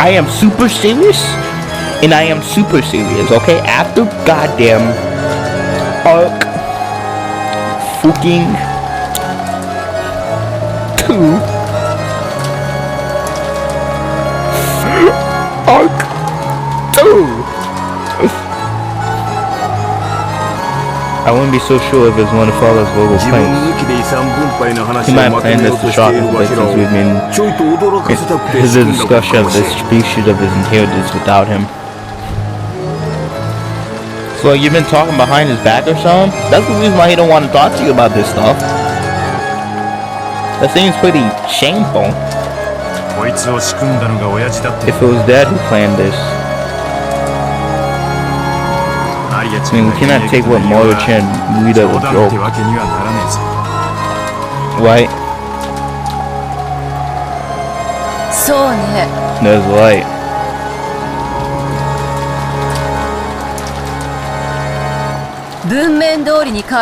I am super serious, and I am super serious, okay? After goddamn arc fucking 2 arc 2 I wouldn't be so sure if it's one of Father's vocal claims. He might plan this to shock us, but since we've been his discussion of this species of his inheritance without him. So you've been talking behind his back or something? That's the reason why he don't want to talk to you about this stuff. That seems pretty shameful. If it was Dad who planned this. I mean, we cannot take what Moro-chan read as a joke. Right? There's light.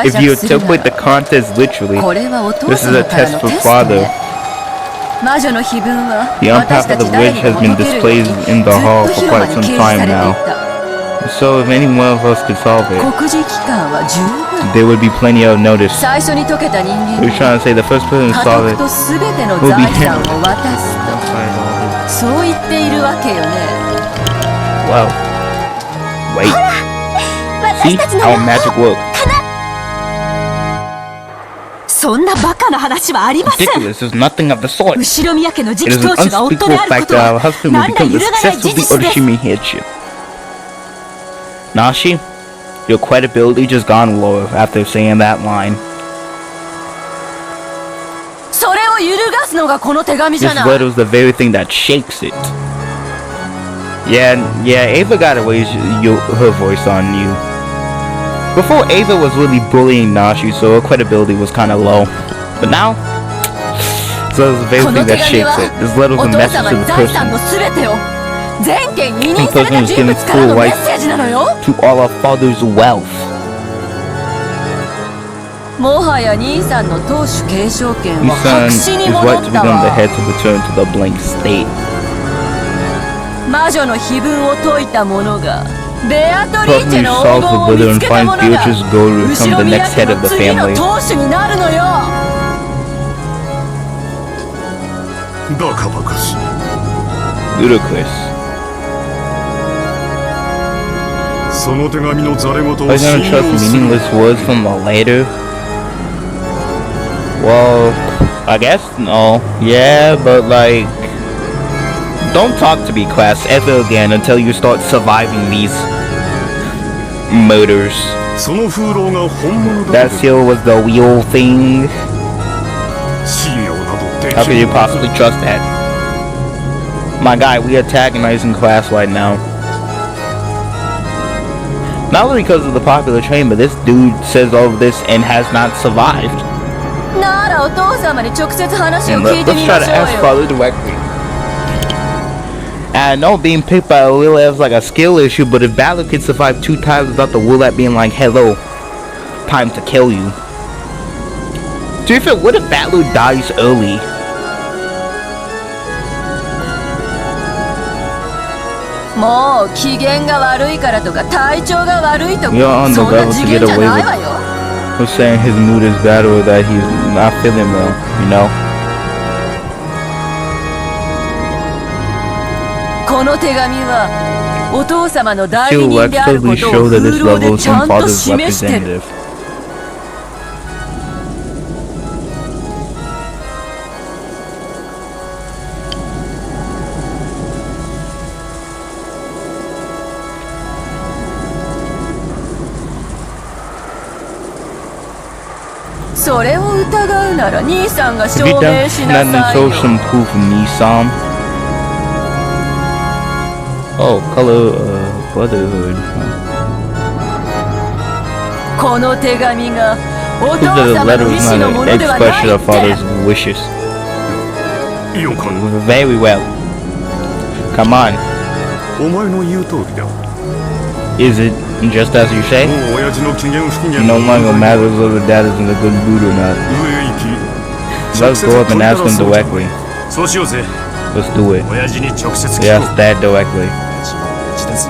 If you interpret the contest literally, this is a test for Father. The unpath of the bridge has been displayed in the hall for quite some time now. So if any one of us could solve it, there would be plenty of notice. We're trying to say the first person to solve it will be him. Wow. Wait. See how magic works. Ridiculous, there's nothing of the sort. It is an unspeakable fact that our husband will become the success of the Orishimi headship. Nashi, your credibility just gone lower after saying that line. This letter was the very thing that shakes it. Yeah, Ava got to raise her voice on you. Before, Ava was really bullying Nashi, so her credibility was kind of low. But now, so it's the very thing that shakes it. This letter was a message to the person. The person who's giving full rights to all our father's wealth. Nisan is right to become the head to return to the blank state. The person who solves the riddle and finds Beatrice's goal will become the next head of the family. Ludicrous. Are you gonna trust meaningless words from the letter? Well, I guess no. Yeah, but like, don't talk to me, class, ever again until you start surviving these murders. That seal was the real thing. How could you possibly trust that? My guy, we are antagonizing class right now. Not only because of the popular train, but this dude says all of this and has not survived. And let's try to ask Father directly. And I know being picked by a Lilith is like a skill issue, but if Battle can survive 2 times without the Willat being like, hello, time to kill you. Do you feel, what if Battle dies early? You're on the level to get away with saying his mood is bad or that he's not feeling well, you know? Still, let's totally show that this level is some father's representative. If you don't show some proof, Nissan. Oh, color brotherhood. Prove that the letter is not an expression of father's wishes. Very well. Come on. Is it just as you say? No longer matters whether dad is in a good mood or not. Let's go up and ask him directly. Let's do it. 親父に直接聞 Yes, こう。 that directly. 親父も親父です。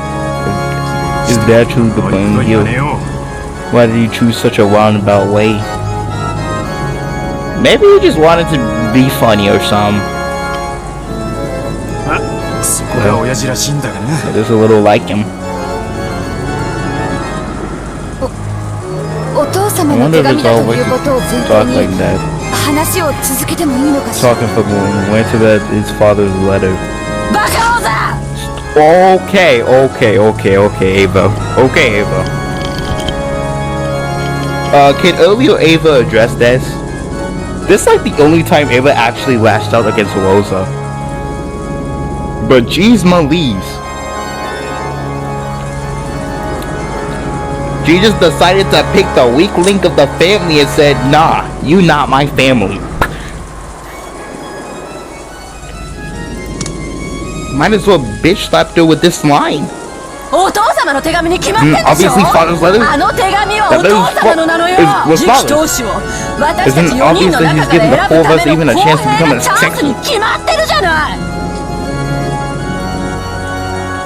Is that truly the こういう blame 風には you? ねよ。 Why did you choose such a roundabout way? Maybe you just wanted to be funny or something. あ、そこが親父らしいんだがな。 There's a little like him. お父様 I の wonder 手 if 紙 it's だ all と right いうことを前 to 提 talk に like that. 話を続けてもいいのかしら。 Talking from went to that his father's letter. バカ王座 Okay, Ava. Okay, Ava. Can earlier Ava address this? This is like the only time Ava actually lashed out against Rosa. But geez, Malise. She just decided to pick the weak link of the family and said, nah, you not my family. Might as well bitch slapped her with this line. お父様の手紙に決まってんでしょ Obviously father's letter. あの手紙はお父様のなのよ was 次期 father's. 当主を私たち Isn't 4人の obvious that 中 he's から giving the 選 four ぶ of た us め even の a 公 chance to 平 become な a チャンス sex? に決まってるじゃない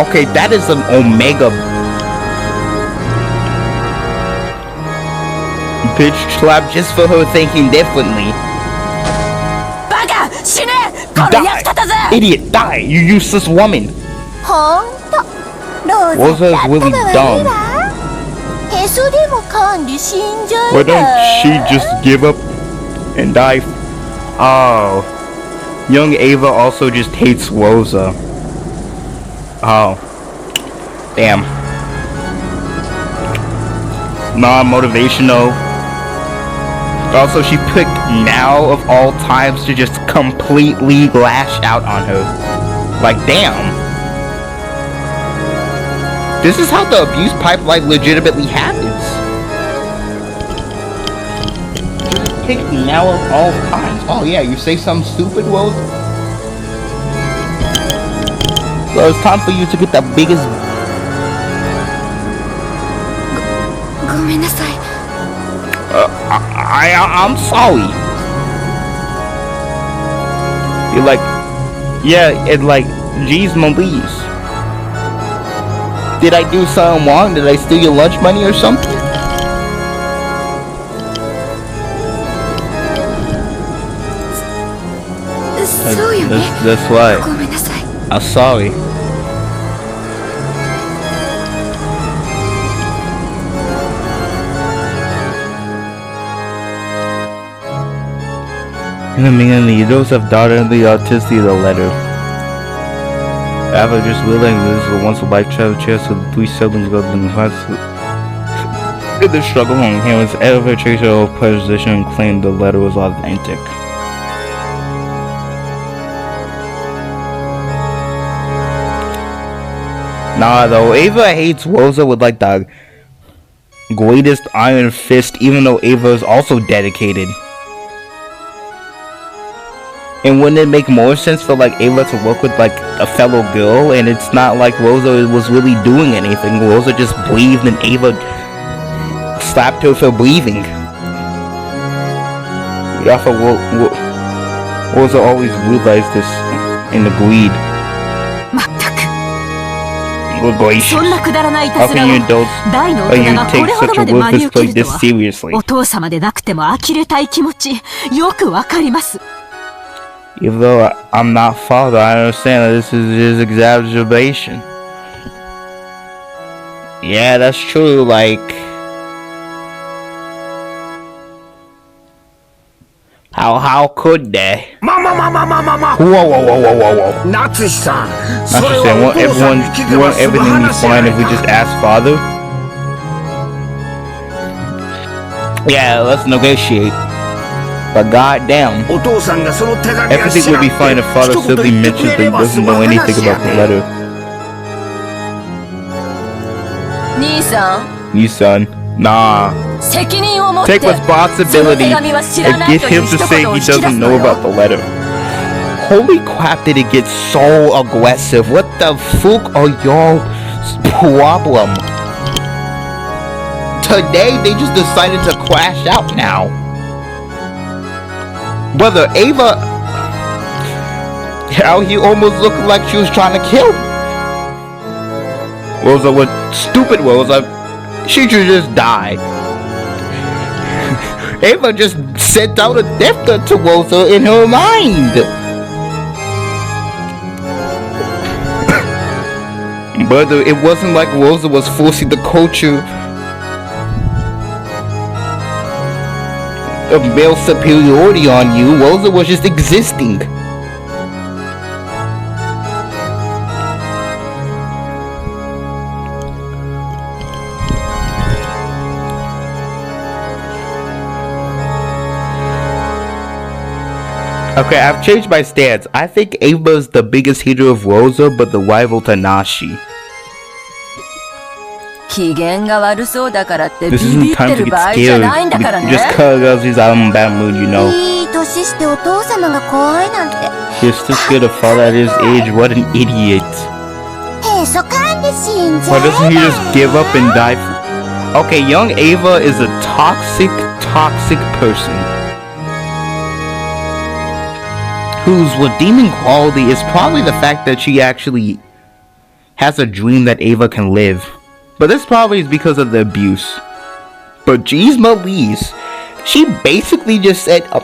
Okay, that is an omega bitch slap just for her thinking differently. バカ死ねこの役立たず Idiot, die, you useless woman. ほんとロー Rosa ザ is って頭 really 悪い dumb. わへそでも噛んで死んじゃ Why うわ don't she just give up and die? Oh. Young Ava also just hates Rosa. Oh. Damn. Non-motivational. Also, she picked now of all times to just completely lash out on her. Like, damn. This is how the abuse pipeline legitimately happens. Just pick now of all times. Oh yeah, you say something stupid, well, so it's time for you to get the biggest. ごめんなさい I'm sorry. You're like, yeah, it like, geez, Malise. Did I do something wrong? Did I steal your lunch money or something? そうよね That's why. ごめんなさい I'm sorry. In the beginning, the Joseph daughter and the autistic the letter. After just realizing this was once a life-changing chance for the three siblings go in the class. In the struggle among him was ever changed her position and claimed the letter was authentic. Nah, though, Ava hates Rosa with like the greatest iron fist, even though Ava is also dedicated. And wouldn't it make more sense for like Ava to work with like a fellow girl, and it's not like Rosa was really doing anything. Rosa just breathed and Ava slapped her for breathing. Yeah, for Rosa always realized this and agreed. まったく We're gracious. そんなくだらないいた How ずら can を you adults 大の or 大 you 人がこ take れほど such ま a で真に worthless 受け play ると this は seriously? お父様でなくても呆れたい気持ちよくわかります Even though I'm not father, I understand that this is his exaggeration. Yeah, that's true, like... How could they? まあまあまあまあまあまあまあ Whoa, whoa, whoa, whoa, whoa, whoa. 夏志さん I それ should say, はお won't 父さん everyone, に聞けば won't 済む everything be 話じゃな fine い if we か just ask father? Yeah, let's negotiate. But goddamn, お父さんがその手紙を everything 知ら would be ん fine if って father 一言 simply 言ってく mentions れ that れ he ば済 doesn't む know anything 話や about the ね letter. 兄さん You son, nah. 責任を持って Take その responsibility 手紙は知ら and ない get という him 一 to 言 say を he 引き出す doesn't の know よ about the letter. Holy crap, did it get so aggressive? What the fuck are y'all's problem? Today, they just decided to crash out now. Brother, Ava... how he almost looked like she was trying to kill him. Rosa was stupid. Rosa, she should just die. Ava just sent out a death threat to Rosa in her mind. But it wasn't like Rosa was forcing the culture of male superiority on you. Rosa was just existing. Okay, I've changed my stance. I think Ava's the biggest hater of Rosa, but the rival to Nashi. This isn't time to get scared. Just cause he's out in a bad mood, you know. He's still scared to fall at his age. What an idiot. Why doesn't he just give up and die? Okay, young Ava is a toxic person. Whose redeeming quality is probably the fact that she actually has a dream that Ava can live. But this probably is because of the abuse. But geez, Melise, she basically just said, oh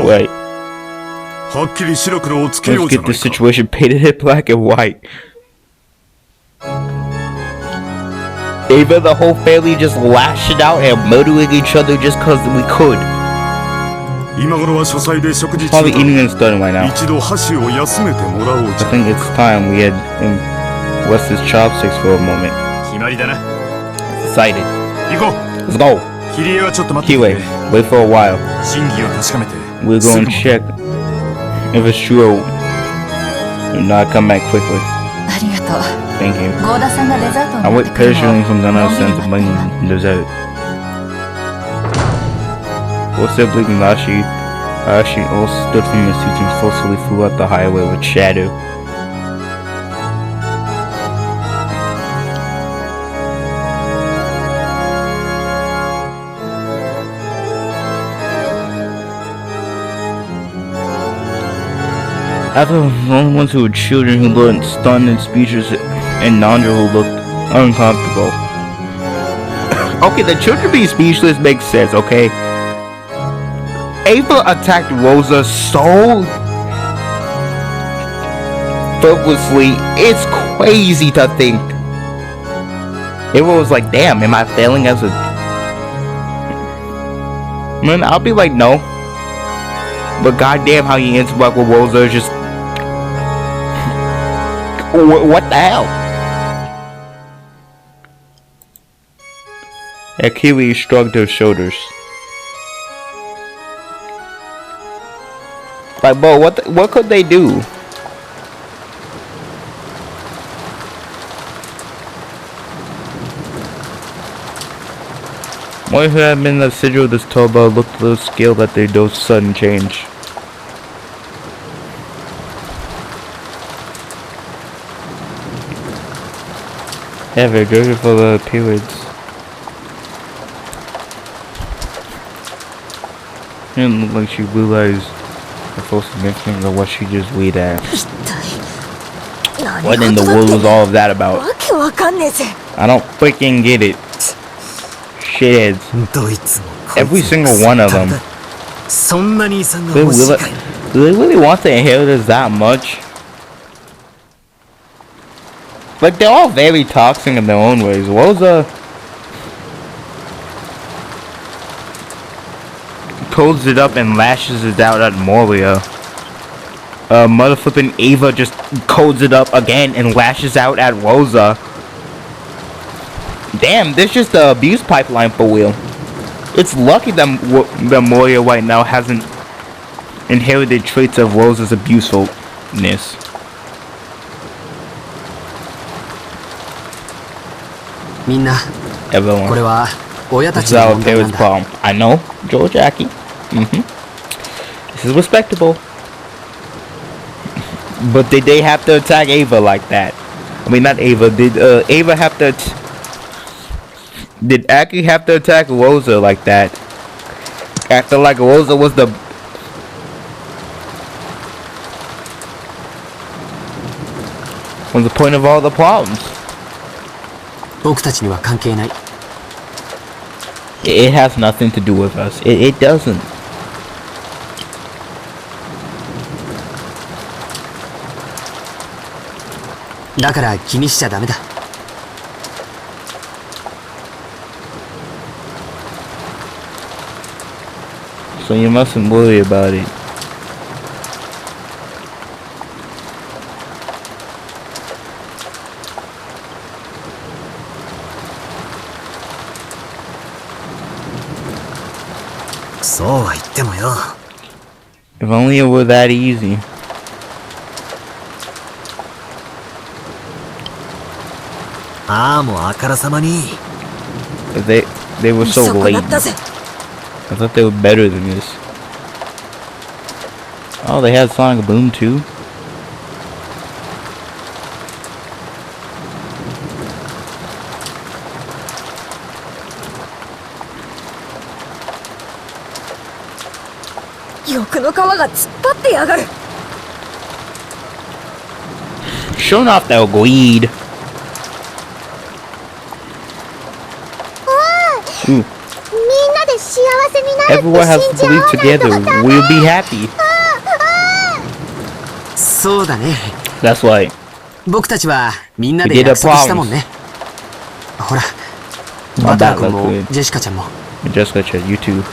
wait. Let's get this situation painted in black and white. Ava, the whole family just lashing out and murdering each other just cause we could. Probably eating and studying right now. I think it's time we had rest his chopsticks for a moment. Excited. Let's go. Kiwi, wait for a while. We'll go and check if it's true. Do not come back quickly. Thank you. I wait patiently from the sense of bringing dessert. Both siblings and Nashi all stood from their seats and forcefully flew out the highway with Shadow. After the only ones who were children who looked stunned and speechless, and Nandra who looked uncomfortable. Okay, the children being speechless makes sense, okay? Ava attacked Rosa so purposely, it's crazy to think. Ava was like, damn, am I failing as a... Man, I'll be like, no. But goddamn how you interact with Rosa is just... What the hell? Akili shrugged her shoulders. Like, bro, what could they do? What if it had been the sigil of this Toba looked a little skilled at their dose sudden change? Yeah, very good for the periods. It didn't look like she realized the full significance of what she just weed at. What in the world was all of that about? I don't freaking get it. Shitheads. Every single one of them. Do they really want the inheritors that much? Like, they're all very toxic in their own ways. Rosa codes it up and lashes it out at Moria. Mother flippin' Ava just codes it up again and lashes out at Rosa. Damn, this is just the abuse pipeline for real. It's lucky that Moria right now hasn't inherited traits of Rosa's abusefulness. Everyone. This is our parents' problem. I know, Joe Jackie. This is respectable. But did they have to attack Ava like that? I mean, not Ava. Did Ava have to... Did Aki have to attack Rosa like that? Acting like Rosa was the... was the point of all the problems. 僕たちには関係ない。 It has nothing to do with us. It doesn't. だから気にしちゃダメだ。 So you mustn't worry about it. If only it were that easy. But they were so late. I thought they were better than this. Oh, they had Sonic Boom too? Showing off that greed. Ooh. Everyone has to believe together. We'll be happy. そうだね。 That's why. 僕たちはみんなで約束したもんね。ほら、バター君もジェシカちゃんも。 Jessica chat, you too.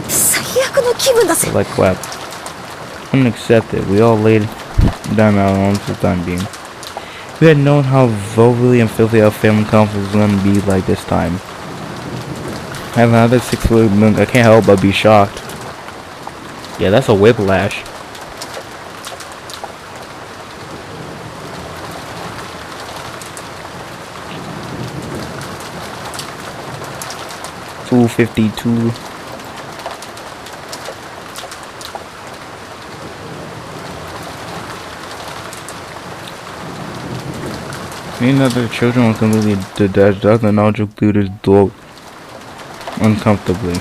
最悪の気分だぜ。 Like clap. Unaccepted. We all laid down our arms for the time being. We had known how vulgarly and filthy our family conflict was going to be like this time. Having another 6-foot moon, I can't help but be shocked. Yeah, that's a whiplash. $252. Me and other children were completely detached. The knowledge through this door uncomfortably.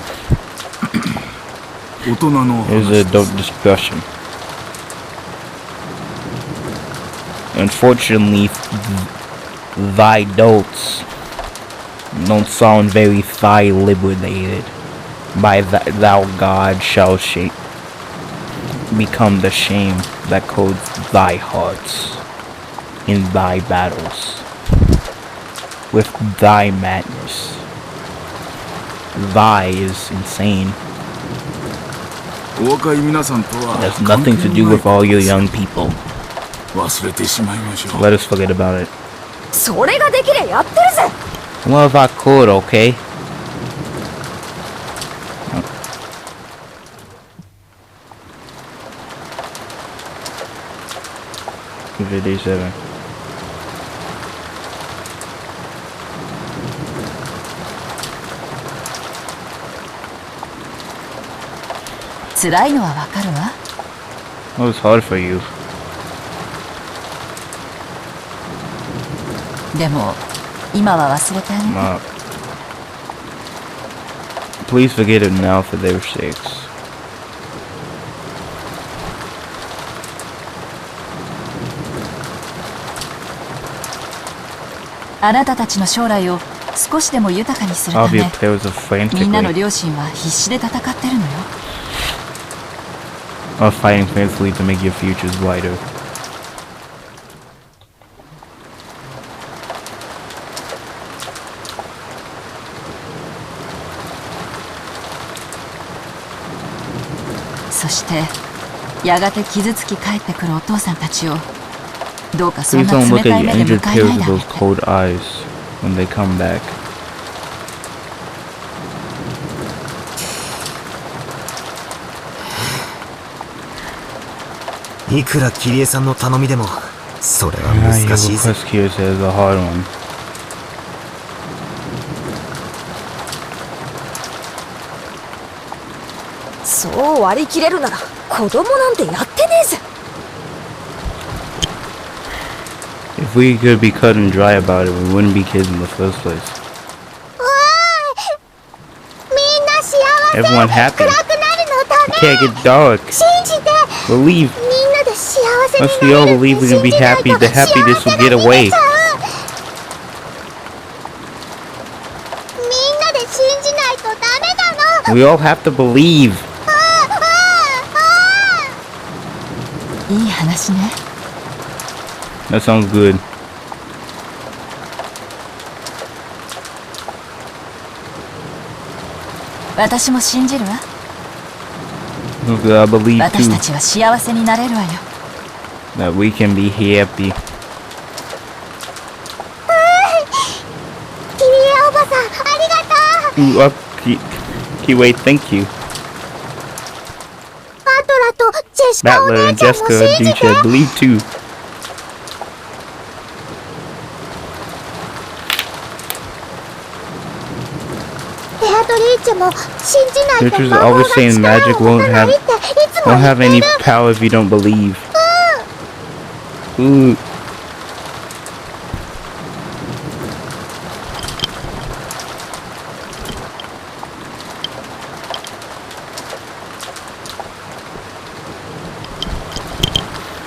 It was an adult discussion. Unfortunately, thy adults don't sound very thigh liberated. By thou God shall become the shame that codes thy hearts in thy battles with thy madness. Thy is insane. It has nothing to do with all your young people. Let us forget about it. それができりゃやってるぜ。 Well, if I could, okay? $57. 辛いのはわかるわ。 It was hard for you. でも今は忘れてあげて。Please forget it now for their sakes. あなたたちの将来を少しでも豊かにするた All of め your players are みんなの frantically 両親は必死で戦ってるのよ。 fighting frantically to make your futures brighter. そしてやがて傷つき帰ってくるお父さんたちをどうかそん Please な don't 冷 look た at い your 目で injured 迎えない peers で with あげ those て。 cold eyes when they come back. いくらキリエさんの頼みでもそれは難しいぜ。 Your request here is a hard one. そう割り切れるなら子供なんてやってねえぜ。 If we could be cut and dry about it, we wouldn't be kids in the first place. み everyone happy. It can't get dark. Believe. Once we all believe we can be happy, the happiness will get away. We all have to believe. いい話ね。 That sounds good. 私も信じるわ。 I believe 私 too たちは幸せになれるわよ。 that we can be happy. キリエおばさん、ありがとう。 Wait, thank you. バトラとジェシカお Battler 姉 and ちゃんも Jessica, 信じて。 Ducha, believe too. ベアトリーチェも信じないと Ducha's 魔法が always saying 力 magic を won't 持たない have っていつも won't 言 have って any る。 power if you don't believe. Ooh.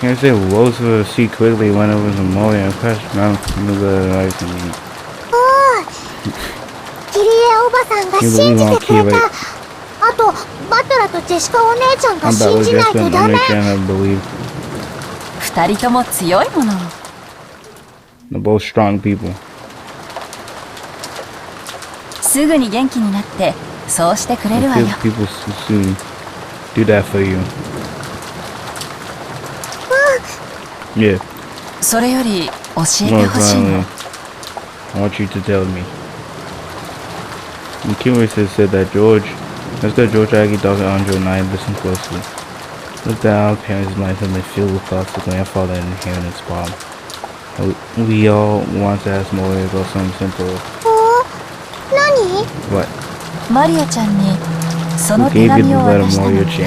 I said Rose will see quickly when it was a Molly and crashed down into the ice and eat. おーいキリエおばさんが信じてくれた。あとバトラとジェシカお姉ちゃんが I'm 信 Battler, じない Jessica, と and ダメ。 Only can believe. 二人とも強いもの。 They're both strong people. すぐに元気になってそうしてくれる I わよ。 feel people soon do that for you. Yeah. それより教えて No, ほしいの。 finally. I want you to tell me. And Kiwi said that George, let's go George, Aggie, Dog, Andre, and I listen closely. Look down, our parents' minds have been filled with thoughts of grandfather and inheritance bomb. We all want to ask Molly about something simple. おー何 What? マリアちゃんにその Who 手 gave you 紙 the を letter, 渡したのっ Mario て Chan?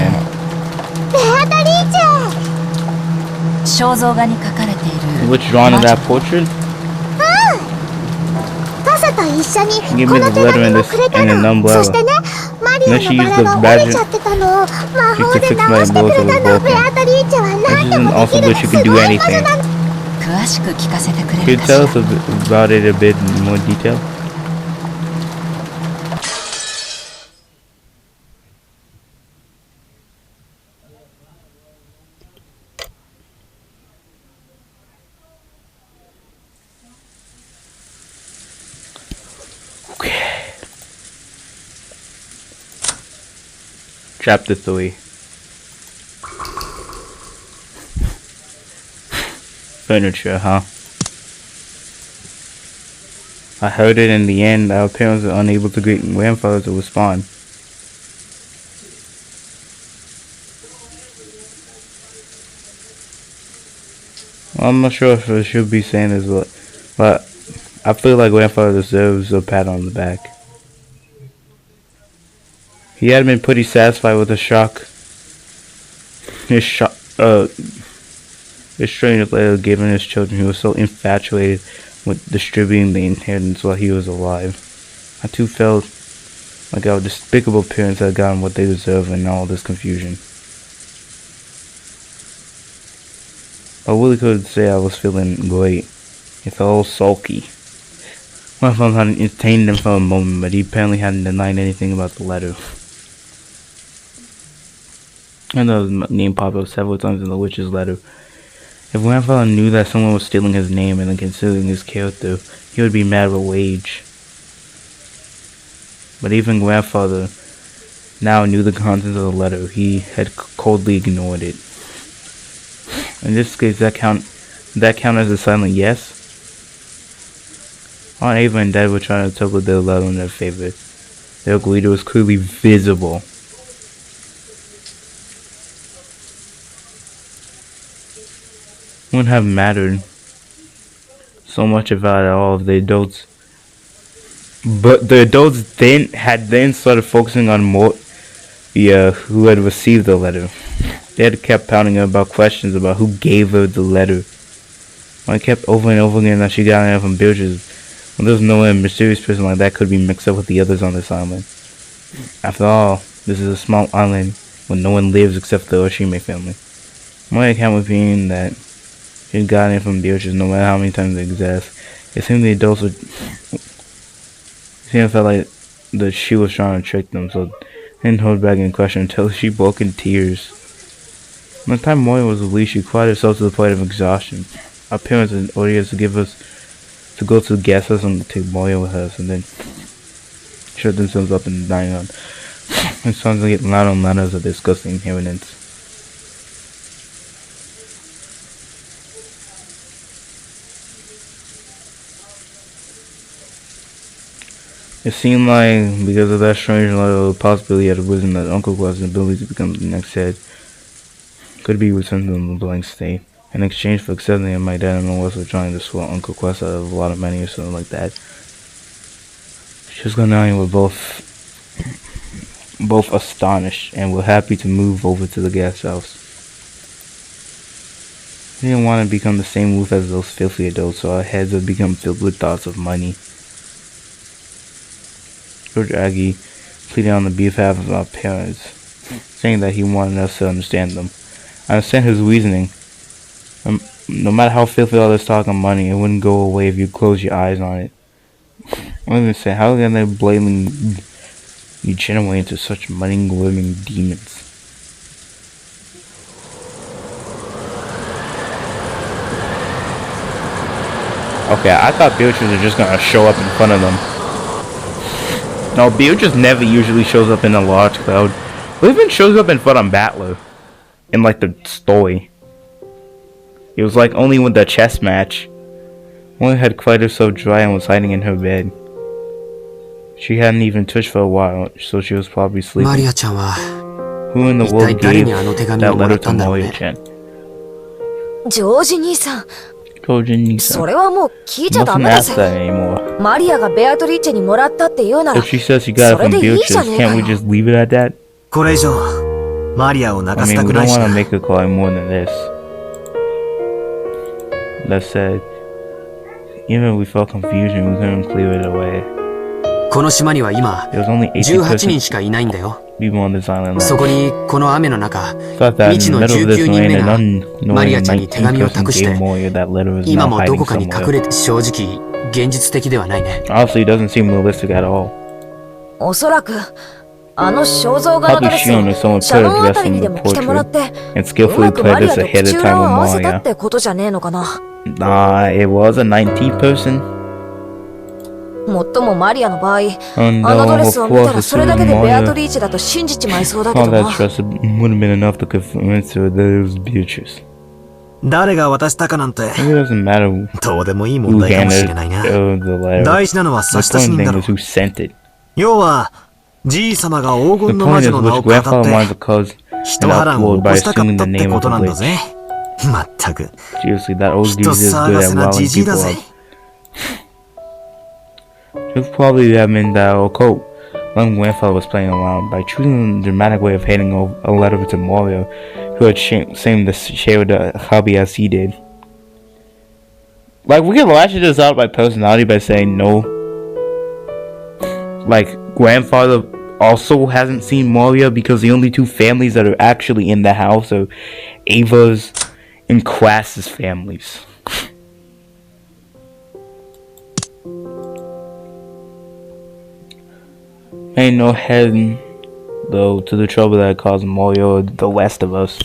ベアトリーチェ。肖像画に描かれている What's drawn in that portrait? 傘と一緒に Give こ me の the 手 letter 紙 and も this くれた and an の。 umbrella. そしてね、マリア Then she の used バ the ラが折れ badger. ちゃってたのを魔 She 法 could で fix 直 my してく both れ of た the の。 broken. ベアトリーチェは This 何で isn't もで also きる that she す can ご do い魔女 anything. なの。詳しく聞かせてくれ Could る you か tell し us ら。 about it a bit in more detail? Okay. Chapter 3. Furniture, huh? I heard it in the end. Our parents were unable to get grandfather to respond. Well, I'm not sure if I should be saying this, but I feel like grandfather deserves a pat on the back. He had been pretty satisfied with the shock. His strange letter given his children. He was so infatuated with distributing the inheritance while he was alive. I too felt like our despicable parents had gotten what they deserved in all this confusion. I really couldn't say I was feeling great. It felt all sulky. My father had entertained him for a moment, but he apparently hadn't denied anything about the letter. I know his name popped up several times in the witch's letter. If grandfather knew that someone was stealing his name and then considering his character, he would be mad with rage. But even grandfather now knew the contents of the letter. He had coldly ignored it. In this case, that count as a silent yes? Aunt Ava and Dad were trying to interpret their letter in their favor. Their greed was clearly visible. Wouldn't have mattered so much about it all if the adults, but the adults then started focusing on more who had received the letter. They had kept pounding her about questions about who gave her the letter. I kept over and over again that she got it from Beatrice. Well, there's no way a mysterious person like that could be mixed up with the others on this island. After all, This is a small island where no one lives except the Oshime family. My account was being that she'd gotten it from Beatrice no matter how many times they exist. It seemed the adults would... It felt like that she was trying to trick them, so they didn't hold back in question until she broke in tears. By the time Moya was released, she cried herself to the point of exhaustion. Our parents and ordered us to go to the guest house and take Moya with us, and then shut themselves up in the dining room. And songs get louder and louder as a disgusting inheritance. It seemed like, because of that strange level of possibility had arisen, that Uncle Quest's ability to become the next head could be returned to the blank state. In exchange for accepting it, my dad and my wife were trying to swell Uncle Quest out of a lot of money or something like that. Shizuka and I were both astonished and were happy to move over to the guest house. We didn't want to become the same roof as those filthy adults, so our heads had become filled with thoughts of money. George Aggie pleaded on the behalf of our parents, saying that he wanted us to understand them. I understand his reasoning. No matter how filthy all this talk on money, it wouldn't go away if you close your eyes on it. I don't even say, how can they blatantly degenerate into such money-living demons? Okay, I thought Beatrice was just gonna show up in front of them. No, Beatrice never usually shows up in a large crowd. It even shows up in front of Battler. In like the story. It was like only with the chess match. One had cried herself dry and was hiding in her bed. She hadn't even touched for a while, so she was probably sleeping. Who in the world gave that letter to Moria-chan? ジョージ兄さん、それはもう聞いちゃダ Mustn't メだ ask ぜ。 that anymore. マリアがベアトリーチェにもらったって言うなら、 If she says she got it from それでいいじ Beatrice, ゃねえか can't we よ。 just leave it at that? これ以上マリアを泣 I かせ mean, た we くな don't いし want な to make her cry more than this. That said, even if we felt confusion, we couldn't clear it away. この島には今 There was only 18 80% 人しかいないんだよ。 people on this island そ left. こにこの雨の中、 Thought that 未知 in の the middle of this 19人 rain, 目 an が unknowing マリアちゃんに手紙を 19 person 託し gave て Moria that letter is 今 now もど hiding こかに隠 somewhere. れて正直現実的ではないね。 Honestly, it doesn't seem realistic at all. おそらく、あの肖像画のド Probably レス Shion or someone を put シャ a ロンあ dress たり from に the でも着てもらっ portrait て、 and う skillfully まくマ played リア this と ahead 口 of 裏 time を with 合わせたっ Moria. てことじゃねえのかな。Nah, it was a 19th person. もっともマリアの場合、 Oh あのドレ no, ス of を見た course ら it's それだけでベアト Moria. リーチェだと信じちまいそうだけ All ど that な。 stress would have been enough to convince her that it was Beatrice. 誰が渡したかなんて Maybe it doesn't matter who どうでもいい問題かもし handed れないな。 the letter. 大事なのは差 The 出 important 人だ thing ろ。 is who sent it. 要はじいさまが黄 The 金の魔 point is 女の名 which を語っ grandfather wanted to て cause 人 an 波乱を uproar 起こ by したかっ assuming た the って name こ of と the なんだ witch. ぜ。まったく Seriously, that old 人 geezer is 騒 good が at せな riling じじいだ people ぜ up. It would probably have been that occult. Young grandfather was playing around by choosing a dramatic way of handing over a letter to Mario, who had seemed to share the hobby as he did. Like, we can lash this out by personality by saying no. Like, grandfather also hasn't seen Mario because the only two families that are actually in the house are Ava's and Quass's families. Ain't no head, though, to the trouble that caused Mario or the rest of us.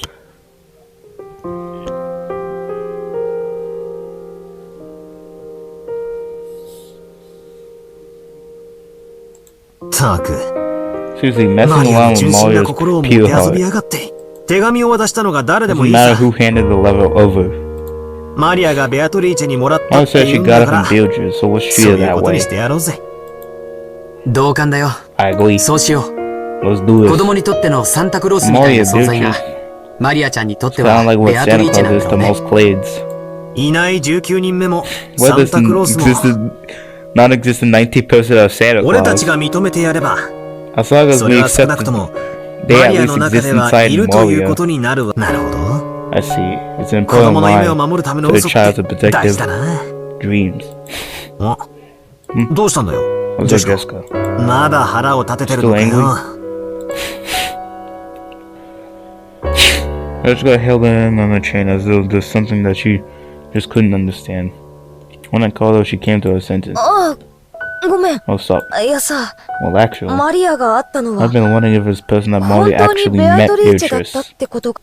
たく Seriously, マ messing リアの around with 純真な Mario's 心をもて pure あそび heart. やがって手紙を渡したのが誰でも Doesn't いい matter さ who handed the letter over. マリアがベアトリーチェにもらったっ I て said 言 she うん got だ it か from ら Beatrice, so we'll そう treat い it う that ことに way. してやろうぜ。同感だよ。 I agree. そうしよう。 Let's do 子 this. 供にとってのサンタクロースみたいな Mario, 存在が Beatrice. マリアちゃんにとっては Sound like ベ what アトリ Santa ーチェなん Claus だ is ろ to うね。 most Clades. いない19人目も What サン does タクロースも non-existent 90% of Santa 俺たち Claus? が認めてやれば As long as そ we れは少 accept なくと it, も they マ at リア least の中 exist では inside いるというこ Mario. とになるわ。なるほど。 I see. It's an 子 important 供の夢を line 守るための for the 嘘っ child to て protect 大事だ their な。 dreams. おどうしたんだよ What's ジェ up, シカ Jessica? まだ腹を立ててるのか Still よ I just got held in on the train as though there's something that she just couldn't understand. When I called her, she came to her senses. ごめん。 Oh, stop. いやさ、 Well, actually, マリアが会ったのは I've been wondering if this person that 本 Molly 当に actually ベア met トリーチェだった Beatrice. ってことか。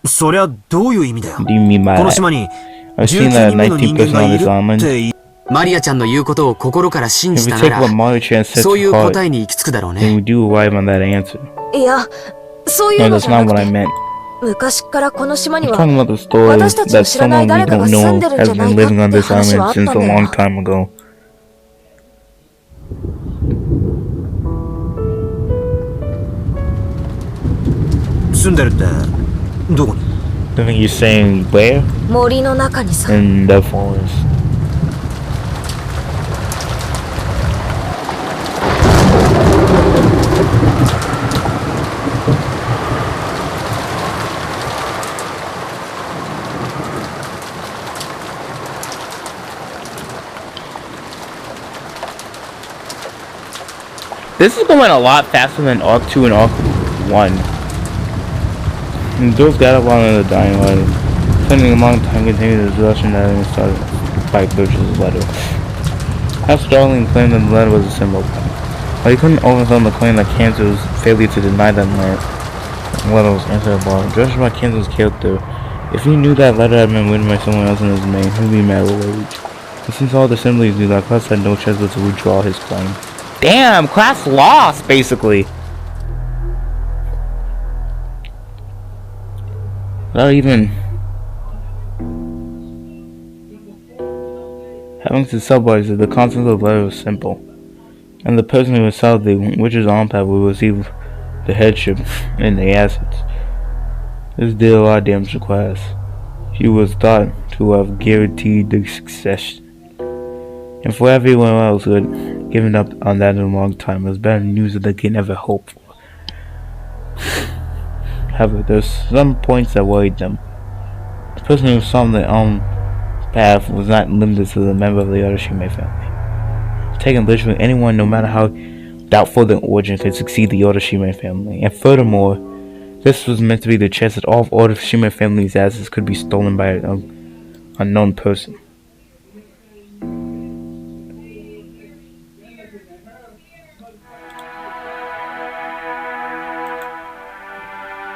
そりゃどういう意味だよ。 What do you mean by この that? 島に I've 19 seen that 人目の 19人間 person が on い this るっ island. てマリアちゃんの言うことを心から信 If じ we た take な what ら、 Molly Chan said そういう to 答 heart, えに行き着くだろう then ね。 we do arrive on that answer. いや、そうい No, うの that's じゃ not な what く I て、 meant. 昔からこの島に I'm は talking about the story 私たちの that 知らない someone we 誰かが don't 住ん know でるんじ has ゃな been いか living on って this 話はあ island ったん since a だ long よ。 time ago. 住んでるってどこに？ I think you're saying where? 森の中にさ。 In the forest. This is going a lot faster than Arc 2 and Arc 1. And Jules got up on the dying light. Spending a long time continuing the discussion that had started by Birch's letter. How Starling claimed that the letter was a symbol. But he couldn't overcome the claim that Cantor's failure to deny that letter was answerable. Judged by Cantor's character, if he knew that letter had been written by someone else in his name, he'd be mad with rage. But since all the assemblies knew that, Klaus had no chance but to withdraw his claim. Damn, Klaus lost, basically. Without even having to summarize it, the content of the letter was simple. And the person who was solved the witch's arm path will receive the headship and the assets. This did a lot of damage to Klaus. He was thought to have guaranteed the success. And for everyone else who had given up on that in a long time, it was better news that they could never hope for. However, there's some points that worried them. The person who solved their own path was not limited to the member of the Yoshime family. Taken literally, anyone, no matter how doubtful their origin, could succeed the Yoshime family. And furthermore, this was meant to be the chance that all of Yoshime family's assets could be stolen by an unknown person.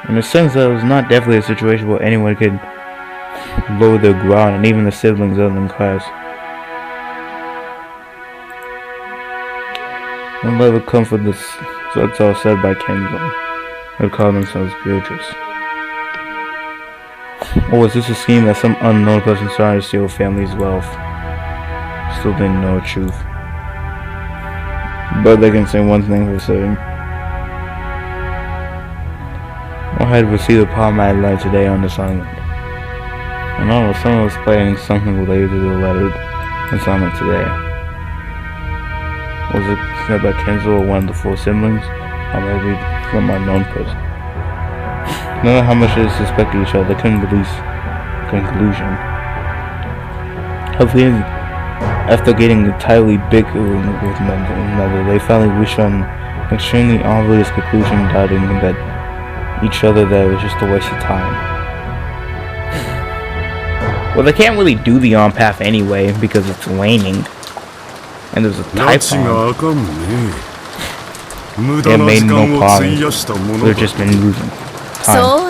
In a sense, that was not definitely a situation where anyone could lower their ground, and even the siblings other than Klaus. One level come for this, so it's all said by Kenzo, who call themselves Beatrice. Or was this a scheme that some unknown person started to steal a family's wealth? Still didn't know the truth. But they can say one thing for certain. I had received a problem I had learned today on this island. I know someone was playing something related to the letter assignment today. Was it said by Kenzo or one of the four siblings? Or maybe from an unknown person. No matter how much they suspected each other, they couldn't release a conclusion. Hopefully, after getting entirely bickering with one another, they finally reached an extremely obvious conclusion, doubting that each other that it was just a waste of time. Well, they can't really do the on path anyway because it's raining and there's a typhoon. It made no progress. They've just been losing time.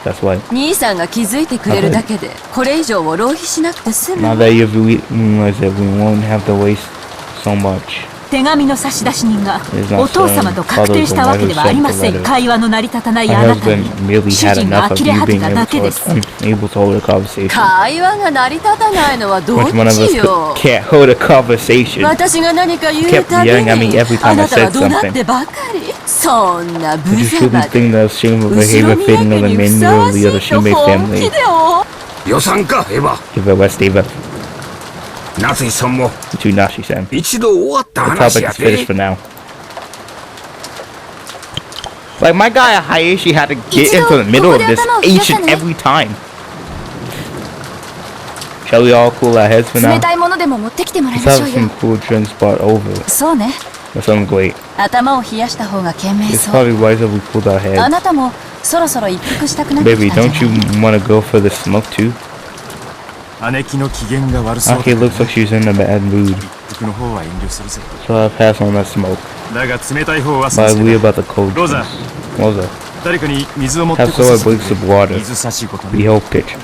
That's why. 兄さんが気づいてくれるだけでこれ以上を浪費しなくて済む。 Now that you've realized that we won't have to waste so much. 手紙の差出人がお父様と確定したわけではありません。会話の成り立たないあなたに主人が呆れ果てただけです。会話が成り立たないのはどっちよ。私が何か言うたびにあなたは怒鳴ってばかり。そんな無様で後ろ見上げにふさわしいと本気でお。予算かエヴァ。夏井さんも一度終わった話やで。 Like my guy Hayashi had to get into the middle of this each and every time. Shall we all cool our heads for now? Let's have some cool drink spot over. That sounds great. 頭を冷やした方が賢明 It's そう。 probably wise that we cooled our heads. あなたもそろそろ一服したくなってき Baby, たんじゃ don't ない you want to go for the smoke too? 姉貴の機嫌が悪そうだ Okay, looks like she's in a bad mood. 服の方は遠慮するぜ So I'll pass on that smoke. だが冷たい方は But 先 we 生 about the cold Rosa. drinks. Rosa, 誰かに水を持って have こ someone させて bring some water. 水差しごと The に whole pitch.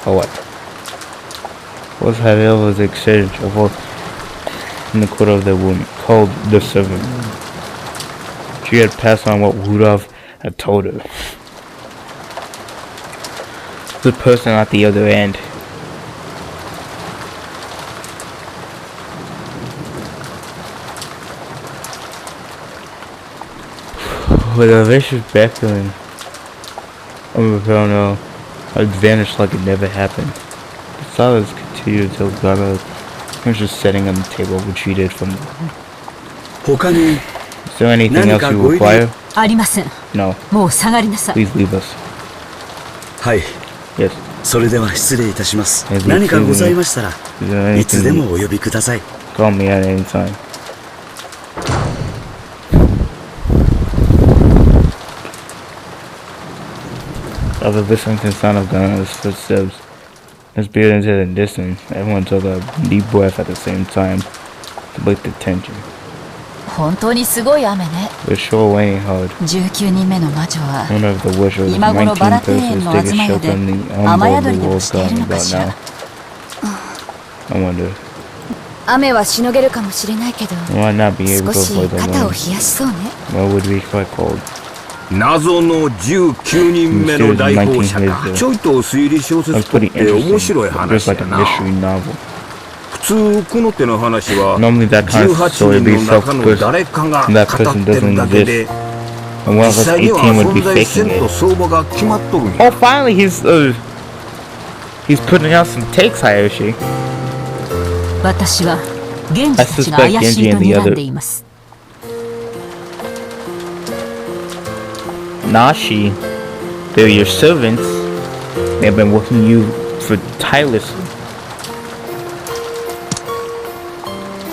Oh what? What's Hadel's exchange of what in the quarter of the woman called the servant? She had passed on what Rudolph had told her. The person at the other end. With a vicious backfiring, no, it vanished like it never happened. The silence continued until Gaga was just sitting on the table, retreated from the room. 他に Is there anything else you require? ありません。 No. もう下がりなさい。 Please leave us. はい Yes. それでは失礼いたします Yes, 何かございましたら Is there いつで anything? もお呼びください Call me at any time. After listening to the sound of Gunner's footsteps, as peered into the distance, everyone took a deep breath at the same time to break the tension. 本当にすごい雨ね。 It was sure raining hard. 19人目の魔女は One of the wishers, 今頃バラ 19 庭園 persons の taking 東屋 shelter で in the 雨 unboardable 宿りでも world している going のか about しら。 now. I wonder, 雨はしのげるかもしれないけど we might not be able 少 to し avoid the 肩を wind. 冷やしそうね Well, it would be quite cold. 謎の19人目の来訪者か。ちょいと推理小 That's 説とっ pretty て面白い interesting. 話 Just や like a な。 mystery novel. 普通この手の話は Normally that kind of 18 story 人 be の中の self-person. 誰かが That 語 person ってる doesn't だけで exist. And one of 実 us 際には 18 would be 存在せ faking んと it. 相場が決まっとるん Oh, や。 finally he's putting out some takes, Hayashi. 私は源氏たちが怪しいと睨んでいます。 Nashi, they're your servants. They've been working you for tirelessly.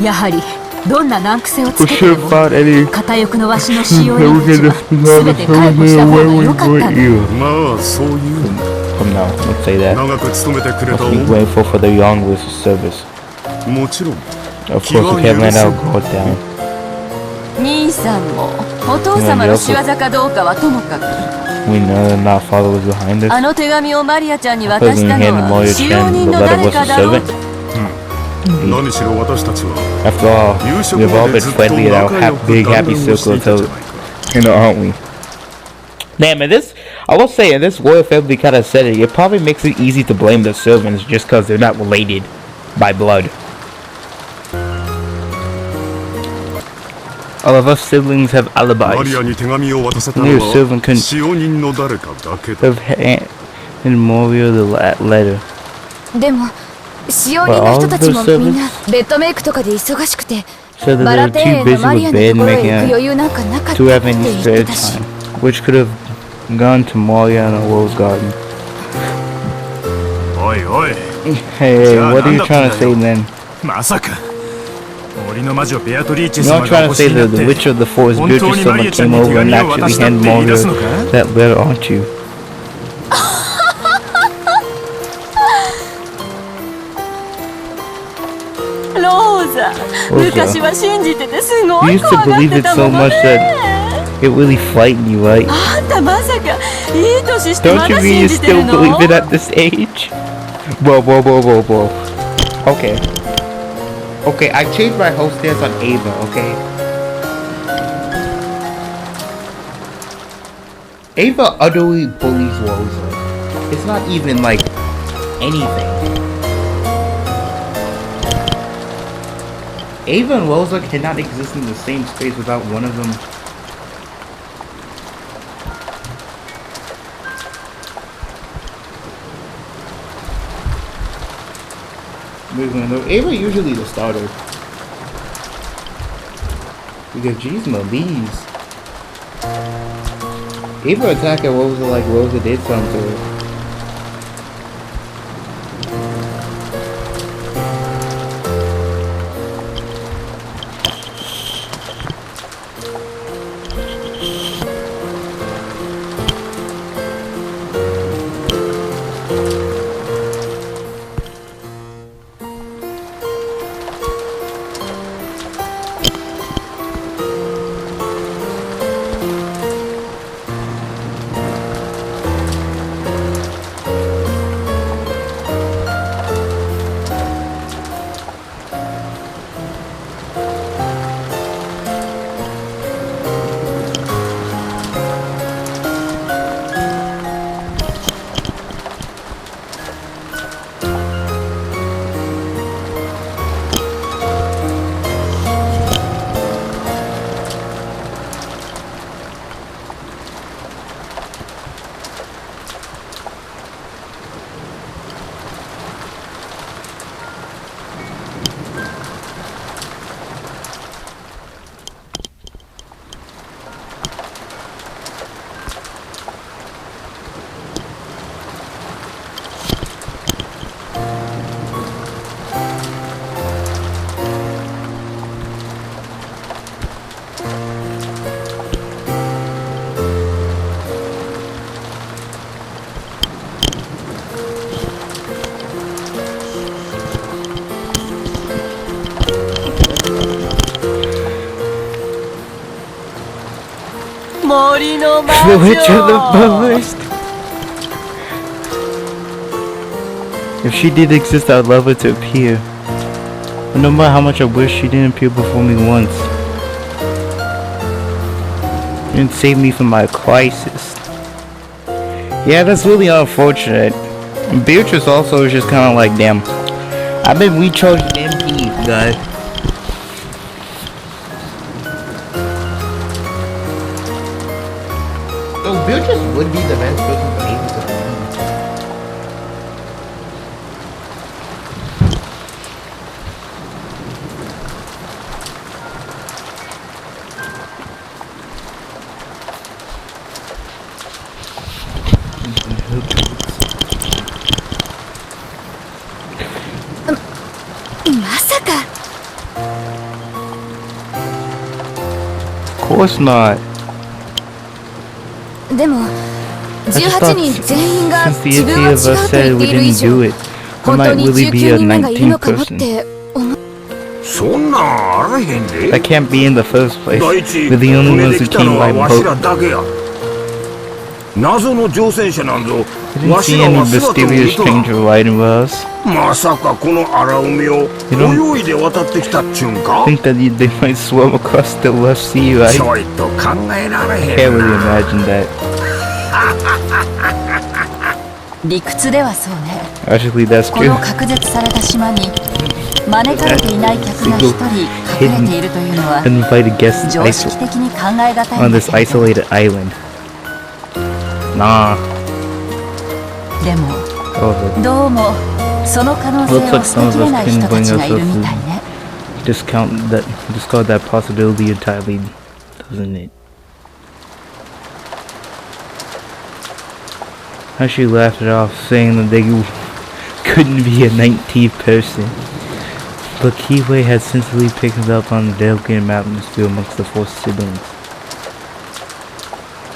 やはりどんな難癖をつ We けて should で have も found any 片翼のわしの使用人たちは全て解雇した方が良かったんだ。 まあそういう Come now, don't say that. 長く勤めてくれた Must be 恩 grateful for the young with service. もちろん Of course, we can't let our guard down. 兄さんもお父様の仕業かどうかはともかく We know that our father was behind us. あの手紙をマリアちゃんに Cousin 渡したの handed は Moya 使用 Chan 人 the の letter 誰 was か a だろう servant. 何しろ私たちは After all, 夕食 we've ま all で been ずっと friendly in our 仲良く big 談 happy 論をして circle いた until, じゃないか you know, aren't we? Damn, and this, I will say, in this royal family kind of setting, it probably makes it easy to blame the servants just because they're not related by blood. All of us siblings have マ alibis. リアに手紙を渡せたの Your は servant can 使用人の誰かだけだ have and Moria the letter. でも使用人の人たちもみんなベッドメイクとかで忙しくて So that バラ they 庭 were too 園の busy マリア with の bed ところへ making 行く it 余裕なんかなかったって to 言 have っ any て spare たし time, which could have gone to Moria and a rose garden. おいおい Hey, Yeah, what are you I'm trying not to say then? まさか森の魔女ベアトリーチェ You're 様 not が trying お to 越し say にな that っ the て Witch of the Forest 本 Beauty 当にマリ someone アちゃん came に手 over 紙 and を actually 渡した handed って言い出 Moria すのか that letter, aren't you? ローザ、昔は信じててすご You い used to 怖がっ believe て it た so もの much ね。 that it really frightened you, right? あんたまさかいい年してま Don't you だ mean you 信じて still るの believe it at this age? Whoa, whoa, whoa, whoa, whoa. Okay. Okay, I changed my whole stance on Ava, okay? Ava utterly bullies Rosa. It's not even like anything. Ava and Rosa cannot exist in the same space without one of them. Ava usually the starter. Because jeez Louise. Ava attacked at Rosa like Rosa did something to her. The Witch of the Forest. If she did exist, I'd love her to appear. But no matter how much I wish, she didn't appear before me once. She didn't save me from my crisis. Yeah, that's really unfortunate. And Beatrice also is just kind of like, damn, I've been recharging MP, guys. So Beatrice would be the best person for Amy to be. Of course not. でも I just 18 thought 人全員が since the 自分は 80 違 of う us と said 言っ we ている以 didn't 上 do it, there 本当 might に really be 19 a 人目がいるの 19th かもっ person. て思う。そんなんあらへんで。 That can't be in the first place. 第一、 We're the only 船 ones で who 来たの came は by わしら boat. だけや。謎の乗船者なんぞ、 I わ didn't し see ら any は姿を見 mysterious とらん。 stranger riding with us. まさかこの荒海を don't- 泳いで渡ってきたっちゅうんか I think that they might swim across the left sea, ち right? ょいと考えられへ Can't ん really な。 imagine that. 理屈ではそうね。 Actually, that's こ true. の隔絶された島に招かれていない客が一人隠れているというのは Uninvited guests 常識的に考えがたい on んだ this けれど isolated island. Nah. でも Oh, どうもその可能性を捨てきれない人たちがいるみたいね。 discard that possibility entirely, doesn't it? How she laughed it off, saying that they couldn't be a 19th person. But Kiwei had sensibly picked up on the delicate atmosphere amongst the four siblings.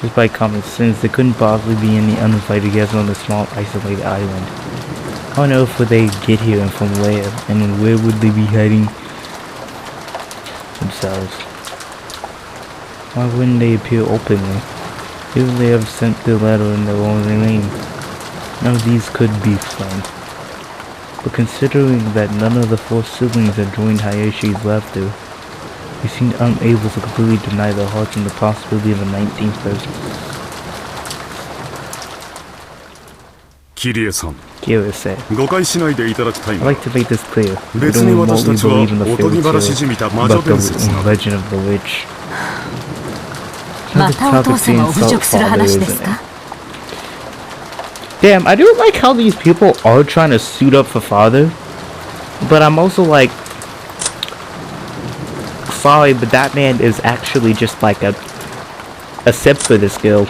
Just by common sense, there couldn't possibly be any uninvited guests on the small, isolated island. How on earth would they get here and from where? And where would they be hiding themselves? Why wouldn't they appear openly? Even they have sent the letter in their own name. None of these could be friends. But considering that none of the four siblings had joined Hayashi's laughter, they seemed unable to completely deny their hearts and the possibility of a 19th person. キリエさん、 Kira said, 誤解しないでいただきたい I'd が、 like to make this clear. We 別 don't に私た remotely ちは believe in the おとぎ fairy 話じ tale みた魔 about 女 the 伝説など、 legend of the witch. またお父様を侮辱する話ですか？ Damn, I do like how these people are trying to suit up for father, but I'm also like, sorry, but that man is actually just like a sip for this guild.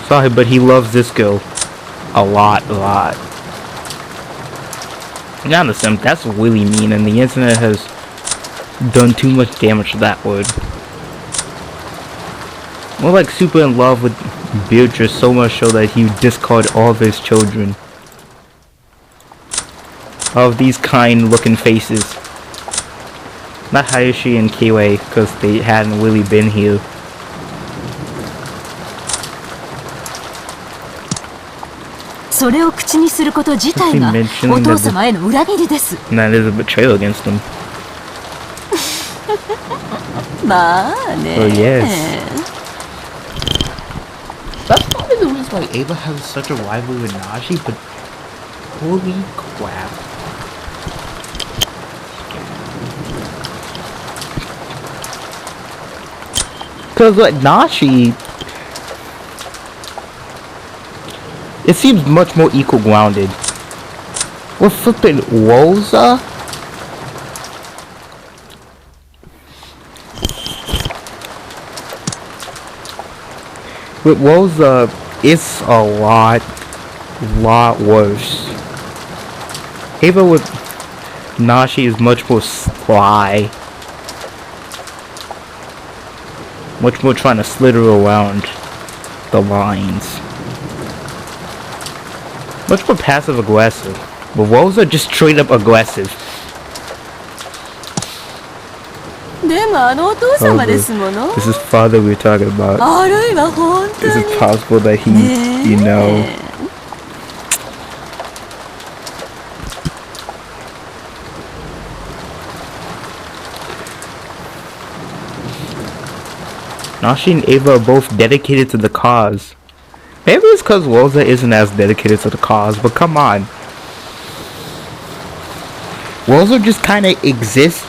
Sorry, but he loves this girl a lot. Be honest, that's really mean, and the internet has done too much damage to that word. We're like super in love with Beatrice, so much so that he would discard all of his children. Of these kind looking faces. Not Hayashi and Kiwei, because they hadn't really been here. So それを口にすること自体がお父様への裏切りです。 And that is a betrayal against them. まあね。Oh yes. That's probably the reason why Ava has such a rivalry with Nashi, but holy crap. Cause like Nashi, it seems much more equal grounded. We're flipping Woza. With Woza, it's a lot worse. Ava with Nashi is much more sly. Much more trying to slither around the lines. Much more passive aggressive. But Woza just straight up aggressive. はあのお父様ですもの。 This is father we're talking about. あるいは本当 Is に。 it possible that he, ねえ you know? Nashi and Ava are both dedicated to the cause. Maybe it's because Woza isn't as dedicated to the cause, but come on. Woza just kind of exists,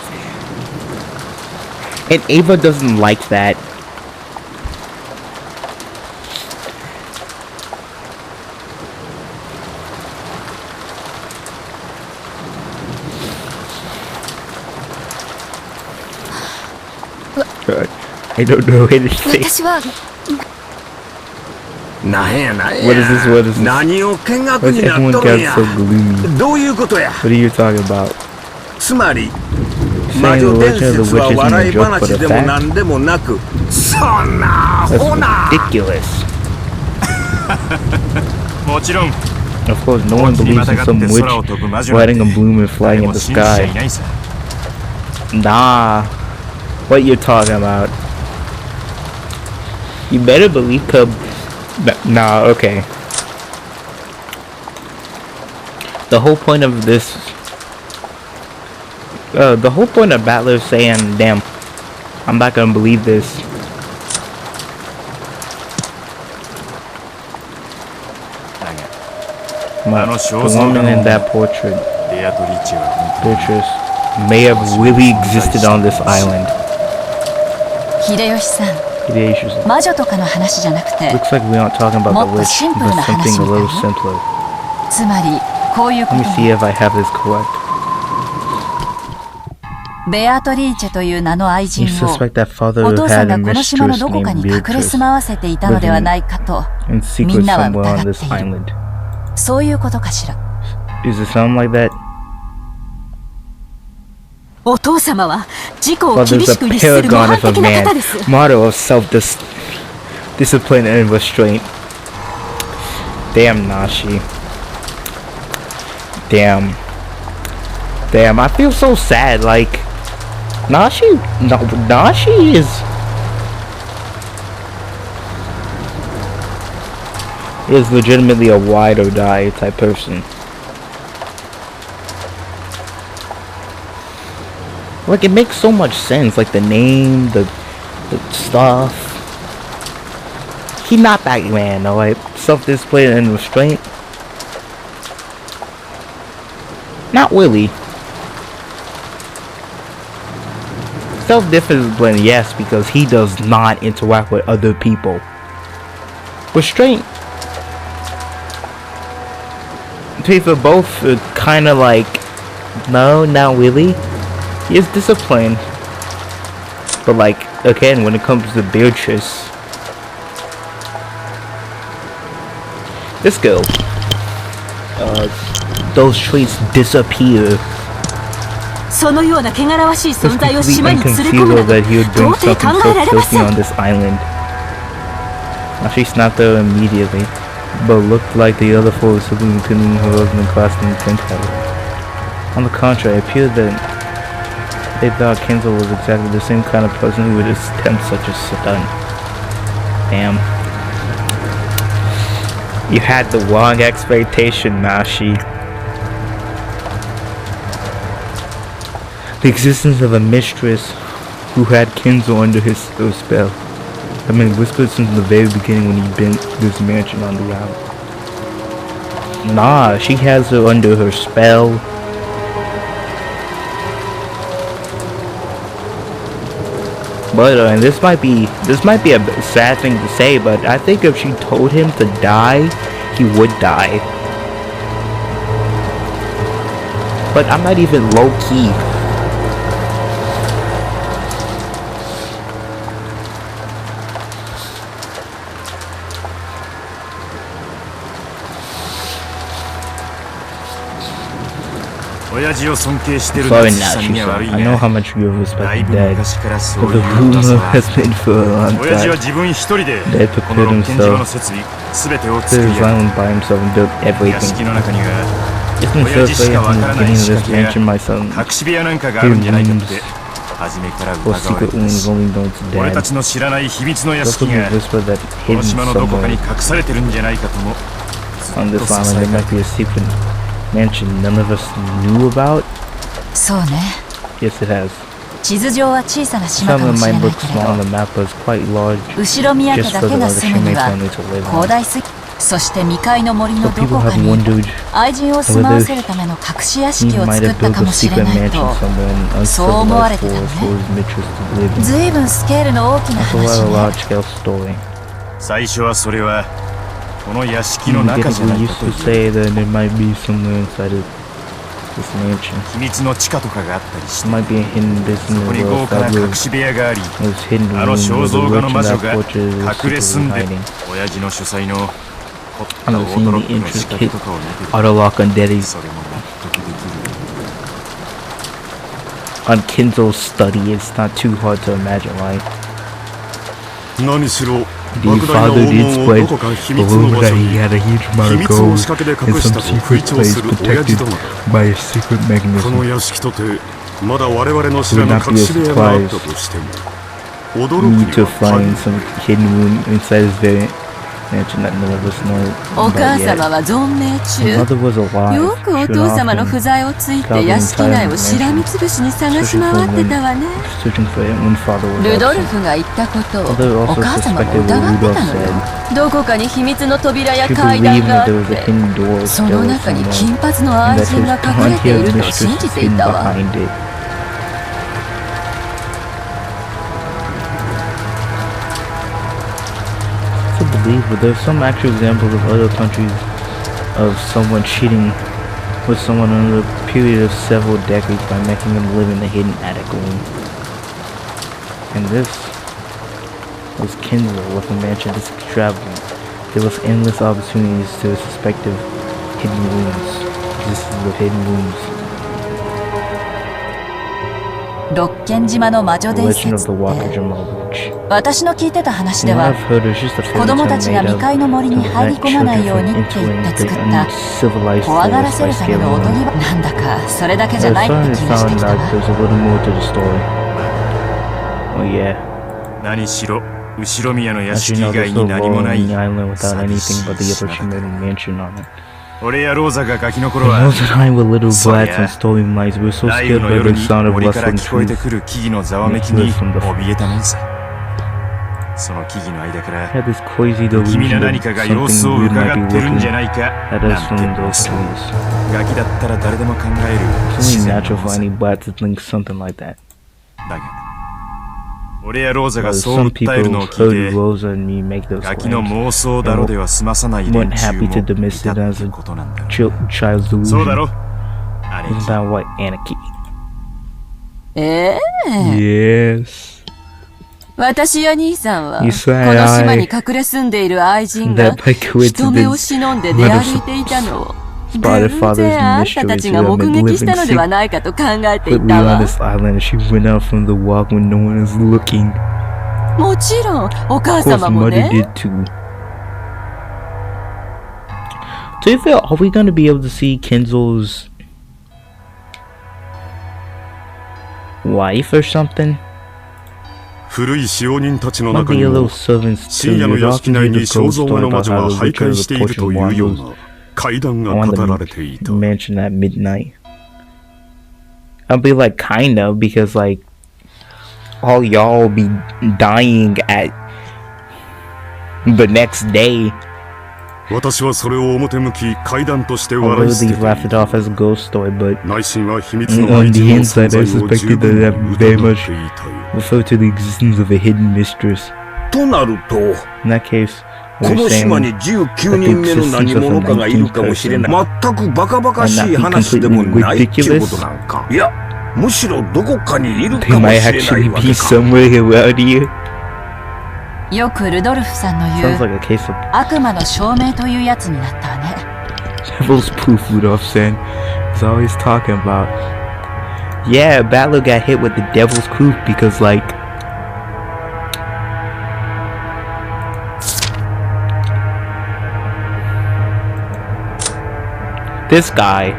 and Ava doesn't like that. I don't know anything. 私は なんやなんや。 What is this? What is this? 何を見学 Why に does なっ everyone とるん get や。 so gloomy? どういうことや。 What are you talking about? つまり Saying 魔 the 女伝 legend of 説 the は witches 笑 isn't い a joke, 話 but a でも fact? 何でもなく、そんなア That's ホな。 ridiculous. もちろん Of course, no one believes in some witch riding a bloom and flying in the sky. Nah. What you talking about? You better believe Cub. Nah, okay. The whole point of this... the whole point of Battler is saying, damn, I'm not gonna believe this. The woman in that portrait, Beatrice, may have really existed on this island. 秀吉さん、 Hideyoshi-san. 魔女とかの話じゃなくて、 Looks like we aren't talking about the もっと witch, シンプル but な something 話 a みた little いね。 simpler. つまりこういうこ Let と me see if I have this correct. ベアトリーチェという名の愛 You 人を suspect that father お父さ had ん a がこの島の mistress どこか named に隠れ Beatrice 住まわせていたのではないかと in み secret んなは somewhere 疑 on っ this ている。 island. そういうことかしら。 Does it sound like that? お父様は自己を Father's 厳し a く律する模 paragon 範 of a 的な man, 方です。 motto of self-discipline and restraint. Damn, Nashi. Damn. Damn, I feel so sad, like... Nashi is legitimately a ride or die type person. Like, it makes so much sense, like the name, the stuff. He not that man though, like self-discipline and restraint. Not really. Self-discipline, yes, because he does not interact with other people. Restraint. People both kind of like, no, not really. He is disciplined. But like, again, when it comes to Beatrice, this girl, those traits disappear. そのような汚らわしい It's 存在を completely 島に連れ込むな inconceivable ど that he would bring 到底 something 考 so えられま filthy せん。 on this island. Now she snapped at her immediately, but looked like the other four siblings, including her husband, clasped in the tent together. On the contrary, it appeared that they thought Kenzo was exactly the same kind of person who would attempt such a stunt. Damn. You had the wrong expectation, Nashi. The existence of a mistress who had Kenzo under his spell had been whispered since the very beginning when he built this mansion on the island. Nah, she has her under her spell. But and this might be a sad thing to say, but I think if she told him to die, he would die. But I'm not even low key. Sorry, Nashi, I know how much you respect Dad, but the rumor has been for a long time. Dad prepared himself, to his island by himself and built everything. It's been so clear from the beginning of this mansion, my son. He dreams 初めから Or 疑わ secret れてた wounds し、 only known to 俺 Dad. たちの知らない秘密の屋 There's 敷 supposed to が be a whisper that こ hidden の島のどこかに somewhere 隠されてるんじゃないかとも on this island. There might be a secret mansion none of us knew about. そうね。 Yes, it has. 地図上は小さな島 Some か of も them しれ might ない look けれ small on ど、 the map, but it's quite large 後ろ宮家 just だ for け the が other 住むに teammates は only to live 広 on. 大すぎ、そして未開の森の So ど people こか have に wondered 愛人を住まわせるための隠し屋 he 敷を might 作 have った built か a もしれ secret ない mansion と、 somewhere in そう思われ uncivilized てたの forest for ね。 his mistress to live in. ずいぶんスケールの大きな That's a 話 rather ね。 large-scale story. 最初はそれはこの屋敷 We の中じゃない used かと to いう say that there might be somewhere inside of this mansion. 秘密の地下とかがあったりし There て、 might be a hidden business そこに world 豪華な filled 隠 with し部屋があり、 those hidden あの rooms 肖 where the 像画 witch の in 魔女 that が fortress is 隠れ住 secretly んで、 hiding. 親父の主催の凝った I've オー seen トロ the ックの仕掛け intricate とかを見てて、 auto lock on Daddy それも納得できる。 on Kinzo's study. It's not too hard to imagine, right? 何しろ The 莫大な father 黄 did 金を spread どこか秘密 the の rumor 場 that 所 he に had a huge 秘 amount of 密の gold 仕掛けで in 隠し some たと secret 吹聴 place する親父 protected どもだ。 by a secret この mechanism. 屋敷とてまだ我々の知らぬ隠し部屋があったとしても驚く We に need to は限 find る。 some hidden room inside his very mansion that none of us know お about 母 yet. 様は存命 His 中。 mother was alive. よくお She 父 went 様の off 不 and 在をついて屋敷内をしらみつぶしに探し回ってたわね。 searching for him when father was ルドル absent. フが言ったことを Mother お also 母様も suspected 疑 what って Rudolph たのよ。 said. どこかに秘密の扉や She 階 believed 段があ that っ there was a て、 hidden door その still 中に somewhere, 金髪の and 愛 that 人 his が隠れてい blonde-haired ると mistress 信じ was てい hidden たわ。 behind it. To believe, but there's some actual examples of other countries of someone cheating with someone in a period of several decades by making them live in a hidden attic room. And this was Kinzo with a mansion this extravagant. There was endless opportunities to suspect of hidden rooms. Existence of hidden rooms. 六軒島の魔女 The 伝 legend of 説 the っ Walker て、 Jamal Bridge. 私の聞いてた話 From で what は I've heard, it's just a 子 fairy 供 tale たちが made 未 up 開の森 to に入り prevent 込まない children よう from にって言って entering 作 the った uncivilized 怖がら forest せ by るため scaling のおと them. ぎ話なんだかそれだけじゃ It's ないって starting 気 to がして sound きた like わ。 there's a little more to the story. Oh yeah. 何しろ後ろ宮の屋 As 敷 you 以 know, 外 there's に a 何も wall な on い the island without 寂 anything し but い the 島 Aperture だから Made mansion on it. 俺やローザがガキの The 頃は Rose and I were little So, brats yeah. and stolen lights. We were so 雷雨 scared の by 夜 the に sound of 森から rustling 聞こえて trees. くる木々のざわめきに怯えたもんさ。その木々の間か I ら had this crazy 不気味 delusion な that 何かが様子 something を weird might 伺 be ってるんじゃ looking ないか at な us んて from those 妄想。 trees. ガキだったら誰でも考える It's 自 only 然な natural も for んさ。 any brat to think something like that. だが俺やローザ But がそう some 訴えるの people を聞い heard て Rosa and me make those ガキの claims. 妄想だろでは済まさない連 Weren't 中 happy も to いた dismiss っ it as て a ことなんだ。 child's そうだ delusion. ろ兄 Isn't 貴。 that what anarchy? ええ Yes. 私や兄さんはこ You の said 島に隠れ住んでいる愛人 that が by 人目を coincidence 忍んで出歩いていたのを spotted 偶 father's 然あんたた mistress ち who が had 目 been 撃したの living ではないかと考えてい secretly た on わ。 this island and she went out from the walk when no one was looking. もちろんお母 Of course, 様も mother ね。 did too. So if are we gonna be able to see Kinzo's wife or something? 古い使用人たちの Might 中 be に a little も servants 深 too. 夜の There's 屋敷 often 内 been に a 肖 ghost 像 story 画の魔 about 女 how が the 徘 witcher 徊 of して the いると fortune いうよう wanders な怪談が on 語られ the ていた。 mansion at midnight. I'll be like kind of because like all y'all will be dying at the next day. 私はそれを表向き怪談として Although 笑い捨て they てい laughed it た。 off as a ghost story, but 内心は秘密の on 愛 the 人の inside 存在 I を十 suspected 分に that very 疑 much っていたよ。 referred to the existence of a hidden mistress. となると、 In that case, こ we're の saying 島に19人目の何者かがいるかもしれない。全くバカバカしい話でもないっていうことなんか。いや、むしろどこかにいる they かも might しれな actually いわ be けか。 somewhere around here. よくルドルフさんの言 Sounds う like a case of 悪魔の証明というやつになったわね。 devil's proof, Rudolph said. He's always talking about. Yeah, Battler got hit with the devil's proof because, like, this guy.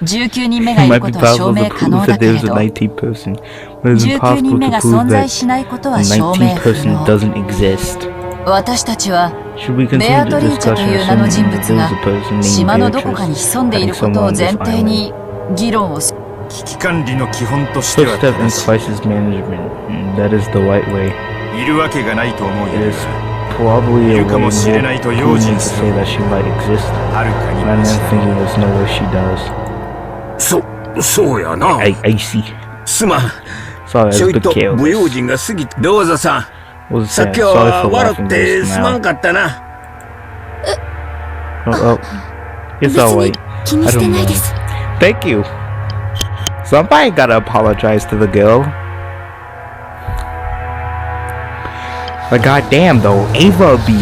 19人目がいることは証明可能だけれど、19人目が存在しないことは証明不能。私たちはベアトリーチェという名の人物が島のどこかに潜んでいることを前提に議論をする。危機管理の基本としては正しい。いるわけがないと思うよ。いるかもしれないと用心する。はるかにマシだ。そうやな。すまん。ちょいと不用心が過ぎて。どうぞさん。さっきは笑ってすまんかったな。別に気にしてないです。Thank you. Somebody gotta apologize to the girl. But goddamn though, Ava be.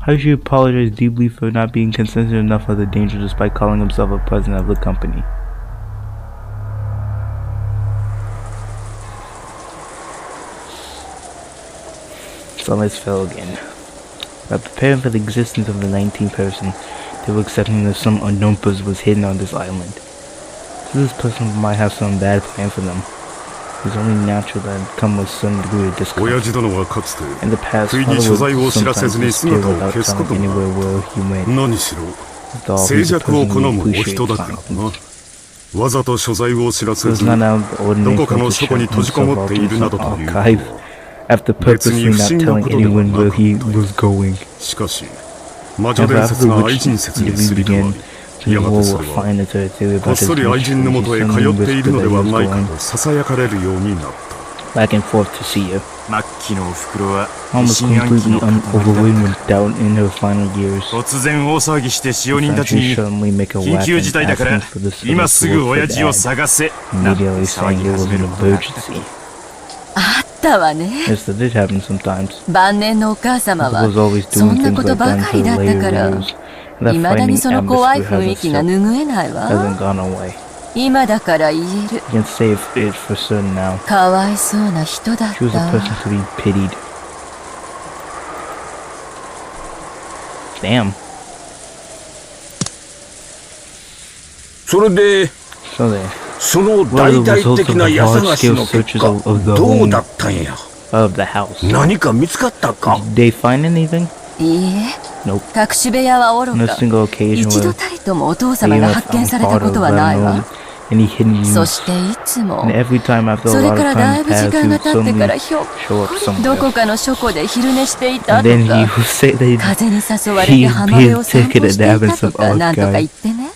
How should you apologize deeply for not being considerate enough of the danger despite calling himself a president of the company? Sunlights fell again. By preparing for the existence of the 19th person, they were accepting that some unknown person was hidden on this island. So this person might have some bad plan for them. It was only natural that it come with some degree of discomfort. In the past, father would sometimes disappear without telling anywhere where he went. With all, he's a person who appreciates silence. わざと所在を知らせず、どこかの書庫に閉じこもっているなどという。 After purposely not telling anyone where he was going. しかし、魔女伝説が愛人説にすり替わり、やがてそれはこっそり愛人のもとへ通っているのではないかと囁かれるようになった。Back and forth to see you. 末期のお袋は almost completely overwhelmed with doubt in her final years. 突然大騒ぎして使用人たちに緊急事態だから今すぐ親父を探せなんて騒ぎ始めることがあった。あったわね。晩年のお母様はそんなことばかりだったから未だにその怖い雰囲気が拭えないわ。今だから言える。かわいそうな人だった。Damn. それでその大々的な家探しの結果どうだったんや。何か見つかったか。いいえ、隠し部屋はおろか一度たりともお父様が発見されたことはないわ。そしていつもそれからだいぶ時間が経ってからひょっこりどこかの書庫で昼寝していたとか風に誘われて浜辺を散歩していたとかなんとか言ってね。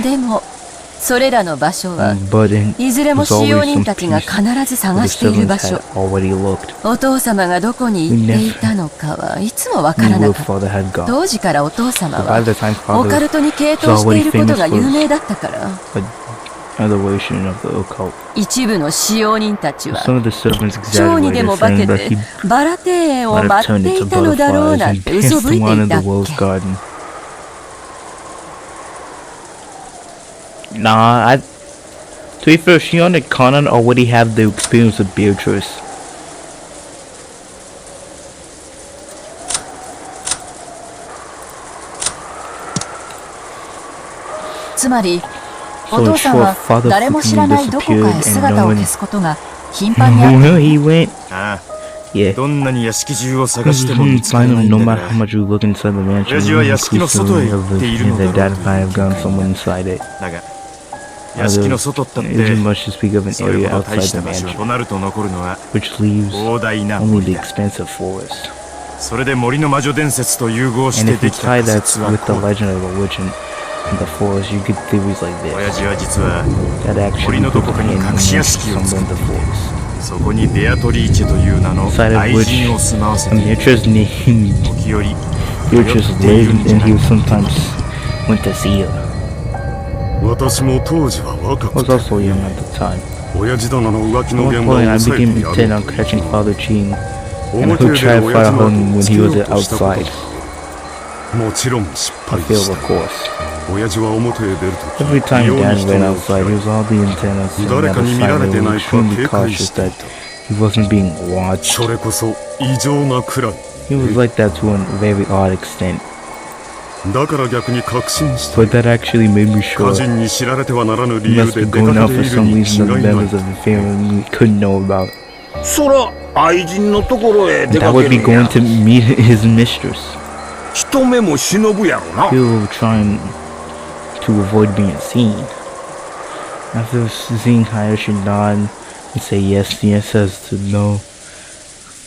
でもそれらの場所はいずれも使用人たちが必ず探している場所。お父様がどこに行っていたのかはいつもわからなかった。当時からお父様はオカルトに傾倒していることが有名だったから。一部の使用人たちは蝶にでも化けてバラ庭園を待っていたのだろうなんて嘘吹いていたっけ。Nah, to be fair, Shion and Conan already have the experience of Beatrice. つまり、お父さんは誰も知らないどこかへ姿を消すことが頻繁にあった。ああ、どんなに屋敷中を探しても見つからないんだから、親父は屋敷の外へ行っているのだろうという気がだが、屋敷の外ったってそれほど大した場所となると残るのは広大な森だ。それで森の魔女伝説と融合してできた仮説はこうだ。親父は実は森のどこかに隠し屋敷を作っていて、そこにベアトリーチェという名の愛人を住まわせている。時折通っているんじゃないか。私も当時は若くて親父殿の浮気の現場を抑えてやろうと表で親父の後をつけようとしたことだ。もちろん失敗した。親父は表へ出るとき異様に人を置き換え誰かに見られてないか警戒していた。He wasn't being watched. それこそ異常なくらい。 He was like that to a very odd extent. だから逆に確信した。 But that actually made me sure 家人に知られてはならぬ he 理由 must で be 出 going か out け for ている some に違い reason the ない。 members of the family we couldn't know about. そら愛人のところへ出 That かけ would be るんや going to meet his mistress. 一目も忍ぶやろな He'll trying to avoid being seen. After seeing Hayashi nod and say yes, Nia says to no.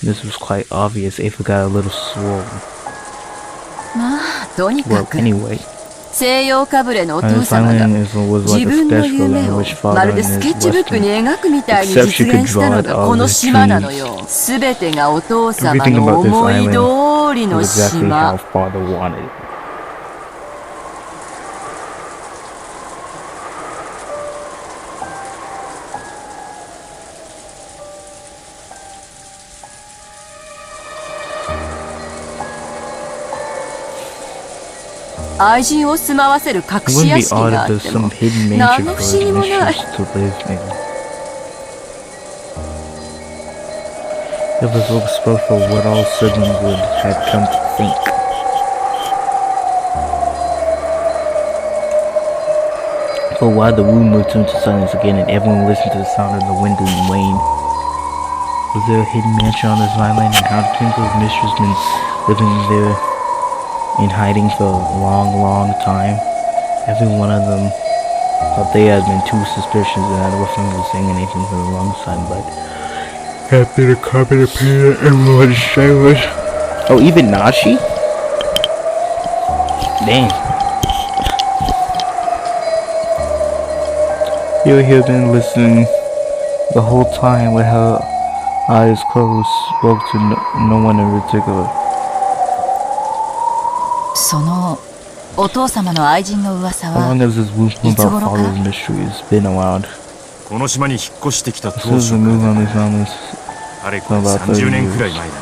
This was quite obvious. Ava got a little swollen. まあとにか Well, く anyway. 西洋かぶれのお父 Silent 様が was 自 like a 分の sketchbook 夢 in を which father まる and でス his ケッチブックに Western 描くみたいに実現したのがこの島なのよ。すべてがお父様 everything の about this 思い island 通りの was exactly 島 how。father wanted it. It 愛人を住まわせる隠し wouldn't 屋 be 敷 odd があ if っ there's ても some hidden 何 mansion の for 不思議 his もない。 mistress to live in. It was so special what all siblings would have come to think. For a while the room moved into silence again and everyone listened to the sound of the wind and rain. Was there a hidden mansion on this island, and how Kinko's mistress been living there in hiding for a long, long time? Every one of them thought they had been too suspicious and had refrained from saying anything for a long time, but after the carpet appeared, everyone was silent. Oh, even Nashi? Dang. You here been listening the whole time with her eyes closed, spoke to no one in particular. そのお父様の愛人の噂 How は long has this rumor about father's mysteries been around? この島に引っ越してきた This 当 is 初 the か move ら on these families あれこれ about 30 年 30くらい years. 前だな。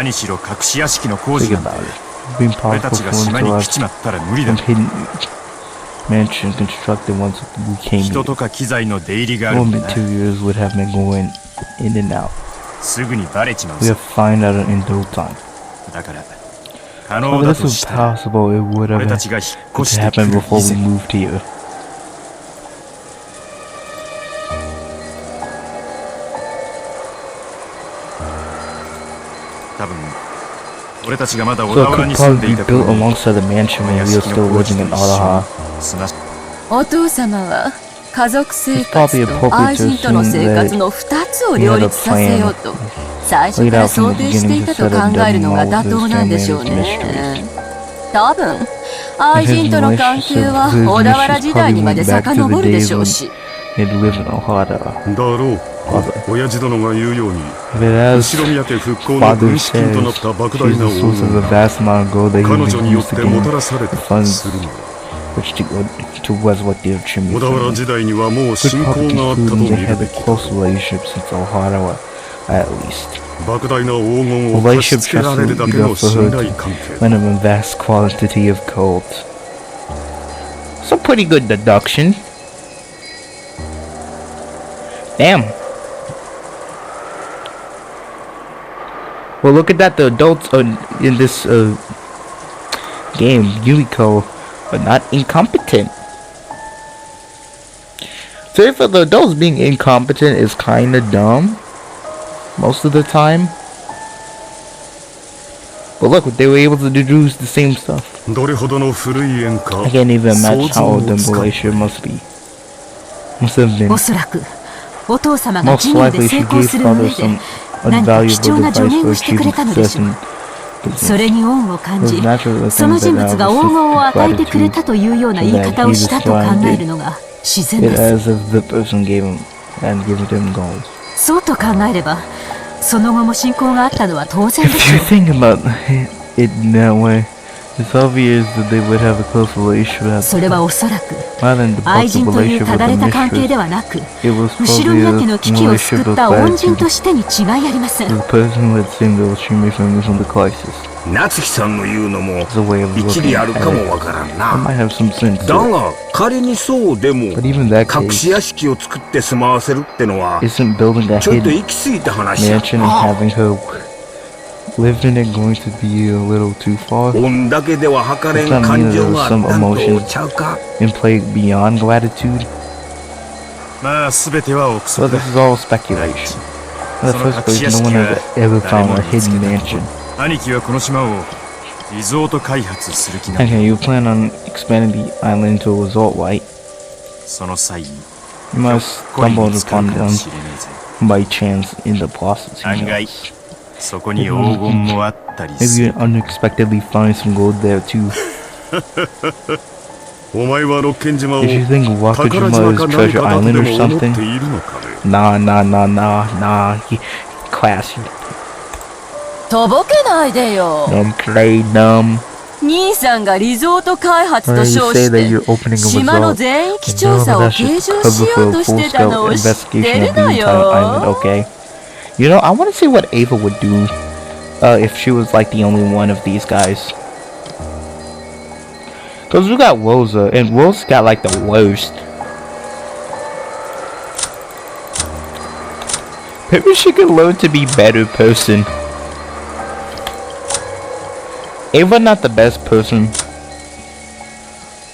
何しろ隠し屋敷の工事 Think なんて about it. Being 俺 possible たちが for 島 him に to 来ち have まったら無理だ some。hidden mansion constructed once we came 人 here. とか機材の出入りがある All んだな。 materials would have been going in and out. すぐにバレちまう We さ have find out in no time. だから可 If 能だ this と was したら possible, it would have 俺たちが引っ越してく happened る before 以 we 前 moved here. 多分俺たちがまだ小 So 田 it 原 could に住ん probably で be いた built 頃に alongside the mansion when we were still living in Araha. お父様は家族生 It's probably 活と appropriate 愛 to 人との assume 生活 that の2つを両立させようと最初 laid から out 想 from the 定してい beginning た to と set 考 up えるのが Denmark 妥 with 当 his なんで family しょう and his ね mysteries. 多分愛人との関係は小田原時代にまで遡るでしょうし It lived in Ohara. だろう。親父殿が言うように If it has 後ろ宮家復興の father 軍資金とな says った莫 she's 大な the 黄 source of 金 the が vast amount of gold that he 彼女によっ used て to も gain たらされた the と funds するのだ。 which was what they attributed 小田 to 原 him. 時代にはもう Could 親交 probably があったと conclude 見 they る had べ a き。 close relationship since Ohara, at least. 莫大な黄金 A を貸 relationship し付けられるだけ trusted の enough for 信 her 頼 to 関係。 lend him a vast quantity of gold. It's a pretty good deduction. Damn. Well, look at that. The adults in this game, Yumiko, are not incompetent. So for the adults being incompetent is kind of dumb most of the time. But look, they were able to deduce the same stuff. どれほどの古い縁か I can't even 想 imagine 像 how も old the つかん。 relationship must be. Must have been. おそらくお父様が Most 事業で likely 成 she 功 gave する上 father で some 何か貴 invaluable 重な助 advice 言 for をしてくれ achieving たので success しょう。 in それに恩を感 Those じ natural その things 人 that 物が have 黄金を与えて received くれたというような言い方をしたと考えるのが自然 it です。 as if the person gave him and given him gold. そうと考えればその後も信仰があったのは当然で If す you よ。 think about it in that way, It's obvious that they would have a close relationship. それはおそらく Rather than the 愛 positive 人という relationship た with だ the れた関係 mistress, ではなく it was 後ろ probably 宮 a 家の危機を救 relationship った of 恩人 gratitude. としてに違いありません。 The person who had saved the extremely family from the crisis. 夏樹さんの言うのも It's a way of 一 looking 理ある at かも it. わからん That な。 might have some sense だ to it. が仮にそうでも But even in that 隠 case, し屋敷を作って住まわせるってのは isn't building a ちょっと hidden 行き過ぎた話や mansion and な。 having her live in it going to be a little too far? 恩だけでは測れん Does that mean 感 that 情 there があ was っ some たんと emotions ちゃうか。 in play beyond gratitude? まあ全ては憶 Well, 測 this だ。 is all speculation. In the first place, no one has ever found a hidden mansion. 兄貴はこの島をリゾート開発する気な Okay, you plan on expanding the island into a resort, right? その際に You must 恋 stumble に使う upon かも one しれねえぜ。 by chance in the process. 案外 Maybe そこに黄金もあったりす you る。 unexpectedly find some gold there too. お前は六軒島を Did you think 宝 Wakajima 島 is か何 treasure かだと island で or も思って something? いるのかね。 Nah. Classy. とぼけないでよ。 Don't play dumb. 兄さんがリゾート開発と Or you 称 say し that て you're opening a 島の resort. 全域調査を計上しようとしてたのを知って Investigation る of the の entire island, よ。 okay? You know, I want to see what Ava would do if she was like the only one of these guys. Cause we got Rosa, and Rosa got like the worst. Maybe she could learn to be a better person. Ava not the best person.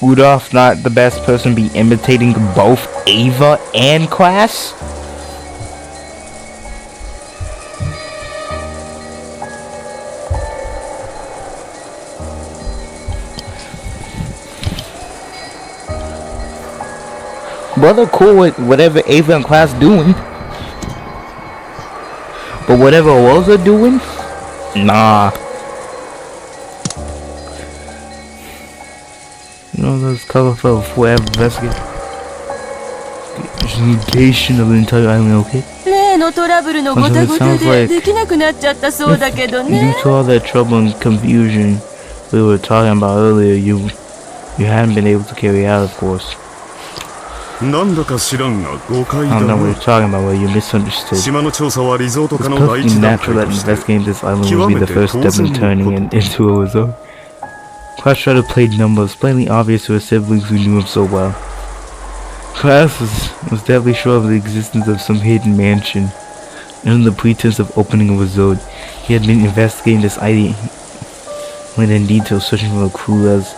Rudolph not the best person, be imitating both Ava and Class? Brother cool with whatever Ava and Class doing. But whatever Rosa doing? Nah. You know those colorful forever investigation of the entire island, okay? 例のトラブルのごたごたでできなくなっちゃったそうだけど Due ね。 to all that trouble and confusion we were talking about earlier, you hadn't been able to carry out, of course. なんだか知らんが誤解 I だ don't know what な。 you're talking about, but you misunderstood. 島の調査はリゾート It's 化の第 perfectly 一段 natural 階 that として investigating this island will be the first step in turning it into a resort. Class tried to play dumb, but it was plainly obvious to her siblings who knew him so well. Class was definitely sure of the existence of some hidden mansion. And under the pretense of opening a resort, he had been investigating this idea in detail, searching for a clue as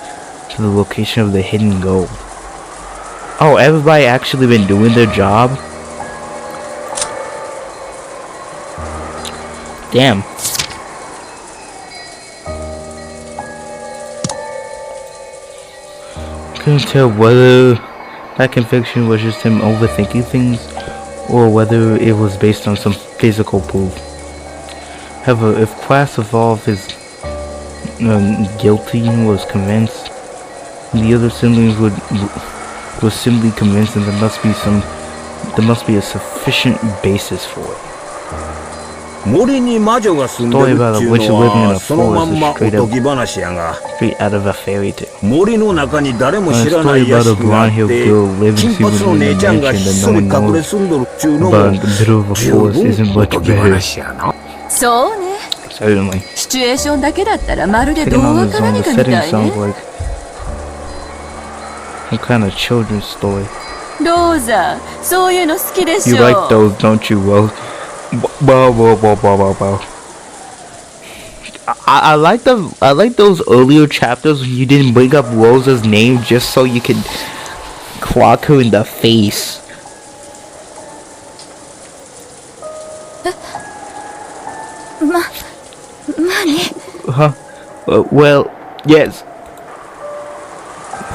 to the location of the hidden gold. Oh, everybody actually been doing their job? Damn. Couldn't tell whether that conviction was just him overthinking things or whether it was based on some physical proof. However, if Class evolved his guilty was convinced, the other siblings was simply convinced that there must be a sufficient basis for it. 森に魔女が住んでるっていうのはそのまんまおとぎ話やが Straight out of a fairy tale. 森の中に誰も知らない屋敷があって金髪の姉ちゃんがひっそり隠れ住んどるっちゅうのも But in the middle of a 十 forest 分 isn't お much とぎ better. 話やな。そうね。 Certainly. シチュエーションだけだったらまるで Taking 童 on 話 his か own, 何 the かみ setting たい sounds ね。 like some kind of children's story. ローザ、そういうの好きでし You ょ。 like those, don't you, Rose? I like those earlier chapters when you didn't bring up Rosa's name just so you could clock her in the face. Huh? Well, yes.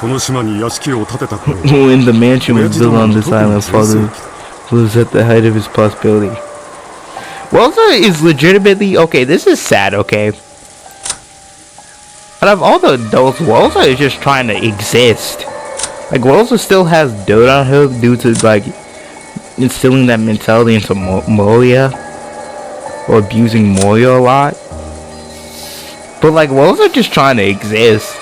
この島に屋敷を建てた頃 When the mansion was built on this island, father was at the height of his prosperity. Rosa is legitimately okay. This is sad. Okay. Out of all the adults, Rosa is just trying to exist. Like Rosa still has dirt on her due to like instilling that mentality into Moria or abusing Moria a lot. But like, wolves are just trying to exist.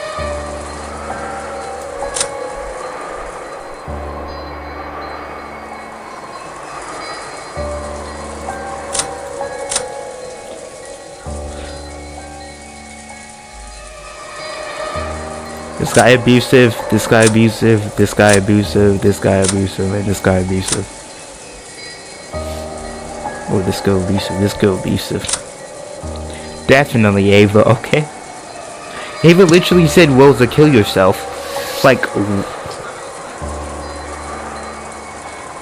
This guy abusive, this guy abusive, this guy abusive, this guy abusive, and this guy abusive. Or this girl abusive, this girl abusive. Definitely Ava, okay? Ava literally said, Rosa, kill yourself. Like,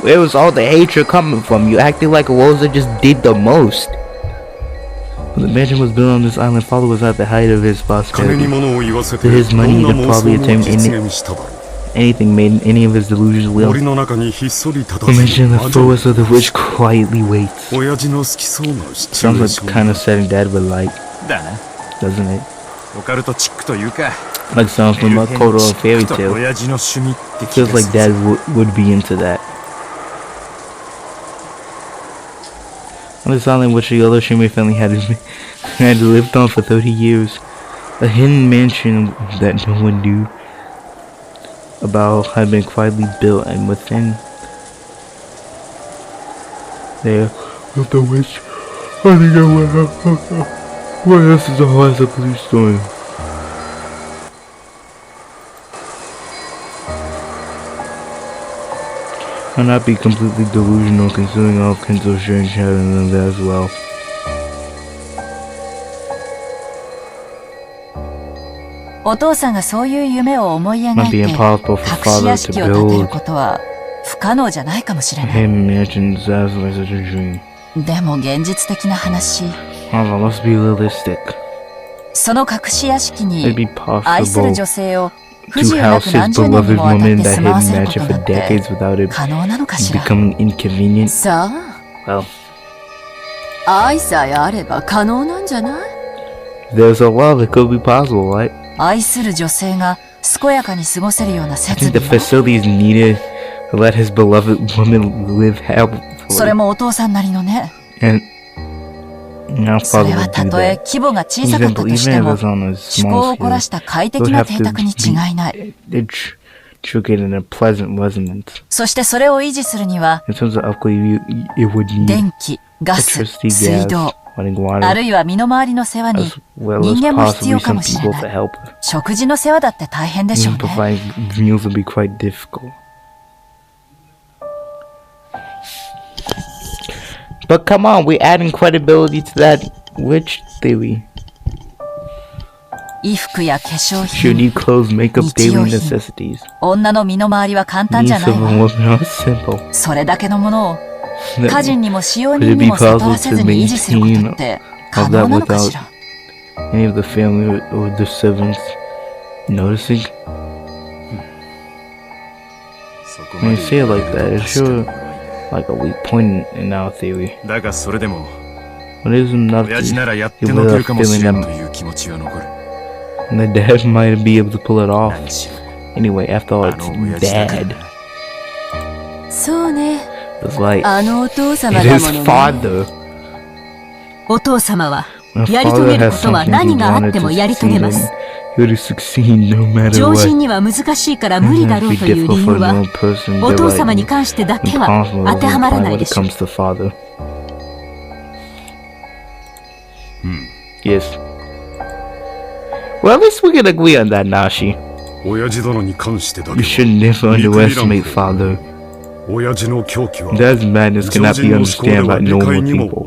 where was all the hatred coming from? You acted like Rosa just did the most. When the mansion was built on this island, Father was at the height of his prosperity. To his money, he could probably attain anything made in any of his delusions will. The mansion in the forest of the rich quietly waits. Sounds like kind of setting Dad would like, doesn't it? Like sounds from a Kodo or fairy tale. It feels like Dad would be into that. On this island which the other Shimei family had lived on for 30 years, a hidden mansion that no one knew about had been quietly built, and within there lived a witch. I think I went out. What else is a horse a police story? I'll not be completely delusional, considering all kinds of strange happening in there as well. Might be impossible for father to build him mansions as like such a dream. However, let's be realistic. It'd be possible to house his beloved woman in that hidden mansion for decades without it becoming inconvenient. Well, there's a law that could be possible, right? I think the facilities needed to let his beloved woman live happily. And now father would do that. For example, even if it's on a small scale, it would have to be triggered in a pleasant resonance. In terms of upgrade, it would need electricity, gas, running water, as well as possibly some people to help. Even providing meals would be quite difficult. But come on, we're adding credibility to that witch theory. Should need clothes, makeup, daily necessities. Needs of a woman are simple. Could it be possible to maintain all that without any of the family or the servants noticing? When you say it like that, it's sure like a weak point in our theory. But it isn't enough to give it a feeling that the dad might be able to pull it off. Anyway, after all, it's dad. It's like, it is father. When father has something he wanted to succeed in, he would succeed no matter what. It would be difficult for a normal person, but like, impossible when it comes to father. Yes. Well, at least we can agree on that, Nashi. You should never underestimate father. Dad's madness cannot be understood by normal people.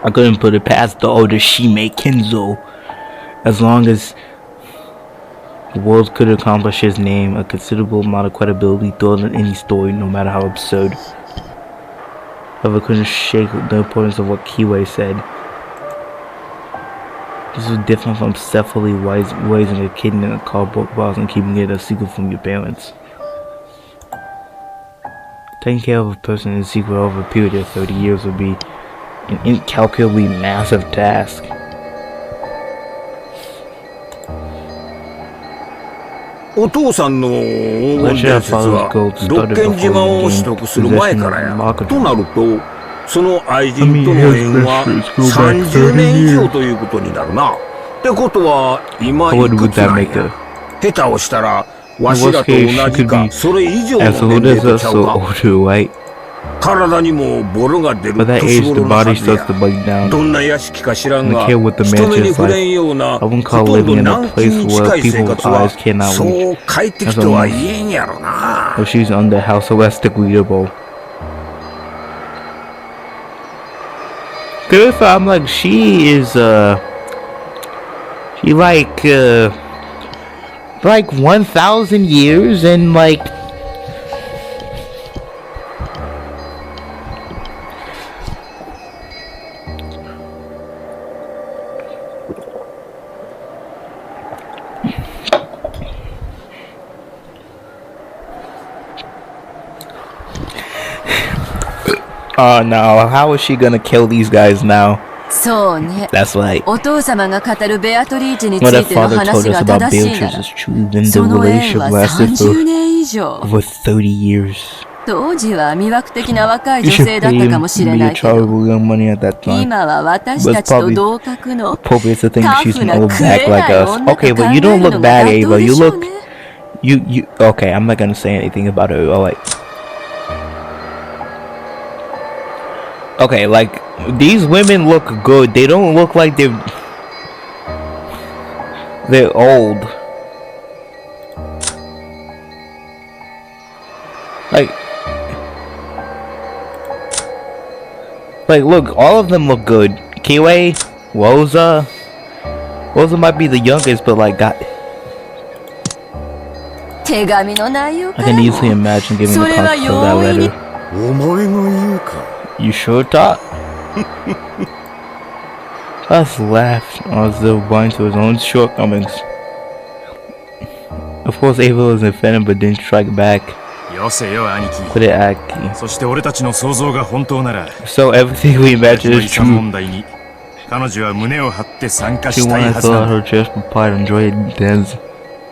I couldn't put it past the older Shimei Kenzo. As long as the world could accomplish his name, a considerable amount of credibility thrown in any story, no matter how absurd. However, couldn't shake the importance of what Kiwei said. This is different from stealthily raising a kid in a cardboard box and keeping it a secret from your parents. Taking care of a person in secret over a period of 30 years would be an incalculably massive task. Let's say our father's gold started before he gained possession of the market. その愛人との縁は30年以上ということになるな。ってことは今いくつなんや。下手をしたらわしらと同じかそれ以上の年齢とちゃうか。体にもボロが出る年頃のはずや。どんな屋敷か知らんが、人目に触れんようなほとんど軟禁に近い生活はそう快適とは言えんやろな。She's under house arrest agreeable. Good for I'm like she is she like 1,000 years and like oh no, how is she gonna kill these guys now? そうね。 That's like お父様が語るベアトリーチェにつ what い her ての father told 話 us が about 正しいな Beatrice ら、 is true. Then the その縁 relationship は lasted 30年以上。 for 30 years. 当時は魅惑的な若い You 女 should 性だっ pay た him かもし to れ be な a いけど、 child with young money at that time. 今は私たちと同格の Appropriate to think タ she's フ an な old 食 back え like ない us. 女と考 Okay, え but you る don't の look が bad, 妥当 Ava. で You しょう look ね。you okay, I'm not gonna say anything about her. Alright. Okay, like these women look good. They don't look like they're old. Like look, all of them look good. Kiwi, Rosa might be the youngest, but like God, 手紙の内容か I ら can も easily imagine giving the それは context of that 容易に letter. お前が言うか。 You sure, Tot? Us laughed as though blind to his own shortcomings. Of course, Ava was offended but didn't strike back. よせよ兄貴。 Put it Aki. そして俺たちの想像が本当なら、 So everything we 親父 imagine の is 遺産 true. 問題に彼女は胸を張って参加 She したい wanted は to ず let だ。 her chest for pride and enjoy on Dez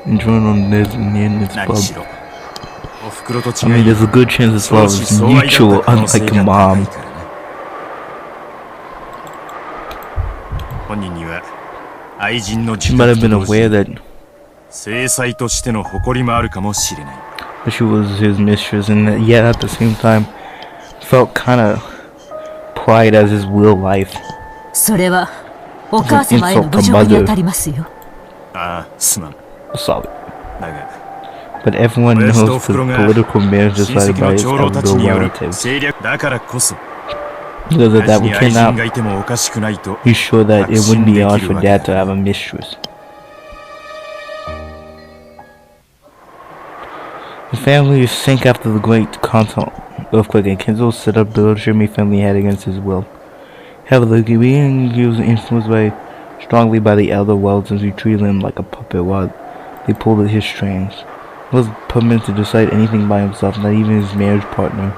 in its 何し pub. ろ。お袋と I 違 mean, い、 there's a good chance this 相 love 思 is 相愛だった mutual, 可能性 unlike が a 高い mom. からな。本人には愛人の She 自 might 覚 have と been 同 aware 時に that 正妻としての誇りもあるかもしれない。 she was his mistress, and that, yet at the same time felt kind of pride as his real life. それはお母様への侮辱に当たりますよ。ああ、すまん。 Solid. だが、 But everyone 親 knows 父と the お袋が political marriage 親 decided 戚 by の his 長老たち elder による relatives. 政略だからこそ、 Because of 親 that, 父 we に愛人 cannot がいてもおかしくないと be sure that it wouldn't be odd 確信でき for るわけ dad to だ。 have a mistress. The family sank after the Great Kanto earthquake, and Kenzo set up the Shirmi family head against his will. However, the being he was influenced strongly by the elder Weldons, who treated him like a puppet while they pulled at his strings. He was permitted to decide anything by himself, not even his marriage partner.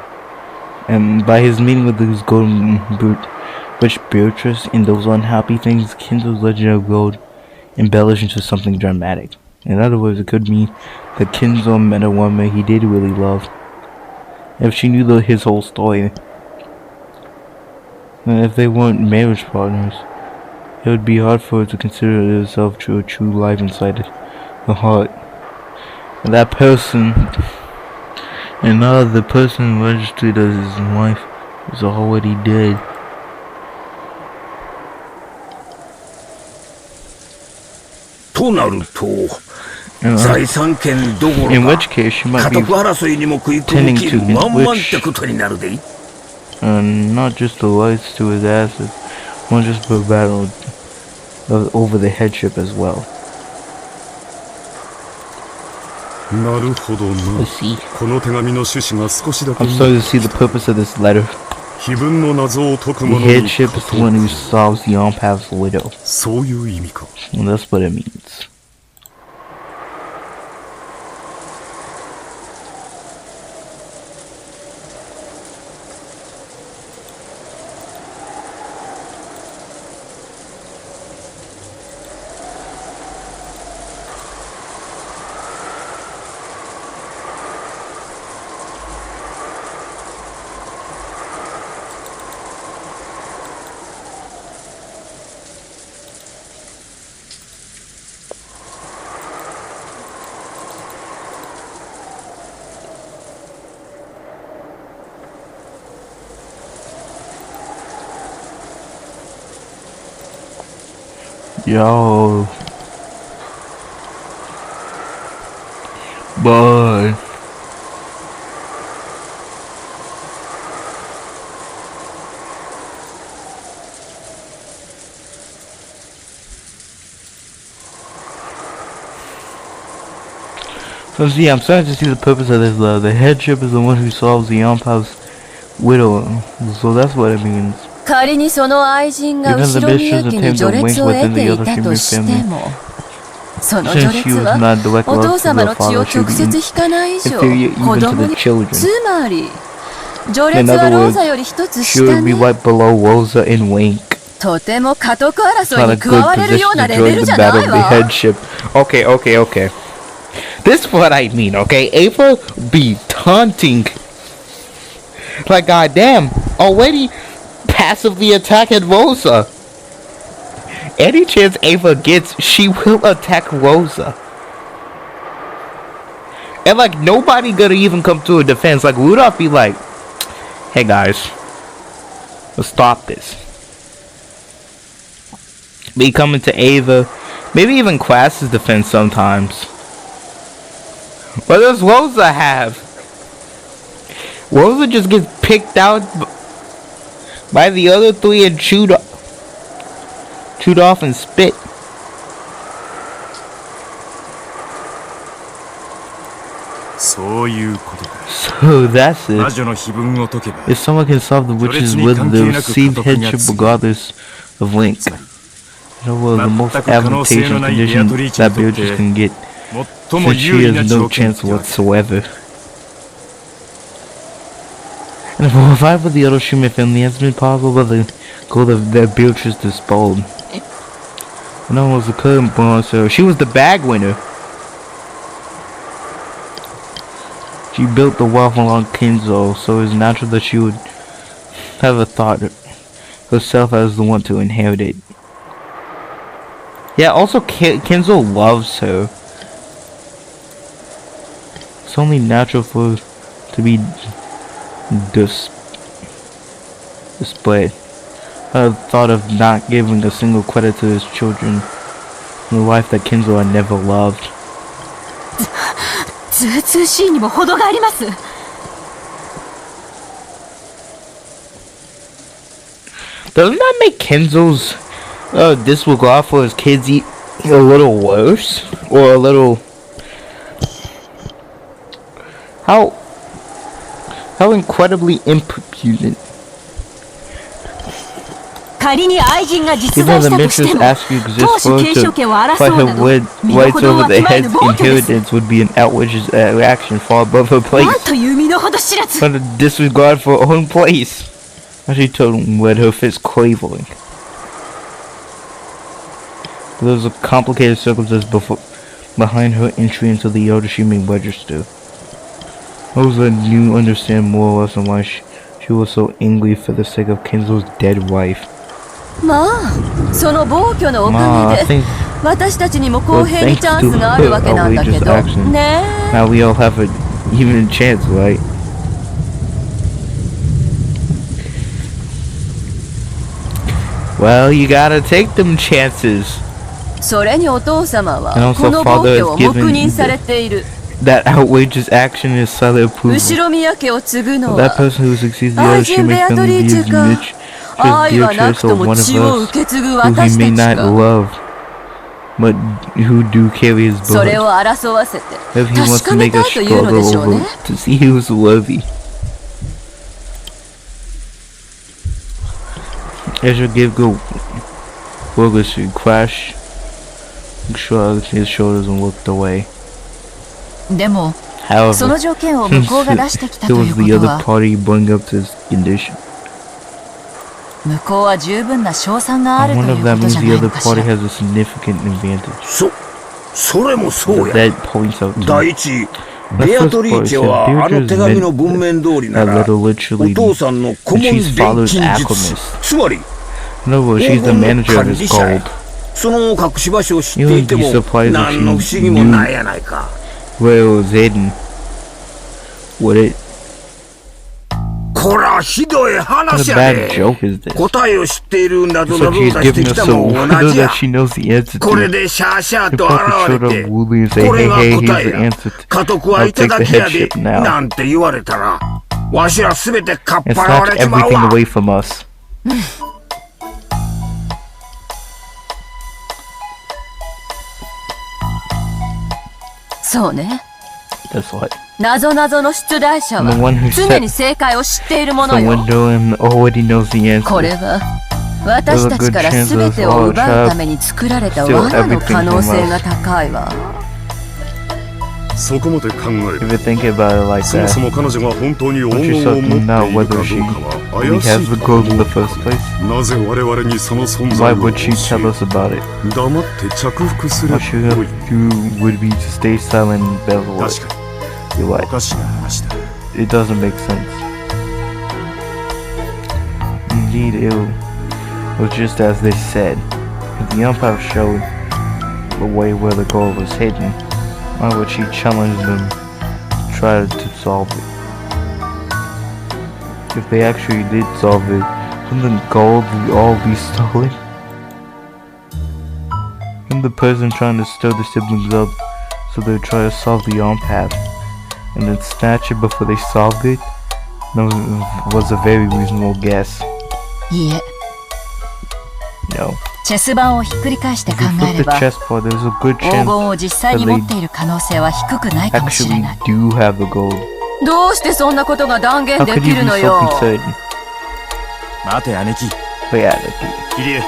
And by his meeting with his golden witch Beatrice and those unhappy things, Kenzo's legend of gold embellished into something dramatic. In other words, it could mean that Kenzo met a woman he did really love. If she knew his whole story, and if they weren't marriage partners, it would be hard for her to consider herself a true life inside the heart. And that person, and now the person registered as his wife, is already dead. In which case, she might be tending to enrich, not just the rights to his assets, not just the battle over the headship as well. なるほどな。 Let's see. この手紙の趣旨が少しだけ I'm starting to see the purpose of this letter. 碑文の謎を解く The 者に headship is the one who solves the on-path's widow. そういう意味か。 And that's what it means. Yo. Boy. So see, I'm starting to see the purpose of this love. The headship is the one who solves the umpires widow. So that's what it means. 仮にその愛人が後ろ宮家に序列を得ていたとしても、その序列はお父様の血を直接引かない以上、子供に、つまり、序列はローザより一つ下ね。とても家督争いに加われるようなレベルじゃないわ。Okay. This is what I mean, okay? Ava be taunting. Like, goddamn, already passively attacking Rosa. Any chance Ava gets, she will attack Rosa. And, like, nobody gonna even come to her defense. Like, Rudolph be like, hey, guys, let's stop this. Be coming to Ava, maybe even Class's defense sometimes. What does Rosa have? Rosa just gets picked out by the other three and chewed off and spit. So that's it. If someone can solve the witch's riddle, they receive headship regardless of rank. Well, the most advantageous condition that Beatrice can get, since she has no chance whatsoever. And if a revival of the other Schumann family has been possible by the goal that Beatrice dispelled. No one was the current bronzer. She was the bag winner. She built the wealth along Kinzo, so it's natural that she would have a thought herself as the one to inherit it. Yeah, also Kinzo loves her. It's only natural for her to be displayed. I thought of not giving a single credit to his children, the wife that Kinzo had never loved. Doesn't that make Kinzo's disregard for his kids a little worse? Or a little... How incredibly impudent. You know the mistress asked you exist for her to fight her rights over the head's inheritance would be an outrageous reaction far above her place. But a disregard for her own place. As she told him with her fist quavering. There was a complicated circumstance behind her entry into the Yodoshimi register. Rosa knew understand more or less on why she was so angry for the sake of Kinzo's dead wife. Now we all have an even chance, right? Well, you gotta take them chances. And also father has given that outrageous action is solid approval. That person who succeeds the other should make them be as rich as Beatrice or one of us who he may not love, but who do carry his blood. If he wants to make a struggle over to see who's worthy. Ezra gave good Wilgus should crash, shrugged his shoulders and looked away. However, it was the other party bring up this condition. I wonder if that means the other party has a significant advantage. That points out to the first part said Beatrice meant that letter literally, and she's father's alchemist. In other words, she's the manager of his gold. You wouldn't be surprised if she knew where it was hidden, would it? こらひどい話 What a や bad で。 joke is this? 答えを知っているなど It's な like ど she's として giving き us た a も同 window じや that。she knows the answer これ to. でシャーシャー You と probably 現 showed れ up て、 Wooly and say, これ hey, が hey, 答 here's え the や。 answer. 家督はい I'll た take だ the きやで、 headship now. なんて言われたら、わしらすべてかっ And ぱらわ snatch れちまう everything わ。 away from us. そうね。 That's what. 謎々の出題者 The one who は常に正解を知っているも The のよ。 window and already knows the answer. これは私たちから全てを奪うために作られた罠の可能性が高いわ。そこまで考え If る you think about it like そも that, そも彼女が本当に黄 don't 金 you を start 持 to って know いるかど whether う she かは really 怪し has い the と gold 思 in う the first place? なぜ我々にその存 Why 在を would she 教え tell us about it? 黙って着服すれば What she よ would い do would be to stay silent and bear the 確 word. か You're にお right. かしな話だ It doesn't make sense. Indeed, it was just as they said. If the umpire showed the way where the gold was hidden, why would she challenge them to try to solve it? If they actually did solve it, wouldn't the gold all be stolen? And the person trying to stir the siblings up so they'd try to solve the path and then snatch it before they solved it? No, was a very reasonable guess. いいえ、 No. チェス盤をひっくり返して考 If you え flip れ the ば、 chessboard, there's a good 黄 chance 金を実際に持っている可能性は低くないかもしれ actually ない。 do have the gold. どうしてそんなことが断言 How で could き you る be の so よ。 concerned? 待て姉貴 But yeah, キリエ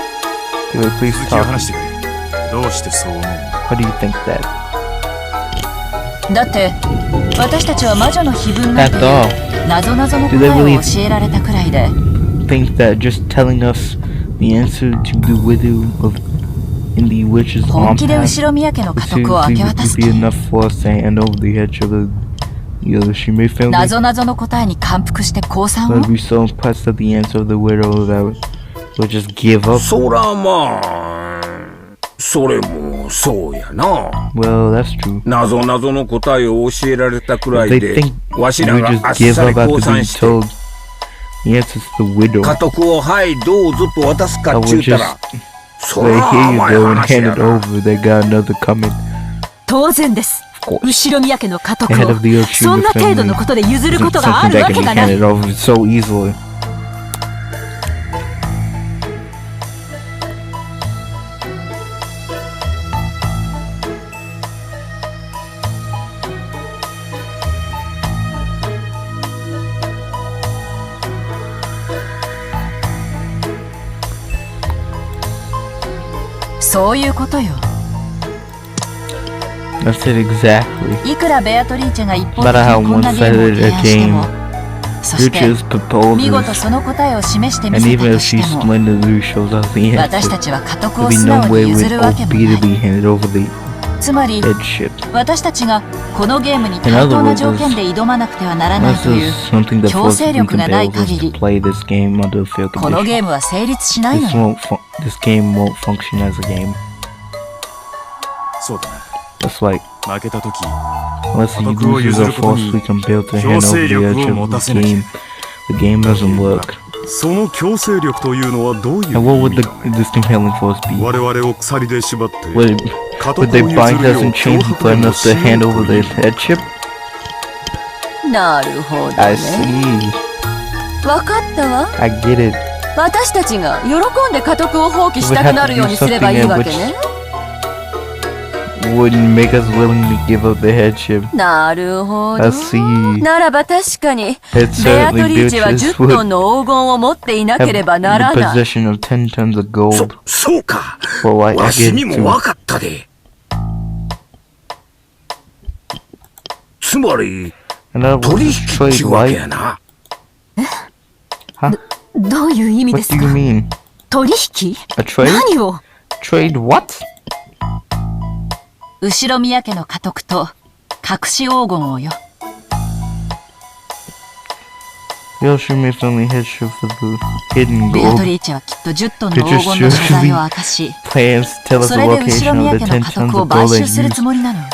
can we please 続きを talk? 話してくれどうしてそう思う How do you think that? だって私たちは魔女の碑文なんて After all, 謎々の答えを教えられたくらいで、 think that just telling us the answer to the widow of in the witch's 本気で path 後宮家の家 would 督を明け渡 be す気。 enough for us to hand over the head of the Yoshime family. 謎々の答えに感服して降参を I'd be so impressed at the answer of the widow that we'll just give up. そらまあ、それもそうやな。 Well, that's true. 謎々の答えを教えられたくらい They で think、わし we らが just あっ give さり up 降 after 参 being して、 told the answer to the widow. 家督をはいどうぞと渡すか I っちゅ would うた just ら、そ say, ら here you 甘い go and 話 hand や it な。 over. They got another coming. 当然です。 Of course. 後宮家の家督 The head を of the Yoshime そんな程度の family ことで譲る isn't ことがあ something る that わ can け be がない。 handed over so easily. .そういうことよ。 That's it exactly. いくらベアトリーチェが一方 No 的 matter how にこんなゲームを one-sided 提 a 案しても、 game そして Future's proposes, 見事その答えを示してみ and せた even と if し she ても、 splendidly shows us the 私 answer, たちは家督 there'll を be 素 no 直 way に譲 we'd るわけ all も be な to be い。 handed over the つまり headship. 私たちがこのゲームに対等な条件で挑まなくてはならない Unless という there's something that 強制 forcibly 力がない compels us 限 to り、 play this game under fair この conditions. ゲームは成立しないの This よ。 this game won't function as a game. そうだな That's like 負けた時 unless the users are forcibly compelled to hand over the edge of the game doesn't work. その強制力というのはどういう And what 意 would 味か this compelling force be? 我々を鎖で縛って Would 家 would 督 they を譲 bind る us よ in う chains 脅 and 迫 threaten を us し to よ hand う over と the いう headship? なるほど I ね。 see. わかったわ。 I get it. 私たちが喜んで家督を放棄 We し would たく have な to る do ようにすれば something いい that わ which けね。 wouldn't make us willing to give up the headship. なるほ I ど。 see. ならば確かに It ベアト certainly リーチェは Beatrice 10トンの黄金を持っていな have ければな the らない。 possession of 10 tons of gold. そうか。 Well, I わ get しに it も too. わかったで。つまり、 And that 取 was 引 just っ trade ちゅうわけ light. やな。どういう意味で What す do か you mean? 取引 A trade? 何を Trade what? 後ろ宮家の家督と隠し黄金をよ。 Yoshime family headship for the hidden ベアト gold. リーチェはきっと10トンの黄金の所在を明かし、 Plans to tell us そ the れで後ろ location 宮 of 家 the の 10 tons 家督を of 買 gold 収 they する used つもりなのよ。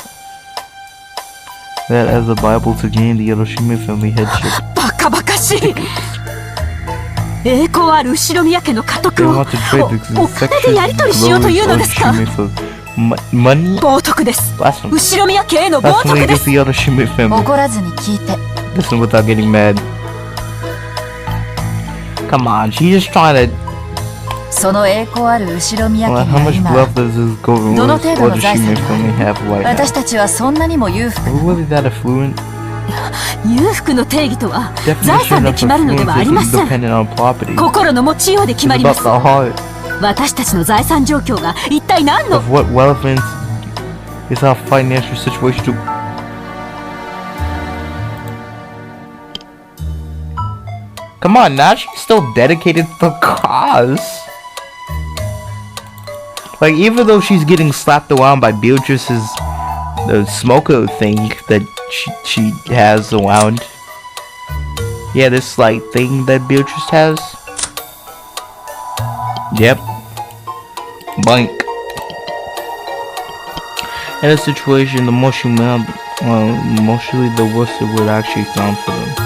that as a Bible to gain the Yoshime family headship. バカバカしい。栄光ある後ろ宮家の家督をお金でやり取りしようというのですか。冒涜です。後ろ宮家への冒涜です。怒らずに聞いて。Listen without getting mad. Come on, she's just trying to. その栄光ある後ろ宮家に How は much 今 wealth does this go? どの程度 Or の does 財 she 産 make があ family have right る。 now? 私たちはそんなにも裕福 Are we really that affluent? 裕福の定義とは財 Definition 産で of 決まるのではあ affluence り is ません。 dependent on property. 心の持ちようで決 It's まりま about す。 the heart. 私たちの財産状況が一体何の Of what relevance is our financial situation to? Come on, now she's still dedicated to the cause. Like, even though she's getting slapped around by Beatrice's the smoker thing that she has around. Yeah, this like thing that Beatrice has. Yep. Blank. In a situation, the more she mad, mostly the worse it would actually sound for them.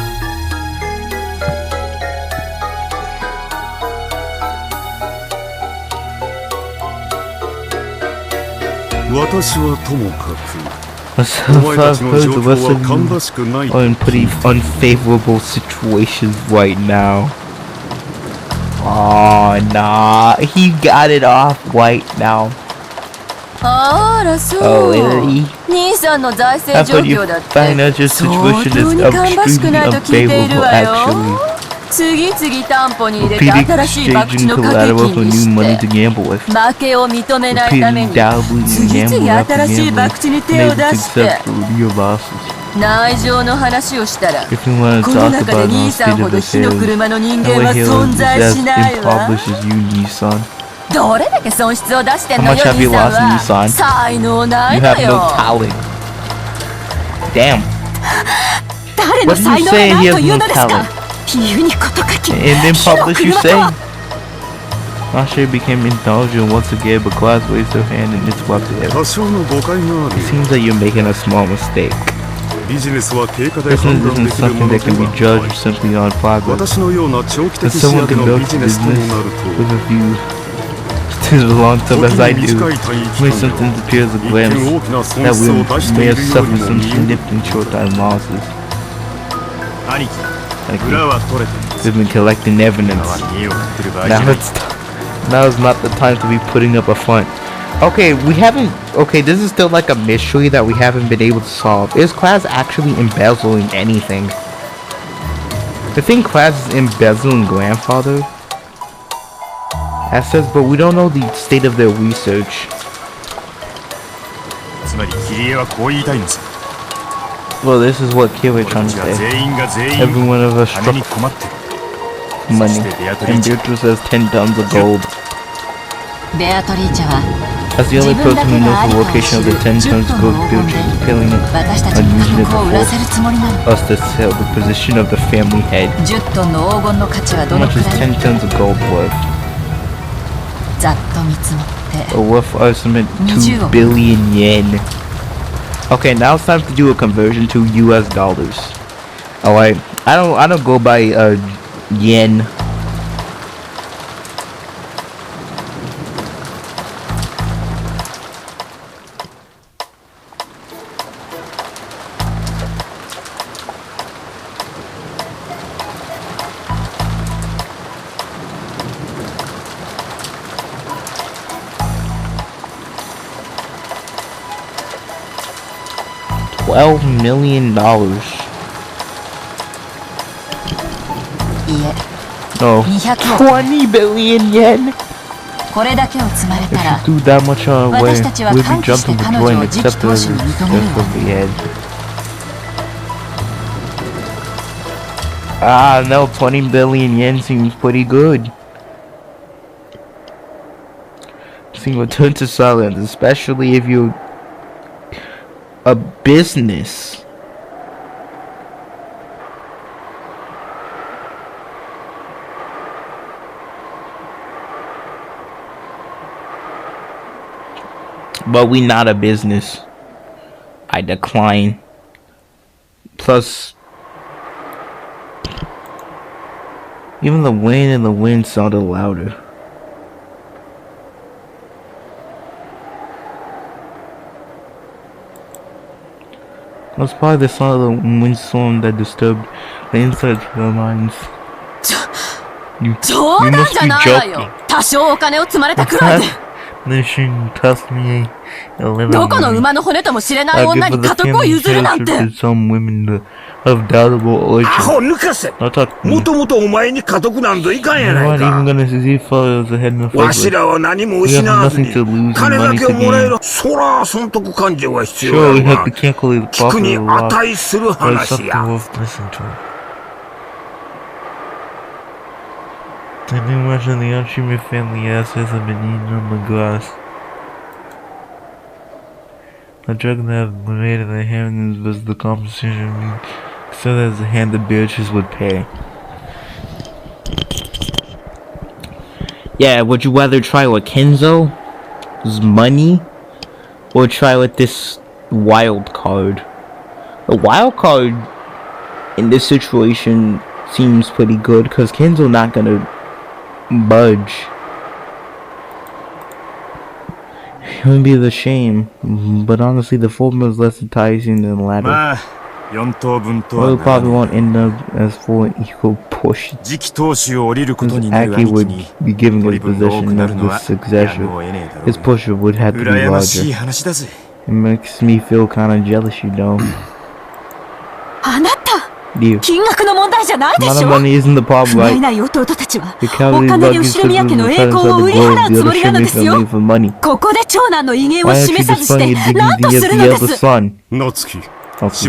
私はともかく So I've heard the rest of you are in pretty unfavorable situations right now. Oh nah, he got it off right now. あらそう。 Oh really? 兄さんの財 I 政状 thought your 況だって financial 相 situation 当 is に芳しくないと聞いている unfavorable わよ。 actually. 次々担保に入れて Repeating 新しい博打 exchanging の掛 collateral け for 金に new money し to て gamble with. 負けを認めないため Repeating に dabbling in 次 gambling 々 after 新しい gambling 博打に手を and 出 able to して accept your losses. 内情の話をしたら If you want こ to の talk 中で about 兄 the さん state ほ of ど火の affairs, 車の人 no 間 one は here 存 is 在 as しないわ。 impoverished as you, Nissan. どれだけ損失を出してん How の much よ have 兄 you さん lost, は Nissan? 才能な You いの have no よ。 talent. Damn. 誰の What do you 才能 say がな he い has という no のですか。 talent? ユニコと書き And then 火の publish, you 車 say? とは Masha became indulgent once again, but Class raised her hand and interrupted him. 多少の誤解があ It る seems like you're making a small mistake. ビジネスは経過で Business 判断 isn't できるも something の that で can be は judged ない simply on progress. 私のような長期 But 的視 someone 野で can の build ビ a ジネスとも business なる with と a view to the long term as I 時に do. 短い短 When 期間 something で appears a 一 glimpse 見大きな損 that 失 we を出して may い have るよう suffered にも some 見える significant short-time losses. 兄貴 Like 裏は取れてる we've been collecting 今 evidence. は見栄を張ってる場合じ Now ゃない now is not the time to be putting up a front. Okay, we haven't. Okay, this is still like a mystery that we haven't been able to solve. Is Class actually embezzling anything? I think Class is embezzling grandfather assets, but we don't know the state of their research. つまり桐江はこう言いたいのさ Well, this is what Kira 俺 trying た to ちは say. 全員が全員 Every one of us 金に struck 困ってる money, そしてベアトリー and チェ Beatrice has 10 tons of gold. ベアトリーチェは As the only person who knows the location of the 10 tons of gold, Beatrice is killing it 私たち and に using 家 it 督を売らせ to るつもりなの。 force us to sell the position of the family head. 10トンの黄金の価値は How どの much く is らい？ 10 tons of gold worth? ざっと見積もって A rough estimate 20 2 billion yen. Okay, now it's time to do a conversion to US dollars. Alright, I don't go by yen. $12 million. いえ No, 200億。 20 billion yen. これだけを積まれ If たら you do that much on our way, 私たちは we'll be 歓喜して jumping 彼 for 女 joy を and 次期 accept 当 the 主に認める death わ。 of the head. Ah, no, 20 billion yen seems pretty good. Seeing return to silence, especially if you're a business. But we not a business. I decline. Plus, Even the wind sounded louder. That's probably the sound of the windstorm that disturbed the insides of their minds. You must be joking. They shouldn't trust me. I'll give the to some women of doubtable origin. アホ抜かせ Not talk. もともとお前に家督なんぞいかんや You're ない not even か gonna see photos ahead in the わ first し place. らは何も We 失 have わず nothing に to lose 金 and だ money け to をもらえ gain. るそら損得感情は必要 Sure, we や have が to calculate the 聞く profit に or loss, 値する but it's 話 something や worth listening to. I think much of the Yashimi family assets have been eaten on the glass. The drug that made of the inheritance was the compensation we so as the hand the Beatrice would pay. Yeah, would you rather try with Kenzo's money or try with this wild card? The wild card in this situation seems pretty good because Kenzo not gonna budge. It would be the shame, but honestly the former is less enticing than the latter. Well, probably won't end up as full and equal portions. Aki would be giving his position of the successor. His portion would have to be larger. It makes me feel kinda jealous, you know. You. Amount of money isn't the problem, right? The Cavaliers lucky sisters will try to sell the gold the other Shimmy family for money. Why aren't you displaying your dignity as the eldest son? Okay.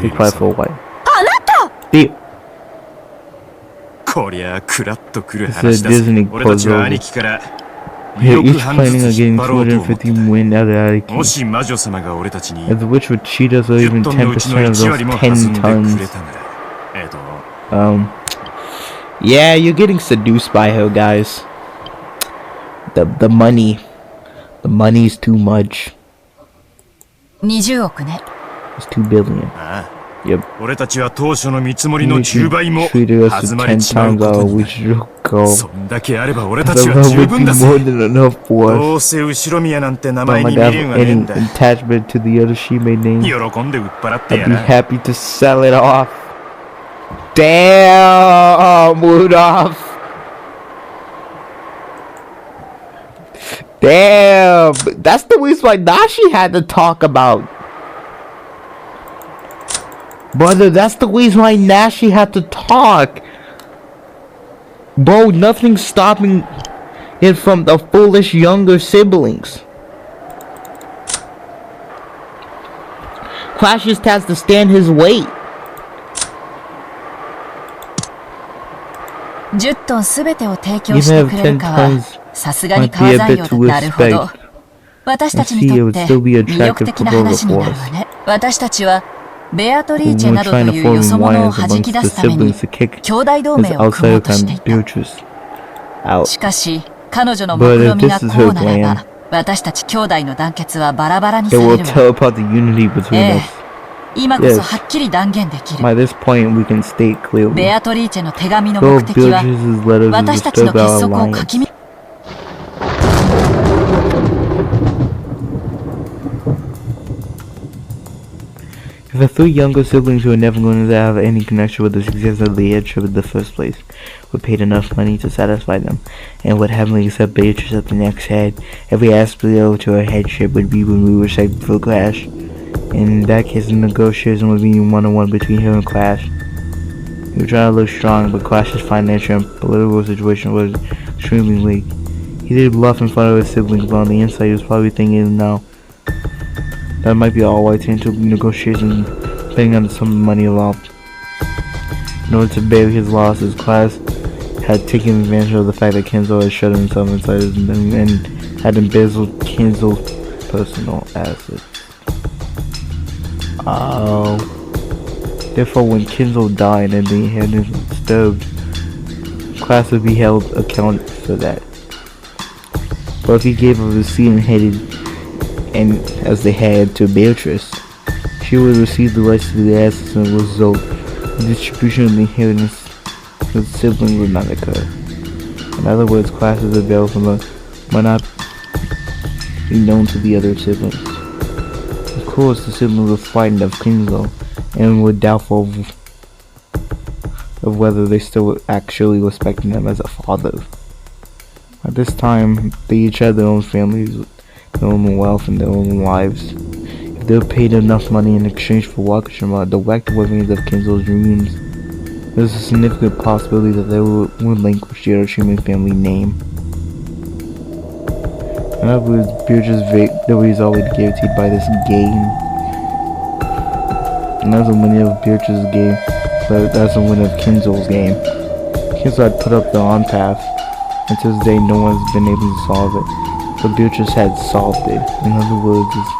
Be quiet for a while. Deal. It's a Disney puzzle. They're each planning on getting 250 win out of Aki. If the witch would cheat us or even 10% of those 10 tons. Yeah, you're getting seduced by her, guys. The money. The money's too much. It's 2 billion. Yep. You treated us to 10 times our witch goal. That would be more than enough for us. Not like I have any attachment to the other Shime name. I'd be happy to sell it off. Damn, Rudolph. Damn, that's the reason why Nashi had to talk about. Brother, that's the reason why Nashi had to talk. Bro, nothing's stopping it from the foolish younger siblings. Clash just has to stand his weight. 10トンすべてを提供してくれるかはさすがに川材料だ。なるほど。私たちにとって魅力的な話になるわね。私たちはベアトリーチェなどというよそ者を弾き出すために兄弟同盟を組もうとしていた。しかし彼女の目論みがこうならば私たち兄弟の団結はバラバラにされるわ。今こそはっきり断言できる。ベアトリーチェの手紙の目的は私たちの結束をかき乱。The 3 younger siblings who were never going to have any connection with the success of the headship in the first place were paid enough money to satisfy them, and would happily accept Beatrice at the next head. Every aspect to her headship would be removed except for Clash. In that case, the negotiation would be 1-on-1 between her and Clash. He was trying to look strong, but Clash's financial and political situation was extremely weak. He did bluff in front of his siblings, but on the inside he was probably thinking now that might be all white into negotiations, paying on some money involved. In order to bury his losses, Clash had taken advantage of the fact that Kenzo had shut himself inside his and had embezzled Kenzo's personal assets. Oh. Therefore, when Kenzo died and the inheritance was disturbed, Clash would be held accountable for that. But if he gave a receipt and headed and as they had to Beatrice, she would receive the rights to the assets and result the distribution of the inheritance the siblings would not occur. In other words, clashes of Belphegor might not be known to the other siblings. Of course, the siblings were frightened of Kinzo and were doubtful of whether they still were actually respecting him as a father. At this time, they each had their own families, their own wealth, and their own lives. If they were paid enough money in exchange for Wakashima, the remains of Kinzo's dreams, there's a significant possibility that they will relinquish the Hiroshima family name. In other words, Beatrice's victory is already guaranteed by this game. And that's a winner of Beatrice's game, but that's a winner of Kinzo's game. Kinzo had put up the on path, and to this day no one's been able to solve it. But Beatrice had solved it. In other words, it's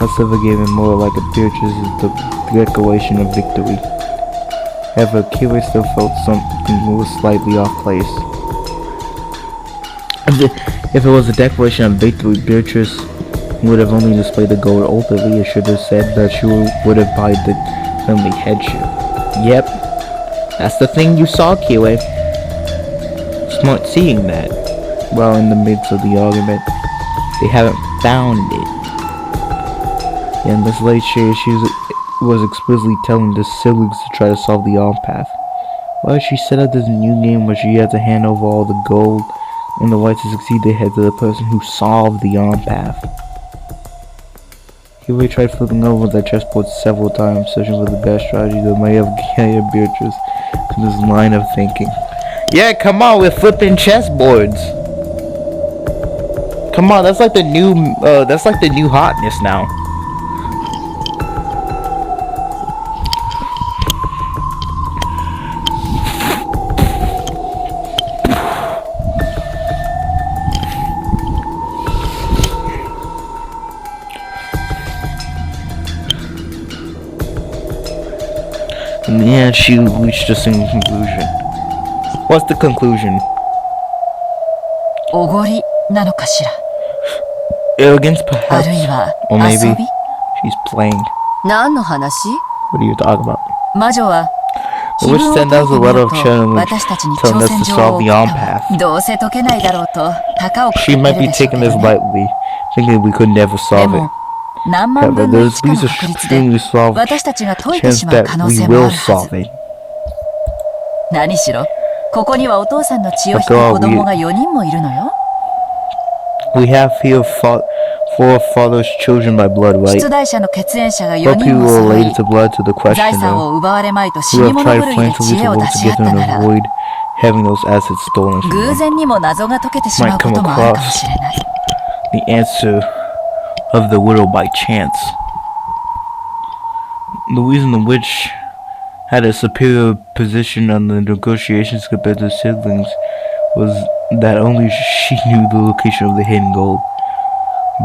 less of a game and more like a Beatrice is the declaration of victory. However, Kiwi still felt something was slightly off place. If it was a declaration of victory, Beatrice would have only displayed the gold openly. It should have said that she would have bought the family headship. Yep, that's the thing you saw, Kiwi. Smart seeing that. While in the midst of the argument, they haven't found it. And this late shade, she was explicitly telling the siblings to try to solve the on path. Why she set up this new game where she had to hand over all the gold and the right to succeed the head to the person who solved the on path. He tried flipping over the chessboard several times, searching for the best strategy that might have carried Beatrice to this line of thinking. Yeah, come on, we're flipping chessboards. Come on, that's like the new hotness now. In the end, she reached the same conclusion. What's the conclusion? Arrogance, perhaps? Or maybe she's playing. What are you talking about? The witch sent us a letter of challenge telling us to solve the on path. She might be taking this lightly, thinking we could never solve it. However, there's a extremely small chance that we will solve it. We have here 4 fathers children by blood, right? But people related to blood to the questioner who have tried frantically to work together and avoid having those assets stolen from them might come across the answer of the widow by chance. The reason the witch had a superior position on the negotiations compared to siblings was that only she knew the location of the hidden gold.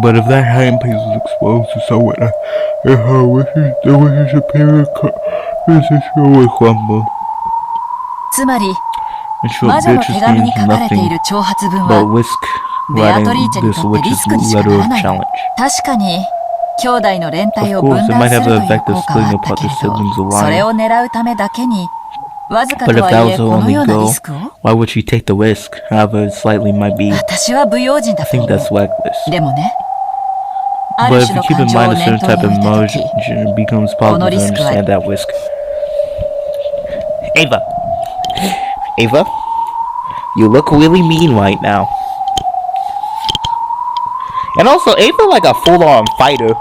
But if that hiding place was exposed to someone, her wishes, the witch's superior position would crumble. In short, Beatrice means nothing but whisk writing this witch's letter of challenge. Of course, it might have the effect of splitting apart the siblings' alliance. But if that was her only goal, why would she take the risk? However, it slightly might be. I think that's reckless. But if you keep in mind a certain type of emotion, it becomes possible to understand that risk. Ava, you look really mean right now. And also, Ava like a full-on fighter.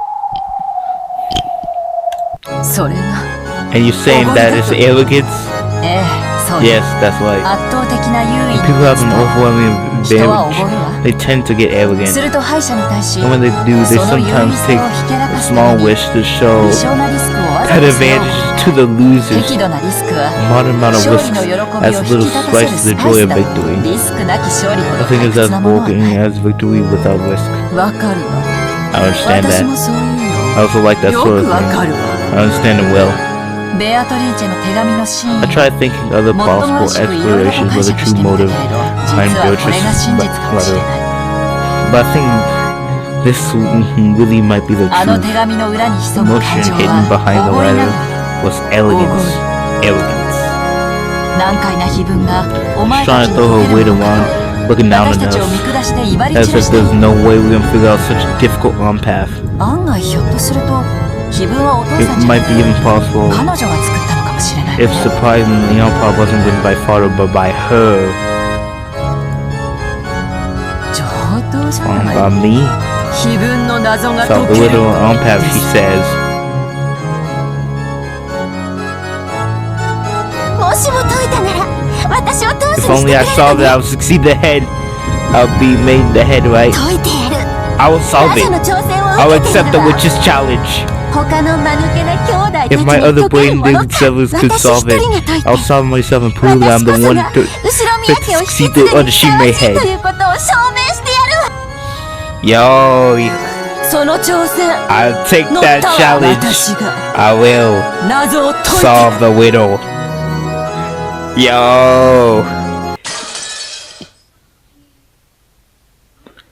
And you're saying that it's arrogance? Yes, that's right. When people have an overwhelming advantage, they tend to get arrogant. And when they do, they sometimes take a small wish to show that advantage to the losers. Modern amount of risks as little spice to the joy of victory. Nothing is as broken as victory without risk. I understand that. I also like that sort of thing. I understand it well. I tried thinking other possible explanations for the true motive behind Beatrice's letter, but I think this really might be the truth. The emotion hidden behind the letter was arrogance. trying to throw her weight around, looking down on us, as if there's no way we're gonna figure out such a difficult path. It might be even possible if surprisingly Path wasn't written by father but by her. By me? So the little path, she says. If only I saw that I would succeed the head, I'll be made the head, right? I will solve it. I will accept the witch's challenge. If my other brain-dead sellers could solve it, I'll solve myself and prove that I'm the one to succeed the other Shime head. Yo, I'll take that challenge. I will solve the riddle. Yo.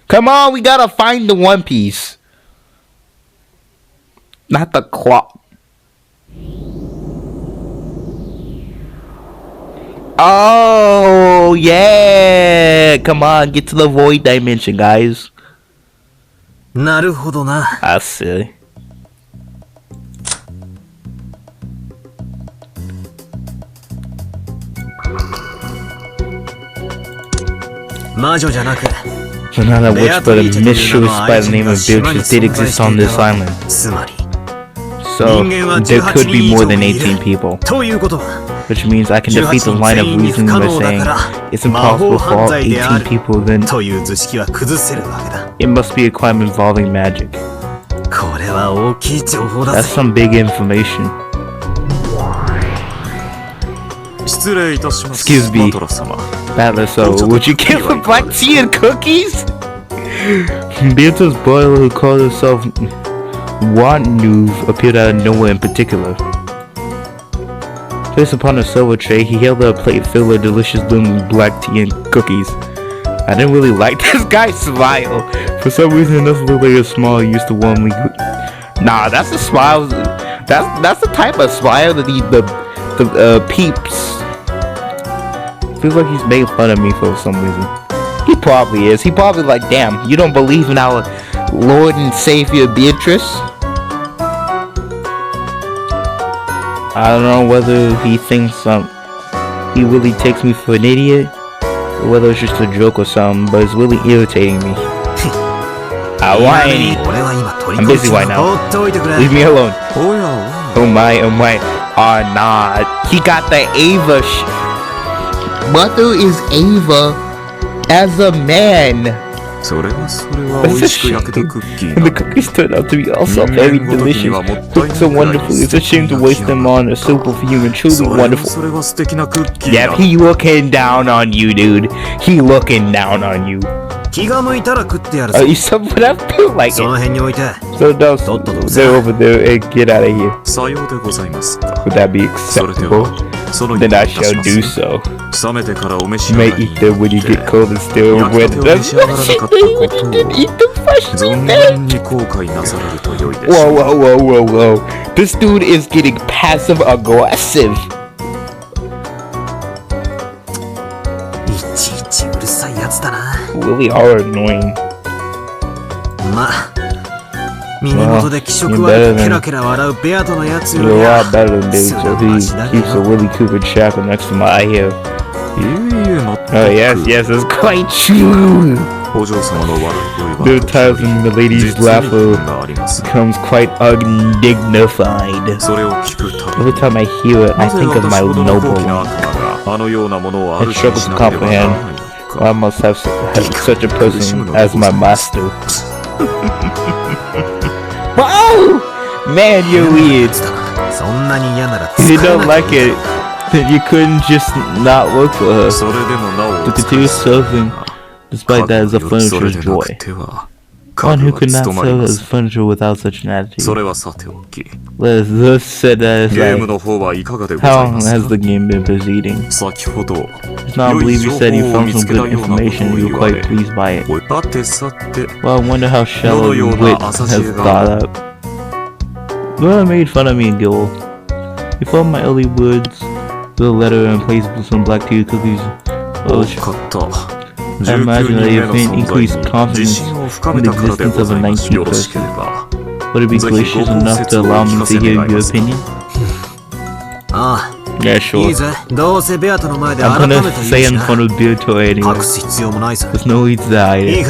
Come on, we gotta find the One Piece. Not the clock. Oh, yeah. Come on, get to the void dimension, guys. I see. So now that witch but a mistress by the name of Beatrice did exist on this island. So there could be more than 18 people. Which means I can defeat the line of reasoning by saying it's impossible for all 18 people, then it must be a crime involving magic. That's some big information. Excuse me, Battler, so would you give her black tea and cookies? Beatrice's boiler, who called herself Wannuv, appeared out of nowhere in particular. Placed upon a silver tray, he held a plate filled with delicious blooming black tea and cookies. I didn't really like this guy's smile. For some reason, it doesn't look like a smile he used to warmly. Nah, that's a smile. That's the type of smile that the peeps. Feels like he's made fun of me for some reason. He probably is. He probably like, damn, you don't believe in our Lord and Savior Beatrice? I don't know whether he thinks he really takes me for an idiot, or whether it's just a joke or something, but it's really irritating me. Whiny. I'm busy right now. Leave me alone. Oh my. Oh nah. He got the Ava Mother is Ava as a man. That's a shame. And the cookies turned out to be also very delicious. Cooked so wonderfully, it's a shame to waste them on a superhuman. Truly wonderful. Yeah, he looking down on you, dude. He looking down on you. Are you someone I feel like it? So don't stay over there and get out of here. Would that be acceptable? Then I shall do so. You may eat them when you get cold and still wet. That's what you didn't eat them freshly baked. Whoa. This dude is getting passive aggressive. Really are annoying. Well, you're a lot better than dude, so he keeps a Willy Cooper chapel next to my eye here. Oh yes, it's quite true. The times when the lady's laughter becomes quite undignified. Every time I hear it, I think of my noble one. I struggle to comprehend why I must have such a person as my master. Oh! Man, you're weird. If you don't like it, then you couldn't just not work for her. To continue serving, despite that, is a furniture's joy. One who could not serve as furniture without such an attitude. Let's set that aside. How long has the game been proceeding? Just now I believe you said you found some good information and you were quite pleased by it. Well, I wonder how shallow your wit has thought up. Well, made fun of me, Gil. You found my early words with a letter and place some black tea cookies. Oh, I imagine that if it increased confidence in the existence of a 19th person, would it be gracious enough to allow me to hear your opinion? Yeah, sure. I'm gonna say in front of Beato anyway. There's no need to hide it.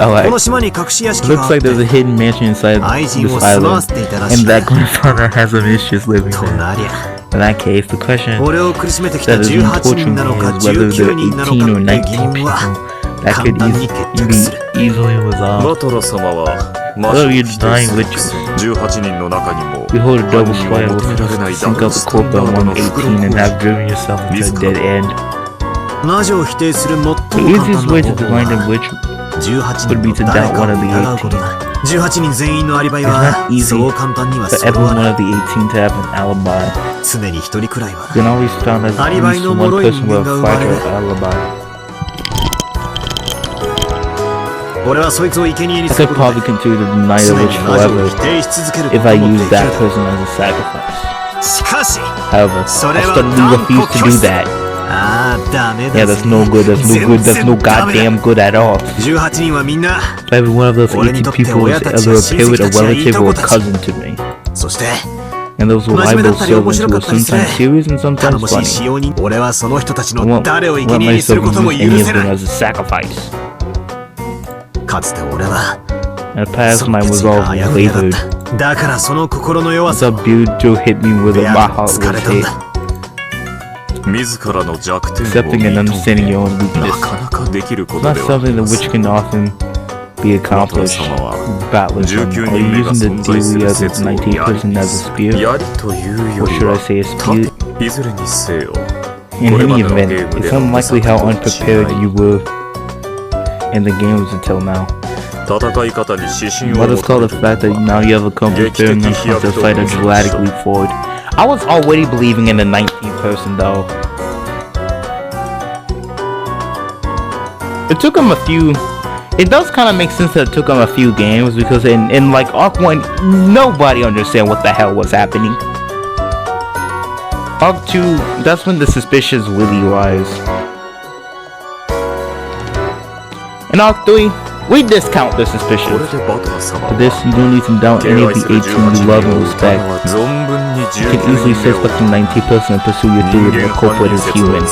Alright. Looks like there's a hidden mansion inside this island, and that grandfather has some issues living there. In that case, the question that is torturing me is whether there are 18 or 19 people that could be easily resolved. What are you denying witches? You hold a double spiral to sink up the corp at 118 and have driven yourself into a dead end. The easiest way to define a witch would be to doubt one of the 18. It's not easy for every one of the 18 to have an alibi. You can always count as at least one person with a fragile alibi. I could probably continue to deny the witch forever if I use that person as a sacrifice. However, I stubbornly refuse to do that. Yeah, that's no good, that's no goddamn good at all. Every one of those 18 people was either a parent, a relative, or a cousin to me. And those were rival servants who were sometimes serious and sometimes funny. I won't let myself use any of them as a sacrifice. In the past, my resolve wavered. What's up, dude? Joe hit me with my heart was hit. Accepting and understanding your own weakness is not something the witch can often be accomplished. Battling someone. Are you using the theory of the 19th person as a spear? Or should I say a spear? In any event, it's unlikely how unprepared you were in the games until now. Let us call the fact that now you have a come preparing yourself to fight a dramatic leap forward. I was already believing in the 19th person though. It took him a few. It does kind of make sense that it took him a few games because in like Arc 1, nobody understand what the hell was happening. Arc 2, that's when the suspicions really rise. In Arc 3, we discount the suspicions. For this, you don't need to doubt any of the 18 you love and respect. You can easily suspect the 19th person and pursue your theory that the culprit is human.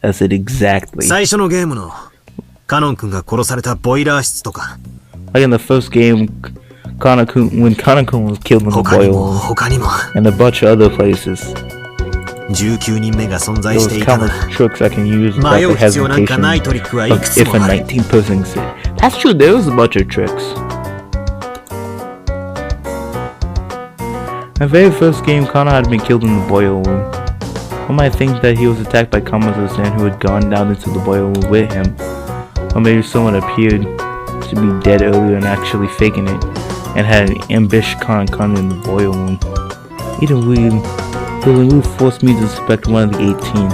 That's it exactly. Like in the first game, when Kana-kun was killed in the boil room, and a bunch of other places. There was countless tricks I can use without the hesitation of if a 19th person existed. That's true, there was a bunch of tricks. My very first game, Kana had been killed in the boil room. One might think that he was attacked by Kamazo-san who had gone down into the boil room with him. Or maybe someone appeared to be dead earlier and actually faking it, and had ambushed Kana in the boil room. Either way, the move forced me to suspect one of the 18.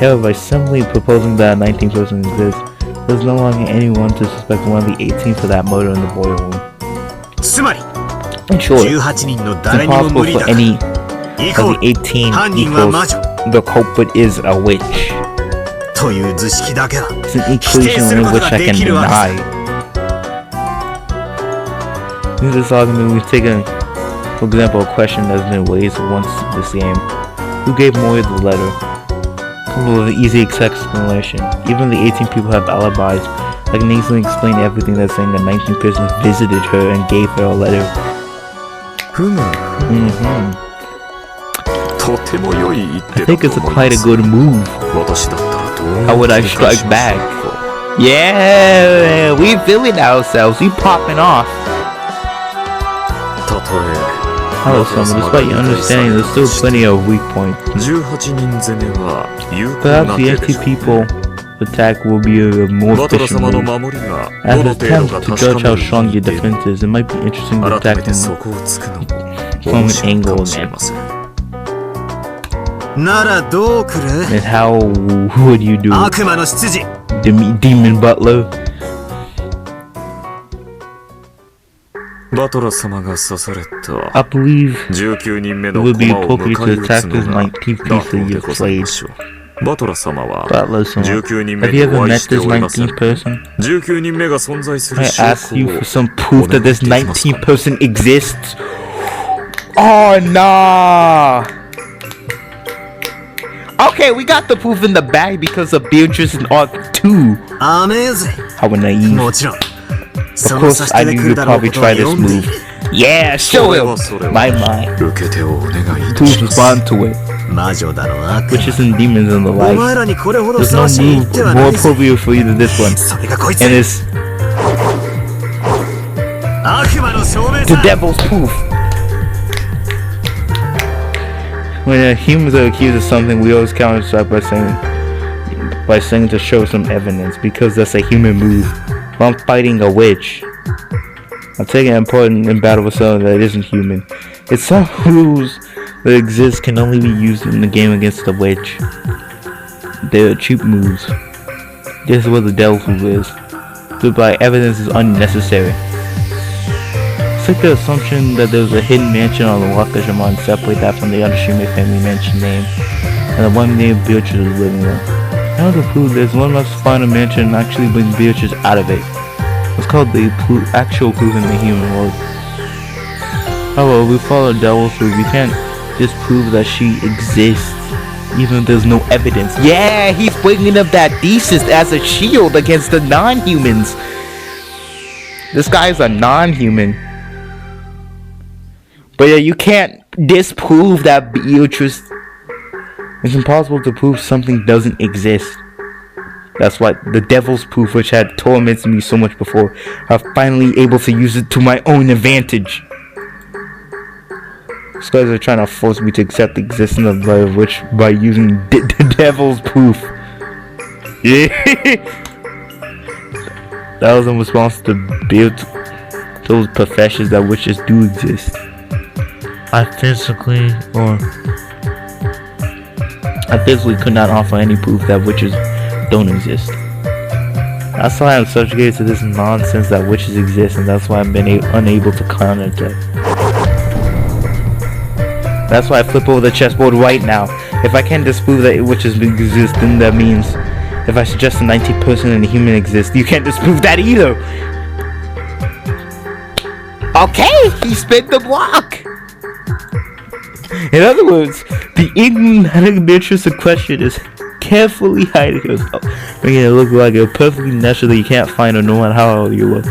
However, by simply proposing that a 19th person exists, there's no longer anyone to suspect one of the 18 for that murder in the boil room. In short, it's impossible for any of the 18 equals the culprit is a witch. It's an equation in which I can deny. In this argument, we've taken, for example, a question that has been raised once this game. Who gave Mori the letter? Come with an easy explanation. Even the 18 people have alibis. I can easily explain everything that's saying the 19th person visited her and gave her a letter. I think it's quite a good move. How would I strike back? Yeah, we feeling ourselves. We popping off. Hello, Summer. Despite your understanding, there's still plenty of weak points. Perhaps the 18 people attack will be a more efficient move. As an attempt to judge how strong your defense is, it might be interesting to attack from an angle again. And how would you do it? Demon Butler? I believe it would be appropriate to attack this 19th piece that you've played. Butler-sama, have you ever met this 19th person? I asked you for some proof that this 19th person exists. Oh, nah! Okay, we got the proof in the bag because of Beatrice in Arc 2. How naive. Of course, I knew you'd probably try this move. Yeah, show him! My. Please respond to it. Witches and demons and the like. There's no move more appropriate for you than this one. And it's the devil's proof. When humans are accused of something, we always counter-strike by saying to show some evidence, because that's a human move. If I'm fighting a witch, I'm taking an important in battle with someone that isn't human. It's some rules that exist can only be used in the game against the witch. They're cheap moves. This is what the devil's move is. To buy evidence is unnecessary. It's like the assumption that there's a hidden mansion on the Wakajima and separate that from the Yanoshima family mansion name, and the one named Beatrice is living there. In order to prove this, one must find a mansion and actually bring Beatrice out of it. It's called the actual proof in the human world. However, we follow devil's proof. We can't disprove that she exists, even if there's no evidence. Yeah, he's bringing up that thesis as a shield against the non-humans. This guy's a non-human. But yeah, you can't disprove that Beatrice. It's impossible to prove something doesn't exist. That's why the devil's proof, which had tormented me so much before, I'm finally able to use it to my own advantage. These guys are trying to force me to accept the existence of the witch by using the devil's proof. Yeah. That was in response to build those professions that witches do exist. I physically could not offer any proof that witches don't exist. That's why I'm subjugated to this nonsense that witches exist, and that's why I've been unable to counter that. That's why I flip over the chessboard right now. If I can't disprove that witches exist, then that means if I suggest a 19th person and a human exists, you can't disprove that either. Okay, he spit the block. In other words, the ignorant Beatrice in question is carefully hiding herself, making it look like a perfectly natural that you can't find her no matter how old you look.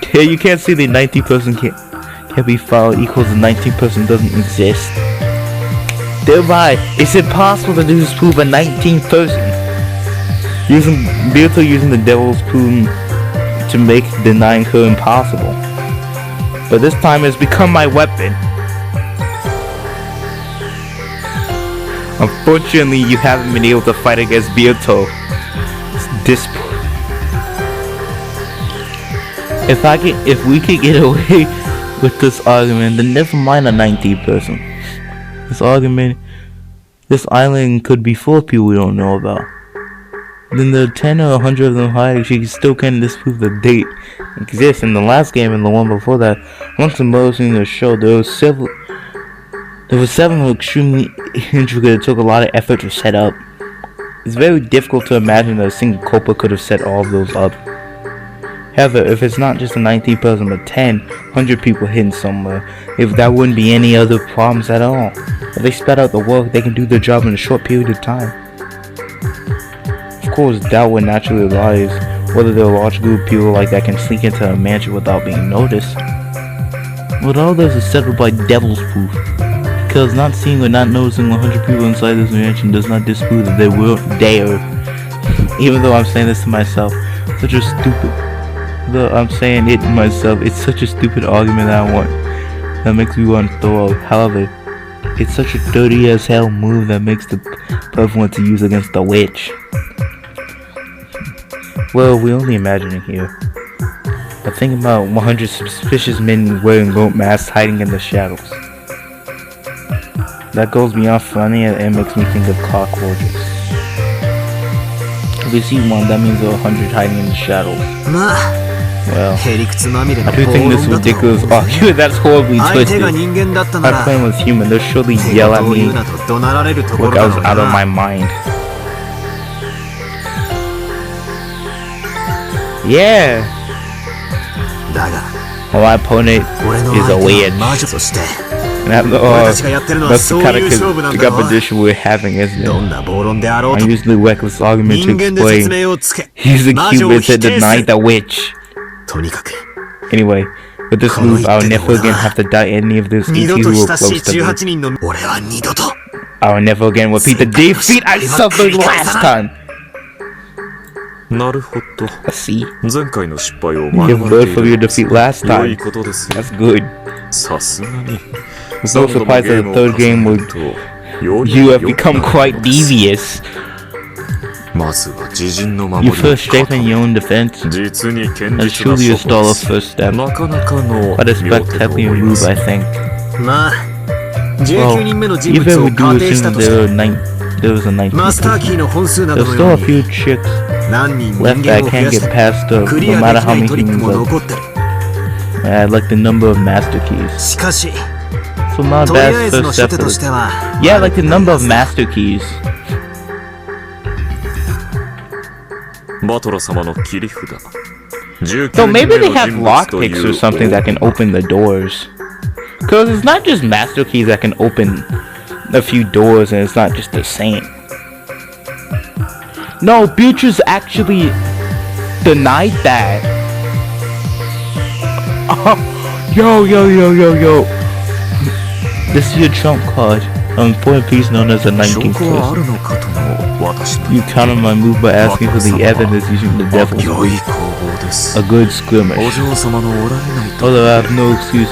Here you can't see the 19th person can't be found equals the 19th person doesn't exist. Thereby, it's impossible to disprove a 19th person. Using the devil's proof to make denying her impossible. But this time it's become my weapon. Unfortunately, you haven't been able to fight against Bioto. If we could get away with this argument, then never mind a 19th person. This island could be full of people we don't know about. Then the 10 or 100 of them hiding, she still can't disprove the date exists. In the last game and the one before that, once the most in the show, there were seven extremely intricate. It took a lot of effort to set up. It's very difficult to imagine that a single culprit could have set all of those up. However, if it's not just a 19th person but 10, 100 people hidden somewhere, if that wouldn't be any other problems at all. If they spread out the work, they can do their job in a short period of time. Of course, doubt would naturally arise whether there are a large group of people like that can sneak into a mansion without being noticed. But all this is settled by devil's proof. Because not seeing or not noticing 100 people inside this mansion does not disprove that they weren't there. Even though I'm saying this to myself, it's such a stupid argument that makes me want to throw out. However, it's such a dirty as hell move that makes the perfect one to use against the witch. Well, we only imagine it here. But think about 100 suspicious men wearing rope masks hiding in the shadows. That goes beyond funny and makes me think of cockroaches. If we see one, that means there are 100 hiding in the shadows. Well, I do think this ridiculous argument that's horribly twisted. My plan was human. They'll surely yell at me like I was out of my mind. Yeah. Well, my opponent is a witch. And after all, that's the kind of competition we're having, isn't it? I use the reckless argument to explain he's the cubist and deny the witch. Anyway, with this move, I'll never again have to die any of this ET who were close to me. I'll never again repeat the defeat I suffered last time. Let's see. You've learned from your defeat last time. That's good. It's no surprise that the third game would you have become quite devious. You first strengthen your own defense. That's truly a stellar first step. Quite a spectacular move, I think. Well, even we do assume there was a 19th. There's still a few tricks left that I can't get past no matter how many humans I like the number of master keys. So not bad first step. Yeah, like the number of master keys. So maybe they have lockpicks or something that can open the doors. Cause it's not just master keys that can open a few doors and it's not just the same. No, Beatrice actually denied that. Oh, yo. This is your trump card. An important piece known as the 19th twist. You counter my move by asking for the evidence using the devil's move. A good skirmish. Although I have no excuse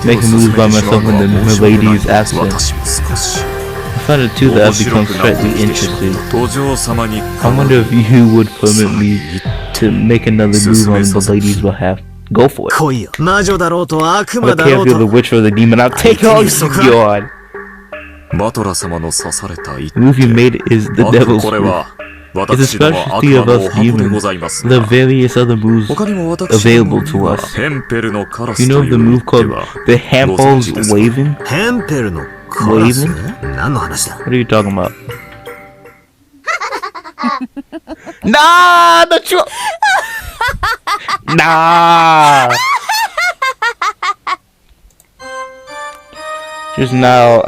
making moves by myself when the milady is absent. I find it too that I've become slightly interested. I wonder if you would permit me to make another move on the lady's behalf. Go for it. I don't care if you're the witch or the demon, I'll take all you got. The move you made is the devil's move. It's a specialty of us humans. There are various other moves available to us. You know the move called the Hample's Waving? Waving? What are you talking about? Nah, the truth. Nah. Just now,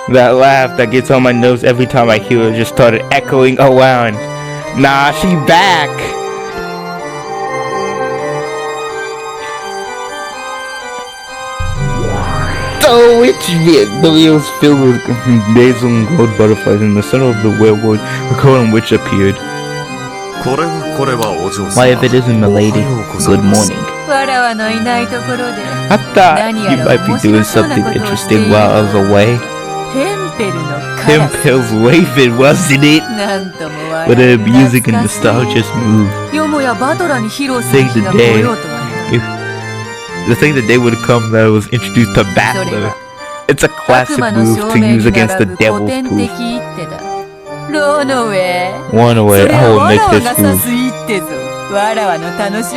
that laugh that gets on my nerves every time I hear it just started echoing around. Nah, she back. So it's the wheel is filled with basil and gold butterflies in the center of the werewolf. A golden witch appeared. Why, if it isn't milady, good morning. I thought you might be doing something interesting while I was away. Hempel's waving, wasn't it? What an amusing and nostalgic move. The thing that day would come that I was introduced to Battler. It's a classic move to use against the devil's proof. One away, I will make this move.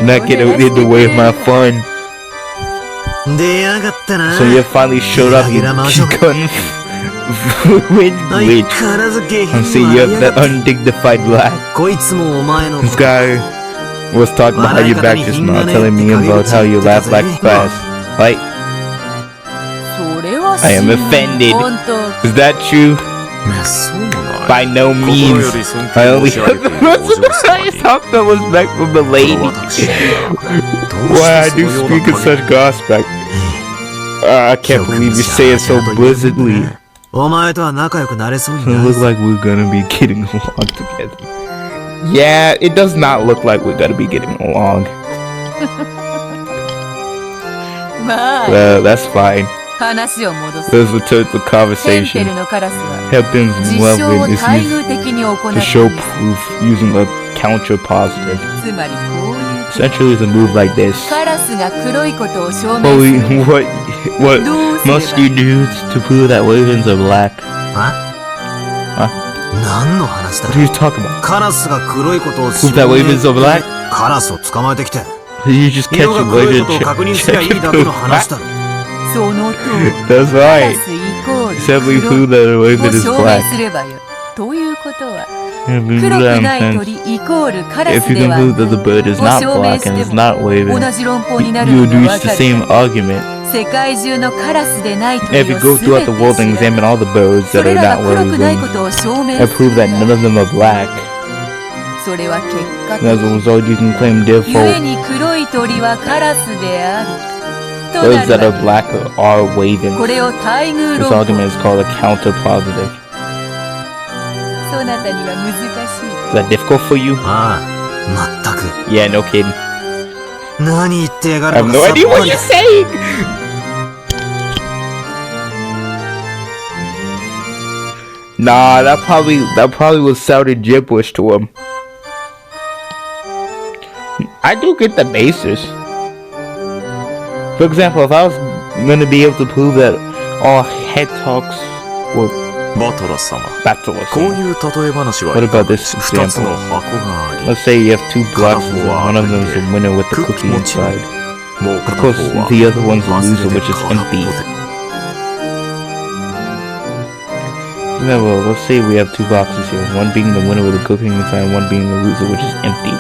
Not get in the way of my fun. So you finally showed up, you gun witch. And see, you have that undignified laugh. This guy was talking behind your back just now, telling me about how you laugh like fast. Right? I am offended. Is that true? By no means. I only have the highest heartfelt respect for the lady. Why I do speak in such gospel. I can't believe you say it so blizzardly. It looks like we're gonna be getting along together. Yeah, it does not look like we're gonna be getting along. Well, that's fine. Let's return to the conversation. Hepburne's weapon is used to show proof using a counter positive. Essentially, it's a move like this. What must you do to prove that ravens are black? Huh? What are you talking about? Prove that ravens are black? You just catch 色 a が黒い waiter ことを確認すりゃいいだけの話だろ。その通り。 That's カラ right. スイコール Except we 黒 prove that a を waiter is 証明 black. すればよい。ということは If we 黒 prove く that ない in 鳥イコールカラ If ス you で can は prove that the ない bird is を not 証明 black し and て it's も not waving, 同じ論法になる you の would が reach わ the かる。 same argument. 世界中のカラスでない鳥を If you go す throughout べて the world and 調べ examine all the birds そ that れ are ら not が黒くないこ waving とを証明 and する prove that none of them are black, それは結果 and as a 的 result you can claim ゆえ therefore に黒い鳥はカラスであると those な that る are わけ。 black are waving. これを対偶 This 論法 argument is called a counter positive. そなたには難しい。 Is that difficult for you? ああ、まったく。 Yeah, no kidding. 何言ってやが I る have の no かさっ idea ぱ what り you're saying! Nah, that probably was sounded gibberish to him. I do get the basis. For example, if I was gonna be able to prove that all hedgehogs were バトラ様、 battles, こういう例え話は what about this 2つ example? の箱があり、 Let's say you have two boxes and one of them is the winner with the cookie inside. もう Of 片 course, 方は the other one's the 忘 loser, れ which て is 空っぽ empty. で Yeah, well, let's say we have two boxes here. One being the winner with the cookie inside, and one being the loser, which is empty.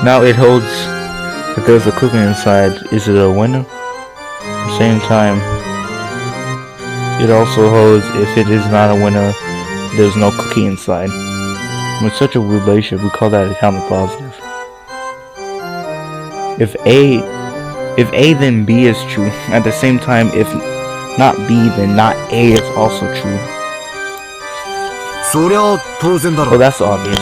Now it holds if there's a cookie inside, is it a winner? At the same time, it also holds if it is not a winner, there's no cookie inside. With such a relationship, we call that a counter positive. If A then B is true, at the same time, if not B then not A is also true. そりゃ当然だ Well, ろ。 that's obvious.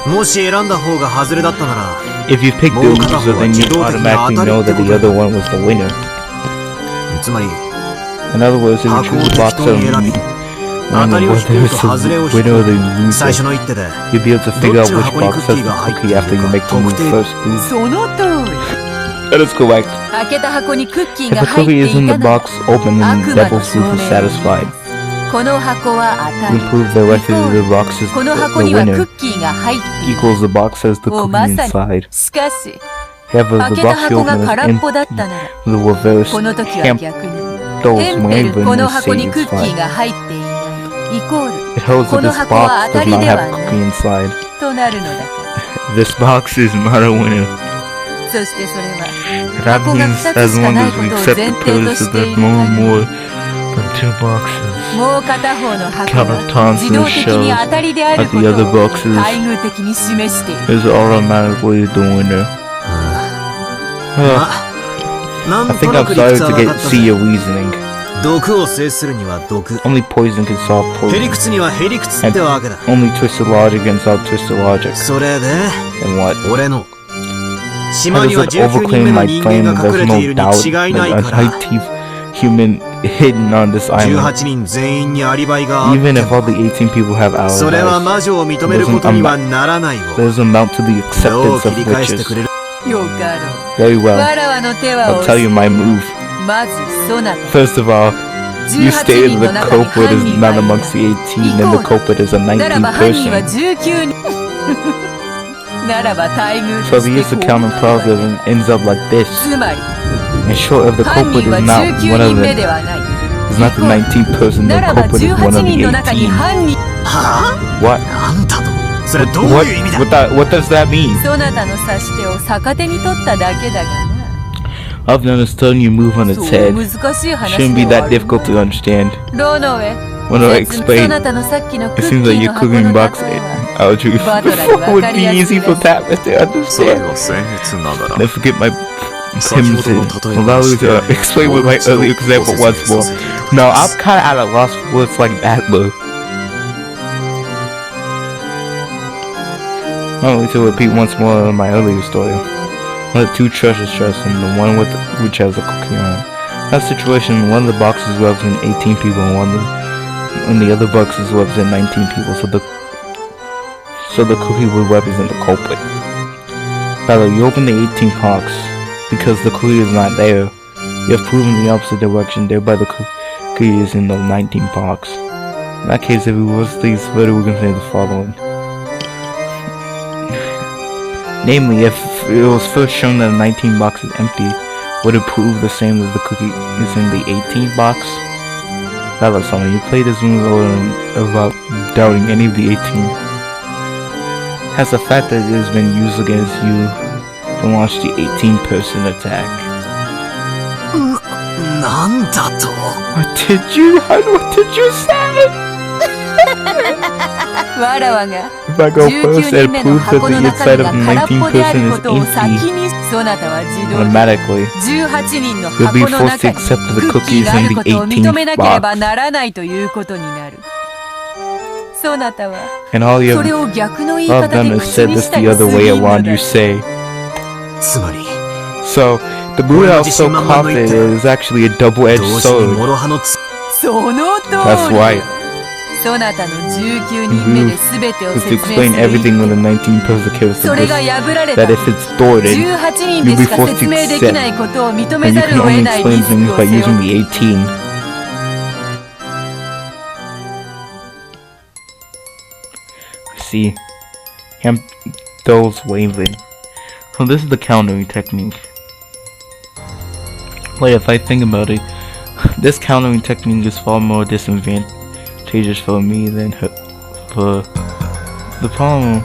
もし選んだ方が外れだったなら、 If you pick the loser, then you automatically know that the other one was the winner. つまり In other words, if you 箱を choose a 適 box 当 of に選び、 one 当たりを whether 引こう it's と外れを the 引 winner or the く。最 loser, 初の一手で you'll be able to figure out どっちの which 箱に box クッ has キーが the 入って cookie いる after you か make the 特 move 定。 first. Move. その通り。 That is correct. 開けた箱にクッキー If が the 入って cookie い is in た the なら box open, あ then く the まで devil's 証 proof 明 is ができ satisfied. ます。この箱は当た You り。 prove the rest of the box is この the 箱にはク winner ッキーが入っている。 equals the box has the お cookie まさに。 inside. しかし、 However, 開 the けた box you 箱が open 空 is っぽだっ empty. たなら、 The reverse この時は can't 逆に。 those エン when ペル、 when こ you の say 箱にク it's ッキー fine. が入っていない。イコール、 It holds こ that の this 箱は box 当た does り not で have はない cookie inside. となるのだから。 This box is not a winner. そしてそれは、 That 箱が means 2つ as しか long ない as こ we とを accept 前 the 提と premise し that てい there's る no 限り、 more than two boxes. もう片方の箱 Countertons は自動的に当たりであること that the other を boxes 対偶的に示している。 Is automatically the winner. な I ん think とな I'm く理 starting 屈は to 分 get かった see ぜ。 your reasoning. 毒を制するには毒。 Only poison can solve へり poison. くつにはへりくつってわけだ。 Only twisted logic can solve twisted logic. それで And what? 俺の How 島 does には it 19人 overclaim 目の my 人 claim 間 that が隠 there's れてい no る doubt に違いない that か a ら high-teeth human hidden on this island? 18人全員にアリバイがあっ Even て if all the 18 people have それは alibis, 魔女を認めることにはならないを doesn't amount to the どう acceptance 切 of り返してく witches. れる。よかろう。 Very well. わらわの手は I'll 惜 tell し you い。 my move. まずそなた。 First of all, you 18 stated 人 the の中に culprit 犯 is 人 not はいない。 amongst the 18 and the culprit is a なら 19ば犯人は person. 19人。ならば待遇 So と if し he て uses こ the う counter なるわ positive け and ends up like this, つまり、 and sure if the 犯 culprit 人は is not 19 one of 人目 the ではない。 is not the 19th person, な the らば culprit is one 18 of 人 the の中に 18. 犯人。は What? あなんだとそれどう What? いう意味だ What does that mean? そなたの指し手を逆手に取っただけだがな。 Other than us telling you move on そ its う head, 難しい話 shouldn't で be はあ that る difficult to understand. ロノウェ When I そ explain, なたのさっきのク it ッ seems キ like ー your の箱 cooking の box 例えは algae would be easy for Tapman to それ understand. は僭越ながら Let's forget my 先 hymns ほどの and 例え allow 話 me で to explain with my earlier example ご once 説明 more. させていただき No, ま I'm す kind of at a loss for words like that, though. Only to repeat once more my earlier story. One of the two treasure chests and the one which has a cookie on it. That situation, one of the boxes represents 18 people and the other boxes represent 19 people. So the cookie would represent the culprit. Rather, you open the 18th box because the cookie is not there. You have proven the opposite direction. Thereby, the cookie is in the 19th box. In that case, if we reverse these further, we can say the following. Namely, if it was first shown that the 19 box is empty, would it prove the same as the cookie is in the 18 box? Fellas, someone you play this movie about doubting any of the 18 has the fact that it has been used against you to launch the 18-person attack. What did you say? If I go first and prove that the inside of the 19th person is empty, automatically, you'll be forced to accept the cookies in the 18th box. And all of them have said this the other way around, you say. So, the Buddha is so confident it is actually a double-edged sword. That's right. To explain everything on the 19th person characteristic, that if it's thwarted, you'll be forced to accept, and you can only explain things by using the 18. See, those waving. So this is the countering technique. But if I think about it, this countering technique is far more disadvantageous for me than for the problem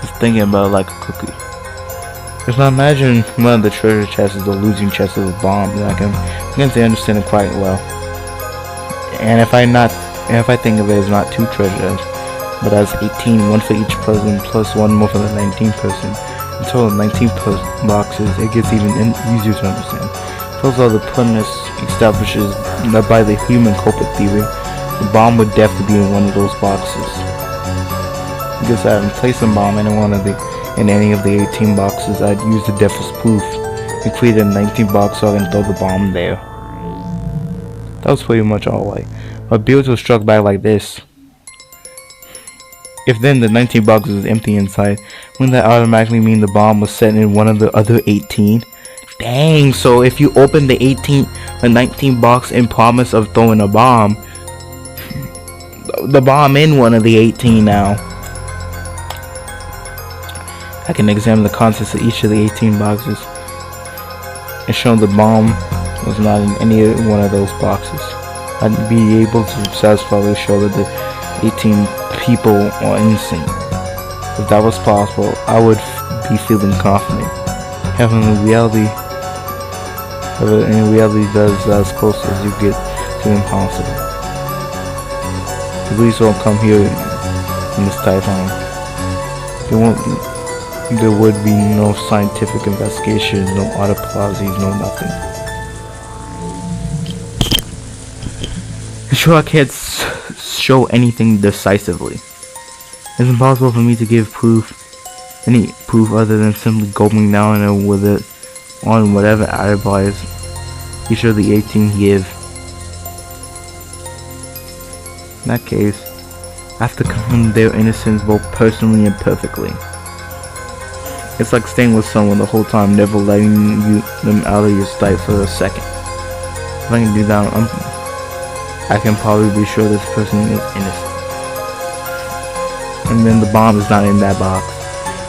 is thinking about it like a cookie. If I imagine one of the treasure chests is a losing chest of a bomb, then I can understand it quite well. And if I think of it as not two treasures, but as 18, one for each person plus one more for the 19th person, until the 19th boxes, it gets even easier to understand. Those are the premise establishes that by the human culprit theory, the bomb would definitely be in one of those boxes. Because I haven't placed a bomb in any of the 18 boxes, I'd use the devil's proof and create a 19 box so I can throw the bomb there. That was pretty much all right. But builds were struck back like this. If then the 19 box is empty inside, wouldn't that automatically mean the bomb was set in one of the other 18? Dang, so if you open the 19 box and promise of throwing a bomb, the bomb in one of the 18 now. I can examine the contents of each of the 18 boxes and show the bomb was not in any one of those boxes. I'd be able to satisfyingly show that the 18 people are innocent. If that was possible, I would be feeling confident. Having in reality does as close as you get to impossible. The police won't come here in this tight home. There would be no scientific investigation, no autopsies, no nothing. Sure, I can't show anything decisively. It's impossible for me to give any proof other than simply going down with it on whatever alibis each of the 18 give. In that case, I have to confirm their innocence both personally and perfectly. It's like staying with someone the whole time, never letting them out of your sight for a second. If I can do that, I can probably be sure this person is innocent. And then the bomb is not in that box.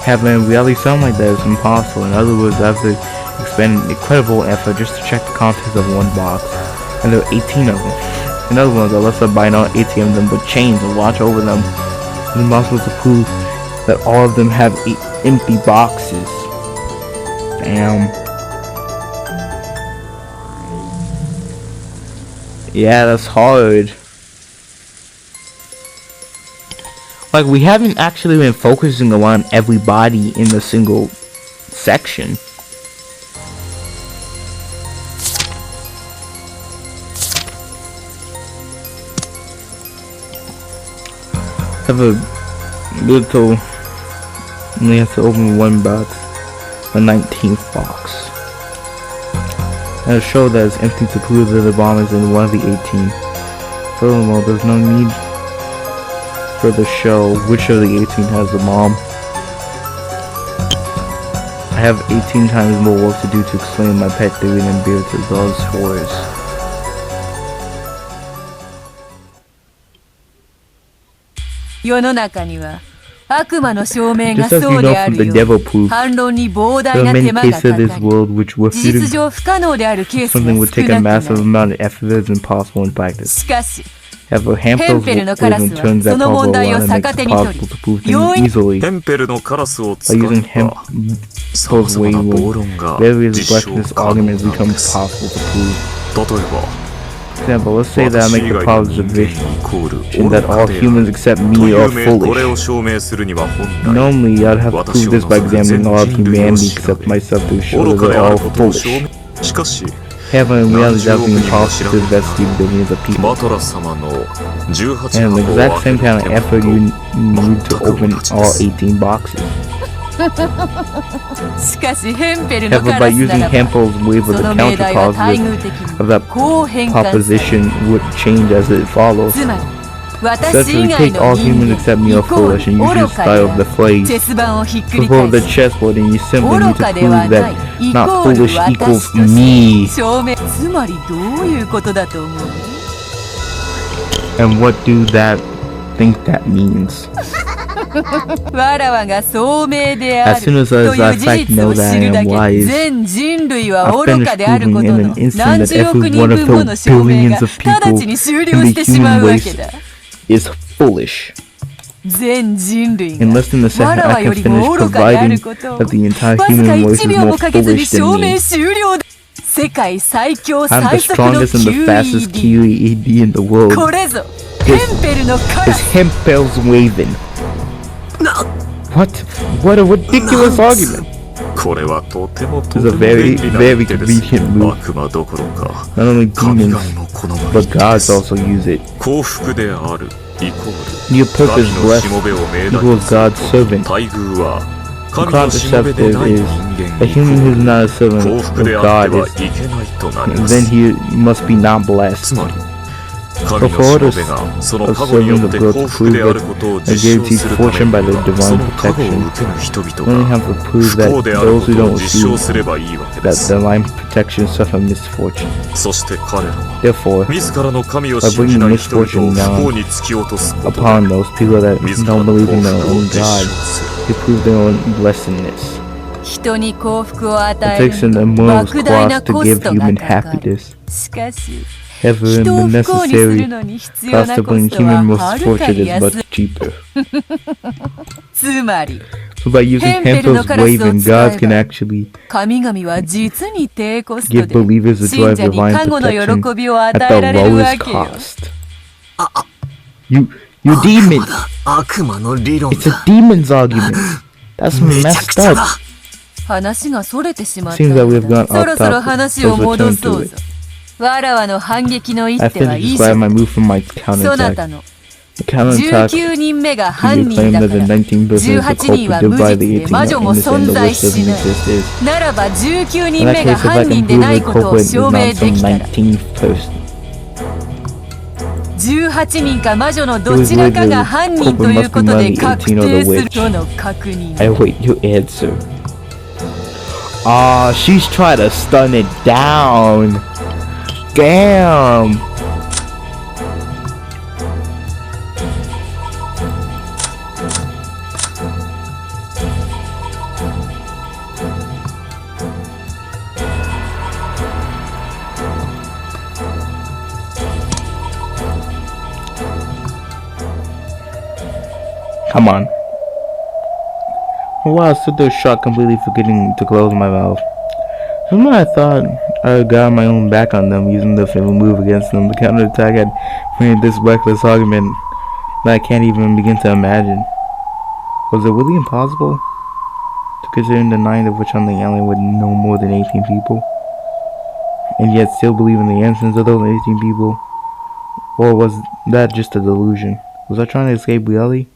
Having reality sound like that is impossible. In other words, I have to expend an incredible effort just to check the contents of one box. And there are 18 of them. In other words, unless I buy not 18 of them but chains and watch over them, it's impossible to prove that all of them have empty boxes. Damn. Yeah, that's hard. Like, we haven't actually been focusing on everybody in the single section. Have a little. Only have to open one box, the 19th box. And it'll show that it's empty to prove that the bomb is in one of the 18. Furthermore, there's no need for the show which of the 18 has the bomb. I have 18 times more work to do to explain my pet theory than beer to those horrors. Just as we know from the devil proof, there are many cases of this world which were something would take a massive amount of effort that is impossible in practice. However, Hempel's wisdom turns that puzzle around and makes it possible to prove things easily. By using Hempel's way, various reckless arguments become possible to prove. For example, let's say that I make the proposition that all humans except me are foolish. Normally, I'd have to prove this by examining all of humanity except myself to show that they're all foolish. However, in reality, that would be impossible to investigate billions of people. And the exact same kind of effort you need to open all 18 boxes. However, by using Hempel's wave of the counter-positive of that proposition would change as it follows. Essentially, take all humans except me are foolish and use your style of the phrase. Suppose the chessboard and you simply need to prove that not foolish equals me. And what do that think that means? As soon as I fact know that I am wise, I finish proving in an instant that every one of the billions of people in the human race is foolish. In less than a second, I can finish providing that the entire human race is more foolish than me. I'm the strongest and the fastest QED in the world. His Hempel's waving. What a ridiculous argument! It's a very, very convenient move. Not only demons, but gods also use it. Your purpose blessed equals God's servant. The concept is a human who is not a servant of God then he must be not blessed. So for orders of serving the God to prove that I guaranteed fortune by the divine protection, we only have to prove that those who don't receive that divine protection suffer misfortune. Therefore, by bringing misfortune down upon those people that don't believe in their own God, they prove their own blessedness. It takes an enormous cost to give human happiness. However, the necessary cost of bringing human misfortune is much cheaper. So by using Hempel's waving, gods can actually give believers a joy of divine protection at the lowest cost. You demon! It's a demon's argument. That's messed up. Seems that we've gone off topic. Let's return to it. I finished describing my move from my counterattack. The counterattack could be claimed that the 19th person is the culprit by the 18th that innocent the list doesn't exist is. In that case, if I can prove the culprit is not some 19th person. It was literally the culprit must be one of the 18 or the witch. I await your answer. Ah, she's trying to stun it down. Damn! Come on. Wow, I stood there shocked, completely forgetting to close my mouth. Somehow I thought I got my own back on them, using the fatal move against them. The counterattack had created this reckless argument that I can't even begin to imagine. Was it really impossible to consider the 9 of which on the island with no more than 18 people, and yet still believe in the innocence of those 18 people? Or was that just a delusion? Was I trying to escape reality?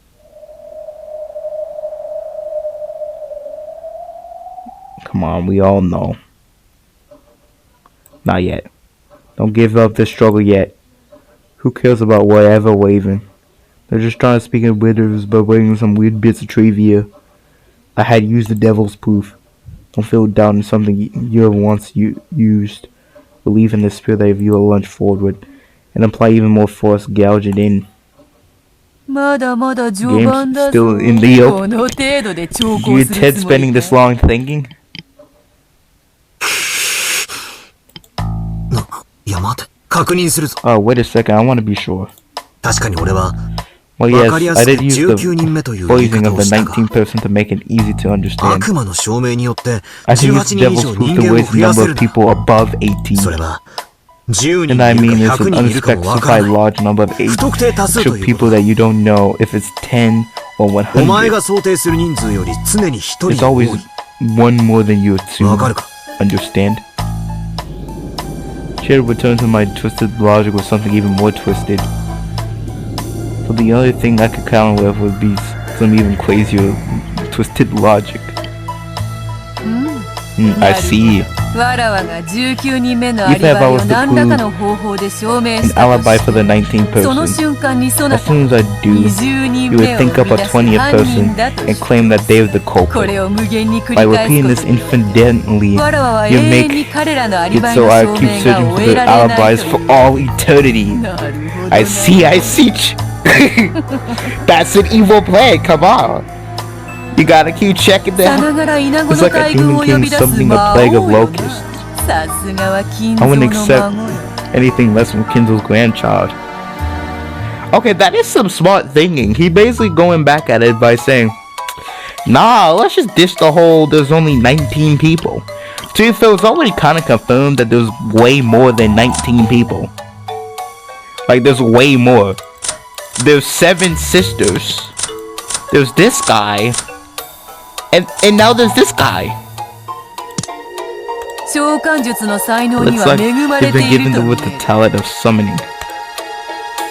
Come on, we all know. Not yet. Don't give up this struggle yet. Who cares about whatever waving? They're just trying to speak in withers by bringing some weird bits of trivia. I had used the devil's proof. Don't feel doubt in something you have once used. Believe in the spirit that you will lunge forward with, and apply even more force, gouge it in. Game's still in the open. You intend spending this long thinking? いや待て、確認するぞ。Oh, wait a second, I want to be sure. 確かに俺は Well, yes, I did use the phrasing of the 19th person to make it easy to understand. 悪魔の証明によって I think it's 18人以 devil's 上 proof 人 to 間を raise 増 the やせ number る of people above 18. それは10人 And I い mean る it's か an 100人いるかもわから unspecified ない。 large number of 不特定多数 age と to いう people こと that だ。 you don't know if it's 10 or お前が100. 想定する人数より常に1人 It's が多い。 always one more than you わ assume. かるか？ Understand? Should return to my twisted logic with something even more twisted. So the only thing I could counter with would be some even crazier twisted logic. I see. Even if I was to prove an alibi for the 19th person, as soon as I do, you would think up a 20th person and claim that they are the culprit. By repeating this infinitely, you make it so I keep searching for the alibis for all eternity. I see. That's an evil plan, come on. You gotta keep checking that. It's like a demon king summoning a plague of locusts. I wouldn't accept anything less from Kindle's grandchild. Okay, that is some smart thinking. He basically going back at it by saying, nah, let's just dish the whole there's only 19 people. To be fair, it's already kind of confirmed that there's way more than 19 people. Like, there's way more. There's 7 sisters. There's this guy. And now there's this guy. Looks like he's been given with the talent of summoning.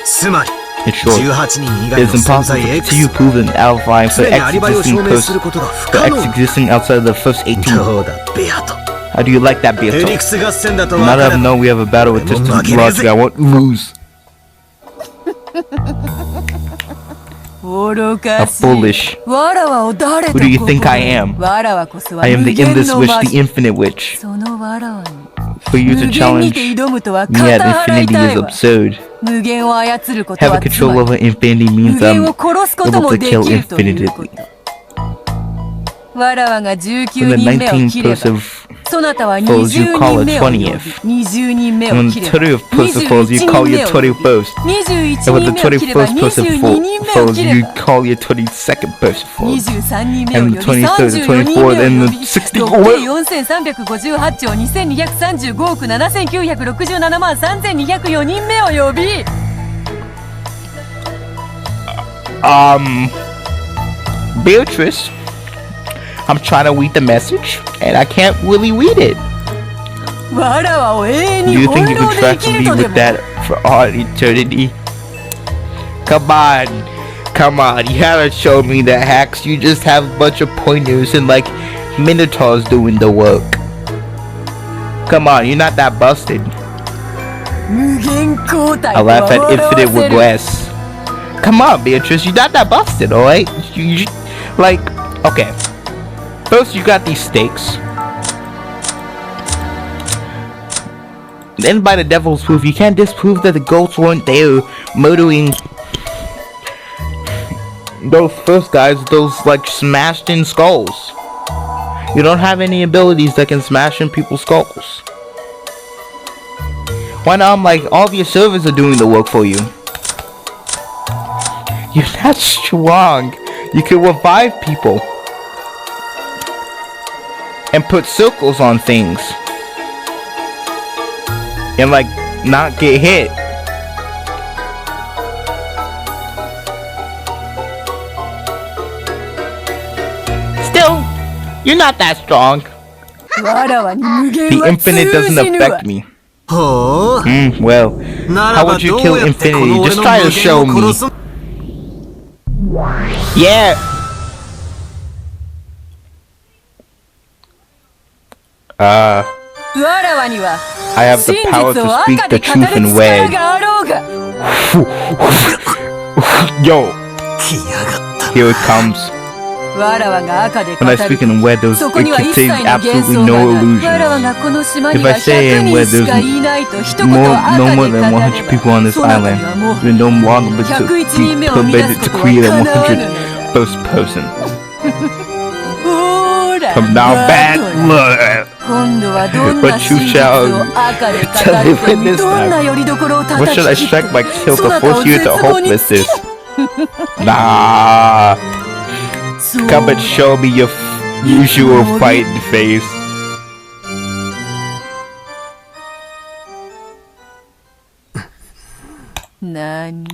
つまり In short, 18人以外 it's の存 impossible 在 to X you prove an alibi 常 for にアリバイを X 証 existing 明する person ことが不 for 可 X 能。 existing outside of the first 18. どうだベアト。 How do you like that, エリ Beato? クス合戦だと Now 分 that か I れば know we have a battle with distant logic, I won't lose. How foolish. Who do you think I am? I am the endless witch, the infinite witch. For you to challenge me at infinity is absurd. Having control over infinity means I'm able to kill infinitely. When the 19th person falls, you call a 20th. When the 20th person falls, you call your 21st. And when the 21st person falls, you call your 22nd person falls. And the 23rd, the 24th, and the 64th. 4238兆2235億7967万3204人目を呼び Beatrice, I'm trying to read the message, and I can't really read it. Do you think you can trust me with that for all eternity? Come on, you haven't shown me the hacks, you just have a bunch of pointers and like minotaurs doing the work. Come on, you're not that busted. I laugh at infinite regress. Come on, Beatrice, you're not that busted, alright? You like, okay. First, you got these stakes. Then, by the devil's proof, you can't disprove that the ghosts weren't there murdering those first guys, those like smashed in skulls. You don't have any abilities that can smash in people's skulls. Why not? I'm like, all of your servers are doing the work for you. You're not strong. You can revive people. And put circles on things. And like, not get hit. Still, you're not that strong. The infinite doesn't affect me. Well, how would you kill infinity? Just try to show me. Yeah. I have the power to speak the truth in word. Yo, here it comes. When I speak in wed, it contains absolutely no illusions. If I say in wed, there's no more than 100 people on this island, we're no longer permitted to create a 101st person. Come now, bad blood. But you shall deliver this time. What should I strike my kill to force you into hopelessness? Nah. Come and show me your usual fighting face.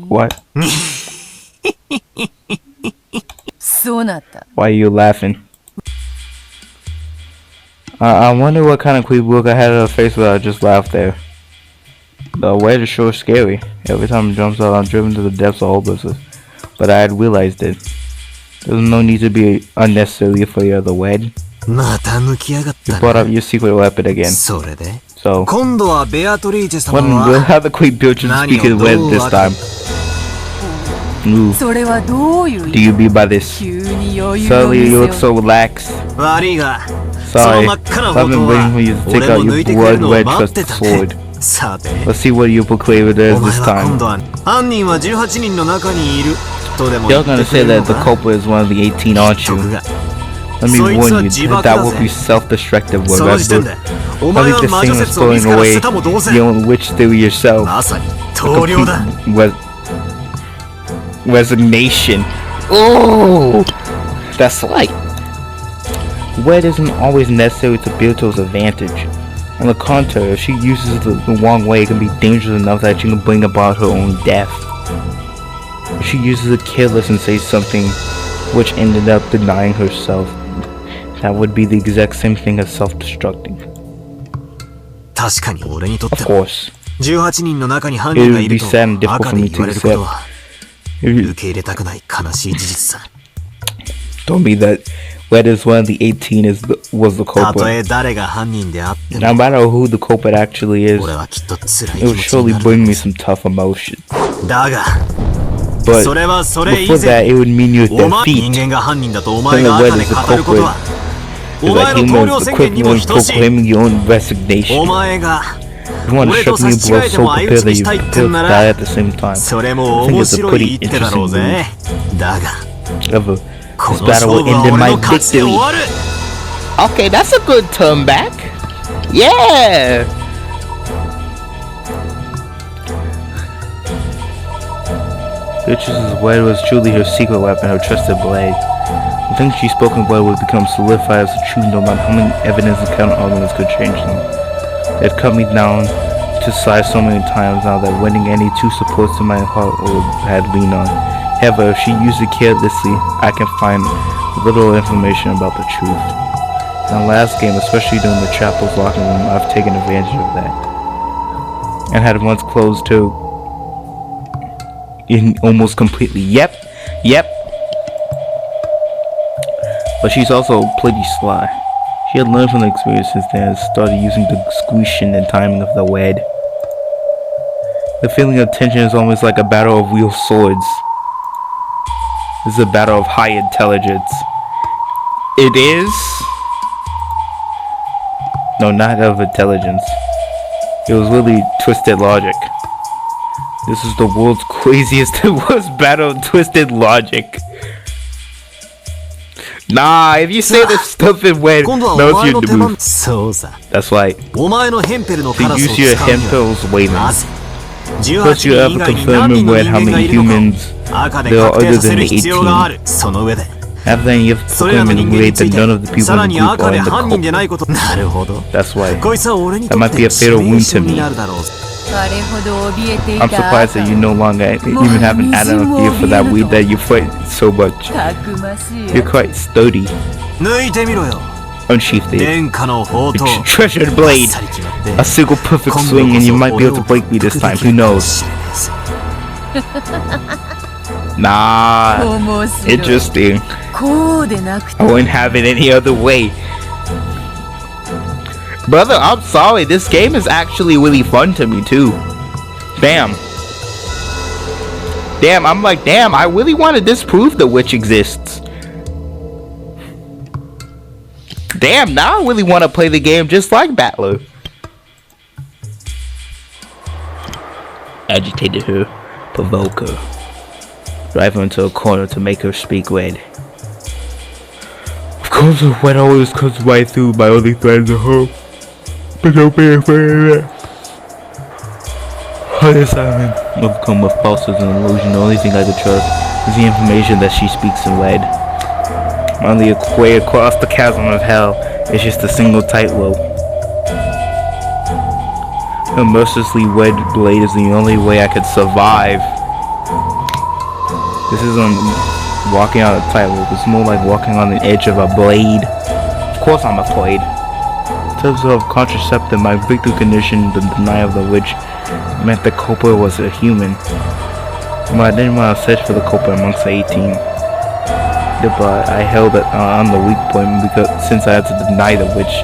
What? Why are you laughing? I wonder what kind of creepy look I had on her face when I just laughed there. The wedge is sure scary. Every time it jumps out, I'm driven to the depths of hopelessness. But I had realized it. There's no need to be unnecessarily afraid of the wedge. You brought up your secret weapon again. So, when will have the queen Beatrice speak in wedge this time? Ooh. Do you mean by this? Suddenly you look so relaxed. Sorry, I've been waiting for you to take out your blood wedge sword. Let's see what you proclaim it is this time. You're gonna say that the culprit is one of the 18, aren't you? Let me warn you, that will be self-destructive, remember? I'll be the same as throwing away your own witch theory yourself. Resignation. Oh, that's light. Wed isn't always necessary to Birto's advantage. On the contrary, if she uses it the wrong way, it can be dangerous enough that she can bring about her own death. If she uses it careless and says something which ended up denying herself, that would be the exact same thing as self-destructing. Of course, it would be sad and difficult for me to accept. Told me that Wed is one of the 18 was the culprit. No matter who the culprit actually is, it will surely bring me some tough emotion. But before that, it would mean your defeat. Telling Wed is the culprit is like humans equivalent of proclaiming your own resignation. You want to shock me blow so prepared that you both die at the same time. I think it's a pretty interesting move. However, this battle will end in my victory. Okay, that's a good turn back. Yeah! Beatrice's blade was truly her secret weapon, her trusted blade. The things she spoke in blood would become solidified as the truth no matter how many evidence and counter arguments could change them. They've cut me down to size so many times now that winning any two supports to my heart had leaned on. However, if she used it carelessly, I can find little information about the truth. In the last game, especially during the chapel's locker room, I've taken advantage of that. And had once closed too. Almost completely. Yep. But she's also pretty sly. She had learned from the experience since then and started using the squishing and timing of the wed. The feeling of tension is almost like a battle of real swords. This is a battle of high intelligence. It is? No, not of intelligence. It was really twisted logic. This is the world's craziest and worst battle of twisted logic. Nah, if you say this stuff in wed, no, it's your move. That's right. To use your hempel's waving. First, you have to confirm in wed how many humans there are other than the 18. After then, you have to proclaim in wed that none of the people in the group are in the culprit. That's why. That might be a fatal wound to me. I'm surprised that you no longer even have an atom of fear for that weed that you fight so much. You're quite sturdy. Unsheath it. Treasured blade. A single perfect swing and you might be able to break me this time. Who knows? Nah. Interesting. I wouldn't have it any other way. Brother, I'm sorry. This game is actually really fun to me too. Damn, I'm like, damn, I really want to disprove the witch exists. Damn, now I really want to play the game just like Battler. Agitated her, provoke her, drive her into a corner to make her speak red. Of course, the wet always comes right through my only threads of hope. But don't be afraid of that. On this island, overcome with falsehoods and illusion, the only thing I could trust is the information that she speaks in red. My only way across the chasm of hell is just a single tightrope. Her mercilessly red blade is the only way I could survive. This isn't walking on a tightrope, it's more like walking on the edge of a blade. Of course I'm afraid. In terms of contraceptive, my victim condition, the denial of the witch, meant the culprit was a human. But I didn't want to search for the culprit amongst the 18. But I held it on the weak point because since I had to deny the witch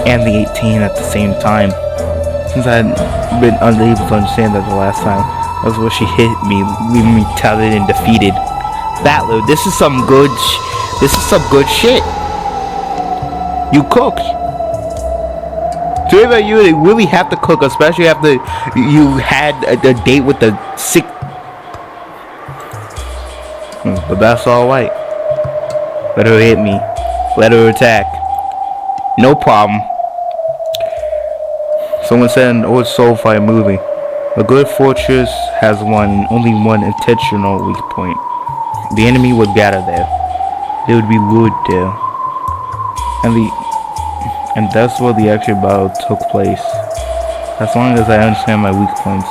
and the 18 at the same time. Since I had been unable to understand that the last time, that's where she hit me, leaving me tattered and defeated. Battler, this is some good shit. You cooked. To that you really have to cook, especially after you had a date with the sick. But that's alright. Let her hit me. Let her attack. No problem. Someone said in an old soul fire movie, a good fortress has only one intentional weak point. The enemy would gather there. They would be lured there. And that's where the actual battle took place. As long as I understand my weak points.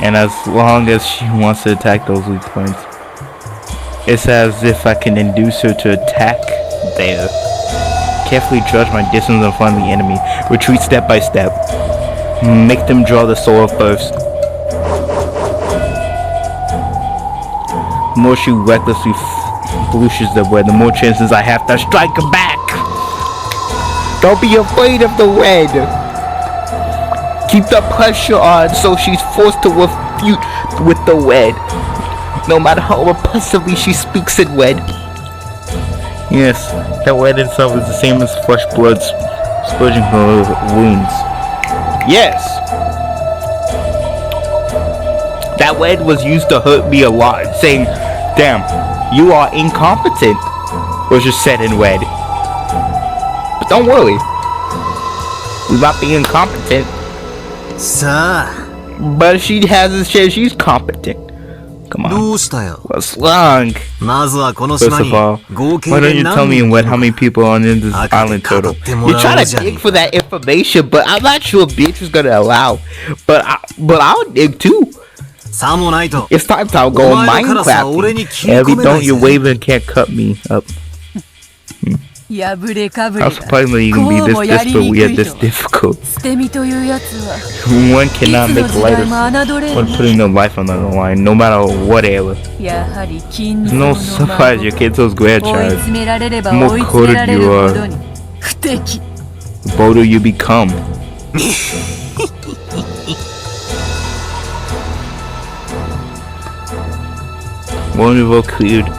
And as long as she wants to attack those weak points. It's as if I can induce her to attack there. Carefully judge my distance in front of the enemy. Retreat step by step. Make them draw the sword first. The more she recklessly blushes the red, the more chances I have to strike her back. Don't be afraid of the red. Keep the pressure on so she's forced to refute with the red. No matter how repulsively she speaks in red. Yes, that red itself is the same as fresh blood spurging her wounds. Yes! That red was used to hurt me a lot, saying, damn, you are incompetent, was just said in red. But don't worry, we might be incompetent. Sir. But she has a share, she's competent. Come on. What's wrong? First of all, why don't you tell me in what how many people are on this island total? You're trying to dig for that information, but I'm not sure bitch is gonna allow. But I'll dig too. It's time to go Minecraft. Every don't you waving can't cut me up. How surprisingly you can be this desperate yet this difficult. One cannot make lighter when putting their life on the line, no matter what era. It's no surprise your kid's those grandchild. The more coded you are, the bolder you become. Wonderful cleared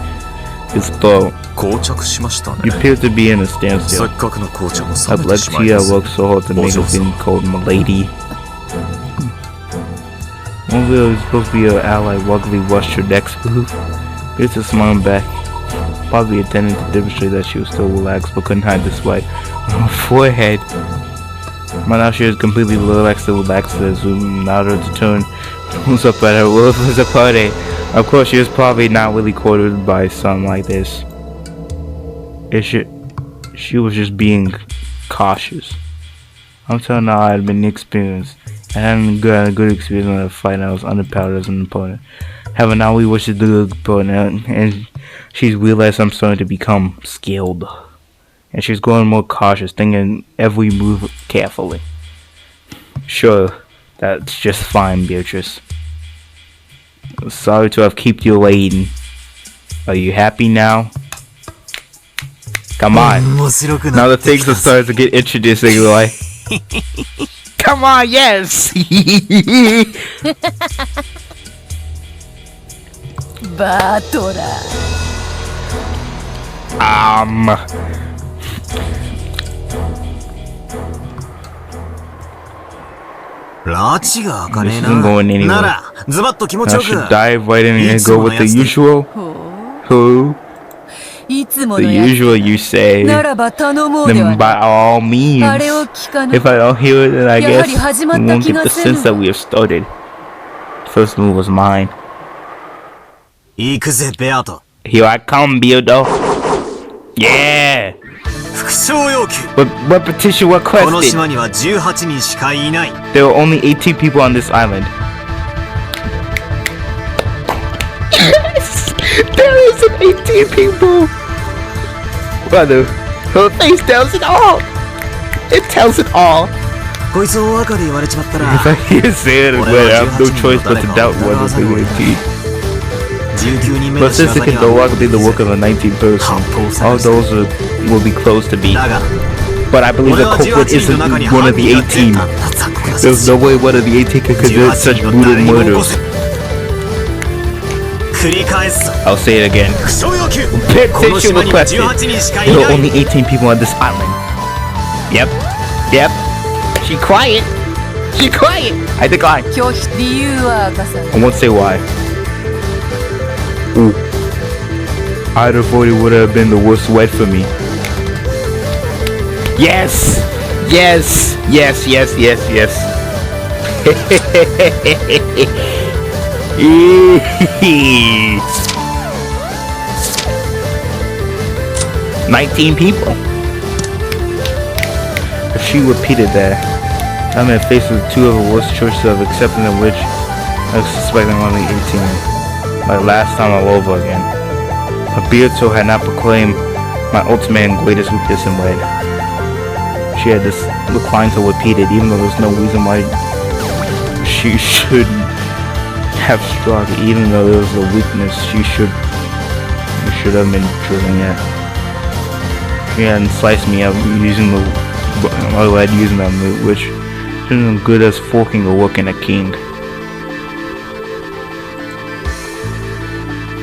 his throat. You appear to be in a standstill. I'd like to see I worked so hard to make us getting cold, my lady. Only was supposed to be your ally, luckily watched your next move. Beatrice is smiling back, probably intending to demonstrate that she was still relaxed but couldn't hide the sweat on her forehead. But now she is completely relaxed as we allowed her to turn who's up at her wolf was a party. Of course she was probably not really quartered by something like this. She was just being cautious. I'm telling her I had been experienced. I hadn't had a good experience in a fight and I was underpowered as an opponent. However, now we wish to do a good opponent and she's realized I'm starting to become skilled. And she's growing more cautious, thinking every move carefully. Sure, that's just fine, Beatrice. Sorry to have kept you waiting. Are you happy now? Come on. Now the things are starting to get introducing, like. Come on, yes. This isn't going anywhere. I should dive right in and go with the usual. Who? The usual, you say. Then by all means. If I don't hear it, then I guess we won't get the sense that we have started. First move was mine. Here I come, Beardo. Yeah! But repetition requested. There were only 18 people on this island. Yes! There isn't 18 people! Brother, her face tells it all! It tells it all! If I hear say it again, I have no choice but to doubt whether they were 18. But since it can no longer be the work of a 19th person, all those will be closed to be. But I believe the culprit isn't one of the 18. There's no way one of the 18 can commit such brutal murders. I'll say it again. Petition requested. There are only 18 people on this island. Yep. Yep. She quiet. She quiet. I decline. I won't say why. Ooh. I'd avoided would have been the worst wed for me. Yes! Yes! Yes, yes, yes, yes. 19 people. If she repeated that, I'm faced with two of the worst choices of accepting of which I was suspecting only 18. Like last time all over again. But Beato had not proclaimed my ultimate and greatest weakness in Wed. She had this declined to repeat it, even though there's no reason why she should have struck, even though there was a weakness she should have been drilling at. She hadn't sliced me up using the Wed using that move, which isn't as good as forking or working a king.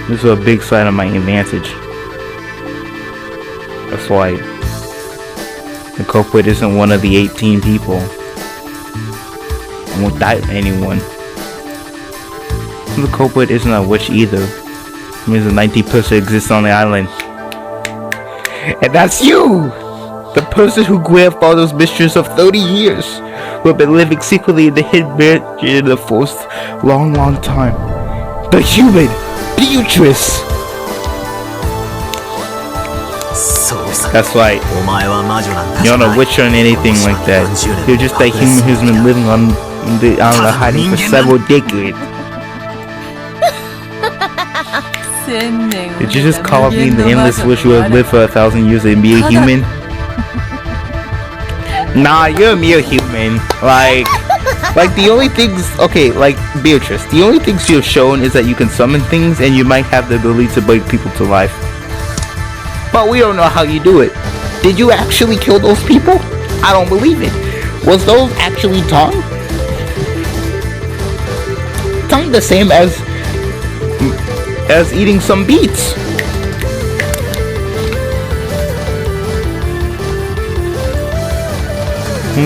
This is a big side of my advantage. That's why the culprit isn't one of the 18 people. I won't doubt anyone. The culprit isn't a witch either. It means a 19th person exists on the island. And that's you! The person who grandfather's mistress of 30 years, who have been living secretly in the hidden mansion in the forest long time. The human! Beatrice! That's right. You're not a witch or anything like that. You're just a human who's been living on the island hiding for several decades. Did you just call me the endless witch who has lived for 1,000 years and be a human? Nah, you're a mere human. Like the only things, okay, like Beatrice, the only things you have shown is that you can summon things and you might have the ability to bring people to life. But we don't know how you do it. Did you actually kill those people? I don't believe it. Was those actually tongue? Tongue the same as eating some beets.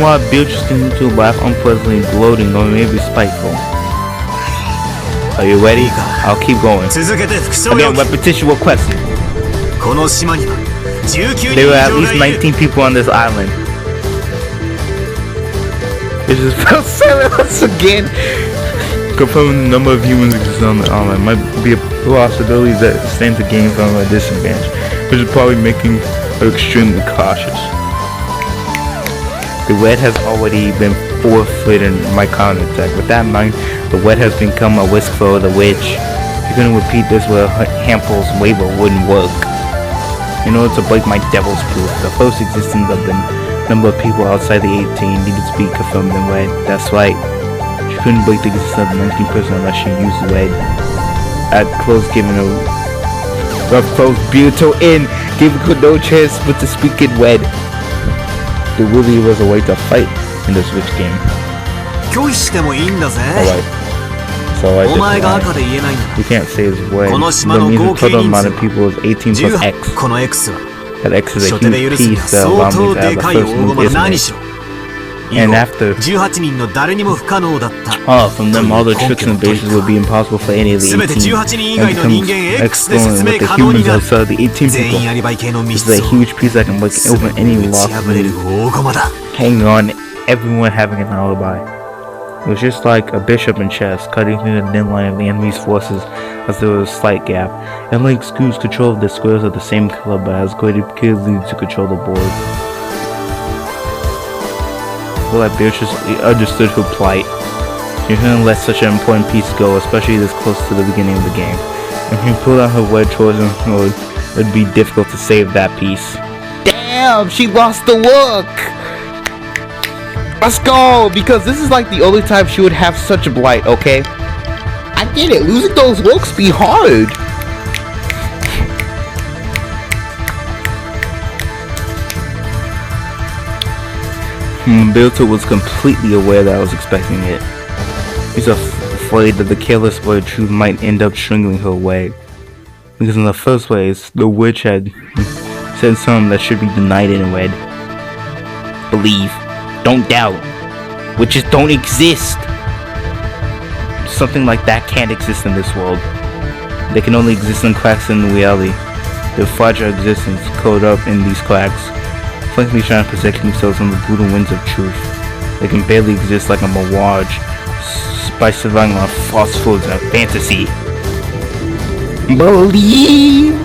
While Beatrice continued to laugh unpleasantly, gloating, or maybe spiteful. Are you ready? I'll keep going. Again, repetition requested. There were at least 19 people on this island. It just fell silent once again. Confirming the number of humans exist on the island might be a possibility that stands to gain from a disadvantage, which is probably making her extremely cautious. The wet has already been forfeited my counterattack. With that in mind, the wet has become a risk for the witch. If you're gonna repeat this with Hampel's waiver wouldn't work. In order to break my devil's proof, the first existence of the number of people outside the 18 needed to be confirmed in red. That's right. She couldn't break the existence of the 19th person unless she used red. At close giving a rough close Beato in, giving her no chance but to speak in red. There really was a way to fight in this witch game. Alright. So I just you can't say it's way. That means the total amount of people is 18 plus X. That X is a huge piece that allows me to have the first move, isn't it? And after, from them all the tricks and bases would be impossible for any of the 18. And becomes excellent with the humans outside of the 18 people. This is a huge piece that can break open any lock hang on everyone having an alibi. It was just like a bishop in chess, cutting through the thin line of the enemy's forces as there was a slight gap, and like screws control of the squares of the same color but as great ability to control the board. Well, I barely understood her plight. She couldn't let such an important piece go, especially this close to the beginning of the game. If she pulled out her wedge towards him, it would be difficult to save that piece. Damn, she lost the look! Let's go! Because this is like the only time she would have such a blight, okay? I get it, losing those looks be hard! Bilto was completely aware that I was expecting it. He's afraid that the careless word of truth might end up strangling her away. Because in the first place, the witch had said something that should be denied in a wed. Believe. Don't doubt. Witches don't exist. Something like that can't exist in this world. They can only exist in cracks in reality. Their fragile existence caught up in these cracks, flankly trying to protect themselves from the brutal winds of truth. They can barely exist like a mirage, by surviving on false foods and fantasy. Believe!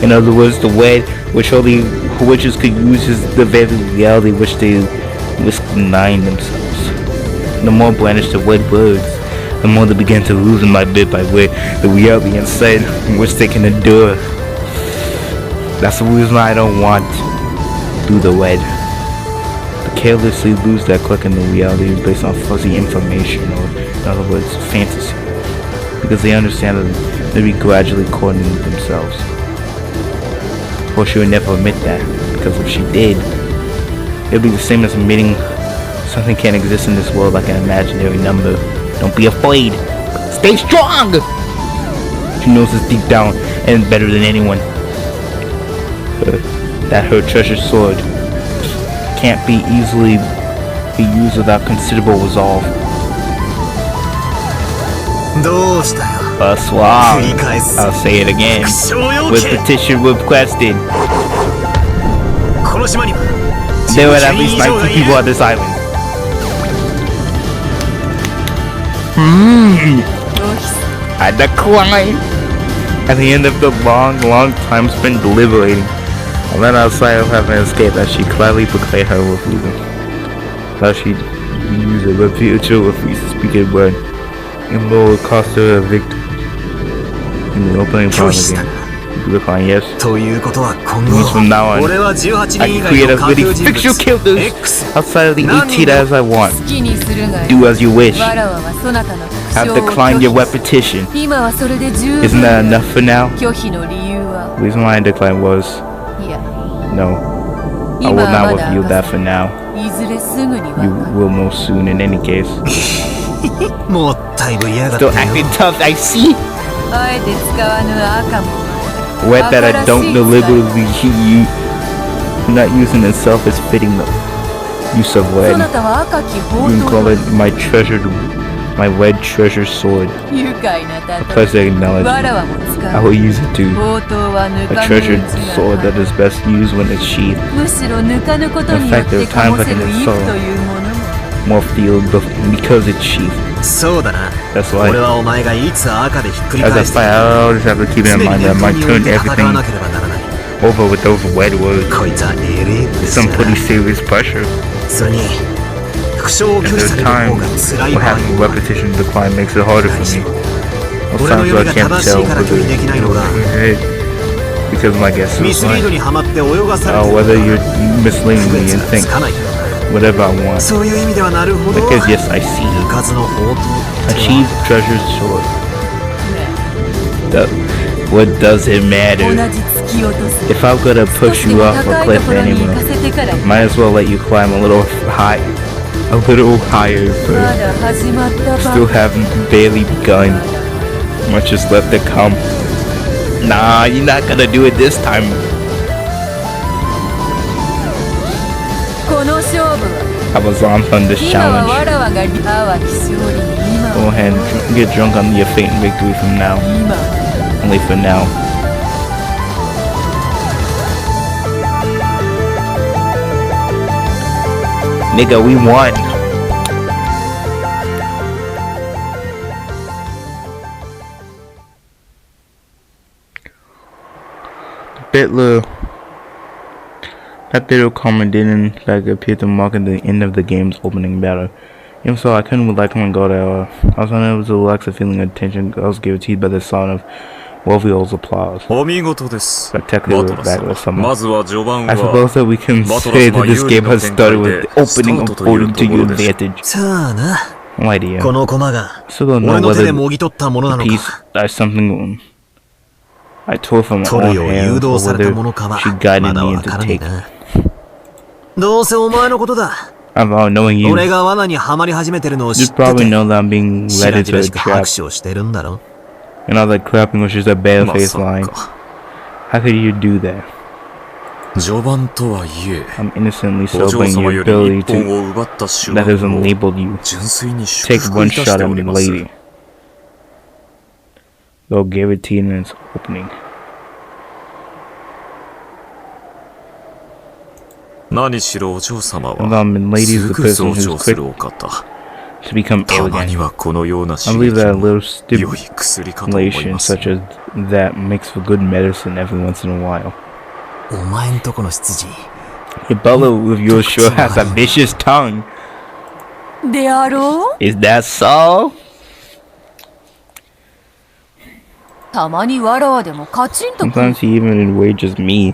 In other words, the wed, which only witches could use, is the very reality which they risk denying themselves. The more blanished the wed words, the more they begin to lose them by bit the reality inside which they can endure. That's the reason I don't want to do the wed. To carelessly lose that click in the reality based on fuzzy information, or in other words, fantasy. Because they understand that they'd be gradually coordinating themselves. Of course, she would never admit that, because if she did, it would be the same as admitting something can't exist in this world like an imaginary number. Don't be afraid. Stay strong! She knows this deep down and better than anyone. That her treasured sword can't be easily be used without considerable resolve. Swab. I'll say it again. With petition requested. There were at least 19 people on this island. I decline. At the end of the long time spent deliberating, I ran outside of having escaped as she gladly proclaimed her refusal. Thought she'd use a refuse to speak a word, even though it cost her a victory. In the opening part again, you decline yes. Means from now on, I can create as many fictional characters outside of the 18 as I want. Do as you wish. I've declined your repetition. Isn't that enough for now? The reason why I declined was no. I will not reveal that for now. You will know soon in any case. Still acting tough, I see. Word that I don't deliberately use, not using itself as fitting the use of word. You can call it my red treasure sword. A pleasure acknowledgement. I will use it too. A treasured sword that is best used when it's sheathed. In fact, there are times I can insult more field because it's sheathed. That's why, as I fight, I always have to keep in mind that I might turn everything over with those wet words. It's some pretty serious pressure. And there's times when having repetition decline makes it harder for me. Most times I can't tell because my guess is like, whether you're misleading me and think whatever I want. Because yes, I see. Achieve treasured sword. What does it matter? If I'm gonna push you off a cliff anyway, might as well let you climb a little higher first. Still haven't barely begun. Much is left to come. Nah, you're not gonna do it this time. was on this challenge. Go ahead and get drunk on your fate and victory from now. Only for now. Nigga, we won. That little comment didn't appear to mark the end of the game's opening battle. Even so, I couldn't relax my god at all. I was unable to relax the feeling of tension I was guaranteed by the sound of Wolfiel's applause. Spectacular battle of summer. I suppose that we can say that this game has started with the opening according to your advantage. No idea. Still don't know whether the piece is something I tore from my own hands or whether she guided me into take. About knowing you, you probably know that I'm being led into a trap. And all that clapping was just a bare-faced line. How could you do that? I'm innocently celebrating your ability to that hasn't labeled you. Take one shot at me, lady. They'll guarantee in its opening. Lady is the person who's quick to become arrogant. I believe that a little stipulation such as that makes for good medicine every once in a while. Your butler with yours sure has a vicious tongue. Is that so? Sometimes he even enrages me.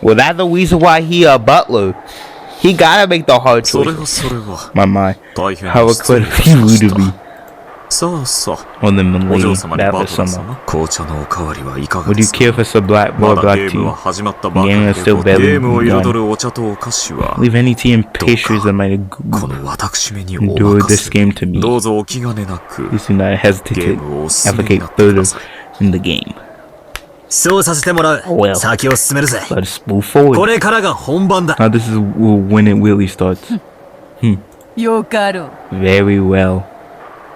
Well, that's the reason why he a butler. He gotta make the hard choice. My, how it could be rude to me. On the lady that was summer. Would you care for some more black tea? The game is still barely begun. Leave any tea and pastries that might endure this game to me. Please do not hesitate to advocate further in the game. Well, let's move forward. Now this is when it really starts. Very well.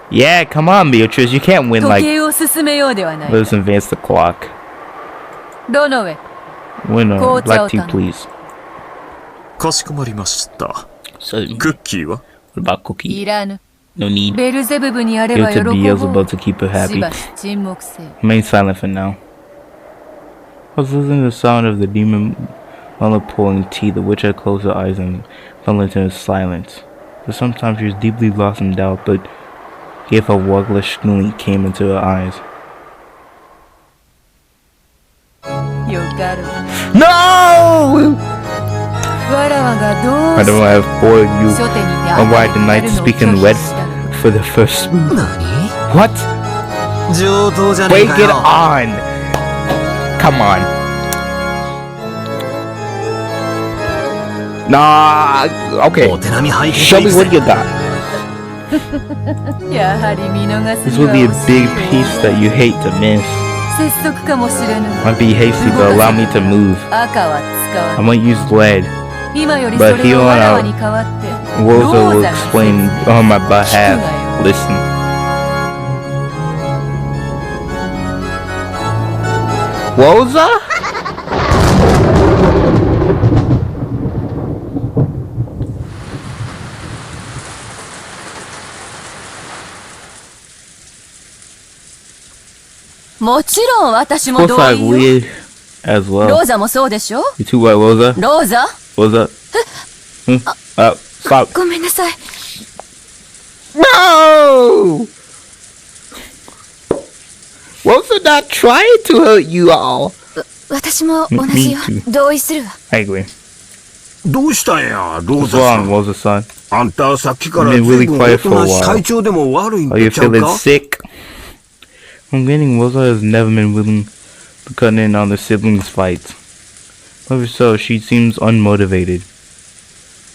Yeah, come on, Beatrice. You can't win like... Let's advance the clock. Winner, black tea, please. Certainly. What about cookie? No need. Give it to Beelzebub to keep her happy. Remain silent for now. I was listening to the sound of the demon mother pouring tea. The witch had closed her eyes and fell into silence. For sometimes she was deeply lost in doubt, but gave her waglish glint came into her eyes. No! I don't have for you. And why the night speaking red for the first. What? Break it on! Come on. Nah, okay. Show me what you got. This will be a big piece that you hate to miss. Might be hasty, but allow me to move. I might use lead, but here on out, Rosa will explain on my behalf. Listen. Rosa? Of course I will as well. You too, right, Rosa? Rosa? Stop. No! Rosa not trying to hurt you all. Me too. I agree. What's wrong, Rosa-san? You've been really quiet for a while. Are you feeling sick? I'm getting Rosa has never been willing to cut in on the siblings' fights. However so, she seems unmotivated.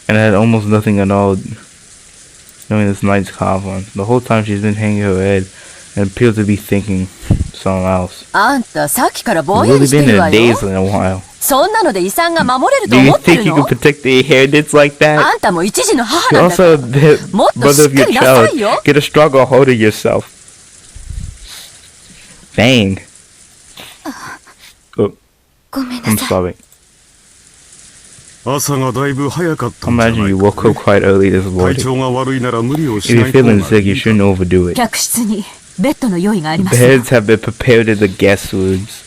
And had almost nothing at all during this night's conference. The whole time she's been hanging her head and appears to be thinking something else. It's really been in a daze in a while. そんなので遺産が守れると Do you 思ってる think you の can protect the inheritance like あ that? んたも一児の母 You're なんだか also ら the もっと brother しっ of か your りなさ child. いよ Get a stronger hold of yourself. Dang. Oh, ごめんな I'm さい。 sorry. 朝がだいぶ早かったんじゃない Imagine you か woke up quite early this 体 morning. 調が悪いなら無理を If しな you're い方 feeling が sick, い you いか shouldn't overdo it. 客室にベッドの用意がありますよ Beds have been prepared in the guest rooms.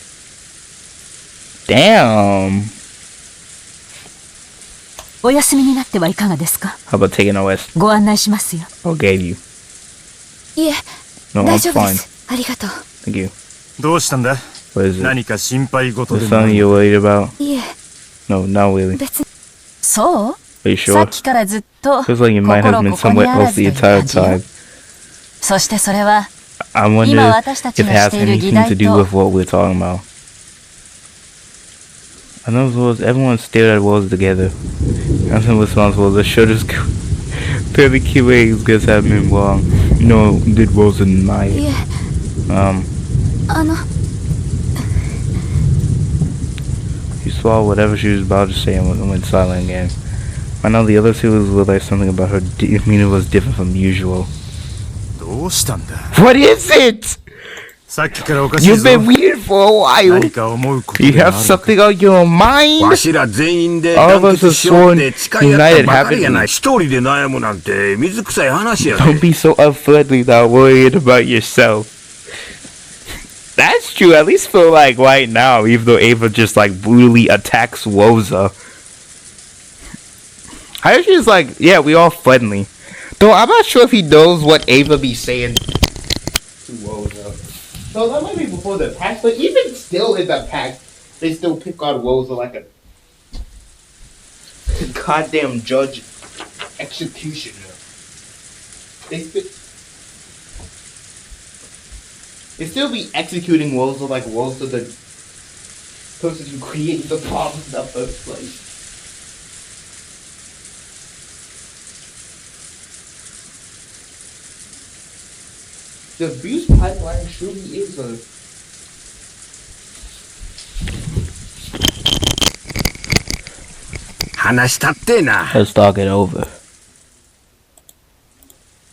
Damn. お休みになってはいかがですか How about taking a rest? ご案内しますよ I'll give you. いえ、 No, 大 I'm 丈夫で fine. す。ありがとう。 Thank you. どうしたんだ What is it? 何か心配事 There's でも something you're worried about? いえ、 No, not really. 別に。そう Are you さ sure? っきからずっと Feels like your mind has 心 been ここに somewhere あら else ずと the いう entire 感じよ time. そしてそれは I wonder 今私たち if it がし has ている議 anything 題 to do と with what we're talking about. I know was everyone stared at walls together. As in response was the shoulders fairly key ways guess have been wrong. No, did was deny い it. え、She saw whatever she was about to say and went silent again. I know the other two realized something about her demeanor was different from usual. どうしたんだ What is it? さっきからおかしい You've ぞ been weird for a 何 while. か思うこと You でもあ have るのか something on your mind? わしら全員で All of 団 us 結 are しようって sworn 誓い合ったばか united, りやない。 haven't 一人で悩むなんて水臭い話や Don't で。 be so unfriendly without worrying about yourself. That's true. At least feel like right now, even though Ava just like brutally attacks Woza. I just like, yeah, we all friendly. Though I'm not sure if he knows what Ava be saying to Woza. So that might be before the pack, but even still in the pack, they still pick on Woza like a goddamn judge executioner. They still be executing Woza like Woza the person who created the problem in the first place. The abuse pipeline truly is a...話したってな。 Let's talk it over.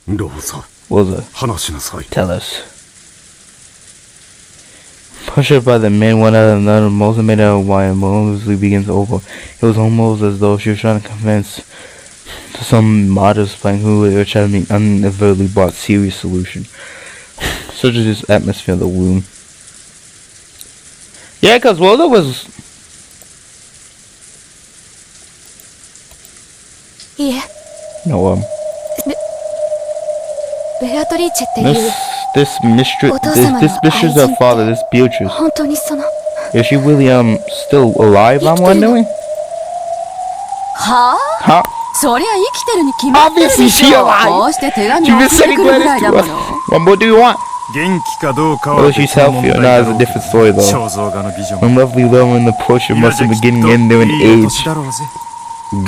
どうぞ Woza, 話しなさい tell us. Pushed up by the men, one out of another, Mosa made out why and mostly begins over. It was almost as though she was trying to convince to some modest plan who were trying to make unavertedly brought serious solution. Such as this atmosphere of the womb. Yeah, cause Woza was いえ、 no ベアトリーチェっていう this mistress this mistress of father, this Beatrice. 本当にその Is she really still alive? I'm wondering. はあ Huh? そりゃ生きてるに決まってる Obviously でし she ょ alive. こうして手紙 You've を been 送って sending くるぐら letters いだ to も us. の What more do you want? 元気かどうか Whether は she's 別の healthy 問 or 題 not だ is ろ a う different story though. 肖像画の美女 When も lovely love and the portrait 今 must じゃ have き been っ getting in there と in いい age. 年だろうぜ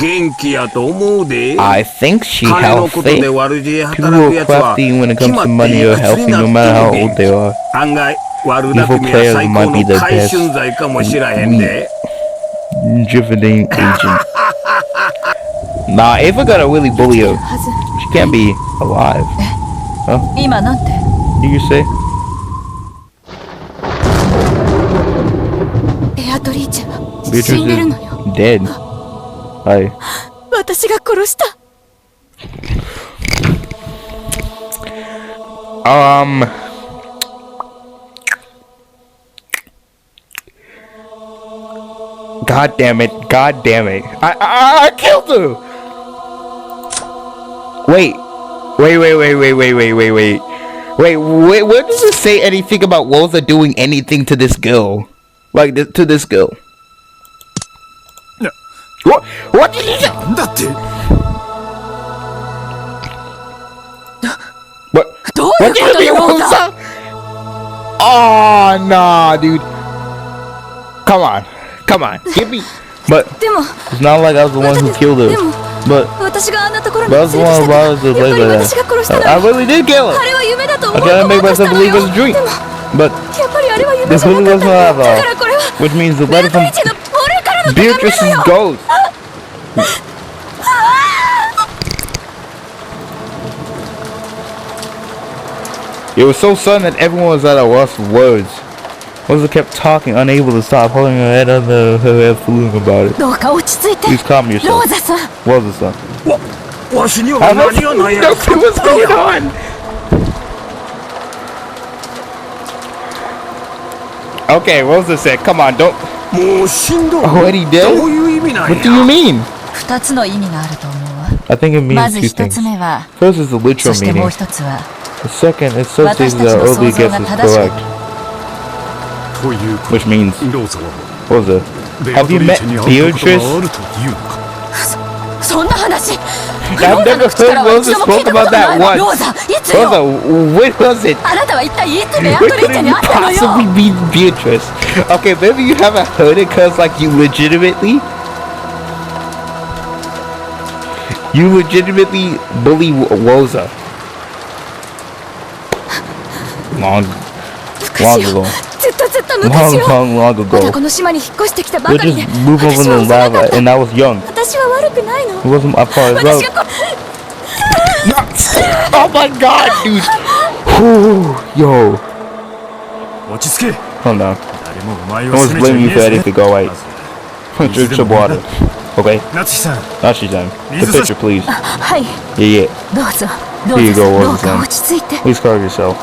元気やと思うで。 I think she 金のことで healthy. 悪知恵 People 働 who く are やつは crafty when it 決 comes ま to って money い are くつ healthy にな no って matter how も old 元 they 気。 are. 案外悪巧み Evil や players 最 might 高 be の the 回 best. 春剤かもしらへんで。 Drivening agent. Nah, Ava gotta really bully her. はず She can't be alive. 今なんて Did you say? ベアトリーチェは Beatrice 死んでるのよ is dead. Hi. 私が殺した God damn it. God damn it. I killed her. Wait. Wait. Where does it say anything about Woza doing anything to this girl? Like, to this girl? What did he say? だって What? どうい What う did こと you よ mean, ローザ Woza? Oh, nah, dude. Come on. Give me. But でも it's not like I was the one who killed her. でも But 私があんなところに But I 連れ was て the き one た who から was やっぱり私が殺したの I よ really did kill あ her. れは夢だと思 I う gotta と make 思った myself の believe よ it's a dream. でも But やっぱりあれは夢 this じゃな really かっ wasn't たの at だか all. らこれは Which means the ベア letter トリ from ーチェの俺か Beatrice's ghost. It was so sudden that everyone was at a loss for words. Rosa kept talking, unable to stop, holding her head under her head, fooling about it. Please calm yourself. Rosa-san. What's going on? Okay, Rosa said, come on, don't... Already dead? What do you mean? I think it means two things. First is the literal meaning. The second is so things that early guess is correct. Which means, Rosa, have you met Beatrice? I've never heard Rosa spoke about that once. Rosa, when was it? Where could it possibly be Beatrice? Okay, maybe you haven't heard it because like you legitimately bully Rosa. Long ago. Long ago. We just moved over to the lava and I was young. It wasn't my fault as well. Oh my god, dude! Yo. Hold on. No one's blaming you for anything, go away. Drink some water. Okay? Natsuki-san. The picture, please. Yeah. Here you go, Rosa-san. Please calm yourself.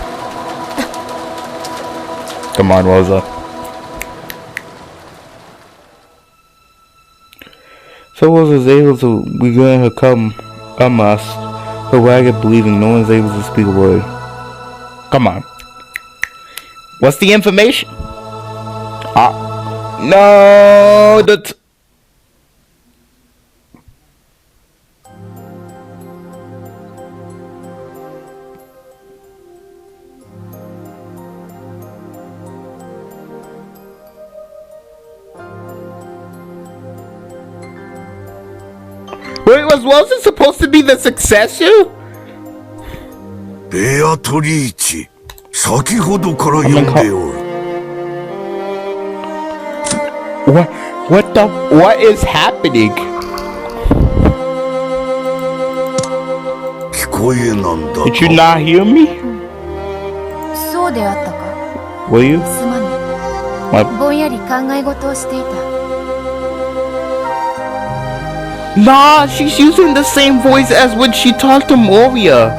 Come on, Rosa. So Rosa was able to regain her calm us, her ragged believing no one's able to speak a word. Come on. What's the information? No, that's... Wait, was Wilson supposed to be the successor? Beatrice, 先ほどから呼んでおる。What is happening? 聞こえなんだか。Did you not hear me? そうであったか。 Were you? すまぬ。ぼんやり考え事をしていた。Nah, she's using the same voice as when she talked to Moria.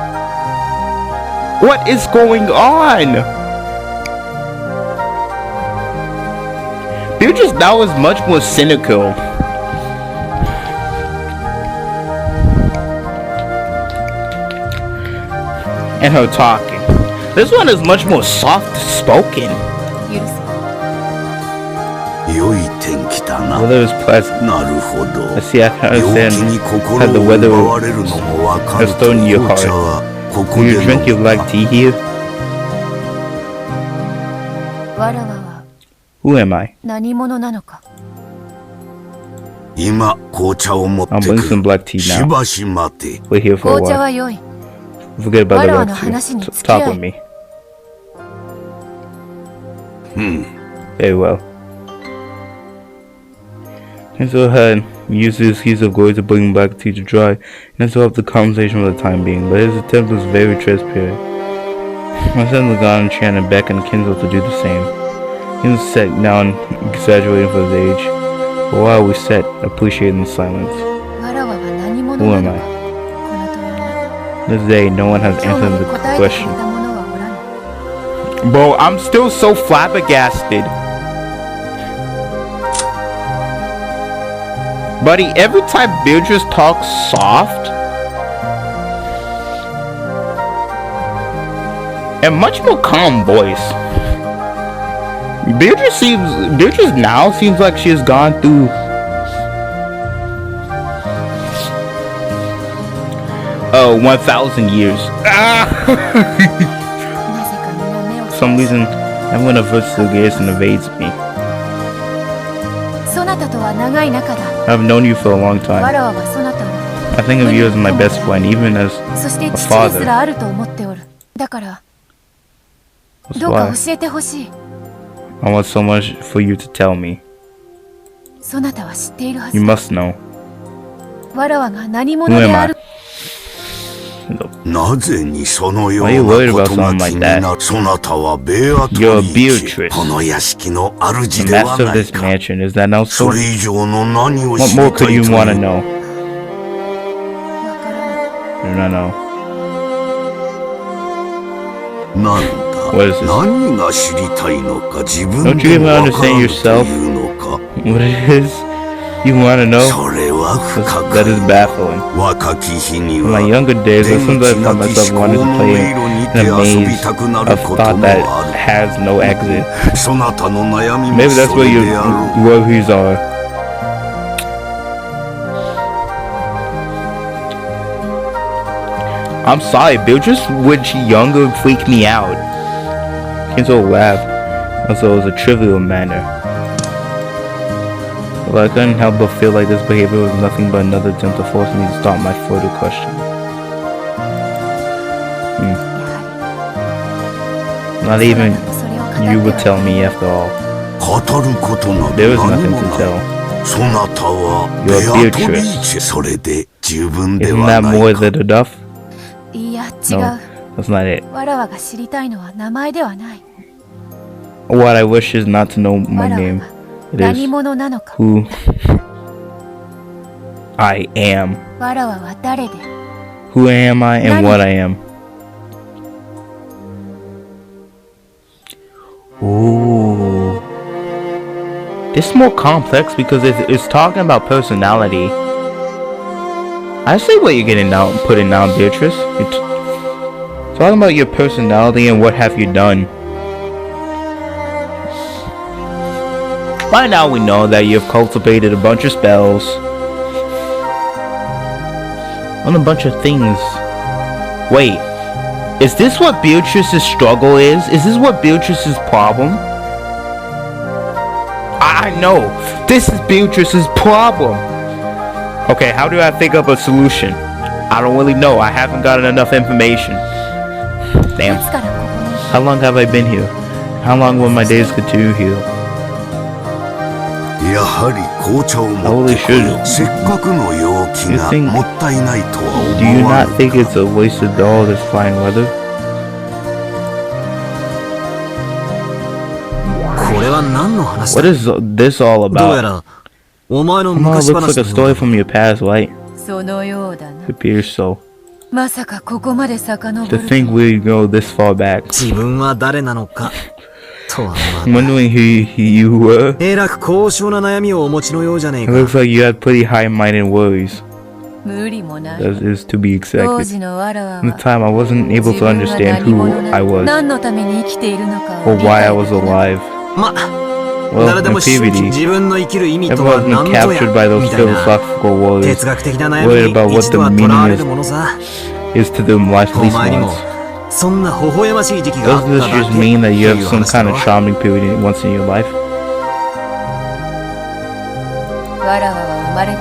What is going on? Beatrice now is much more cynical. And her talking. This one is much more soft spoken. Weather is pleasant. I see, I can understand how the weather has stolen your heart. Do you drink your black tea here? Who am I? I'm bringing some black tea now. Wait here for a while. Forget about the black tea. Talk with me. Very well. And so ahead, use the excuse of going to bring back tea to dry, and so up the conversation for the time being, but his attempt was very transparent. My son Lagan and beckoned Kinzo to do the same. He was sat down, exaggerating for his age, but while we sat, appreciating the silence. Who am I? This day, no one has answered the question. Bro, I'm still so flabbergasted. Buddy, every time Beatrice talks soft and much more calm voice. Beatrice now seems like she has gone through Oh, 1,000 years. For some reason, everyone averts to the gaze and evades me. I've known you for a long time. I think of you as my best friend, even as a father. That's why I want so much for you to tell me. You must know. Who am I? Why are you worried about something like that? You're Beatrice, the master of this mansion. Is that not so? What more could you want to know? I do not know. What is this? Don't you even understand yourself? What it is? You want to know? That is baffling. In my younger days, I sometimes found myself wanting to play in a maze of thought that has no exit. Maybe that's what your worries are. I'm sorry, Beatrice when she younger freaked me out. Kenzo laughed as though it was a trivial matter. But I couldn't help but feel like this behavior was nothing but another attempt to force me to stop my further question. Not even you would tell me after all. There was nothing to tell. You're Beatrice. Isn't that more than enough? No, that's not it. What I wish is not to know my name. It is who I am. Who am I and what I am. Ooh. This is more complex because it's talking about personality. I see what you're getting down, putting down, Beatrice. It's talking about your personality and what have you done. By now we know that you've cultivated a bunch of spells on a bunch of things. Wait, is this what Beatrice's struggle is? Is this what Beatrice's problem? I know, this is Beatrice's problem. Okay, how do I think of a solution? I don't really know, I haven't gotten enough information. Damn. How long have I been here? How long will my days continue here? Holy shit. Do you not think it's a waste of all this fine weather? What is this all about? It looks like a story from your past, right? It appears so. To think we go this far back. I'm wondering who you were. It looks like you had pretty high-minded worries. That is to be expected. At the time, I wasn't able to understand who I was or why I was alive. Well, in PvD, everyone's been captured by those philosophical warriors, worried about what the meaning is to them lifeless ones. Doesn't this just mean that you have some kind of charming period once in your life?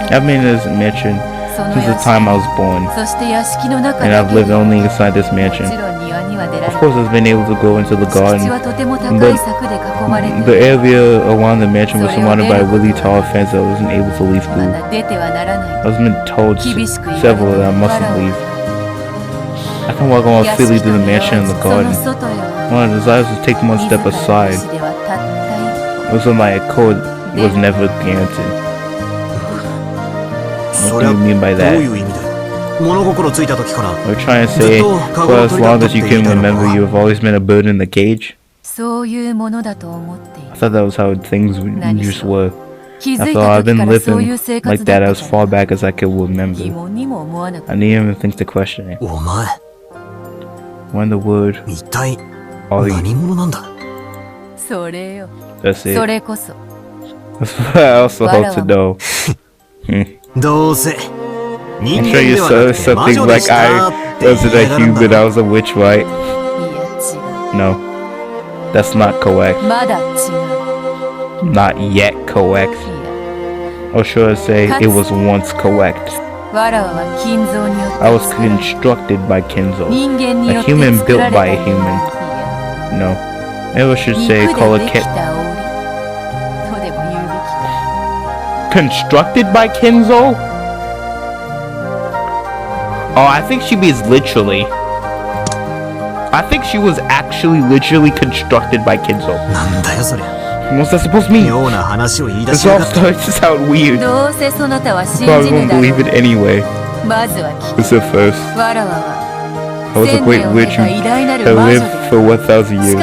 I've been in this mansion since the time I was born, and I've lived only inside this mansion. Of course, I've been able to go into the garden, but the area around the mansion was surrounded by a really tall fence that I wasn't able to leave through. I've been told several that I mustn't leave. I can walk on freely through the mansion and the garden. My desire to take one step aside. Also, my accord was never granted. What do you mean by that? We're trying to say, for as long as you can remember, you have always been a bird in the cage? I thought that was how things just were. After all, I've been living like that as far back as I could remember. I didn't even think to question it. When the word are you? That's it. That's what I also hope to know. I'm sure you saw something like I wasn't a human, I was a witch, right? No, that's not correct. Not yet correct. Or should I say, it was once correct. I was constructed by Kenzo, a human built by a human. No, maybe I should say call it constructed by Kenzo? Oh, I think she means literally. I think she was actually literally constructed by Kenzo. What's that supposed to mean? This all starts to sound weird. Probably won't believe it anyway. It's a first. I was a great witch who lived for 1,000 years.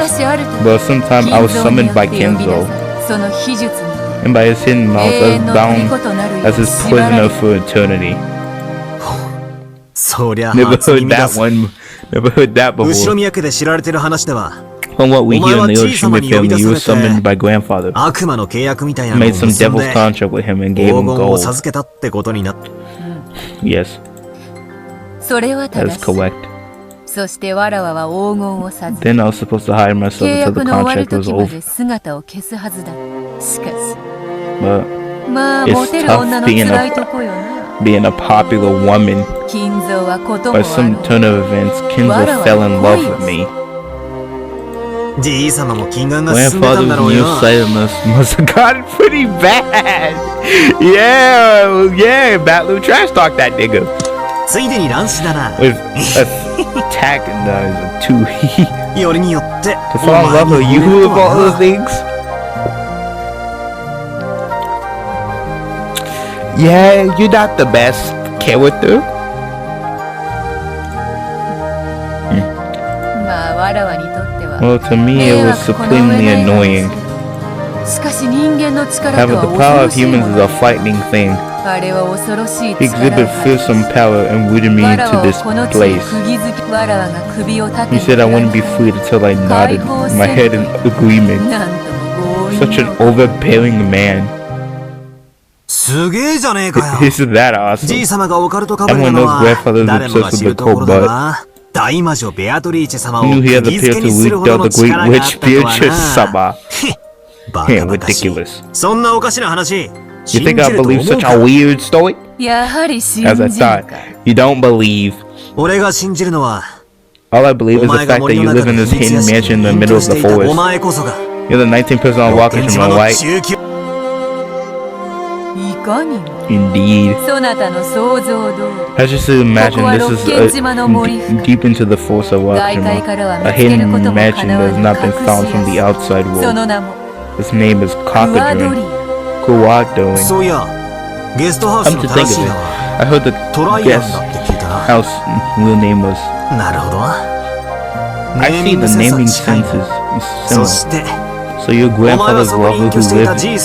But sometime I was summoned by Kenzo. And by his hidden mouth I was bound as his prisoner for eternity. Never heard that one. Never heard that before. From what we hear in the Oshima family, he was summoned by grandfather. He made some devil's contract with him and gave him gold. Yes. That is correct. Then I was supposed to hire myself until the contract was over. But it's tough being a popular woman. By some turn of events, Kenzo fell in love with me. Grandfather's nearsightedness must have gotten pretty bad. Yeah, Batlu trash talk that nigga. With attack and two. To fall in love with you of all the things. Yeah, you're not the best character. Well, to me it was supremely annoying. Having the power of humans is a frightening thing. He exhibited fearsome power and rooted me to this place. He said I wouldn't be freed until I nodded my head in agreement. Such an overbearing man. Isn't that awesome? Everyone knows grandfather's obsessed with the cold butt. He knew he had the power to root out the great witch Beatrice-sama. Ridiculous. You think I believe such a weird story? As I thought, you don't believe. All I believe is the fact that you live in this hidden mansion in the middle of the forest. You're the 19th person on walking to my right. Indeed. I just imagine this is deep into the force of Wakashima, a hidden mansion that has not been found from the outside world. His name is Kakadrin. Kuwadoing. Come to think of it, I heard the guest house real name was. I see the naming sense is similar. So your grandfather's lover who lived here in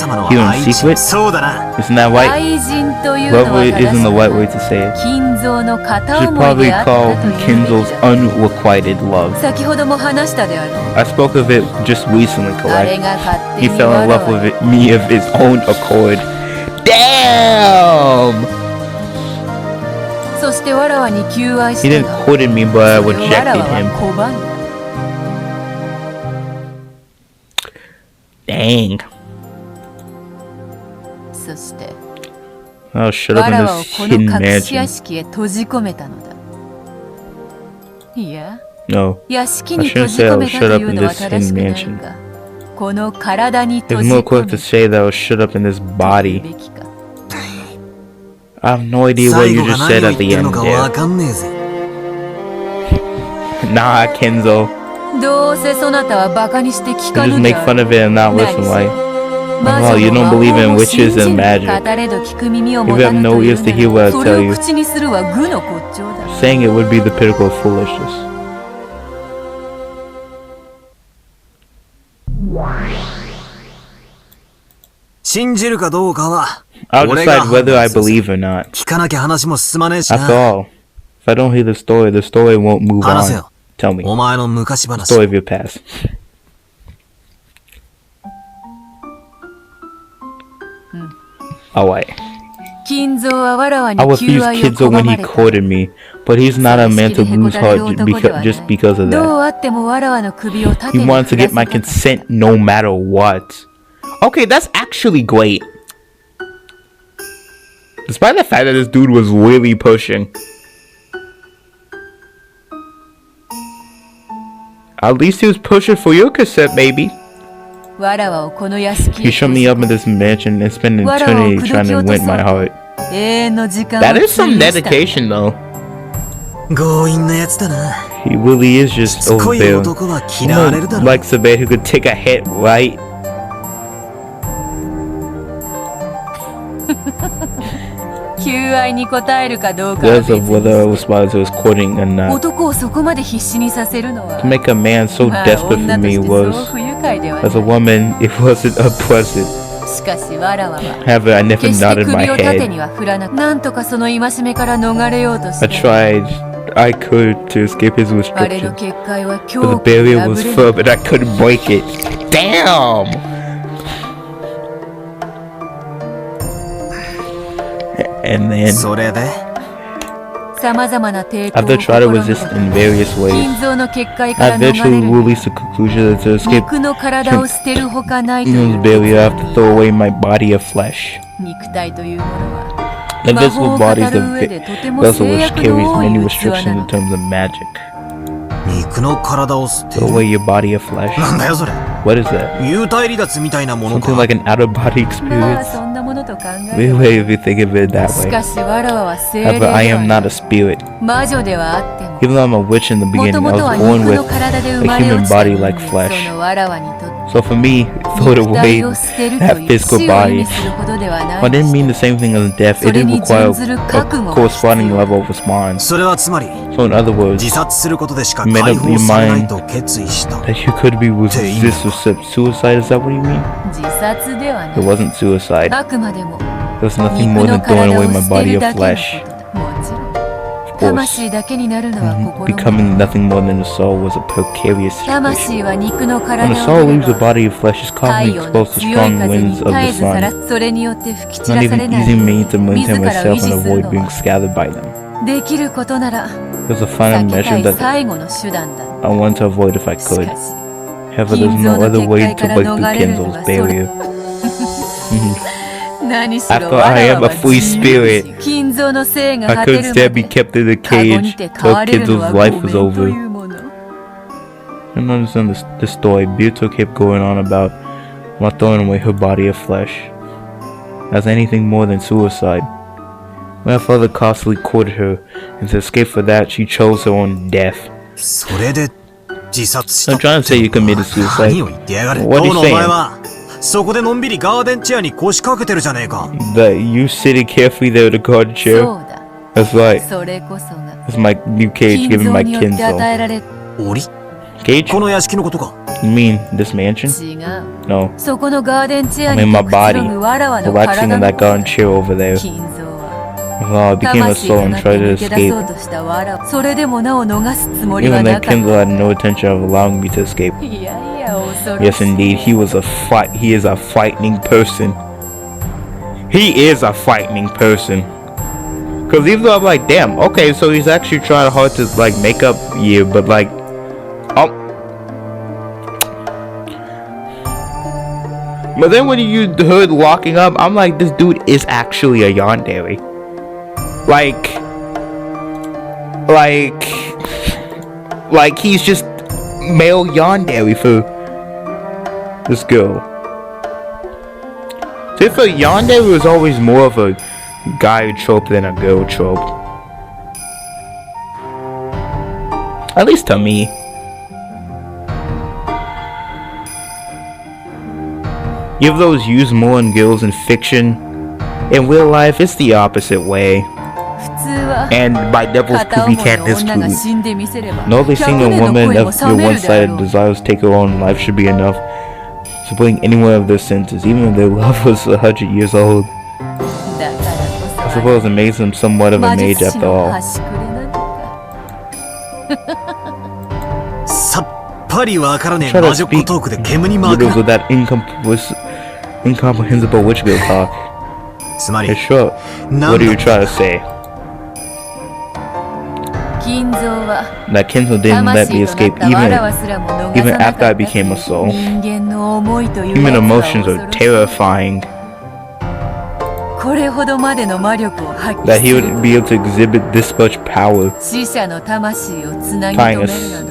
secret? Isn't that right? Lover isn't the right way to say it. Should probably call Kenzo's unrequited love. I spoke of it just recently, correct? He fell in love with me of his own accord. Damn! He didn't court me, but I rejected him. Dang. I'll shut up in this hidden mansion. No, I shouldn't say I'll shut up in this hidden mansion. It's more correct to say that I'll shut up in this body. I have no idea what you just said at the end there. Nah, Kenzo. You just make fun of it and not listen, right? Well, you don't believe in witches and magic. You have no ears to hear what I tell you. Saying it would be the pinnacle of foolishness. I'll decide whether I believe or not. After all, if I don't hear the story won't move on. Tell me. Story of your past. Alright. I refused Kenzo when he courted me, but he's not a man to lose heart just because of that. He wanted to get my consent no matter what. Okay, that's actually great. Despite the fact that this dude was really pushing. At least he was pushing for your consent, maybe. You shut me up in this mansion and spend an eternity trying to win my heart. That is some dedication though. 強引なやつだな。 He really is just 恋 overbearing. 男は嫌われるだろ。 Like Sabet who could take a hit, right? 求愛に応えるかどうか Because of whether I was wise was courting or not. 男をそこまで必死にさせるのは To make a man so まあ desperate 女 for と me してそう was, 不愉快では as a ない woman, it wasn't unpleasant. しかしわらわは However, I never 決して nodded my 首を縦 head. には振らなくなんとかその戒めから逃れようとし I て tried, I could to escape his あれの restrictions. 結界は But 強 the 固 barrier 破 was れ firm and I couldn't break it. Damn! And then, それで、さまざまな抵抗を after 試 trying to み resist in various 心 ways, 臓の結界か I ら逃れ eventually る reached the conclusion that to escape 肉の体を捨てるほかないとい this う barrier, I have to throw away my body of flesh. 肉体というものは The 魔法 visible を語 body is る the 上でとても vessel 制 which 約 carries の多 many い器な restrictions in の terms of magic. 肉の体を捨て Throw る。 away your body of flesh. なんだよそれ。 What is that? 幽体離脱みたいなもの Something か。 like an out of body まあ experience? そんなものと考え Wait, る wait, if you think of it that し way. かしわらわは精霊 However, では I am な not a い spirit. 魔女ではあっても Even though I'm a witch in the も beginning, と I もと was は born 肉 with の体で生 a まれ human 落ちた body 人 like 間 flesh. そのわらわにとって So for me, throw it 肉 away 体を捨てる that という physical 死を意 body. 味するほどではな But い it didn't mean the same thing as death. It それ did に require 準ずる覚悟 a が必 corresponding 要 level of response. それはつまり、 So in other words, 自殺することでしか Made up 解放されない your mind と決意した。 that you could be resist suicide. Is that what you mean? 自殺ではな It い wasn't suicide. あくまでも It was nothing 肉 more の than throwing 体 away を my 捨て body る of だけの flesh. こともちろん Of course. 魂だけになるのは心も Becoming nothing more than a soul was a precarious situation. 魂は肉の When 体 a を soul 出 leaves れ a ば body of flesh, it's 太 constantly 陽の exposed to 強い strong 風 winds に of 絶 the えずさら sun. それによって吹き It's 散 not らさ even れない easy me to 自 maintain らを myself 維持 and する avoid の being は scattered by them. できることなら There's a 避 final けた measure い that 最後の手段だ I want to avoid if I し could. かし However, there's no other way to break through Kenzo's barrier. 何しろ After わ I ら am わ a は free 自由 spirit, し金蔵の性が I 果て couldn't る stand ま be で kept in the カゴに cage て飼 till われるのは Kenzo's ご life め was んと over. いうもの I don't understand this story. Buto kept going on about not throwing away her body of flesh as anything more than suicide. My father constantly courted her, and to escape for that, she chose her own death. それで自殺した I'm trying to say you committed suicide. 何を言ってやがる。 What are you 当のお前 saying? はそこでのんびりガーデンチェアに腰掛けてるじゃねえか。 That you sitting carefully there at the garden そ chair? うだ That's right. それこそが That's my new cage 金 given 蔵 by によって与 Kenzo. えられ 檻 Cage? この屋敷のことか。 You mean this mansion? 違う No. そこのガーデンチェア I に mean my てくつろ body. ぐわらわの Relaxing 体 in の that こと garden chair over there. 金蔵は Well, I became a 魂 soul と and なって tried to 抜け出そう escape. としたわらわそれでもなお逃すつもりは Even な then, かった Kenzo had no intention of allowing me to escape. いやいや恐ろ Yes, しい indeed, he is a frightening person. He is a frightening person. Cause even though I'm like, damn, okay, so he's actually trying hard to like make up you, but like, oh. But then when you heard locking up, I'm like, this dude is actually a yandere. Like he's just male yandere for this girl. So if a yandere was always more of a guy trope than a girl trope. At least to me. You have those used more in girls in fiction. In real life, it's the opposite way. 普通は And by devil's 片 proof, 思 we い can't の女が disprove. 死んでみせれば No, they seeing a 100年の woman 恋も of 冷 your めるであ one-sided ろう desires take her own life should be enough to bring anyone of their senses, even if their love was 100 years old. だからこ I そ suppose it makes them somewhat of 魔 an 術 age 師 after の all. 端くれなのかさっぱりわからねえ Try to 魔女っ子 speak トークで煙に巻く riddles な。 with that incomprehensible witch girl talk. つまり Hey, sure. な What ん are you だ trying to say? 金蔵は That Kenzo didn't let me 魂と escape なったわらわ even すらも逃 even さな after か I った became a soul. 人間の思いという Human やつは emotions 恐 are ろしい terrifying. これほどまでの魔力を発 That 揮 he す would る be able to exhibit this much power, 死者の魂をつなぎ tying 止 a めるな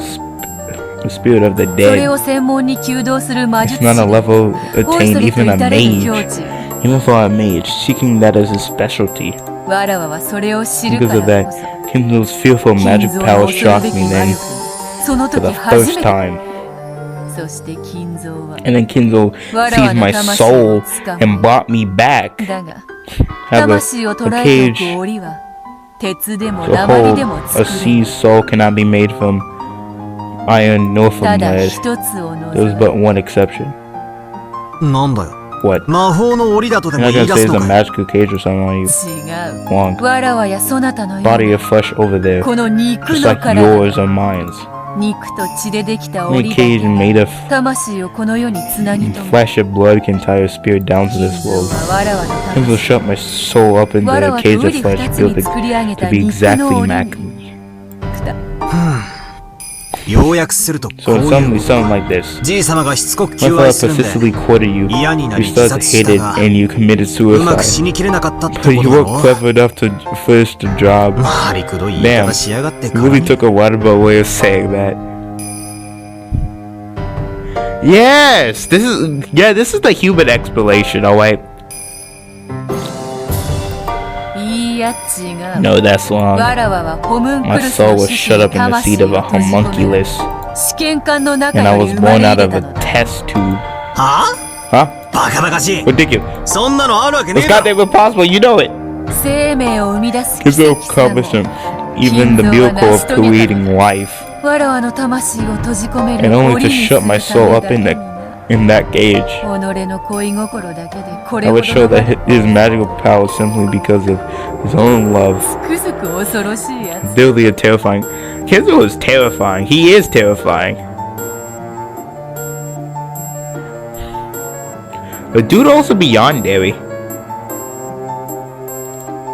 ど The spirit of the そ dead. れを専門に弓道する魔 It's 術師 not a で level おいそ attained れと even a 至れる境 mage. 地 Even for a mage, seeking that as his specialty. わらわはそれを知る Because か of ら that, こそ Kindle's fearful 金 magic 蔵の power 恐る shocked べき me 魔 then 力その for 時 the 初 first めて time. そして金蔵は And then Kindle わら seized わの my 魂を soul つか and み brought me back. だが Have 魂を a 捉えておく cage 檻は鉄でも to 鉛 hold でも a 作れ sea's る soul cannot be made from iron nor た from だ lead. 一つを There was 除 but one exception. なんだよ。 What? 魔法の檻だとで You're も not 言い gonna 出 say す it's の a かよ。 magical cage or something on you? 違う Wrong. わらわやそなたのよう Body に of flesh over there. この肉 Just の like 体 yours or mine. 肉と血でできた Only 檻だ cage け made of 魂をこの世につなぎ止め flesh and blood can tie your spirit down to this 金 world. 蔵はわらわの Kindle 魂 shut my soul up in わら the わと cage 瓜 of 二 flesh, つに built 作り上げ to た be 肉 exactly の檻 Mac. に要約するとこ So う it's いう suddenly こと something like this. じい様がしつこく My 求 father 愛するんで persistently courted you. 嫌にな You り自 started 殺 to し hate た it が and you committed うまく死 suicide. にきれなかったって But こ you とだ weren't ろ clever enough to finish the job. まありくどい言い Damn, 方しやがって you から really took a roundabout way of saying that. Yes, this is the human explanation, alright? いいや違う No, that's wrong. わらわはホムンク My ルス soul の was 獅子 shut に up in the 魂 seat を of a 閉じ込め homunculus, 試験管の中 and I よ was り生ま born れ out 入れ of た a のだ test tube. は Huh? バカバカしい Ridiculous. そんなのあるわけね It's えだろ goddamn impossible, you know it. 生命を生み出す It's 奇 so 跡さも cumbersome. Even the miracle of creating life. わらわの魂を閉じ込め And る only 檻 to にす shut る my た soul め up だけ in に that な in that cage. 己の恋心だけでこ I れほ would ど show の that his magical power simply because of his own love. つくづく恐ろしいやつ Literally a terrifying. Kenzo is terrifying. He is terrifying. But dude also beyond Derry.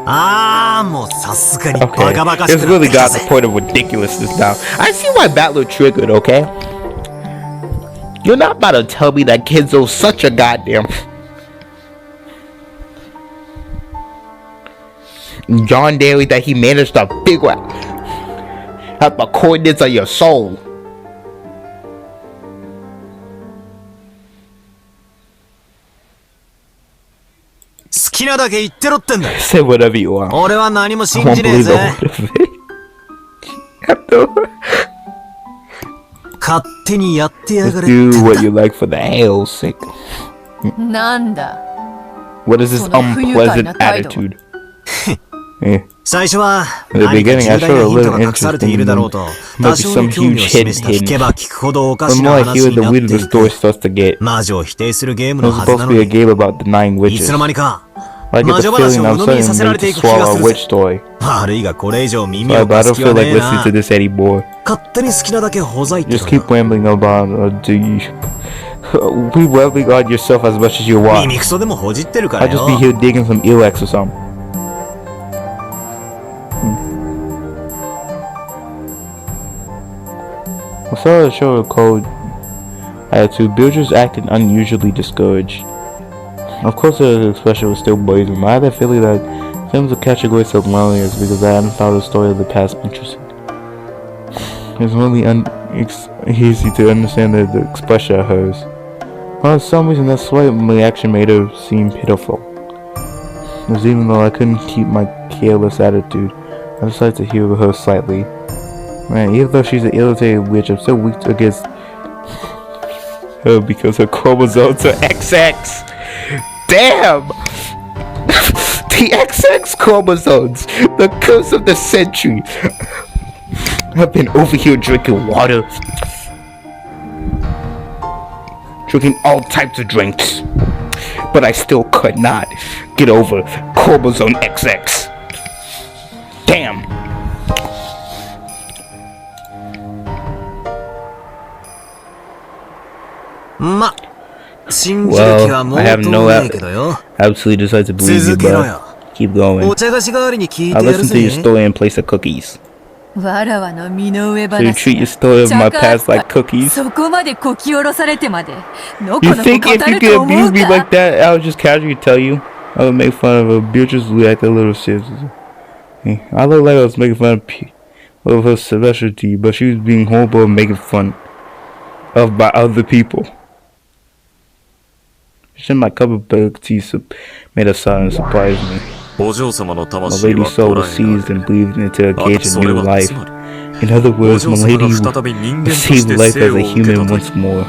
ああもうさすがに Okay, バカバカし it's くなっ really てきた got ぜ the point of ridiculousness now. I see why Battler triggered, okay? You're not about to tell me that Kenzo's such a goddamn John Daly that he managed to figure out the coordinates of your soul. Say whatever you want. 俺は何も I 信 won't じねえ believe ぜ a word of it. After 勝手にやってやが just れ do what you like for the hell's sake. なんだ What is this その不愉快な unpleasant 態度。 attitude? Yeah. 最初は In the 何か beginning, 重 I 大 showed な a ヒント little が隠されているだろうと interest in 多少の興味を示した聞けば聞くほどおか The し more な I 話 hear に the なっ weirder て the いく story starts to get. 魔女を否定するゲーム It の was はず supposed な to の be a に game about denying いつ witches. の間にか I get the 魔女話 feeling を I'm 鵜呑みにさせら suddenly れ made て to いく気が swallow す a る witch ぜ story. 悪いがこれ以上耳 Sorry, を but I 貸 don't す気は feel ね like え listening な to this anymore. 勝手に好きなだけほざいて Just ろ keep rambling about keep rambling on yourself as much as you want. 耳クソでもほじってるか I'll ら just be よ here digging some earwax or something. I saw the show a cold attitude. Bilger's acting unusually discouraged. Of course, the expression was still blazing. I had that feeling that films would catch a glimpse of loneliness because I hadn't found the story of the past interesting. It's really easy to understand the expression of hers. For some reason, that slight reaction made her seem pitiful. Because even though I couldn't keep my careless attitude, I decided to humor her slightly. Man, even though she's an irritated witch, I'm still weak against her because her chromosomes are XX. Damn! The XX chromosomes! The curse of the century! I've been over here drinking water. Drinking all types of drinks. But I still could not get over chromosome XX. Damn! Well, I have no absolutely decided to believe you, but keep going. I'll listen to your story in place of cookies. わらわの身の上 So you 話 treat your story of my past like cookies? そこまでこき下ろされてまでのこ You のこ think 語 if you る could と思 abuse う me か like that, I would just casually tell you? I would make fun of her. Beatrice react a little serious. I look like I was making fun of her specialty, but she was being horrible and making fun. of by other people. My cup of milk tea made a sudden surprise me. My lady's soul was seized and breathed into a cage of new life. In other words, my lady received life as a human once more.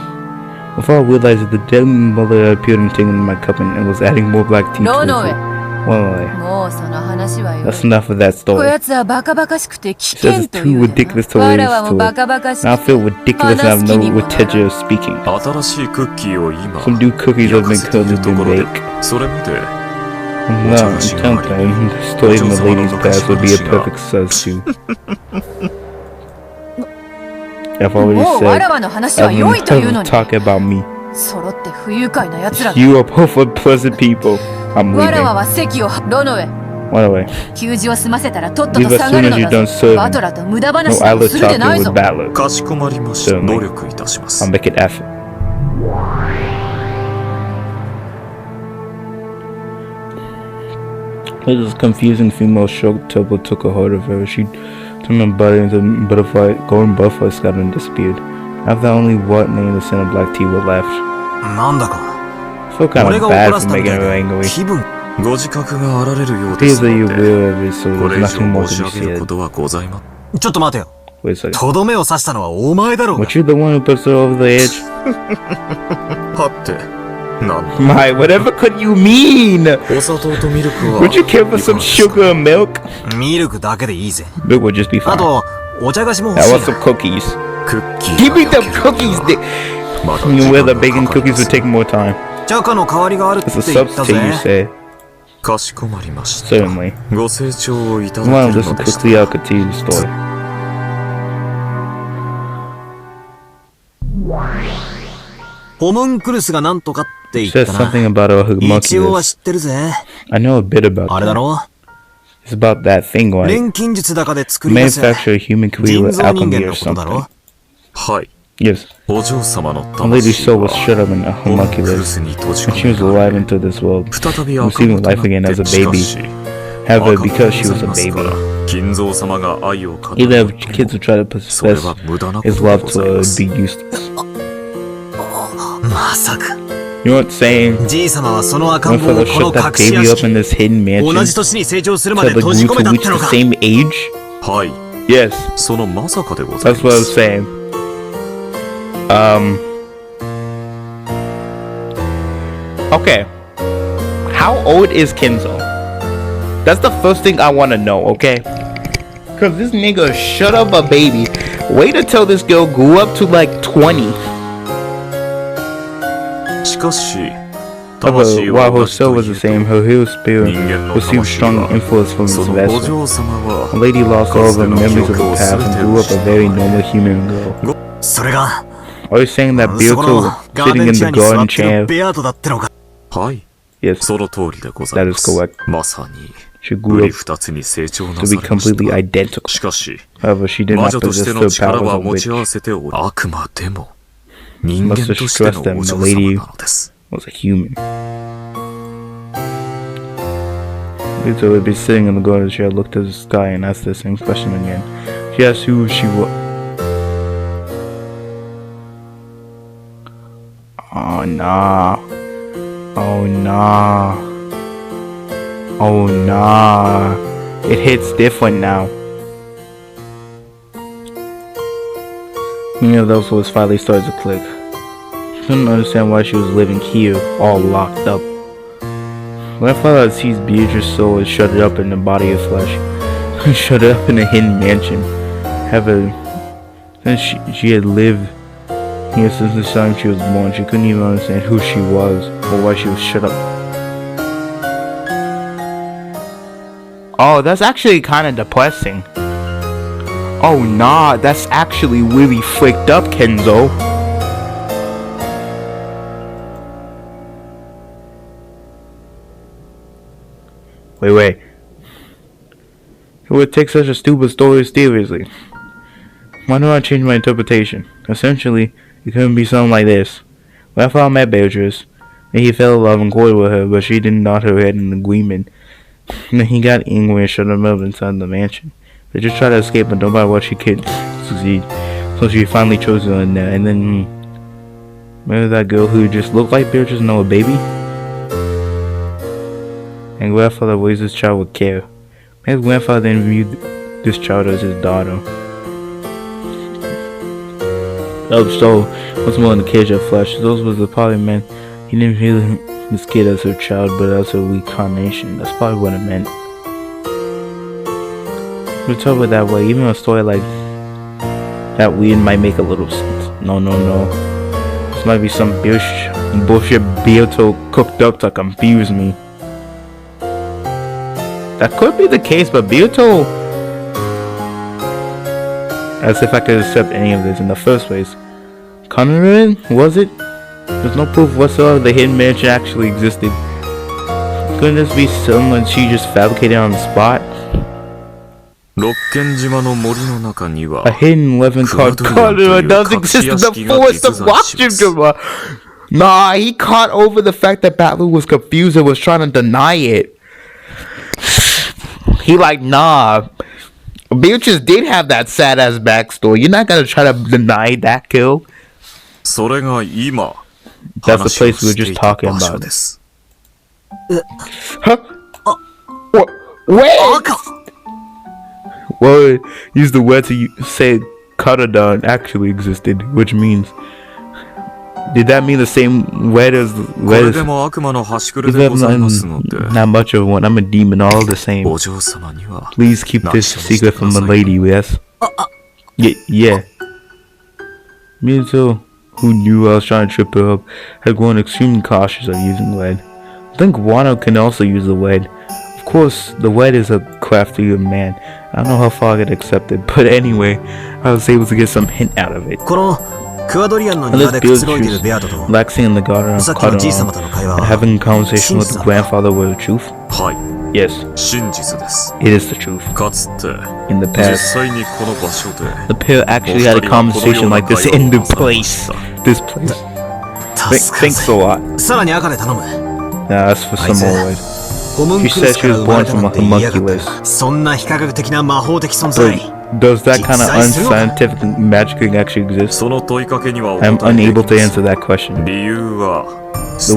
Before I realized that the dead mother had appeared and taken my cup and was adding more black tea to it. That's enough of that story. It says it's too ridiculous to listen to it. Now I feel ridiculous and I have no intention of speaking. Some new cookies have been currently baked. No, I'm telling you, the story of my lady's past would be a perfect substitute. I've already said, I don't talk about me. You are both unpleasant people. I'm leaving. What away? Leave as soon as you're done serving. No idle talking with Battler. Certainly. I'll make an effort. This confusing female shock turbo took a hold of her. She turned her body into butterfly, golden butterfly scout and disappeared. After only what name the scent of black tea were left. I feel kind of bad for making her angry. Please that you're aware of it, so there's nothing more to be said. Wait a second. Weren't you the one who pushed her over the edge? My, whatever could you mean? Would you care for some sugar and milk? Milk would just be fine. I want some cookies. Give me them cookies! You wear the bacon cookies would take more time. It's a substitute, you say. Certainly. Well, listen quickly, I'll continue the story. It says something about a homunculus. I know a bit about that. It's about that thing, right? Manufacture a human creature with alchemy or something. Yes. The lady's soul was shut up in a homunculus, and she was alive into this world, receiving life again as a baby. However, because she was a baby, even if kids would try to possess his love to her, would be useless. You know what I'm saying? One fellow shut that baby up in this hidden mansion until the grew to reach the same age? Yes. That's what I was saying. Okay. How old is Kenzo? That's the first thing I want to know, okay? Cause this nigga shut up a baby. Wait until this girl grew up to like 20. While her soul was the same, her hero spirit received strong influence from its vessel. The lady lost all of her memories of the past and grew up a very normal human girl. Are you saying that Beato sitting in the garden chair? Yes, that is correct. She grew up to be completely identical. However, she did not possess the powers of witch. Must have stressed that the lady was a human. Beato would be sitting in the garden chair, looked at the sky and asked the same question again. She asked who she was. Oh nah. Oh nah. Oh nah. It hits different now. Many of those words finally started to click. She couldn't understand why she was living here, all locked up. Grandfather sees Beatrice's soul and shut it up in the body of flesh. Shut it up in a hidden mansion. Since she had lived here since the time she was born, she couldn't even understand who she was or why she was shut up. Oh, that's actually kind of depressing. Oh nah, that's actually really freaked up, Kenzo. Wait. Who would take such a stupid story seriously? Why do I change my interpretation? Essentially, it couldn't be something like this. Raphael met Beatrice, and he fell in love and courted with her, but she didn't nod her head in agreement. And then he got angry and shut him up inside the mansion. They just tried to escape, but no matter what, she couldn't succeed. So she finally chose her, and then Maybe that girl who just looked like Beatrice know a baby? And grandfather raised his child with care. Maybe grandfather didn't view this child as his daughter. So, what's more in the cage of flesh, those was the probably meant he didn't view this kid as her child, but as a reincarnation. That's probably what it meant. We talk about that way, even a story like that weird might make a little sense. No. This might be some bullshit Beato cooked up to confuse me. That could be the case, but Beato... As if I could accept any of this in the first place. Conrad, was it? There's no proof whatsoever the hidden mansion actually existed. Couldn't this be someone she just fabricated on the spot? A hidden 11 card Conrad does exist in the forest of Washington. Nah, he caught over the fact that Battler was confused and was trying to deny it. He like, nah, Beatrice did have that sad ass backstory. You're not gonna try to deny that kill. That's the place we were just talking about. Huh? What? Wait! Well, use the word to say Karadon actually existed, which means... Did that mean the same word as... Not much of one. I'm a demon, all the same. Please keep this secret from the lady, yes? Yeah. Me too. Who knew I was trying to trip her up, had grown extremely cautious of using lead. I think Wano can also use the lead. Of course, the lead is a crafty man. I don't know how far I could accept it, but anyway, I was able to get some hint out of it. Relaxing in the garden of Karadon and having a conversation with the grandfather were the truth? Yes, it is the truth. In the past, the pair actually had a conversation like this in this place. Thanks a lot. Nah, that's for some more word. She said she was born from a homunculus. Does that kind of unscientific magic actually exist? I'm unable to answer that question. The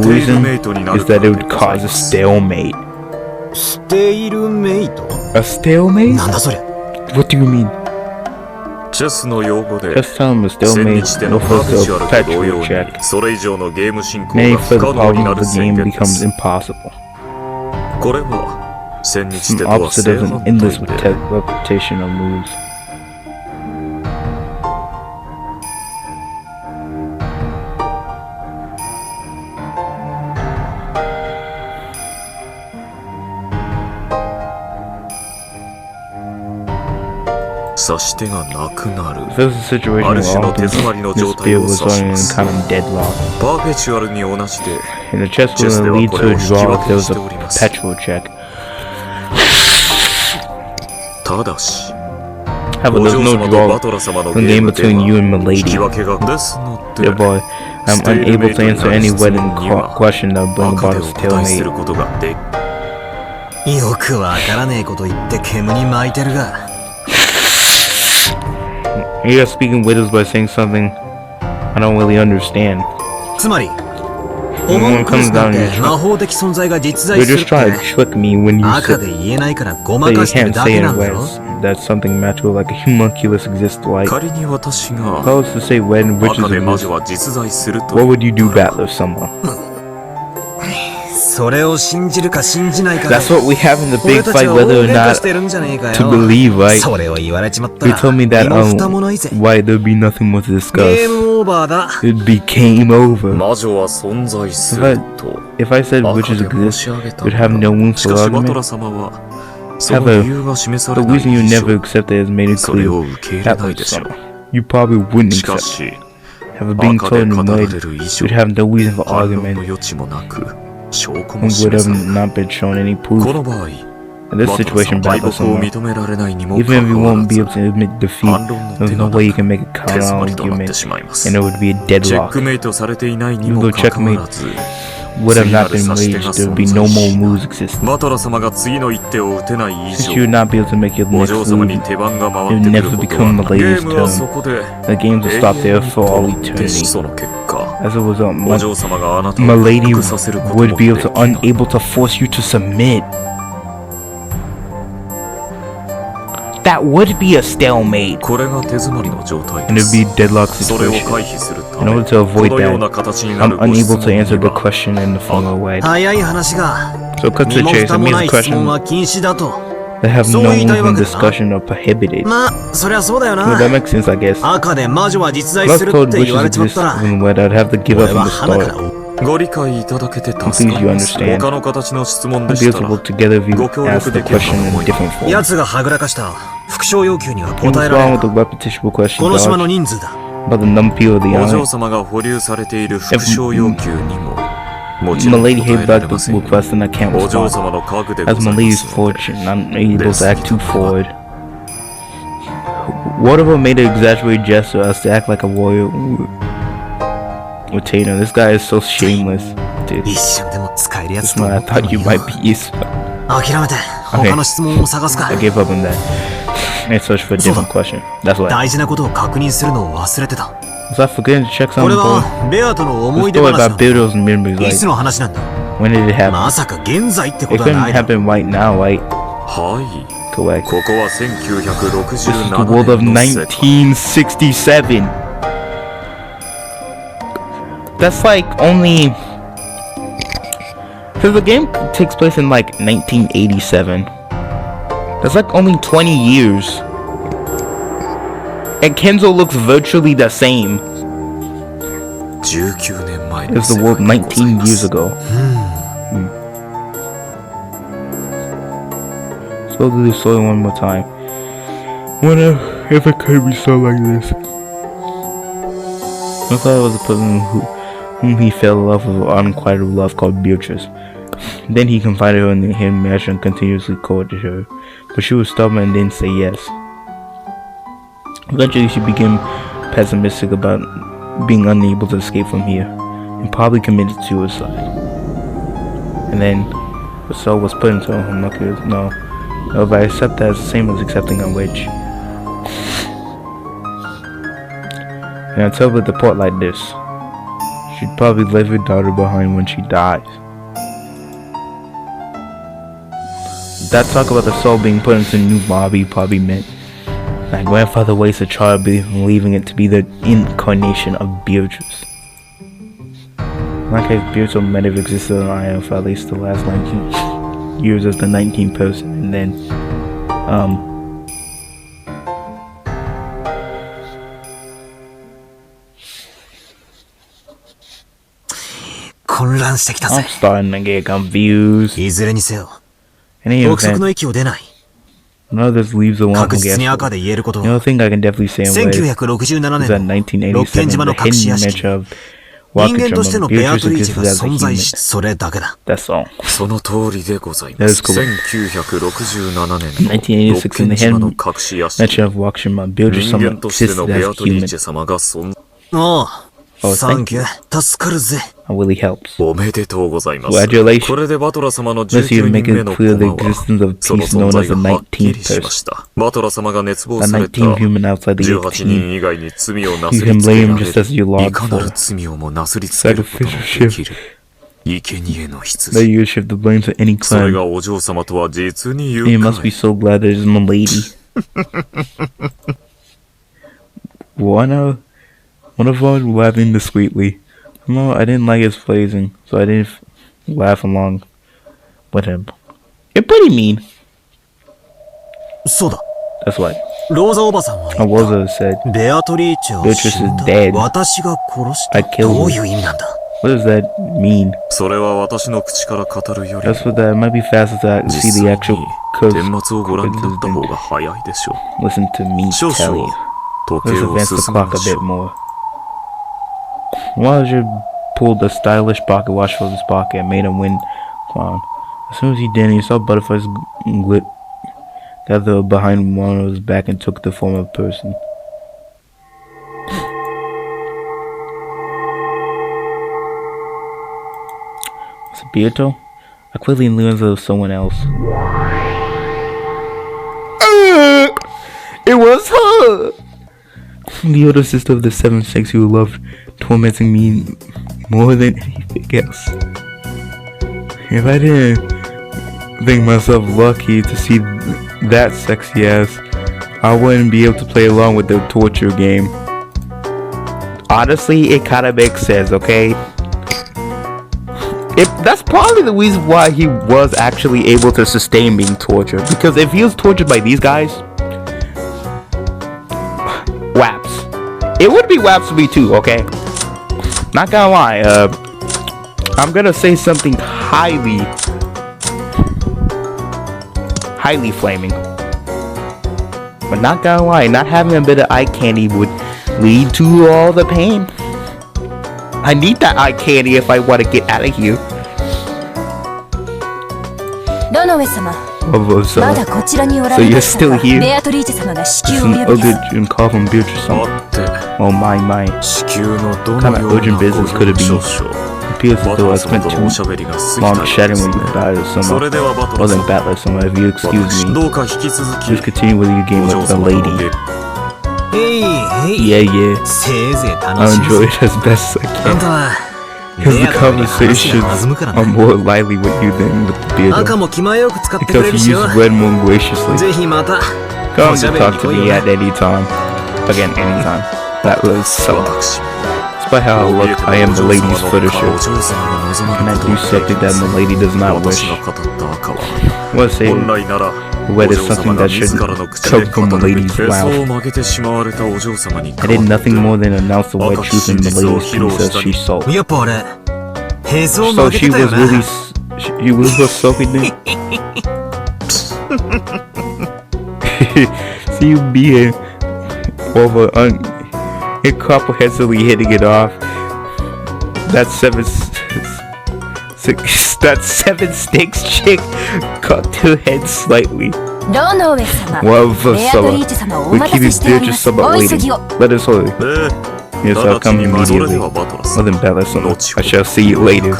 reason is that it would cause a stalemate. A stalemate? What do you mean? Just tell him a stalemate no further perpetual check. Any further problem of the game becomes impossible. The opposite of an endless repetition of moves. If there was a situation where all this spear was running in kind of deadlock, and the chest was going to lead to a draw if there was a perpetual check. However, there's no draw in the game between you and Milady. Thereby, I'm unable to answer any wedding question that will bring about a stalemate. You're speaking riddles by saying something I don't really understand. When it comes down, you're just trying to trick me when you say that you can't say in words that something magical like a homunculus exists like. If I was to say when witches exist, what would you do, Battler someone? That's what we have in the big fight, whether or not to believe, right? You told me that why there'd be nothing more to discuss. It'd be game over. If I said witches exist, we'd have no room for argument. However, the reason you never accepted has made it clear that was someone you probably wouldn't accept. However, being told in the way, you'd have no reason for argument. And would have not been shown any proof. In this situation, Battler someone, even if you won't be able to admit defeat, there's no way you can make a counter argument, and it would be a deadlock. Even though checkmate would have not been waged, there would be no more moves existing. Since you would not be able to make your next move, it would never become the lady's turn. The games will stop there for all eternity. as it was my lady would be unable to force you to submit. That would be a stalemate, and it'd be a deadlock situation. In order to avoid that, I'm unable to answer the question in the formal way. So cut to the chase, that means the question that have no even discussion or prohibited. Well, that makes sense, I guess. Lost code wishes exist even when I'd have to give up from the start. Please, you understand. I'll be able to work together if you ask the question in a different form. What's wrong with the repetitious question, Dodge? About the numpy or the island? My lady hated back the request and I can't respond. As my lady's fortune, I'm able to act too forward. Whatever made an exaggerated gesture as to act like a warrior. Retainer, this guy is so shameless. Dude, this man, I thought you might be useful. Okay, I gave up on that. I searched for a different question. That's why. Was I forgetting to check something, bro? The story about Beato's memories, like, when did it happen? It couldn't happen right now, right? Correct. This is the world of 1967. That's like only... Cause the game takes place in like 1987. That's like only 20 years. And Kenzo looks virtually the same as the world 19 years ago. Let's go through the story one more time. Wonder if it could be so like this. I thought it was a person whom he fell in love with an unquieted love called Beatrice. Then he confided her in him, marriage, and continuously courted her, but she was stubborn and didn't say yes. Eventually she became pessimistic about being unable to escape from here, and probably committed suicide. And then the soul was put into a homunculus. No, if I accept that, it's the same as accepting a witch. And I tell her to depart like this. She'd probably leave her daughter behind when she dies. That talk about the soul being put into a new body probably meant my grandfather raised a child, believing it to be the incarnation of Beatrice. In my case, Beatrice might have existed on Iron for at least the last 19 years as the 19th person, and then I'm starting to get confused. Any event, none of this leaves a wonderful gas. The only thing I can definitely say in ways is that 1987, the hidden mention of Walking Drum, Beatrice existed as a human. That's all. That is correct. 1986, in the hidden mention of Walking Drum, Beatrice existed as a human. Oh, thank you. That really helps. Congratulations. Unless you make it clear the existence of peace known as the 19th person. The 19th human outside the 18th. You can blame him just as you log for. Sacrificial shift. That you shift the blame to any crime. You must be so glad that it's my lady. One of us laughing discreetly. No, I didn't like his phrasing, so I didn't laugh along with him. You're pretty mean. That's why. Rosa said, Beatrice is dead. I killed her. What does that mean? That's what that it might be faster to see the actual curse. Listen to me tell you. Let's advance the clock a bit more. Roger pulled a stylish pocket watch from his pocket and made a wind clown. As soon as he did, he saw butterflies gather behind Mono's back and took the form of a person. Was it Beato? I quickly learned it was someone else. It was her! The older sister of the 7 6 who loved tormenting me more than anything else. If I didn't think myself lucky to see that sexy ass, I wouldn't be able to play along with the torture game. Honestly, it kind of makes sense, okay? That's probably the reason why he was actually able to sustain being tortured. Because if he was tortured by these guys, WAPs. It would be WAPs to me too, okay? Not gonna lie, I'm gonna say something highly flaming. But not gonna lie, not having a bit of eye candy would lead to all the pain. I need that eye candy if I want to get out of here. So you're still here? Listen, Ogre and call him Beatrice. Oh my. What kind of urgent business could it be? It appears as though I spent too long chatting with you about it somewhere. Or than battle somewhere. If you excuse me, please continue with your game with the lady. Yeah. I'll enjoy it as best I can. Because the conversations are more lively with you than with the beardo. Because you use red more graciously. Come to talk to me at any time. Again, anytime. That was so. Despite how I look, I am the lady's furniture. Can I do something that the lady does not wish? What say? Wet is something that shouldn't come from the lady's mouth. I did nothing more than announce the white truth in the lady's piece as she saw. So she was really soaking it? See you being over incomprehensibly hitting it off. That seven stakes chick cocked her head slightly. Well, we keep Beatrice somewhat waiting. Let us hurry. Yes, I'll come immediately. More than Bella, I shall see you later.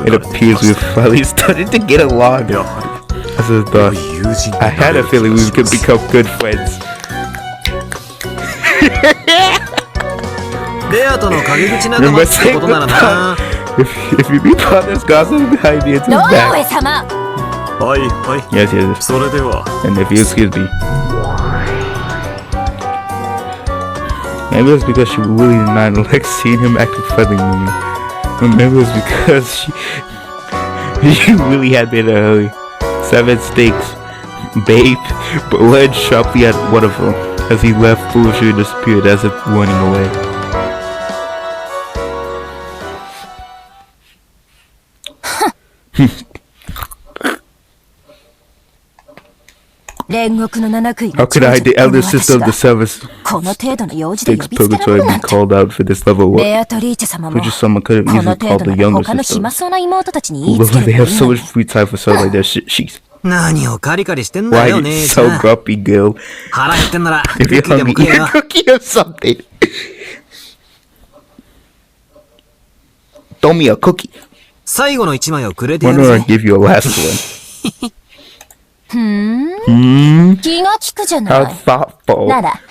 It appears we've finally started to get along. As I thought, I had a feeling we could become good friends. Remember saying if you meet partners gossip behind me, it's his back. Yes. And if you excuse me. Maybe it's because she really did not like seeing him acting friendly with me. Or maybe it's because she really had been in a hurry. 7 stakes, babe, but led sharply at one of them as he left foolishly and disappeared as if running away. How could I, the elder sister of the service, stakes purgatory, be called out for this level of work? Which someone could have easily called the younger sister. Although they have so much free time for something like that shit, she's... Why are you so grumpy, girl? If you're hungry, eat a cookie or something. Throw me a cookie. Why don't I give you a last one? How thoughtful that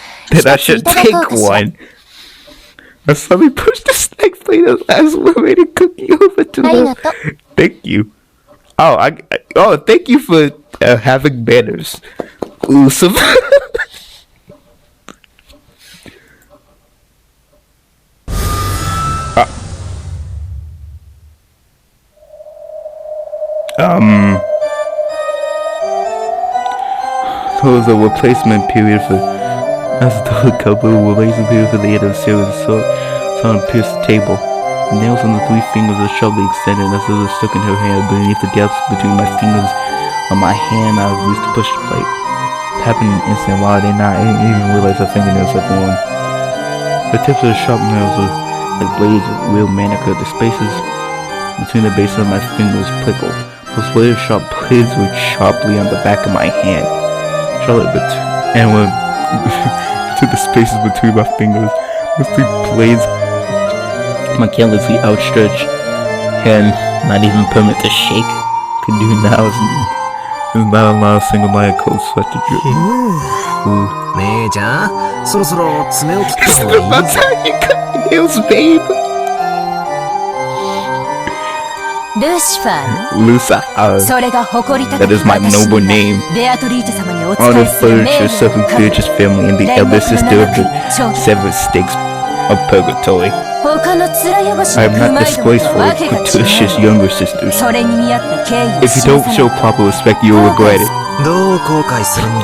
I should take one. I suddenly pushed the snake plate as last one made a cookie over to her. Thank you. Thank you for having manners. Awesome. So it was a replacement period for the end of the series. So someone pierced the table. The nails on the 3 fingers are sharply extended as though they're stuck in her hand. Beneath the gaps between my fingers on my hand, I used to push the plate. It happened in an instant while I did not even realize her fingernails had grown. The tips of the sharp nails were like blades of real manicure. The spaces between the bases of my fingers prickled. Those blades sharp blades were sharply on the back of my hand. And went to the spaces between my fingers. Those 3 blades, my carelessly outstretched hand, not even permit to shake, could do now is not allow a single line of cold sweat to drip. That's how you cut nails, babe. Lusa. That is my noble name. All the furniture who Beatrice's family and the elder sister of the severed stakes of purgatory. I am not disgraceful of Patricia's younger sisters. If you don't show proper respect, you will regret it.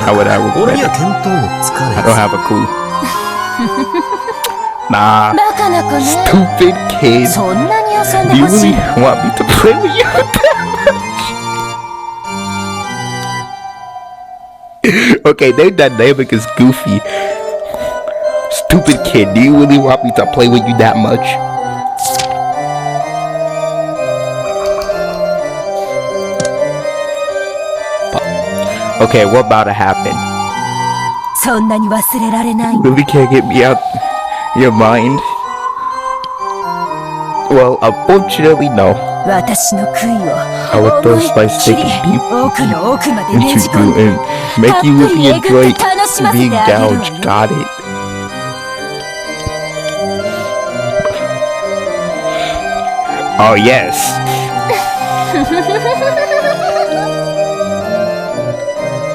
How would I regret it? I don't have a clue. Nah. Stupid kid. Do you really want me to play with you that much? Okay, their dynamic is goofy. Stupid kid, do you really want me to play with you that much? Okay, what about to happen? You really can't get me out your mind? Well, unfortunately, no. I would throw my stick deep into you and make you really enjoy being gouged. Got it. Oh, yes.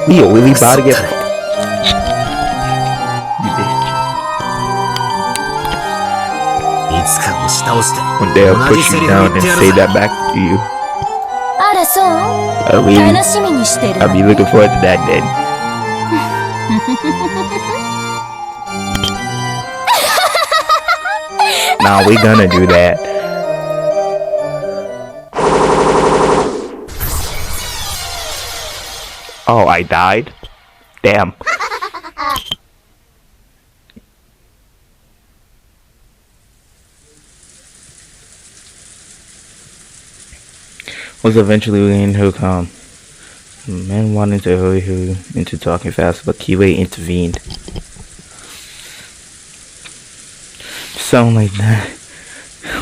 We are really about to get... One day I'll push you down and say that back to you. I'll be looking forward to that then. Nah, we gonna do that. Oh, I died? Damn. Was eventually in her calm. The man wanted to hurry her into talking fast, but Kiwei intervened. Sound like that.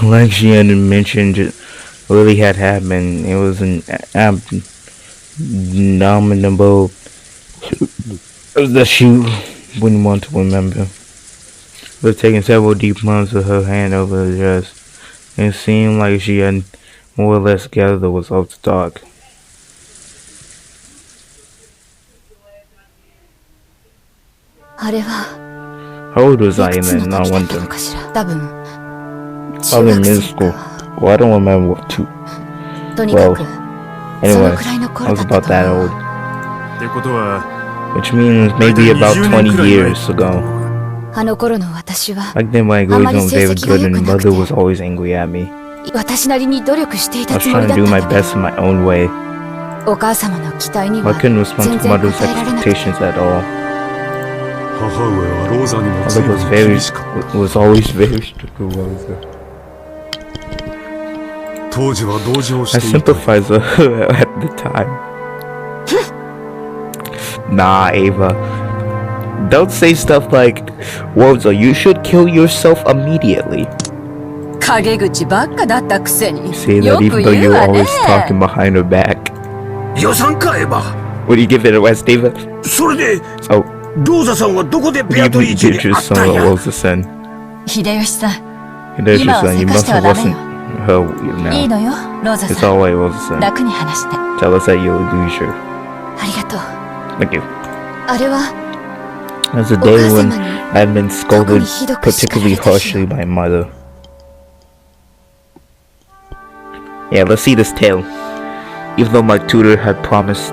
Like she had mentioned, it really had happened. It was an abominable that she wouldn't want to remember. It was taking several deep months with her hand over the dress. It seemed like she had more or less gathered the results to talk. How old was I then? I wonder. Probably in middle school. Well, I don't remember what to. Well, anyway, I was about that old. Which means maybe about 20 years ago. Back then my grades weren't very good and mother was always angry at me. I was trying to do my best in my own way. I couldn't respond to mother's expectations at all. Mother was always very strict with Rosa. I sympathized with her at the time. Nah, Ava. Don't say stuff like, Rosa, you should kill yourself immediately. Say that even though you're always talking behind her back. Would you give it a West, Ava? So, you did your son or Rosa-san? Hideyoshi-san, you must have listened her now. It's alright, Rosa-san. Tell us at your leisure. Thank you. It was a day when I had been scolded particularly harshly by mother. Yeah, let's see this tale. Even though my tutor had promised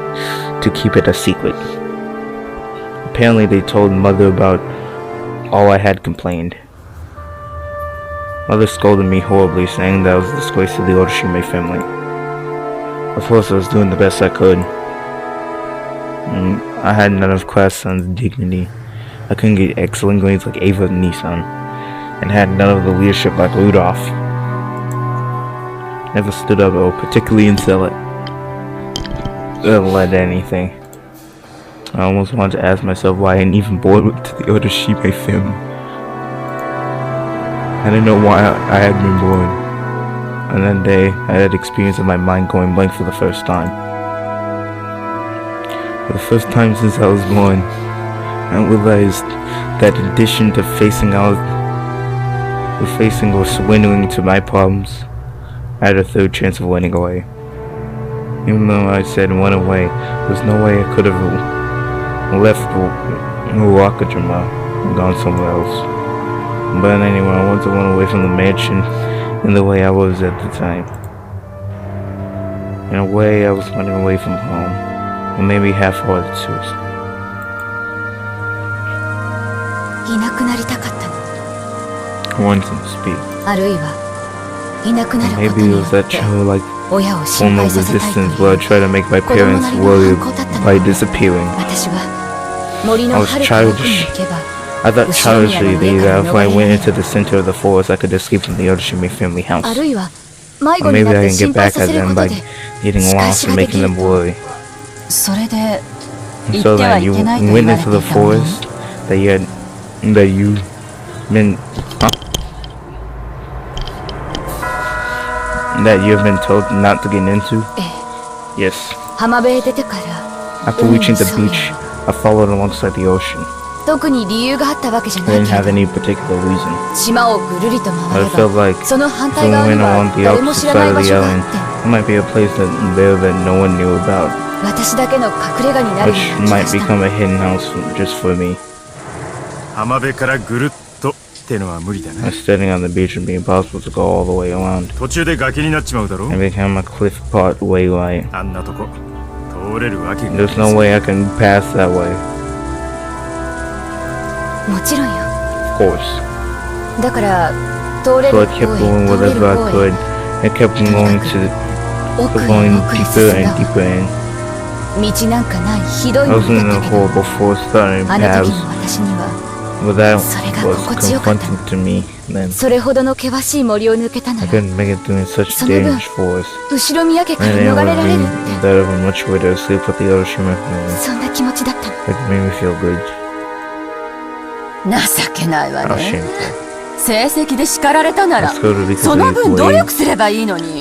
to keep it a secret. Apparently they told mother about all I had complained. Mother scolded me horribly, saying that I was a disgrace to the Orishime family. Of course I was doing the best I could. I had none of Class-san's dignity. I couldn't get excellent grades like Ava and Nissan, and had none of the leadership like Rudolph. Never stood up or particularly in zealot. Led anything. I almost wanted to ask myself why I hadn't even born to the Orishime family. I didn't know why I had been born. On that day, I had experience of my mind going blank for the first time. For the first time since I was born, I realized that in addition to facing or surrendering to my problems, I had a third chance of running away. Even though I said run away, there's no way I could have left Wakajima and gone somewhere else. But anyway, I wanted to run away from the mansion in the way I was at the time. In a way, I was running away from home, and maybe half-hearted suicide. I wanted to speak. Maybe it was that childlike form of resistance where I tried to make my parents worry by disappearing. I was childish. I thought childishly that if I went into the center of the forest, I could escape from the Otoshimi family house. Or maybe I can get back at them by getting lost and making them worry. And so then you went into the forest that you've been told not to get into? Yes. After reaching the beach, I followed alongside the ocean. I didn't have any particular reason. But I felt like if I went along the opposite side of the island, there might be a place there that no one knew about, which might become a hidden house just for me. Standing on the beach would be impossible to go all the way around. It became a cliff part way right. There's no way I can pass that way. Of course. So I kept going whatever I could. I kept going deeper and deeper in. I was in a horrible forest-starting paths. But that was confronting to me then. I couldn't make it through such dangerous forest. And it would be better than much way to sleep with the Otoshima family. It made me feel good. How shameful.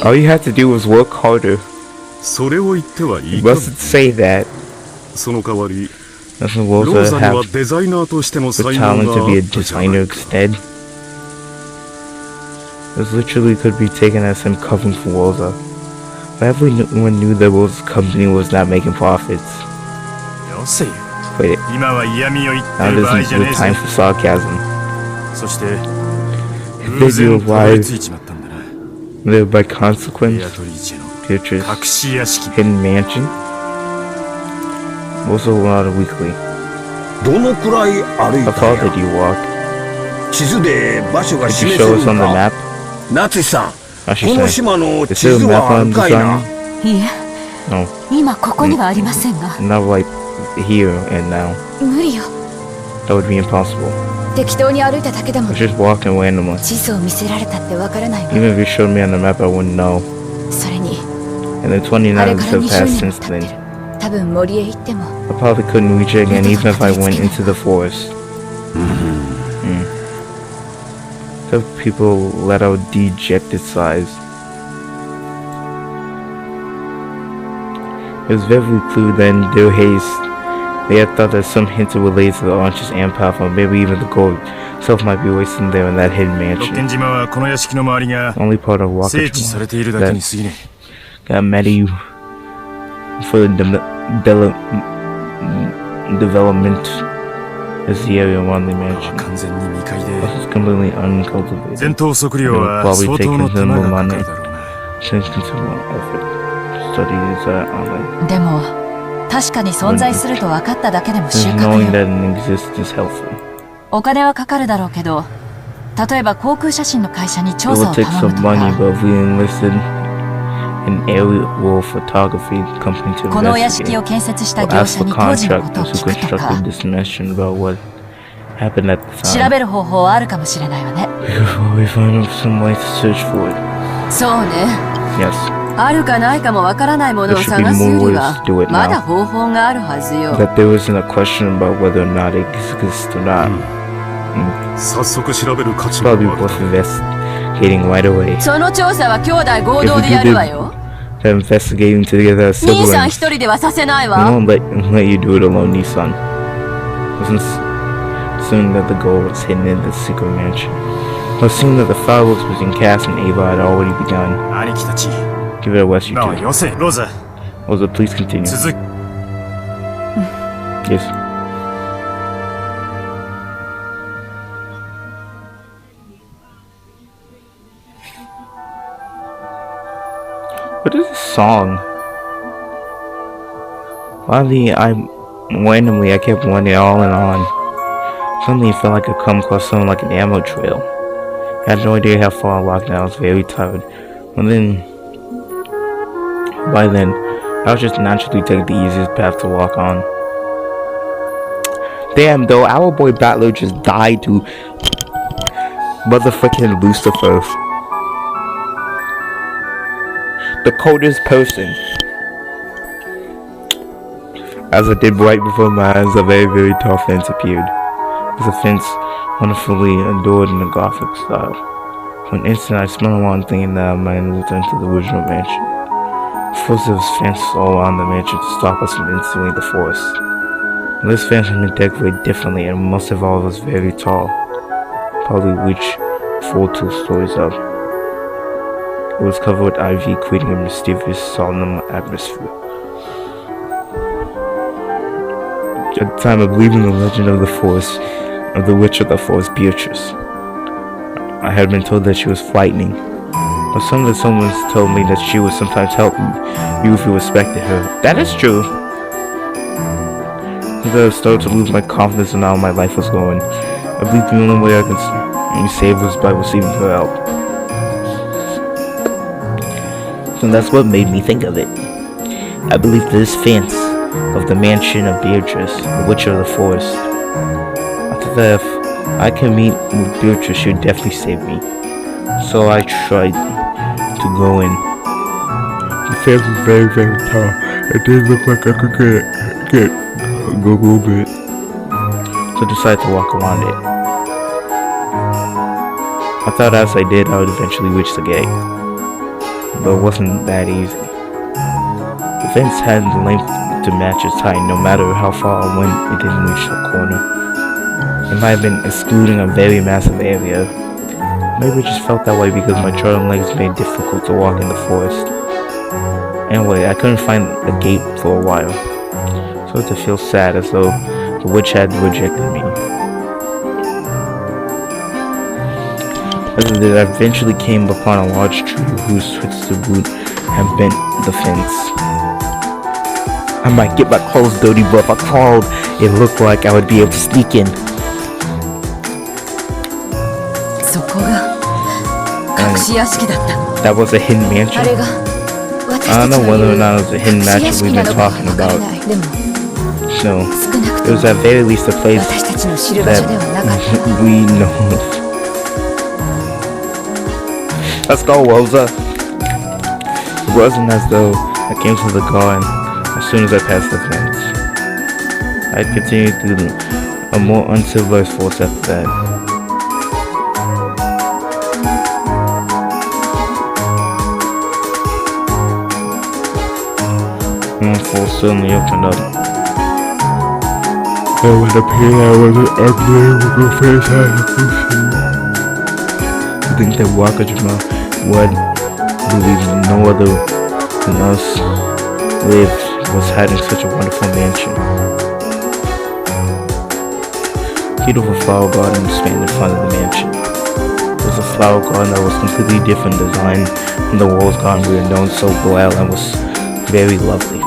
All you had to do was work harder. You mustn't say that. Doesn't Woza have the talent to be a designer instead? This literally could be taken as him covering for Woza. But everyone knew that Woza's company was not making profits. Wait, now isn't the time for sarcasm. If you lied, live by consequence, future's hidden mansion. Woza went out weekly. How far did you walk? Could you show us on the map? Natsu-san, is there a map on the design? No. Not like here and now. That would be impossible. Let's just walk in randomly. Even if you showed me on the map, I wouldn't know. And then 29 years have passed since then. I probably couldn't reach it again even if I went into the forest. Some people let out dejected sighs. It was very clear that in their haste, they had thought that some hints related to the archer's empire, or maybe even the gold itself might be wasted there in that hidden mansion. The only part of Wakajima that got mad at you for the development is the area around the mansion. This is completely uncultivated. It will probably take considerable money, considerable effort to study this island. Just knowing that it exists is helpful. It will take some money, but if we enlisted an aerial photography company to investigate, or ask the contractors who constructed this mansion about what happened at the time. We find some way to search for it. Yes. There should be more ways to do it now. That there isn't a question about whether or not it exists or not. Probably worth investigating right away. If we do the investigating together as siblings, we won't let you do it alone, Nissan. Wasn't assuming that the goal was hidden in the secret mansion. Assuming that the fireworks between Cass and Ava had already begun. Give it a West, you two. Rosa, please continue. Yes. What is this song? Finally, I kept wondering on and on. Suddenly it felt like I'd come across something like an ammo trail. I had no idea how far I walked and I was very tired. By then, I was just naturally taking the easiest path to walk on. Damn, though, our boy Battler just died to motherfucking Lucifer. The coldest person. As I did right before my eyes, a very, very tall fence appeared. It was a fence wonderfully adored in a Gothic style. For an instant, I spun around thinking that I might return to the original mansion. Of course, there was fences all around the mansion to stop us from entering the forest. This fence had been decorated differently, and most of all was very tall, probably reached 2 stories up. It was covered with ivy, creating a mysterious, solemn atmosphere. At the time of believing the legend of the forest, of the witch of the forest, Beatrice, I had been told that she was frightening, but someone told me that she would sometimes help you if you respected her. That is true. As I started to lose my confidence in how my life was going, I believed the only way I could save was by receiving her help. And that's what made me think of it. I believed this fence of the mansion of Beatrice, the witch of the forest. After that, if I could meet with Beatrice, she would definitely save me. So I tried to go in. The fence was very, very tall. It didn't look like I could go over it. So I decided to walk around it. I thought as I did, I would eventually reach the gate. But it wasn't that easy. The fence had the length to match its height. No matter how far I went, it didn't reach the corner. It might have been excluding a very massive area. Maybe it just felt that way because my trailing legs made it difficult to walk in the forest. Anyway, I couldn't find a gate for a while. So to feel sad as though the witch had rejected me. As I did, I eventually came upon a large tree whose twisted root had bent the fence. I might get my clothes dirty, but if I crawled, it looked like I would be able to sneak in. That was a hidden mansion. I don't know whether or not it was a hidden mansion we've been talking about. No, it was at very least a place that we know of. Let's go, Rosa. It wasn't as though I came to the garden as soon as I passed the fence. I continued through a more uncivilized forest after that. One forest suddenly opened up. It would appear I was an unbelievable face I had I think that Wakajima would believe no other than us was having such a wonderful mansion. Beautiful flower garden spanned in front of the mansion. It was a flower garden that was completely different design from the World's Garden we had known so well and was very lovely.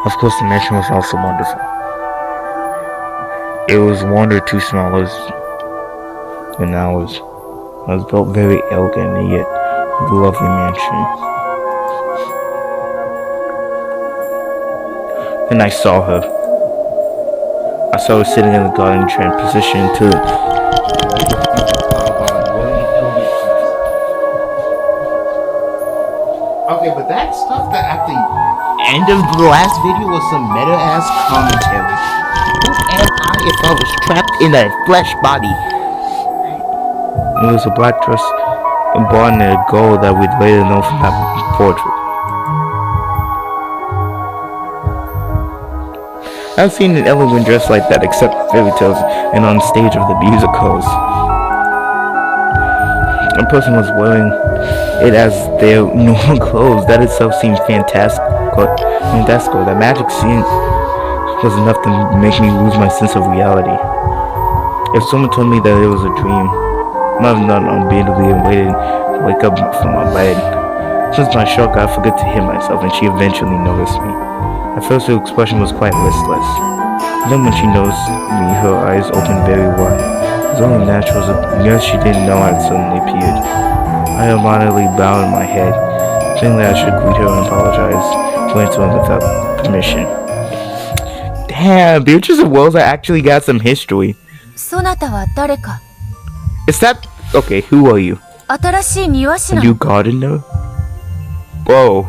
Of course, the mansion was also wonderful. It was one or two smaller than ours. It was built very elegant and yet a lovely mansion. Then I saw her. I saw her sitting in the garden chair positioned to Okay, but that stuff that at the end of the last video was some meta-ass commentary. Who am I if I was trapped in a flesh body? It was a black dress embodied in a gold that we'd later know from that portrait. I've seen an elegant dress like that except fairy tales and on stage of the musicals. a person was wearing it as their normal clothes. That itself seemed fantastical. That magic scene was enough to make me lose my sense of reality. If someone told me that it was a dream, I might have not unbeatedly waited to wake up from my bed. Since my shock, I forgot to hit myself, and she eventually noticed me. At first, her expression was quite listless. Then when she noticed me, her eyes opened very wide. It was only natural, as she didn't know I had suddenly appeared. I immediately bowed my head, saying that I should greet her and apologize. Went to her without permission. Damn, Beatrice of Wells, I actually got some history. Is that... Okay, who are you? A new gardener? Bro,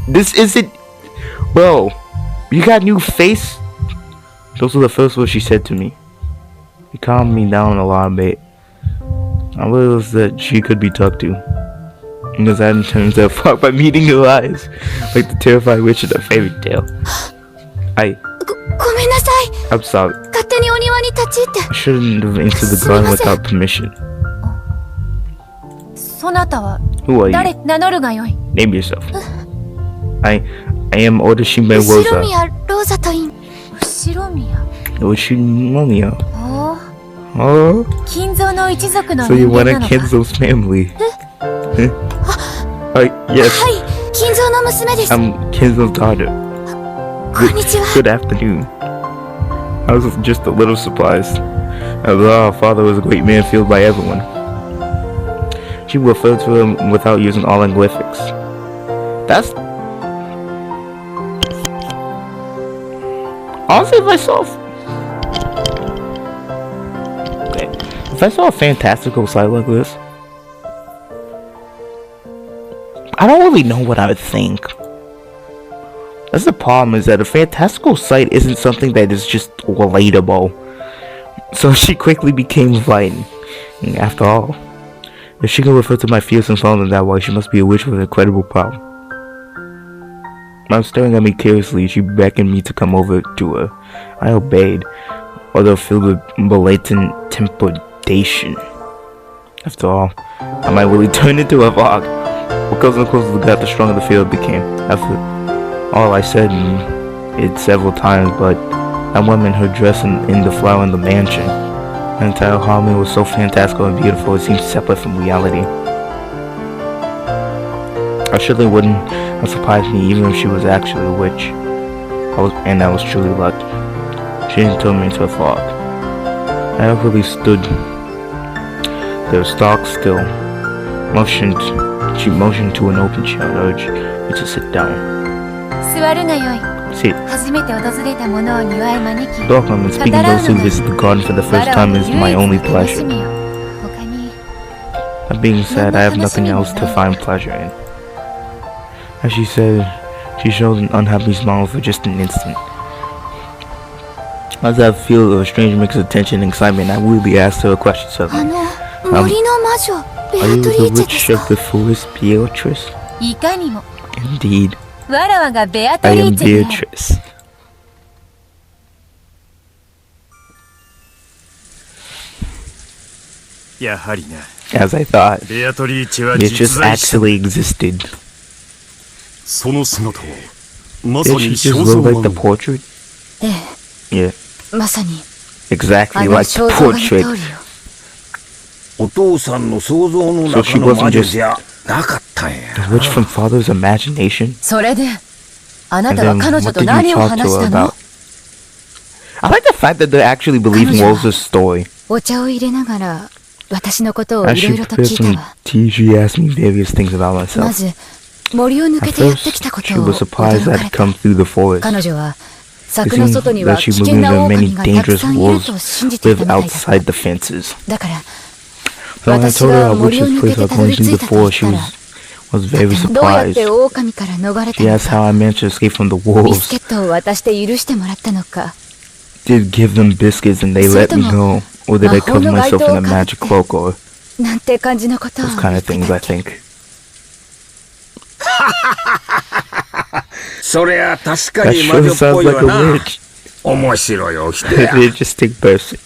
this isn't... Bro, you got new face? Those were the first words she said to me. It calmed me down a lot bit. I realized that she could be talked to. Because I hadn't turned to fuck by meeting her eyes. Like the terrified witch in a fairy tale. I'm sorry. I shouldn't have entered the garden without permission. Who are you? Name yourself. I am Odashime Rosa. Oshimomiya. Oh. So you're one of Kenzo's family. Yes. I'm Kenzo's daughter. Good afternoon. I was just a little surprised. Although our father was a great man feared by everyone. She referred to him without using all linguistics. That's... Honestly, if I saw a fantastical sight like this, I don't really know what I would think. That's the problem, is that a fantastical sight isn't something that is just relatable. So she quickly became frightened. After all, if she can refer to my fears and follow them that way, she must be a witch with an incredible power. While staring at me curiously, she beckoned me to come over to her. I obeyed, although filled with blatant trepidation. After all, I might really turn into a fog. What closer and closer we got, the stronger the fear became. After all, I said it several times, but that woman, her dress in the flower in the mansion, the entire harmony was so fantastical and beautiful, it seemed separate from reality. I surely wouldn't have surprised me even if she was actually a witch. I was truly lucky. She didn't turn me into a fog. I awkwardly stood there, stock still. She motioned to an open chair and urged me to sit down. Sit. Welcome, and speaking those who visit the garden for the first time is my only pleasure. That being said, I have nothing else to find pleasure in. As she said, she showed an unhappy smile for just an instant. As I feel a strange mix of tension and excitement, I weirdly asked her a question suddenly. Are you the witch of the forest, Beatrice? Indeed. I am Beatrice. As I thought, Beatrice actually existed. Did she just look like the portrait? Yeah. Exactly like the portrait. So she wasn't just a witch from father's imagination? And then what did you talk to her about? I like the fact that they're actually believing Rosa's story. As she prepared some tea, she asked me various things about myself. At first, she was surprised I'd come through the forest. It seemed that she believed that many dangerous wolves live outside the fences. So when I told her how witches place are going through the forest, she was very surprised. She asked how I managed to escape from the wolves. Did give them biscuits and they let me go, or did I cover myself in a magic cloak, or those kind of things, I think. That sure sounds like a witch. An interesting person.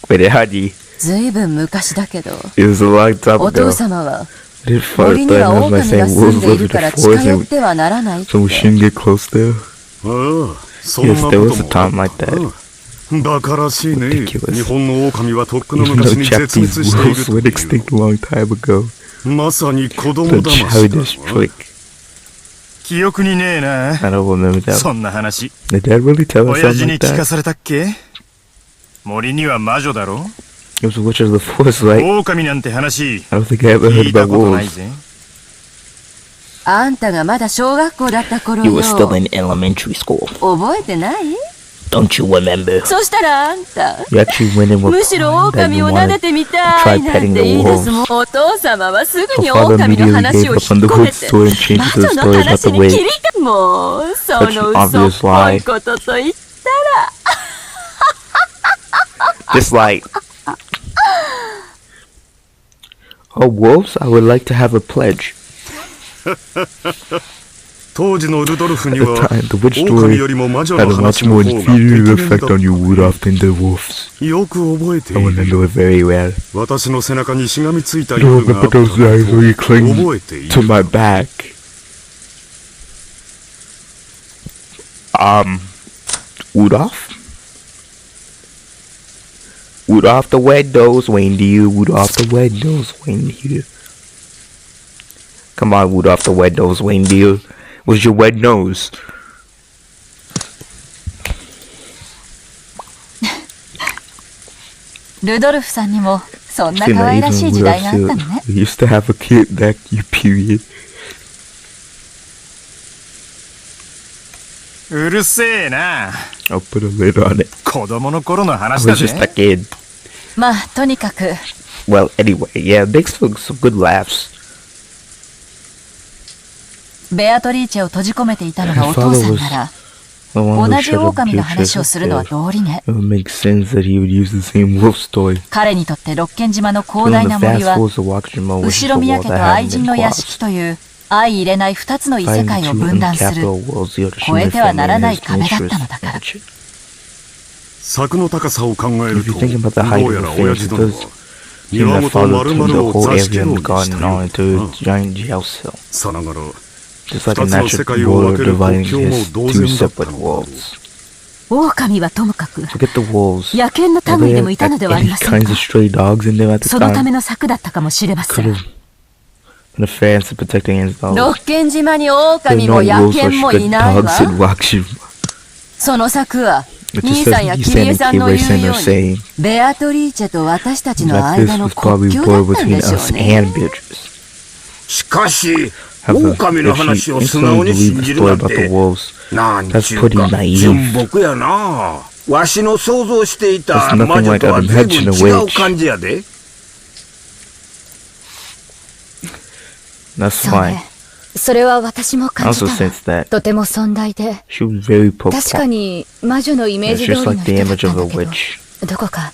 Wait, honey, ずいぶん昔だけど、 It was a long time お ago. 父様は I did first 森には time 狼 by が saying 住ん wolves でい live る in から the 近 forest 寄っ and てはならないって so we shouldn't get close there. ああ、そんな Yes, こ there と was a も time like that. バカらしいね。 Ridiculous. 日本の狼はとっくの Even 昔 though に絶滅 Japanese している wolves と went いう extinct a long time ago. まさに子供 The 騙しだ childish な。 trick. 記憶にねえな。 I don't remember that. そんな話。 Did Dad really tell us 親 something 父に like 聞か that? されたっけ？森には魔女だろ？ It was a witch of the forest, right? 狼なんて話、 I don't think I ever 聞 heard いた about ことない wolves. ぜ。あんたがまだ小学校だった頃 You よ。 were still in elementary school. 覚えてない？ Don't you remember? そしたらあんた、 You actually went in with むしろ that 狼 you を撫で wanted. てみたいなんて言い出すもん。お父様はすぐに Her father 狼の immediately 話 gave を up 引 on っ the 込め good て、 story and changed 魔 it to 女 the の story about 話 the に way. 切り替え、もうそ Such an の obvious 嘘っぽ lie. いことと言ったら、 Just like, oh, wolves, I would like to have a pledge. 当時のルドルフに At は the time, the witch 狼 story よりも魔女 had の a much 話の more 方が inferior 適 effect 任 on you だ Rudolph than the wolves. よく覚えて I い remember る。 it very well. 私の背中にしがみついた I don't 夜があ remember ったこと those eyes where you を cling 覚えてい to る。 my back. Rudolph? Rudolph the red-nosed reindeer, Rudolph the red-nosed reindeer. Come on, Rudolph the red-nosed reindeer. Where's your red nose? ルドルフさんにもそんな See, 可 not 愛らし even い時代があった Rudolph のね。 we used to have a cute neck, you period. うるせえな。 I'll put a lid on it. 子供の頃の I 話だ was just a ぜ。 kid. まあとにかく Well, anyway, yeah, thanks for some good laughs. ベアトリーチェを閉じ込めていたのが Her お父 father さん was なら、 the one 同 who じ shut up 狼の Beatrice. 話をするのは It 道理ね。 would make sense that he would use the same wolf story. 彼にとって六軒島の But 広 on 大 the な森 fast は force of Wakajima was 後 just ろ a 宮 wall 家 that と hadn't 愛 been 人の屋 crossed. 敷という相入れない二つの異世 Fighting 界 the を two 分断する uncapital worlds, the 越え Yoshino てはな family らな and い his 壁だったの mistress だから。 Fortune. 柵の高さを考える If you と、 think about the ど height う of や the ら親 face, 父 it 殿は does seem 庭 that 元 father 丸 turned 々 the を whole 座敷 area の in よ the うにした garden よ on into な。 a giant jail cell. さながら、 Just like 二 a つの世 natural 界を border 分ける dividing 国境も his 同 two 然だった separate のだ。 worlds. 狼はともかく Forget the wolves. 野犬の Were 類で there もいたのではあり any ません kinds か。 of stray dogs in there at the そのた time? めの策だったかもしれませ Could ん。 have been a fence to protect against dogs. 六軒島に There 狼 are も no 野 wolves or 犬もい good ない dogs わ。 in Wakajima. その策は It 兄 just さん says や you キリエ and さんの言う Kirei-san よ are うに saying ベアトリーチェと私たちの that 間 this の was 国 probably 境 war だったん between でしょ us うね。 and Beatrice. しかし、 However, 狼の if 話 you を素直 instantly に信 believe the じる story なん about the て、 wolves, なんち that's ゅう pretty か、 naive. 純朴やな。わしの想像していた There's nothing 魔女 like とは I'd 随分 imagine a 違う witch. 感じやで。 That's そう fine. ね。それは私も I 感じ also たわ。 sense that とても尊大で、 she was very 確か profound. に魔女のイメー It's ジ通り just の like the 人だっ image たん of だ a けど、 witch. どこか、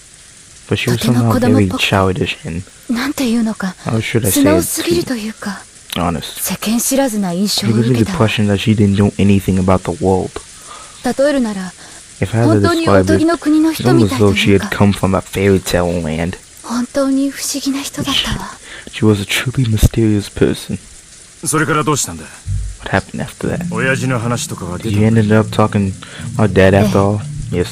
But she was とても somehow 子供っ very ぽく、 childish and, なんていうのか、 how should I 素 say 直 it, すぎるというか、 honest. 世間知らずな印象 She を gave 受 me け the たわ。 impression that she didn't know anything about the world. 例えるなら、 If I had 本 to 当にお describe とぎ it, の国の it's 人み almost たいと though she いう had か、 come from a fairy tale land. 本当に不思議な人だったわ。 She was a truly mysterious person. それからどうしたんだ？ What happened after that? 親父の話とかは出 You た？ ended up talking about dad after all? Yes.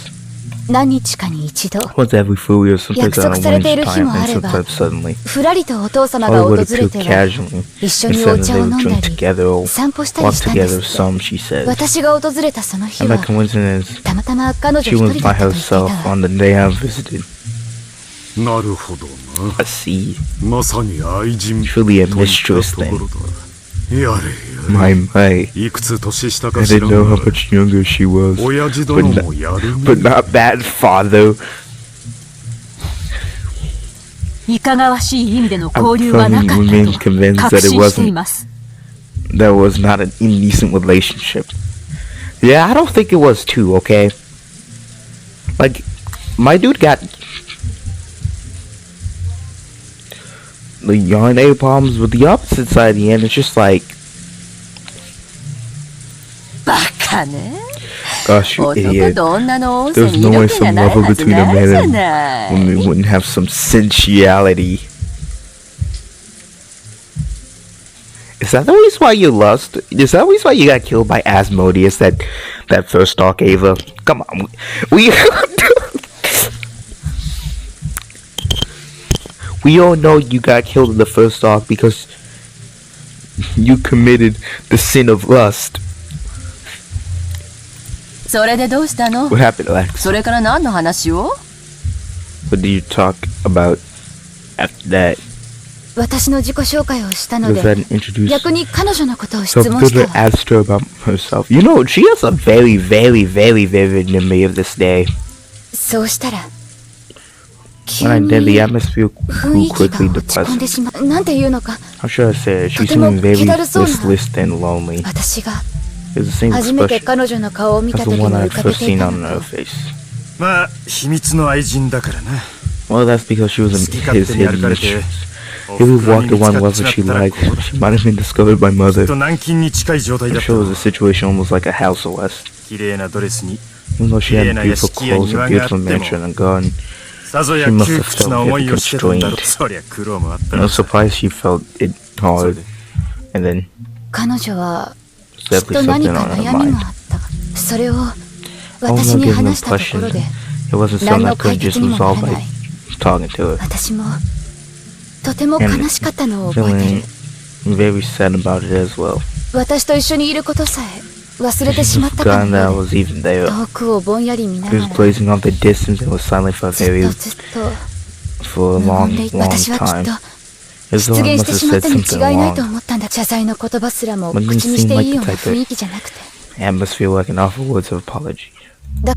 何日かに一度、 Once every 4 years, sometimes 約 on 束 a されている winter 日 time, も and あれば、 sometimes suddenly. ふらりとお父様が All 訪 would れ appear ては、 casually. 一緒に Instead お of 茶 they を飲 would んだ drink り、 together or 散歩したり walk したんで together す some, って。 she said. 私が訪れたその日 And は、 by coincidence, たまたま彼女 she 一 was 人だ by ったと言っていた herself わ。 on the day I visited. なるほど I see. な。まさに愛人 Truly a といった mistress とこ then. ろだ。やれや My. れ。いくつ年下 I か知ら didn't ん know how が、 much younger she was. 親父殿もやる But ね。 not that father. いかがわしい意味での I 交流はなかった firmly remain と convinced 確 that it 信してい wasn't. ます。 That was not an indecent relationship. Yeah, I don't think it was too, okay? Like, my dude got the urinary problems, but the opposite side of the end, it's just like, バカね。Gosh, you idiot. There's no way some love between a man and woman wouldn't have some sensuality. Is that the reason why you lost? Is that the reason why you got killed by Asmodeus, that first Dark Ava? Come on, we we all know you got killed in the first Dark because you committed the sin of lust. What happened, Lex? What did you talk about after that? Was that introduced? So Fiddler asked her about herself. You know, she has a very, very, very vivid memory of this day. When I did, the atmosphere grew quickly depressing. How should I say it? She seemed very listless and lonely. It was the same expression as the one I had first seen on her face. Well, that's because she was his hidden mistress. If we walked the one whether she liked, she might have been discovered by Mother. I'm sure it was a situation almost like a house arrest. Even though she had beautiful clothes, a beautiful mansion and garden, she must have felt very constrained. No surprise she felt it hard. And then, definitely something on her mind. All that gives me impression it wasn't something I could just resolve by talking to her. And feeling very sad about it as well. She forgotten that I was even there. She was gazing off the distance and was silent for a long, long time. As though I must have said something wrong. But it didn't seem like the type of atmosphere where I can offer words of apology. So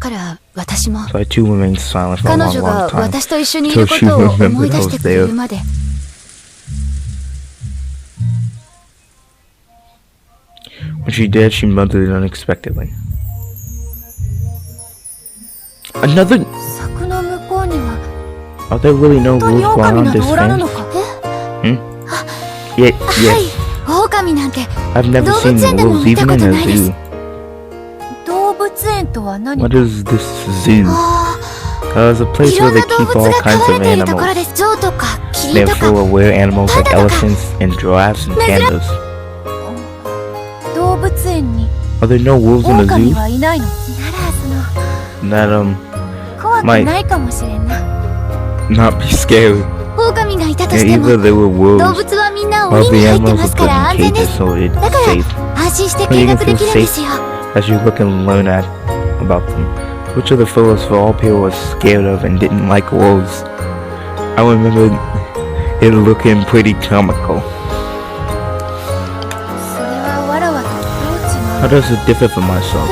I too remained silent for a long, long time until she remembered I was there. When she did, she muttered it unexpectedly. Another... Are there really no wolves around this fence? Yes. I've never seen wolves even in a zoo. What is this zoo? It's a place where they keep all kinds of animals. They're full of weird animals like elephants and giraffes and pandas. Are there no wolves in the zoo? That might not be scary. Yeah, either there were wolves, or the animals were put in cages so it's safe. But you can feel safe as you look and learn about them. Which of the fellows for all people was scared of and didn't like wolves? I remember it looking pretty comical. How does it differ from myself?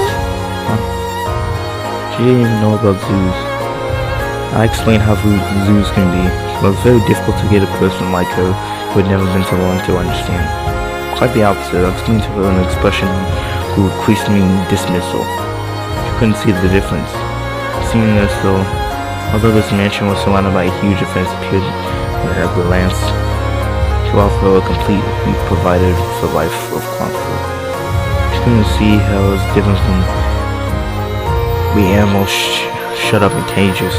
She didn't even know about zoos. I explained how zoos can be, but it's very difficult to get a person like her who had never been to one to understand. Quite the opposite. I explained to her an expression who increased me in dismissal. She couldn't see the difference. Seeing as though, although this mansion was surrounded by a huge and fenced glance, she offered her a complete provider for life of comfort. She couldn't see how it was different from the animals shut up in cages.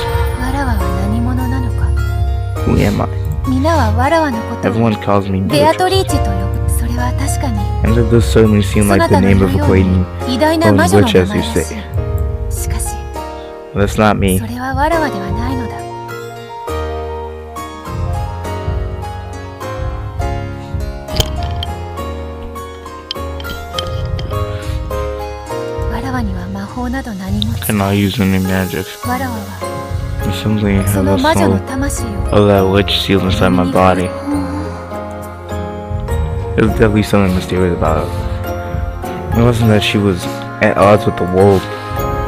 Who am I? Everyone calls me Beatrice. And that does certainly seem like the name of a great and witch, as you say. But that's not me. Cannot use any magic. There's something of the soul of that witch sealed inside my body. There's definitely something mysterious about her. It wasn't that she was at odds with the wolf.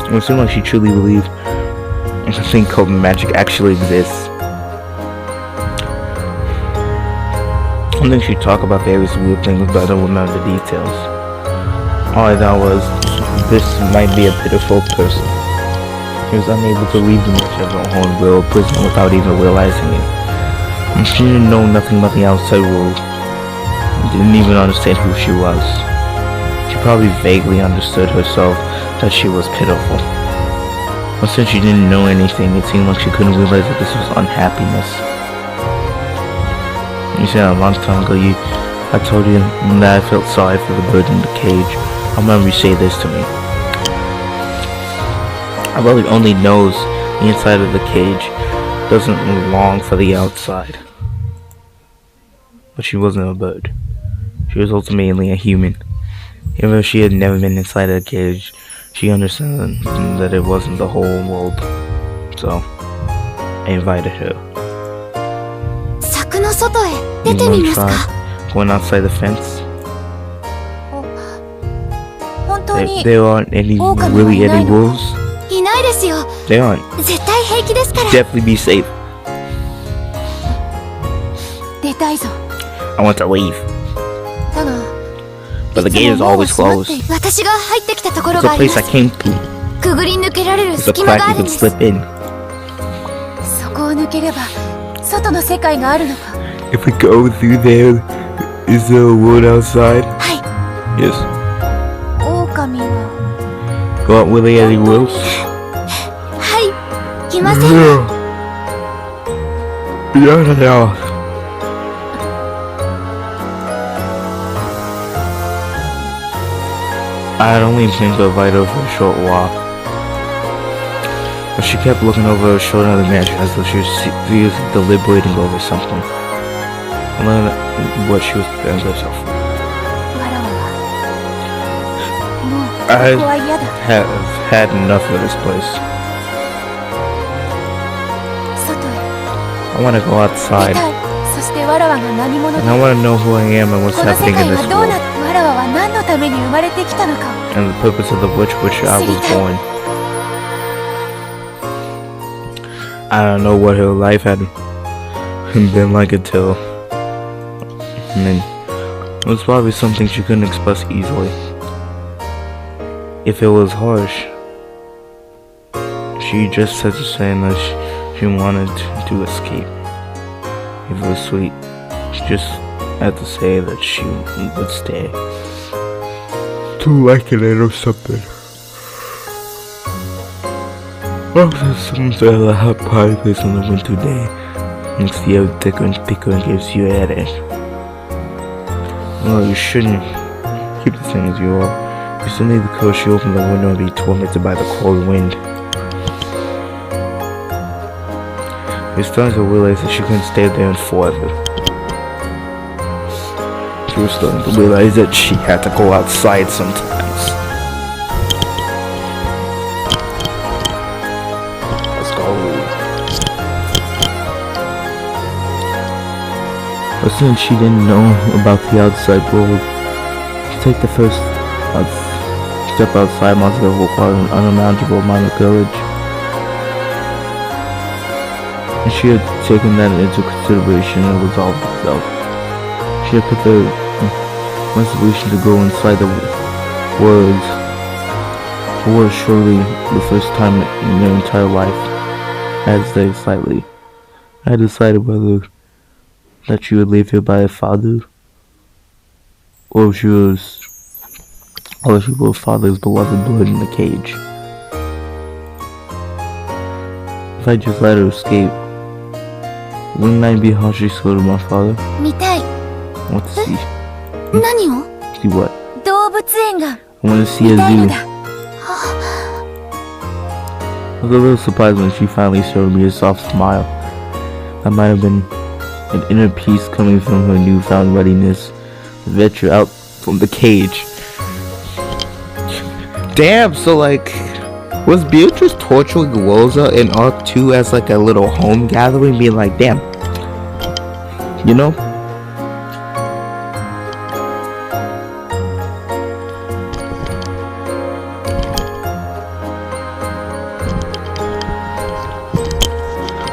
It seemed like she truly believed a thing called magic actually exists. I think she'd talk about various weird things, but I don't remember the details. All I thought was, this might be a pitiful person. She was unable to leave the niche of her own will prison without even realizing it. And she didn't know nothing about the outside world. Didn't even understand who she was. She probably vaguely understood herself that she was pitiful. But since she didn't know anything, it seemed like she couldn't realize that this was unhappiness. You said a long time ago, I told you that I felt sorry for the bird in the cage. I remember you say this to me. A bird only knows the inside of the cage, doesn't long for the outside. But she wasn't a bird. She was ultimately a human. Even though she had never been inside a cage, she understood that it wasn't the whole world. So, I invited her. You want to try going outside the fence? There aren't any wolves. There aren't. Definitely be safe. I want to leave. But the gate is always closed. It's a place I came to. It's a crack you can slip in. If we go through there, is there a world outside? Yes. Go out with any wolves? Yeah. I had only intended to invite her for a short while, but she kept looking over her shoulder at the mansion as though she was deliberating over something. I learned what she was preparing herself for. I have had enough of this place. I want to go outside, and I want to know who I am and what's happening in this world, and the purpose of which I was born. I don't know what her life had been like until, it was probably something she couldn't express easily. If it was harsh, she just had to say that she wanted to escape. If it was sweet, she just had to say that she would stay. To like it or something. Oh, there's something at a hot party place on a winter day. Makes the air thicker and thicker and gives you a headache. Well, you shouldn't keep the thing as you are. You still need because she opened the window and be tormented by the cold wind. She was starting to realize that she couldn't stay there forever. She was starting to realize that she had to go outside sometimes. Let's go. But since she didn't know about the outside world, take the first step outside must have required an unimaginable amount of courage. And she had taken that into consideration and resolved herself. She had put the resolution to go inside the woods for surely the first time in their entire life. I had decided whether that she would leave here by her father, or if she was father's beloved bird in the cage. If I just let her escape, wouldn't I be harshly slow to my father? I want to see. See what? I want to see a zoo. I was a little surprised when she finally showed me a soft smile. That might have been an inner peace coming from her newfound readiness to venture out from the cage. Damn, so like, was Beatrice torturing Rosa in Arc 2 as like a little home gathering, being like, damn, you know?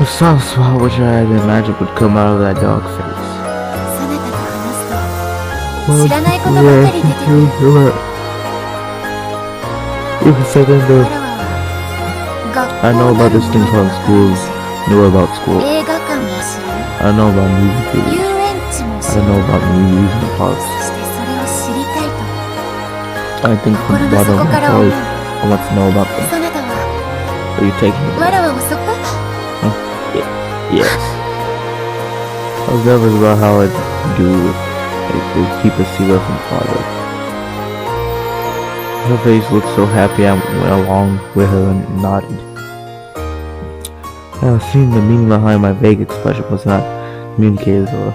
A soft spot which I had imagined would come out of that dog face. I know about this thing called schools. Know about school. I know about movie theaters. I know about movies and parks. I think from the bottom of my heart, I want to know about them. Are you taking me there? Yes. I was nervous about how I'd do it would keep a secret from father. Her face looked so happy I went along with her and nodded. Now, seeing the meaning behind my vague expression was not communicated to her.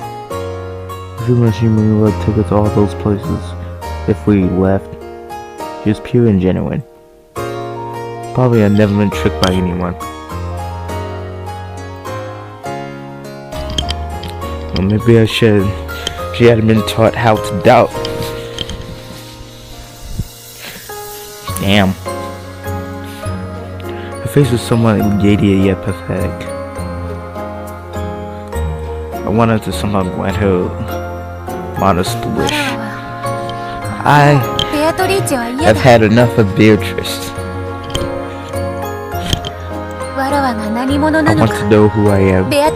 The feeling she really would take us to all those places if we left. She was pure and genuine. Probably I'd never been tricked by anyone. Well, maybe I should. She hadn't been taught how to doubt. Damn. Her face was somewhat giddy yet pathetic. I wanted to somehow grant her modest wish. I have had enough of Beatrice. I want to know who I am. I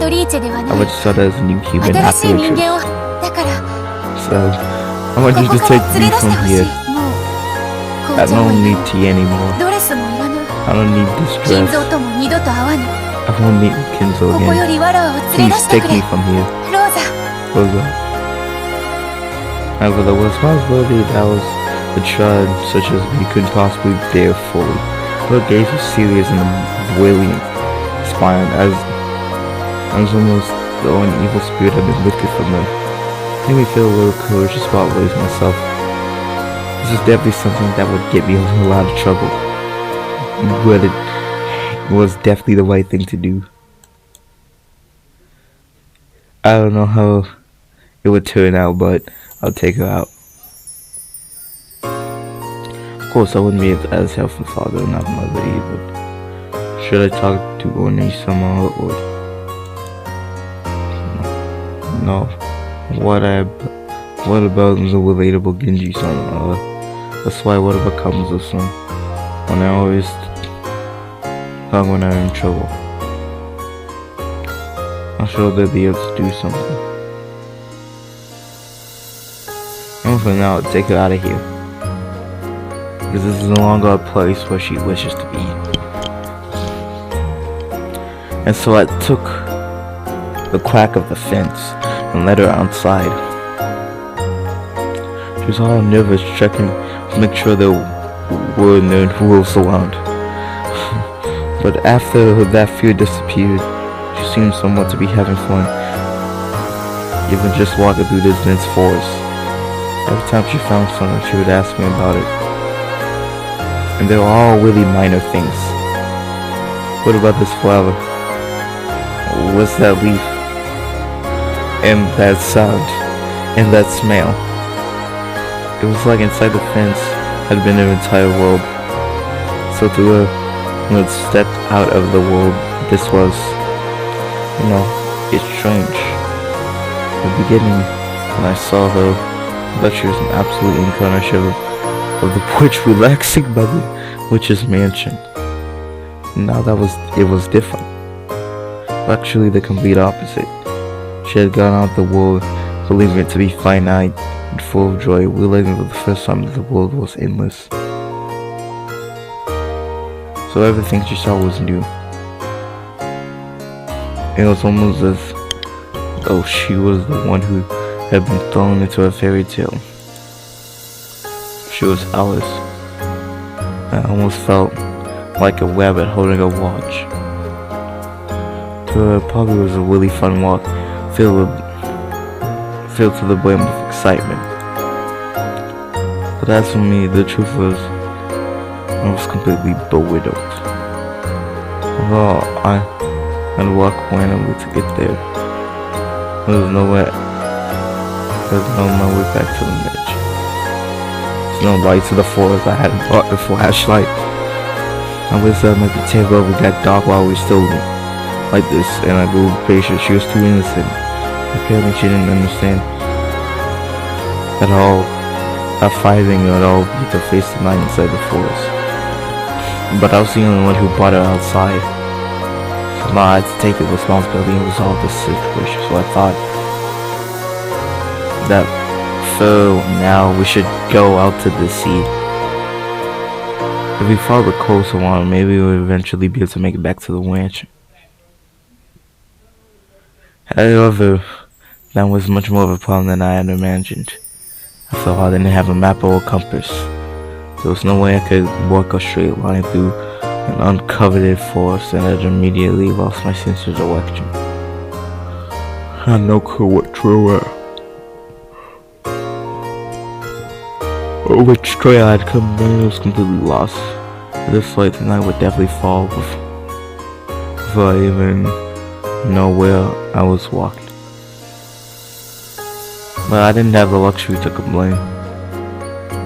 want to start as a new human, not Beatrice. So, I want you to take me from here. I don't need tea anymore. I don't need this dress. I won't meet Kinzo again. Please take me from here. Rosa. However, the responsibility that was a child such as me couldn't possibly bear fully. Her gaze was serious and brilliant, inspiring, as almost though an evil spirit had been lifted from her. It made me feel a little courageous about raising myself. This is definitely something that would get me in a lot of trouble, but it was definitely the right thing to do. I don't know how it would turn out, but I'll take her out. Of course, I wouldn't be as helpful father, not mother either. Should I talk to Oni somehow or no? What about the relatable Genji-san? That's why what about Kamuzu-san? When I always talk when I'm in trouble. I'm sure they'll be able to do something. And for now, I'll take her out of here. Because this is no longer a place where she wishes to be. And so I took the crack of the fence and led her outside. She was all nervous, checking to make sure there were no wolves around. But after that fear disappeared, she seemed somewhat to be having fun, even just walking through this dense forest. Every time she found something, she would ask me about it. And they were all really minor things. What about this flower? What's that leaf? And that sound? And that smell? It was like inside the fence had been her entire world. So to her, when it stepped out of the world, this was, it's strange. In the beginning, when I saw her, I thought she was an absolute incarnation of the witch relaxing by the witch's mansion. Now it was different. Actually, the complete opposite. She had gone out the world, believing it to be finite and full of joy, realizing for the first time that the world was endless. So everything she saw was new. It was almost as though she was the one who had been thrown into a fairy tale. She was Alice. I almost felt like a rabbit holding a watch. To her, it probably was a really fun walk, filled to the brim with excitement. But as for me, the truth was, I was completely bewildered. Although I had walked randomly to get there, there was no my way back to the ledge. There's no light to the forest. I hadn't brought the flashlight. I wish that might be take over that dark while we still like this, and I grew patient. She was too innocent. Apparently she didn't understand at all how fighting at all to face the night inside the forest. But I was the only one who brought her outside. So now I had to take the responsibility and resolve this situation. So I thought that for now we should go out to the sea. If we follow the coast a while, maybe we'll eventually be able to make it back to the ranch. However, that was much more of a problem than I had imagined. After all, I didn't have a map or a compass. There was no way I could walk a straight line through an uncovered forest, and I'd immediately lost my sense of direction. I had no clue what trail or which trail I'd come in. I was completely lost. This late tonight would definitely fall before I even know where I was walking. But I didn't have the luxury to complain.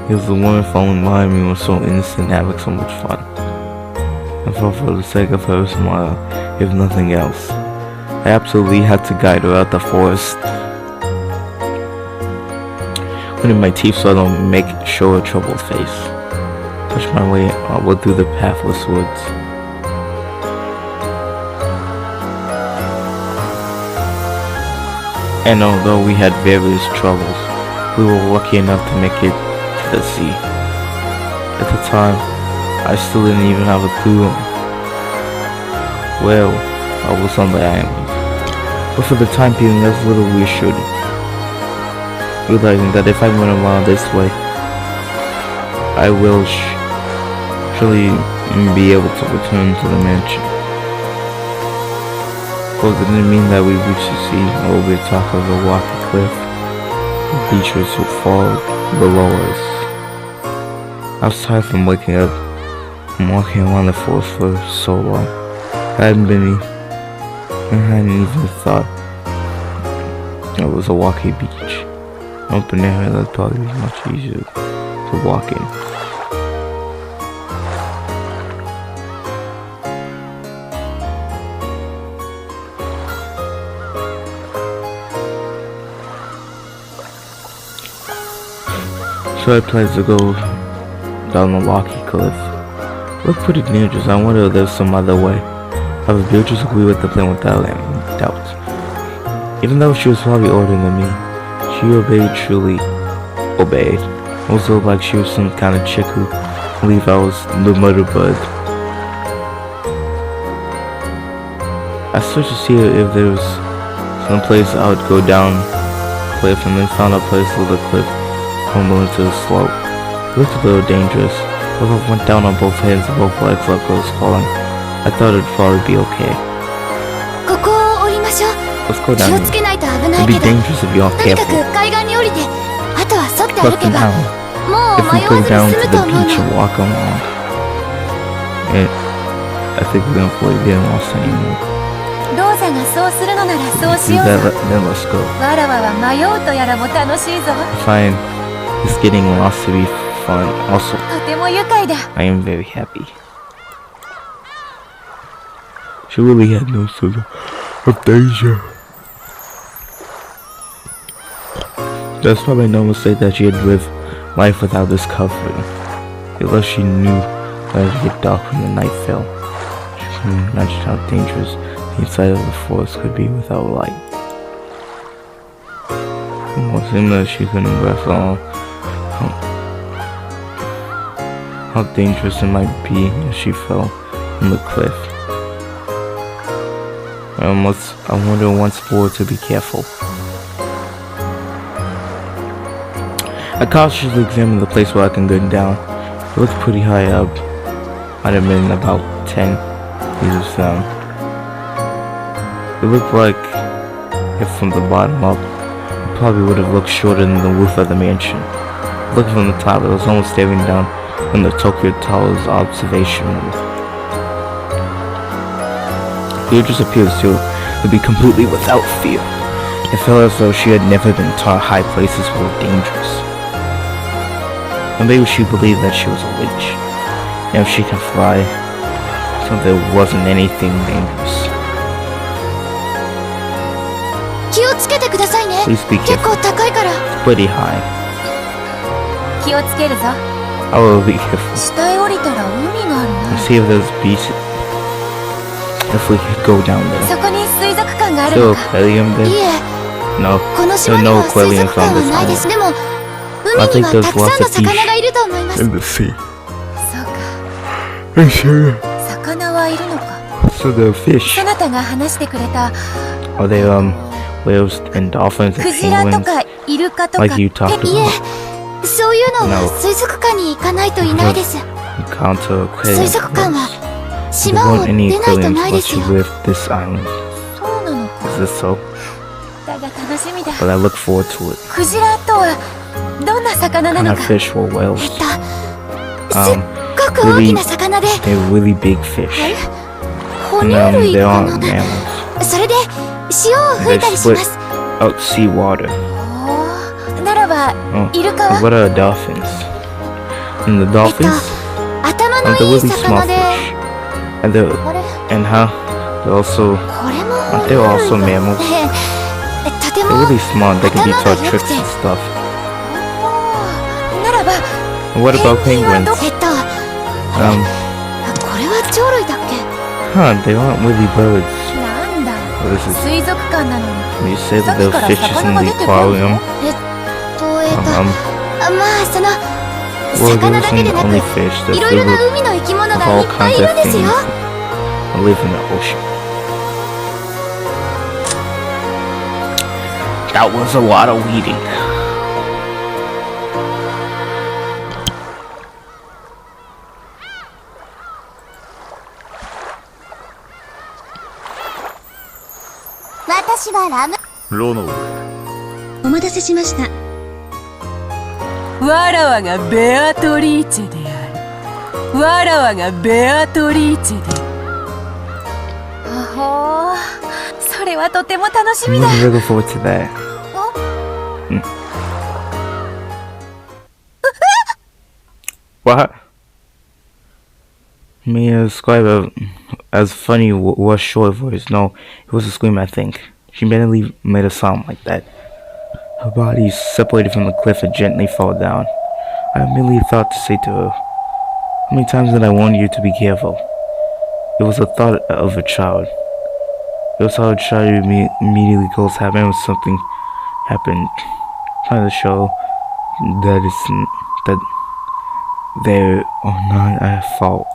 Because the woman following behind me was so innocent and having so much fun. I felt for the sake of her smile, if nothing else. I absolutely had to guide her out the forest. Putting my teeth so I don't make show a troubled face. Pushed my way outward through the pathless woods. And although we had various troubles, we were lucky enough to make it to the sea. At the time, I still didn't even have a clue where I was on the island. But for the time being, that's a little reassuring. Realizing that if I went around this way, I will surely be able to return to the mansion. But it didn't mean that we reached the sea or over the top of a rocky cliff. The beach was so far below us. I was tired from waking up and walking around the forest for so long. I hadn't even thought it was a rocky beach. Open area that'd probably be much easier to walk in. So I planned to go down the rocky cliff. It looked pretty dangerous. I wonder if there's some other way. However, Beatrice agreed with the plan without any doubt. Even though she was probably older than me, she truly obeyed. Also, like she was some kind of chick who believed I was the murder bud. I searched to see if there was some place I would go down the cliff, and then found a place where the cliff crumbled into the slope. It looked a little dangerous. If I went down on both hands and both legs like I was falling, I thought it'd probably be okay. Let's go down here. It'd be dangerous if you aren't careful. But for now, if we go down to the beach and walk along, I think we're gonna avoid getting lost anymore. Then let's go. I find this getting lost to be fun. Also, I am very happy. She really had no sense of danger. That's probably no mistake that she had lived life without this covering. Unless she knew that it would get dark when the night fell. She couldn't imagine how dangerous the inside of the forest could be without light. It seemed that she couldn't grasp on how dangerous it might be if she fell from the cliff. I wonder once more to be careful. I cautiously examined the place where I can go down. It looked pretty high up. Might have been about 10 meters down. It looked like if from the bottom up, it probably would have looked shorter than the roof of the mansion. Looking from the top, it was almost staring down from the Tokyo Tower's observation room. Beatrice appears to be completely without fear. It felt as though she had never been taught high places were dangerous. Or maybe she believed that she was a witch. And if she can fly, so there wasn't anything dangerous. Please be careful. It's pretty high. I will be careful. Let's see if there's a beach. If we could go down there. Is there an aquarium there? No, there are no aquariums on this island. I think there's lots of fish in the sea. 魚はいるのか。 So the fish, そなたが話してくれた are they whales and dolphins ク and ジラと penguins かイルカとか like you talked い about? え、そういうのは水族館に行かないといないです。 Encounter 水 aquarium. 族館は There 島を weren't 出 any ないとない aquariums で once す you よ。 left this island. そうなのか。 Is this so? だが楽しみだ。 But I look forward to it. クジラとはどんな魚な Kind の of か。 fish or whales? すっごく大きな魚で、 They're really big fish. 哺 And 乳類 they か aren't な。 mammals. それで塩を吹 They いたりし split ます。 out seawater. おーならば Oh. イルカ And は what are dolphins? And the dolphins? 頭 Aren't の they いい really small 魚で、 fish? And they're, あれ and how? They're also, これも aren't they also mammals? とて They're も really small. They can be 頭が taught 良く tricks て and stuff. ならば And what about ペンギンは penguins? ど これは鳥類だっけ。 Huh, they aren't really birds. なんだ What is this? 水族館なのに You say さ that っ there きか are ら fishes 魚 in が the 出てこない aquarium. の。まあその Well, 魚 those だけで aren't な only く fish. They're いろいろ filled な with 海の生き物がい all っぱい kinds いる of んですよ。 things that live in the ocean. That was a lot of weeding. 私はラム。ロノウお待たせしました。わらわがベアトリーチェである。わらわがベアトリーチェで。あほー、それはとても楽し I'm みだ。 really looking forward to that. What? Mia described as funny was short voice. No, it was a scream, I think. She immediately made a sound like that. Her body separated from the cliff and gently fell down. I immediately thought to say to her, "How many times did I warn you to be careful?" It was a thought of a child. It was how a child immediately goes happen when something happened. Trying to show that that they are not at fault.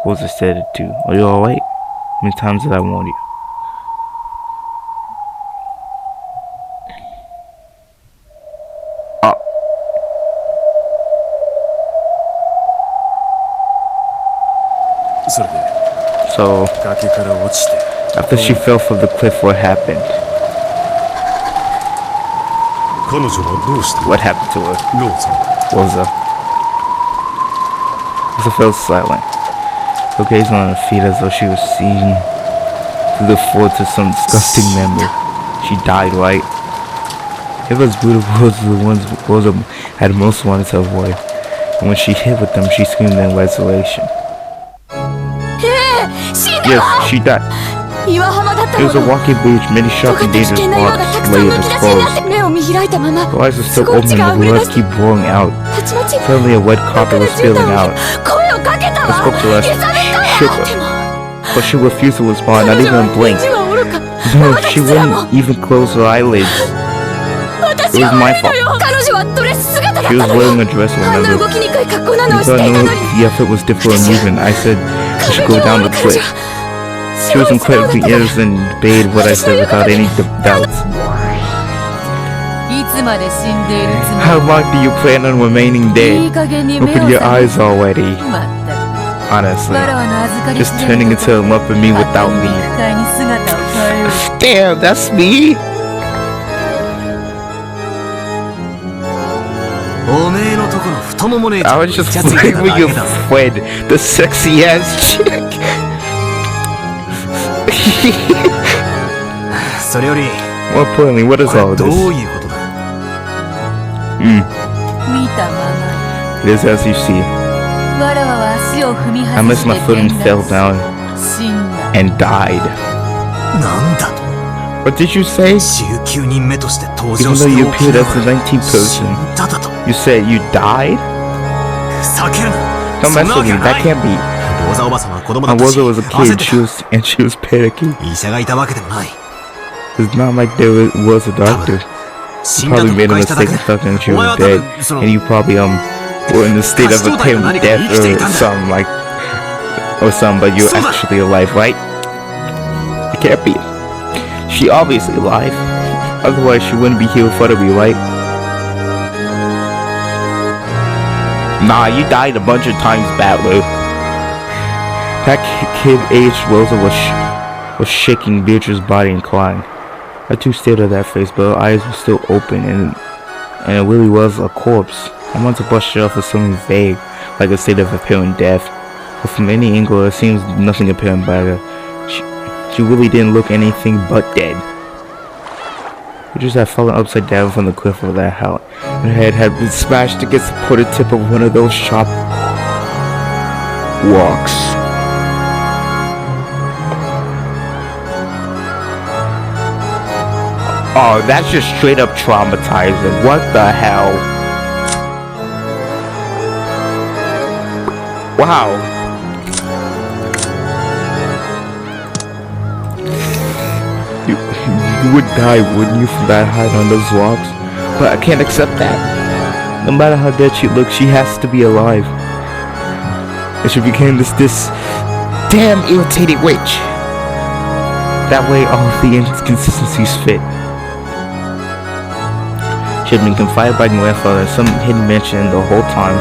What was I said it to? Are you alright? How many times did I warn you? So, after she fell from the cliff, what happened? What happened to her? Rosa. Rosa fell silent. Her gaze on her feet as though she was seeing to look forward to some disgusting memory. She died, right? It was beautiful as the ones Rosa had most wanted to avoid. And when she hit with them, she screamed in desolation. Yes, she died. It was a walking beach, many sharp and dangerous rocks lay exposed. Her eyes were still open and the blood keep pouring out. Suddenly a wet carpet was spilling out. I spoke to her, shook her, but she refused to respond, not even blink. No, she wouldn't even close her eyelids. It was my fault. She was wearing a dress, remember? Because I knew the effort was difficult and uneven, I said I should go down the cliff. She was incredibly innocent and obeyed what I said without any doubts. How long do you plan on remaining dead? Open your eyes already. Honestly, just turning into a lump of me without me. Damn, that's me. I was just playing with your friend, the sexy ass chick. More importantly, what is all this? It is as you see. I missed my foot and fell down and died. What did you say? Even though you appeared as the 19th person, you said you died? Don't mess with me, that can't be. And Rosa was a kid, she was panicking. It's not like there was a doctor. You probably made a mistake and thought that she was dead, and you probably were in the state of a death or something like or something, but you're actually alive, right? It can't be. She obviously alive. Otherwise, she wouldn't be here for me, right? Nah, you died a bunch of times, Battler. That kid aged Rosa was shaking Beatrice's body and crying. I too stared at that face, but her eyes were still open, and it really was a corpse. I wanted to brush it off as something vague, like a state of apparent death. But from any angle, it seems nothing apparent about her. She really didn't look anything but dead. Beatrice had fallen upside down from the cliff of that house, and her head had been smashed against the pointed tip of one of those sharp rocks. Oh, that's just straight up traumatizing. What the hell? Wow. You would die, wouldn't you, from that height on those rocks? But I can't accept that. No matter how dead she looks, she has to be alive. And she became this damn irritating witch. That way all of the inconsistencies fit. She had been confided by grandfather in some hidden mansion the whole time.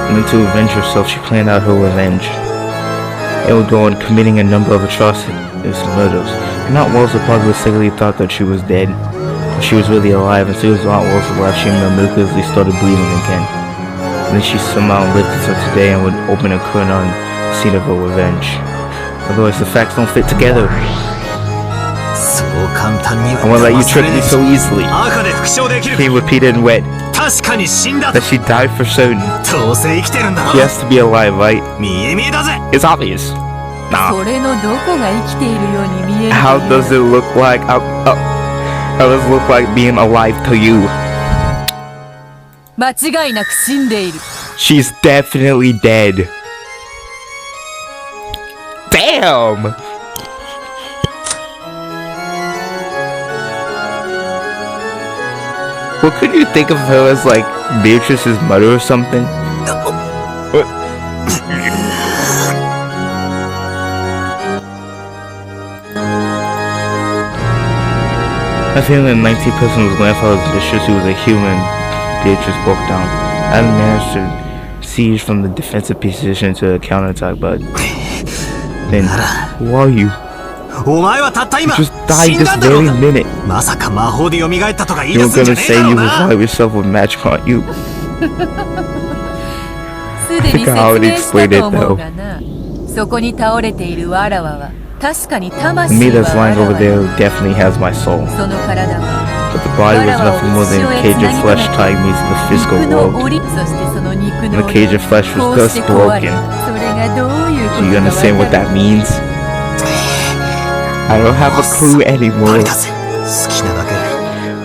And then to avenge herself, she planned out her revenge. And would go on committing a number of atrocities and murders. And Aunt Rosa probably mistakenly thought that she was dead. But she was really alive, and as soon as Aunt Rosa left, she miraculously started bleeding again. And then she somehow lived until today and would open a curtain on the scene of her revenge. Otherwise, the facts don't fit together. I won't let you trick me so easily. He repeated in wet that she died for certain. She has to be alive, right? It's obvious. Nah. How does it look like? How does it look like being alive to you? She's definitely dead. Damn! Well, could you think of her as like Beatrice's mother or something? I feel that 19th person was grandfather's mistress, who was a human. Beatrice broke down. I hadn't managed to siege from the defensive position to a counterattack, but then, who are you? You just died this very minute. You were gonna say you revive yourself with magic, aren't you? I think I already explained it though. The me that's lying over there definitely has my soul. But the body was nothing more than a cage of flesh tying me to the physical world. And the cage of flesh was thus broken. So you understand what that means? I don't have a clue anymore.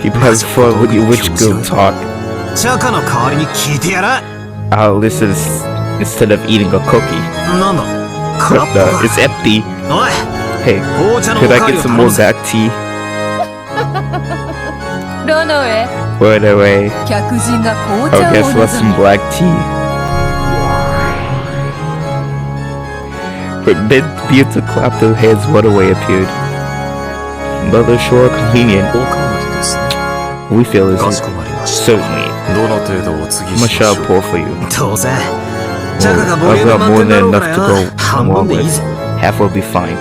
Keep having fun with your witch girl talk. I'll listen instead of eating a cookie. It's empty. Hey, could I get some more black tea? Word away. Oh, guess what's some black tea? When men began to clap their hands, Runaway appeared. Mother sure convenient. We feel is it? Certainly. How much shall I pour for you? Well, I've got more than enough to go along with. Half will be fine.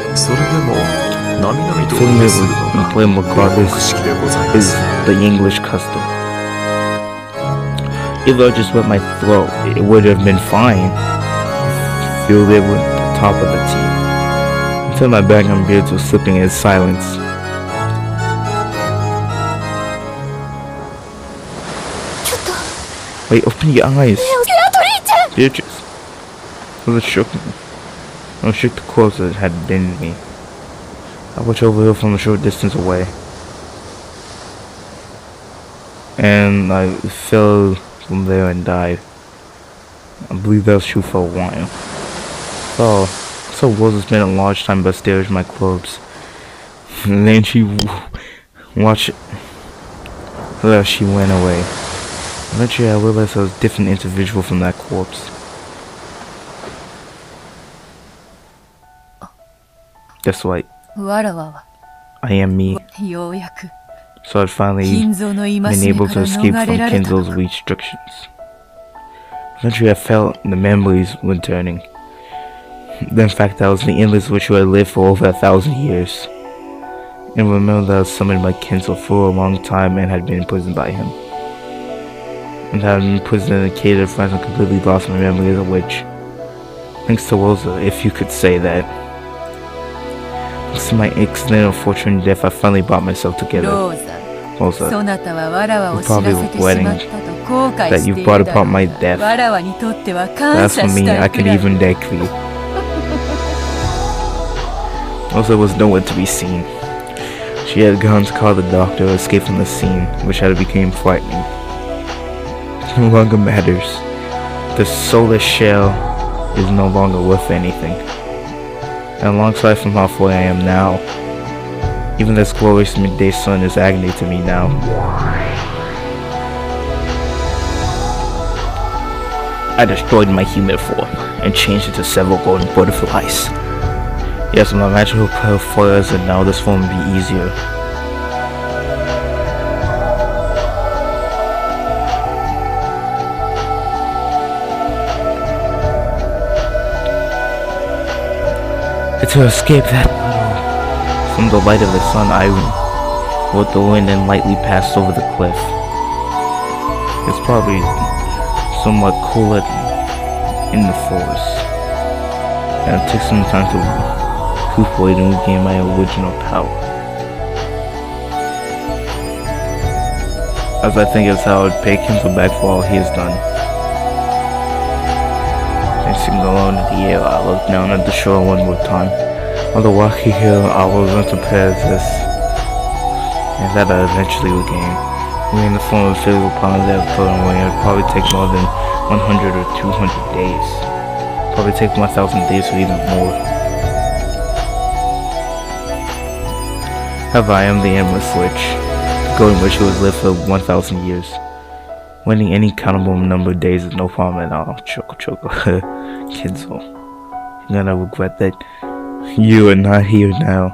Filling it with plain regardless is the English custom. If I just wet my throat, it would have been fine. Filled it with top of the tea until my bag and beards was slipping in silence. Wait, open your eyes. Beatrice. It shook me. I shook the corpse that had been me. I watched over her from a short distance away, and I fell from there and died. I believe that was true for a while. So Rosa spent a large time upstairs in my clothes. And then she watched her as she went away. Eventually I realized I was a different individual from that corpse. That's why わらわは I am me. ようやく So I'd finally 金蔵の戒 been め able か to ら escape 逃れ from られたの Kinzo's か。 restrictions. Eventually I felt the memories returning. The fact that I was the endless witch who had lived for over 1,000 years. And remember that I was summoned by Kinzo for a long time and had been imprisoned by him. And had been imprisoned in a cave of friends and completely lost my memory as a witch. Thanks to Rosa, if you could say that. Thanks to my accidental fortune death, I finally brought myself together. Rosa, そなたはわらわを you're 知ら probably せてしまった regretting と後悔 that し you てい brought るだ about ろう my が death. わらわにとっては But 感 as 謝 for し me, た I いく can らい。 even deck you. Rosa was nowhere to be seen. She had gone to call the doctor or escape from the scene, which had become frightening. It no longer matters. The soulless shell is no longer worth anything. And alongside from how far I am now, even this glorious midday sun is agony to me now. I destroyed my human form and changed into several golden butterflies. Yes, my magical power fires, and now this form will be easier. To escape that little from the light of the sun, I rode the wind and lightly passed over the cliff. It's probably somewhat cooler in the forest, and it took some time to recuperate and regain my original power. As I think it's how I would pay Kinzo back for all he has done. Sitting alone in the air, I looked down at the shore one more time. On the rocky hill, I was unprepared for this, and that I eventually regained. We in the form of physical ponds that have put away. It would probably take more than 100 or 200 days. Probably take 1,000 days or even more. However, I am the endless witch, the golden witch who has lived for 1,000 years. Winning any countable number of days is no problem at all. Choco. Kinzo. You're gonna regret that you are not here now.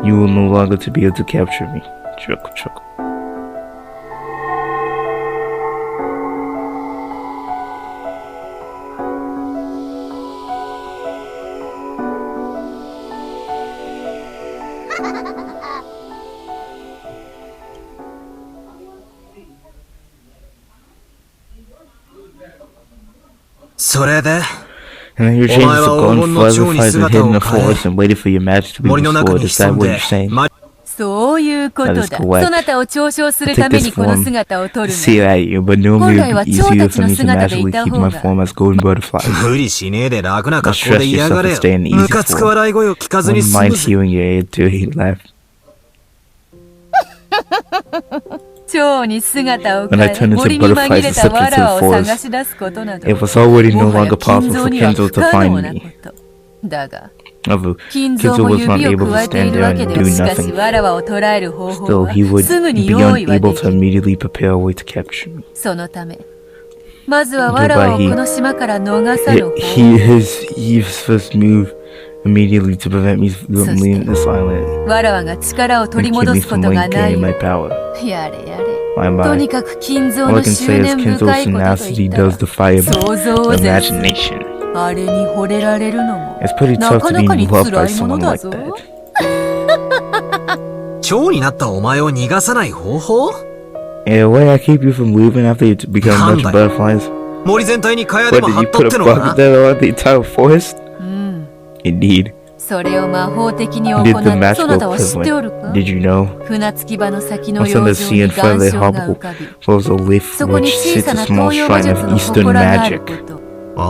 You will no longer to be able to capture me. Choco. And then your chances of going further fights and hidden in the forest and waiting for your magic to be restored. Is that what you're saying? そういうことだ。 That is correct. そなたを嘲笑する I take ため this にこの form 姿を取 to る see の。 at you, but normally it would be easier for me to magically keep my form as golden butterfly. 無理しねえで楽な Don't 格好で stress 嫌が yourself れ and よ。 stay in the ム easy カつく form. 笑い声を聞かずに Wouldn't 済 mind むぜ。 hearing your ear till he laughed. 蝶に姿を When I 変 turned え、 into 森に紛 butterflies れ and た slipped わ into ら the を探 forest, し出すことなど、 it was already no もはや longer 金 possible 蔵 for には Kinzo 不 to 可能 find な me. こと。だが、 However, 金蔵 Kinzo も was not 指を able to 加えてい stand る there わけ and で do は、しかし nothing. わらわを捕らえる方法 Still, は he would すぐに be 用意は unable で to きる。 immediately prepare a way to capture me. そのため、まずはわらわをこの島から逃さぬ方法。 His first move immediately to prevent me from leaving this island わらわが力を取り and keep 戻 me すこ from とがない regaining よ my power. やれやれ。 My とに mind. かく金蔵 All の I can 執 say is 念 Kinzo's 深いことと tenacity 言ったら does defy 想像を the 絶する imagination. あれに惚れられるのも It's pretty な tough か to な be かに loved 辛 by いもの someone だ like ぞ。 that. 蝶になったお前を逃がさない方法 In a way, I keep you from leaving after you become a bunch of Handai. butterflies. 森全体に蚊帳で What も did 張 you っと put っ a てのか bucket な there on the entire forest? うん。 Indeed. それを魔法的に You 行 did the っそ magical なたは知っておるか equivalent. Did you know? 船着き場の先の Once 洋 on 上 the sea に in front 岩 of the 礁が浮 harbor かび flows a leaf そこに which 小 sits さ a な small 東洋 shrine 魔 of 術の Eastern 祠がある magic. こと。あ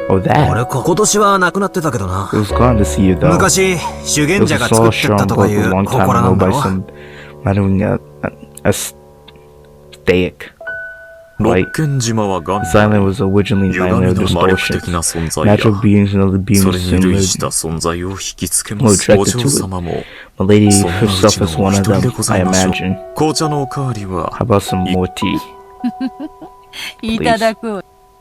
Oh, あ that? 俺今年はなくなってたけどな It was gone to see you though. 昔修 It 験 was 者 a が作 small ってった strong とか book い a う long time 祠な ago んだ by ろ some a staic. 六 Right. 軒島は元 This island was originally an 歪 island み of の魔力 distortion. 的な存在や Natural beings and other そ beings れに類した similar 存在を引きつけま were すお attracted 嬢 to it. 様も The lady そんなう herself ち is の one 一 of 人 them, でござ I いましょう imagine. 紅茶のおかわりは How about some more tea? いただこう。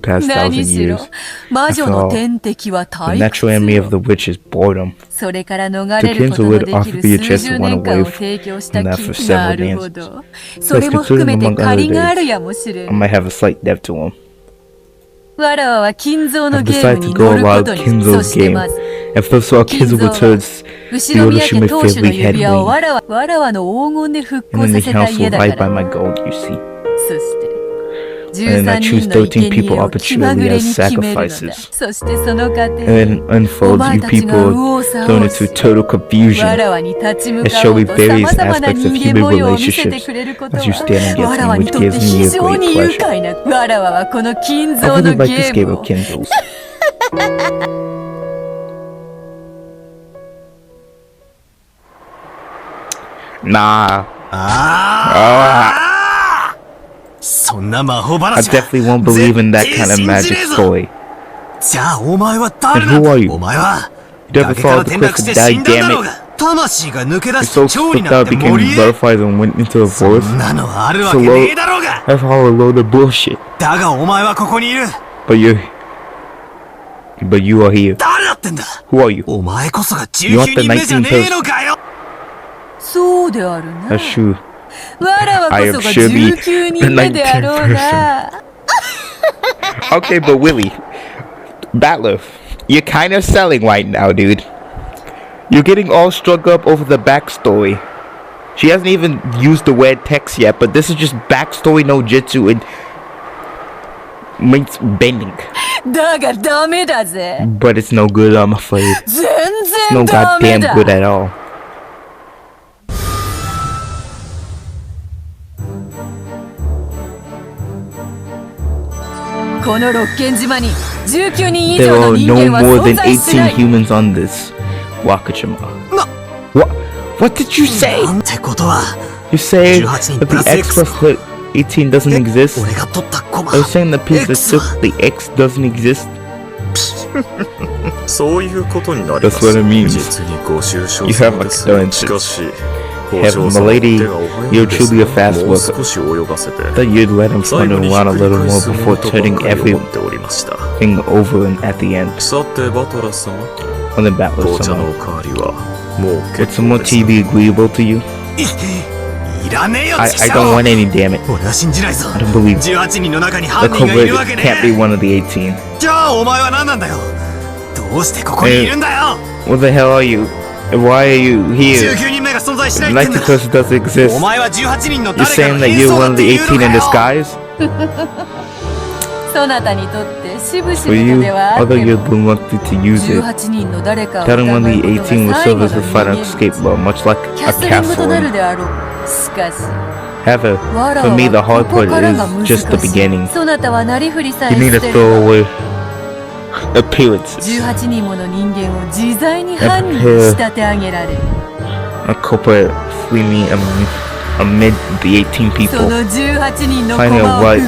past 1,000 years. 魔女 After の all, 天敵は the 退 natural 屈 enemy よ of the witch is boredom. それから逃れることのできる To cancel it, 数十年間を Arthur 提供した from that 木 for several なるほど dances. それも含めて Considering among other 借りがある days, やもしれ I ん might have a slight depth to him. わらわは金蔵の I've ゲーム decided に to go 乗るこ about とに Kinzo's そして game まず If those are kids were towards the Oroshima family headway, and then the house was right by my gold, you see. And then I choose 13 people arbitrarily as sacrifices. And then unfolds, you people thrown into total confusion and show me various aspects of human relationships as you stand against me, which gives me a great pleasure. I really like this game of Kindles. Nah. I definitely won't believe in that kind of magic story. And who are you? You never followed the cliff and died, damn it. Your soul slipped out, became butterflies, and went into a forest. That's all a load of bullshit. But you are here. Who are you? You aren't the 19th person. That's true. I am sure be the 19th person. Okay, but Willie, Battler, you're kind of selling right now, dude. You're getting all struck up over the backstory. She hasn't even used the word text yet, but this is just backstory no jutsu and makes bending. But it's no good, I'm afraid. It's no goddamn good at all. There are no more than 18 humans on this Wakachima. What did you say? You say that the X plus the 18 doesn't exist? Are you saying the piece that took the X doesn't exist? That's what it means. You have my condolences. Heaven, milady, you're truly a fast worker. Thought you'd let him fun around a little more before turning everything over and at the end. On the Battler Summon. Would some more tea be agreeable to you? I don't want any, damn it. I don't believe it. The culprit can't be one of the 18. Hey, what the hell are you? And why are you here? Like the person doesn't exist. You're saying that you're one of the 18 in disguise? For you, although you're reluctant to use it, telling one of the 18 will serve as the final escape route, much like a castle. However, for me the hard part is just the beginning. You need to throw away appearances and prepare a culprit fleeing amid the 18 people, finding a right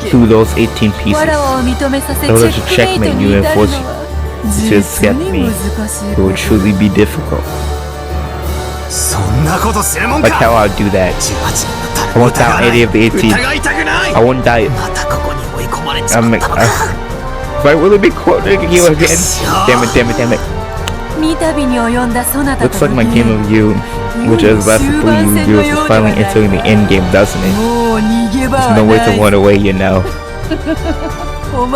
through those 18 pieces in order to checkmate you and force you to accept me. It will truly be difficult. Like how I'll do that. I won't doubt any of the 18. I won't doubt it. If I really be quoting you again. Damn it. Looks like my game of you, which has lasted 3 years, is finally entering the end game, doesn't it? There's no way to run away, you know. You don't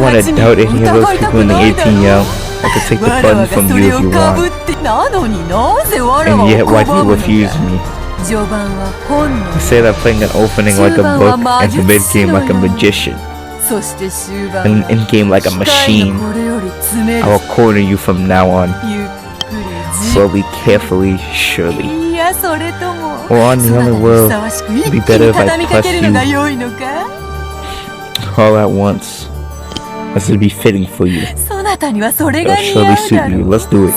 want to doubt any of those people in the 18, yo. I could take the button from you if you want. And yet, why do you refuse me? You say that playing an opening like a book and the mid-game like a magician. And in-game like a machine. I will corner you from now on. Slowly, carefully, surely. Or on the other world, it'd be better if I press you all at once. As it'd be fitting for you. It'll surely suit you. Let's do it.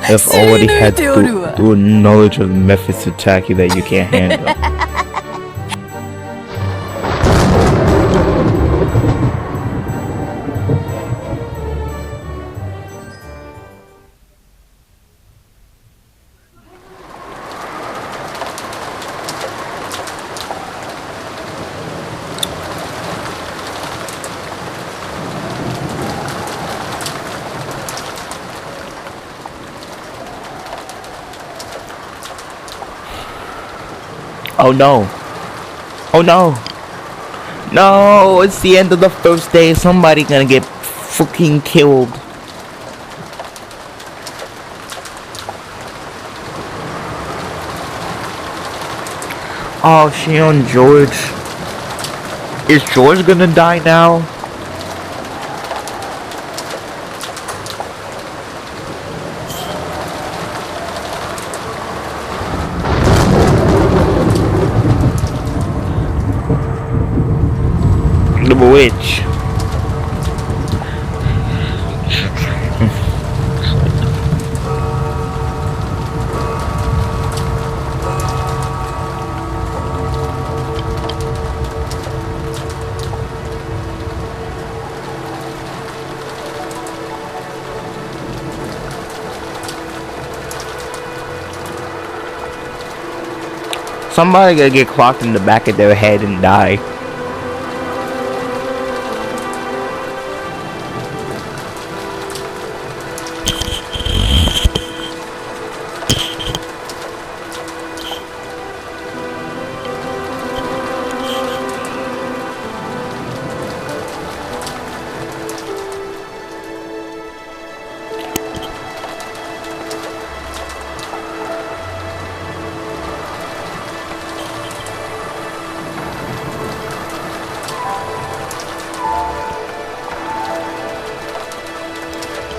I've already had through knowledge of methods to attack you that you can't handle. Oh no. Oh no. No, it's the end of the first day. Somebody gonna get fucking killed. Oh, she on George. Is George gonna die now? The witch. Somebody gonna get clocked in the back of their head and die.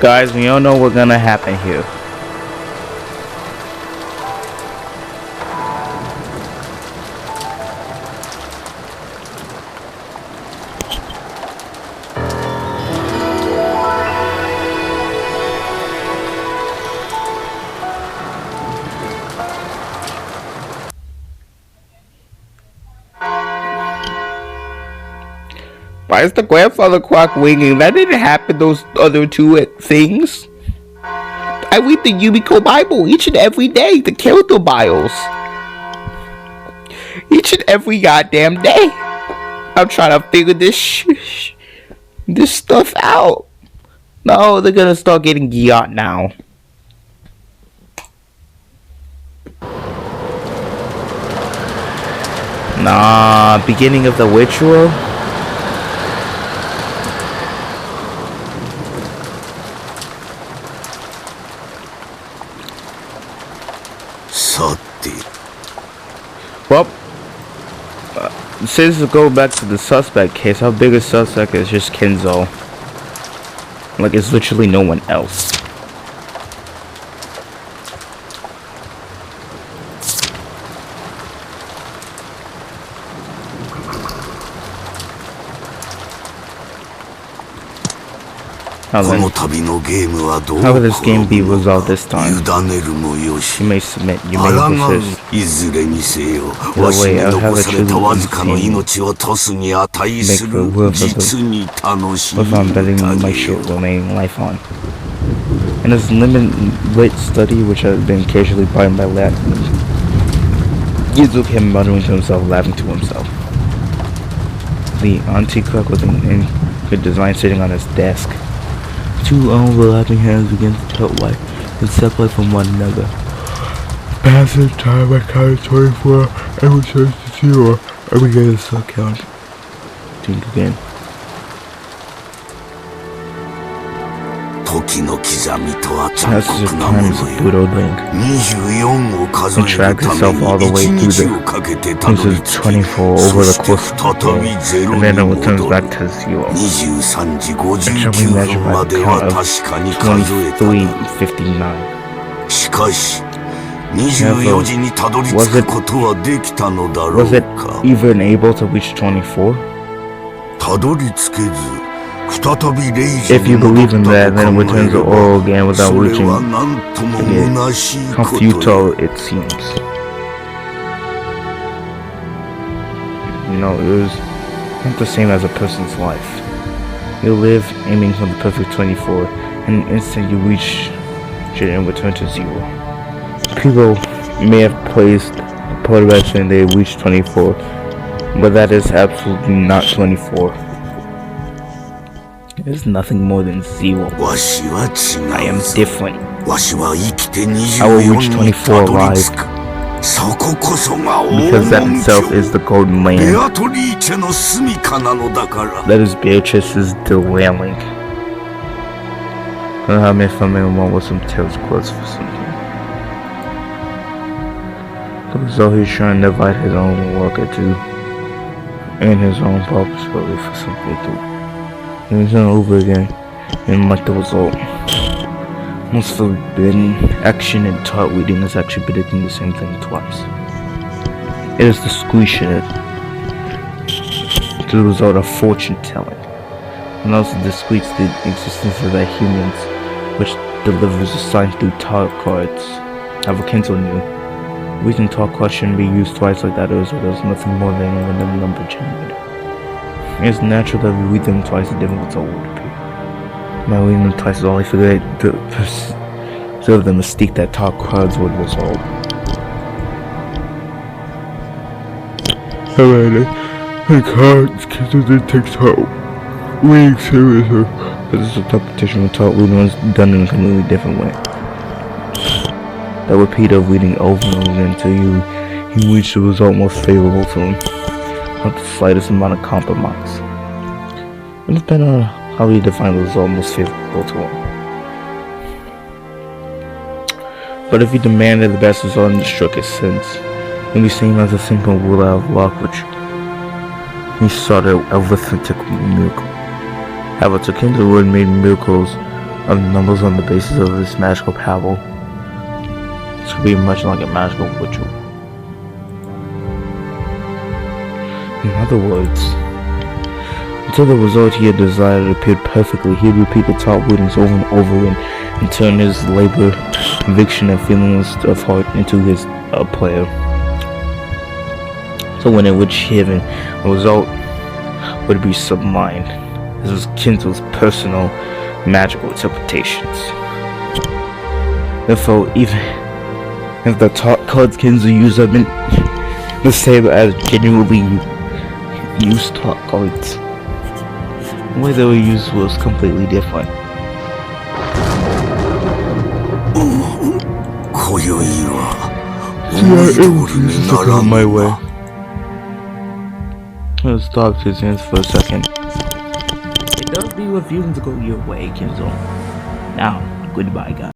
Guys, we all know what's gonna happen here. Why is the grandfather clock ringing? That didn't happen those other two things. I read the umineko Bible each and every day, the character Bibles. Each and every goddamn day. I'm trying to figure this stuff out. No, they're gonna start getting yacht now. Nah, beginning of the ritual. Well, since we go back to the suspect case, our biggest suspect is just Kenzo. Like, it's literally no one else. How will this game be resolved this time? You may submit, you may persist. Either way, I'll have a truly make for a will if I'm betting my short remaining life on. In this lit study, which has been occasionally brightened by laughter, Yuzu came muttering to himself, laughing to himself. The antique clock was in good design sitting on his desk. Two overlapping hands began to tilt away and separate from one another. Passing time, I counted 24 and returned to 0. I began to start count. Think again. Passes of time is a brutal link. And tracks itself all the way through the 24 over the course of the day, and then it returns back to 0. It shall be measured by the count of 23:59. Was it even able to reach 24? If you believe in that, then it returns to all again without reaching it. How futile it seems. You know, it was not the same as a person's life. You live aiming for the perfect 24, and in an instant you reach it and return to 0. People may have placed a motivation and they reach 24, but that is absolutely not 24. It is nothing more than 0. I am different. I will reach 24 alive. Because that itself is the golden land. That is Beatrice's derailing. I may find one with some tails close for something. Looks as though he's trying to divide his own work into and his own possibility for something to. And he's done over again, and like the result. Most forbidden action and taught reading is actually predicting the same thing twice. It is the squeezing the result of fortune telling, and also discretes the existence of the humans, which delivers a sign through tarot cards. Have a cancel new. Reason tarot cards shouldn't be used twice like that is, or there's nothing more than a random number generated. It's natural that we read them twice a different result would appear. By reading them twice is only for the serve the mystique that tarot cards would resolve. Alright, the cards cancels it takes out. Reading seriously. This is a interpretation of tarot reading was done in a completely different way. The repeat of reading over and over again until you reach the result most favorable to him, not the slightest amount of compromise. It depends on how you define the result most favorable to him. But if you demanded the best result in the strictest sense, it would be seen as a simple rule out of luck, which he sought a arithmetic miracle. However, Tokinzo would made miracles of numbers on the basis of his magical power. This would be much like a magical ritual. In other words, until the result he had desired appeared perfectly, he would repeat the top readings over and over again and turn his labor, conviction, and feelings of heart into his player. So when it would given, the result would be sublime. This was Kinzo's personal magical interpretations. Therefore, even if the top cards Kinzo used have been the same as genuinely used top cards, the way they were used was completely different. Yeah, my way. Let's stop his hands for a second. It does be refusing to go your way, Kinzo. Now, goodbye, guys.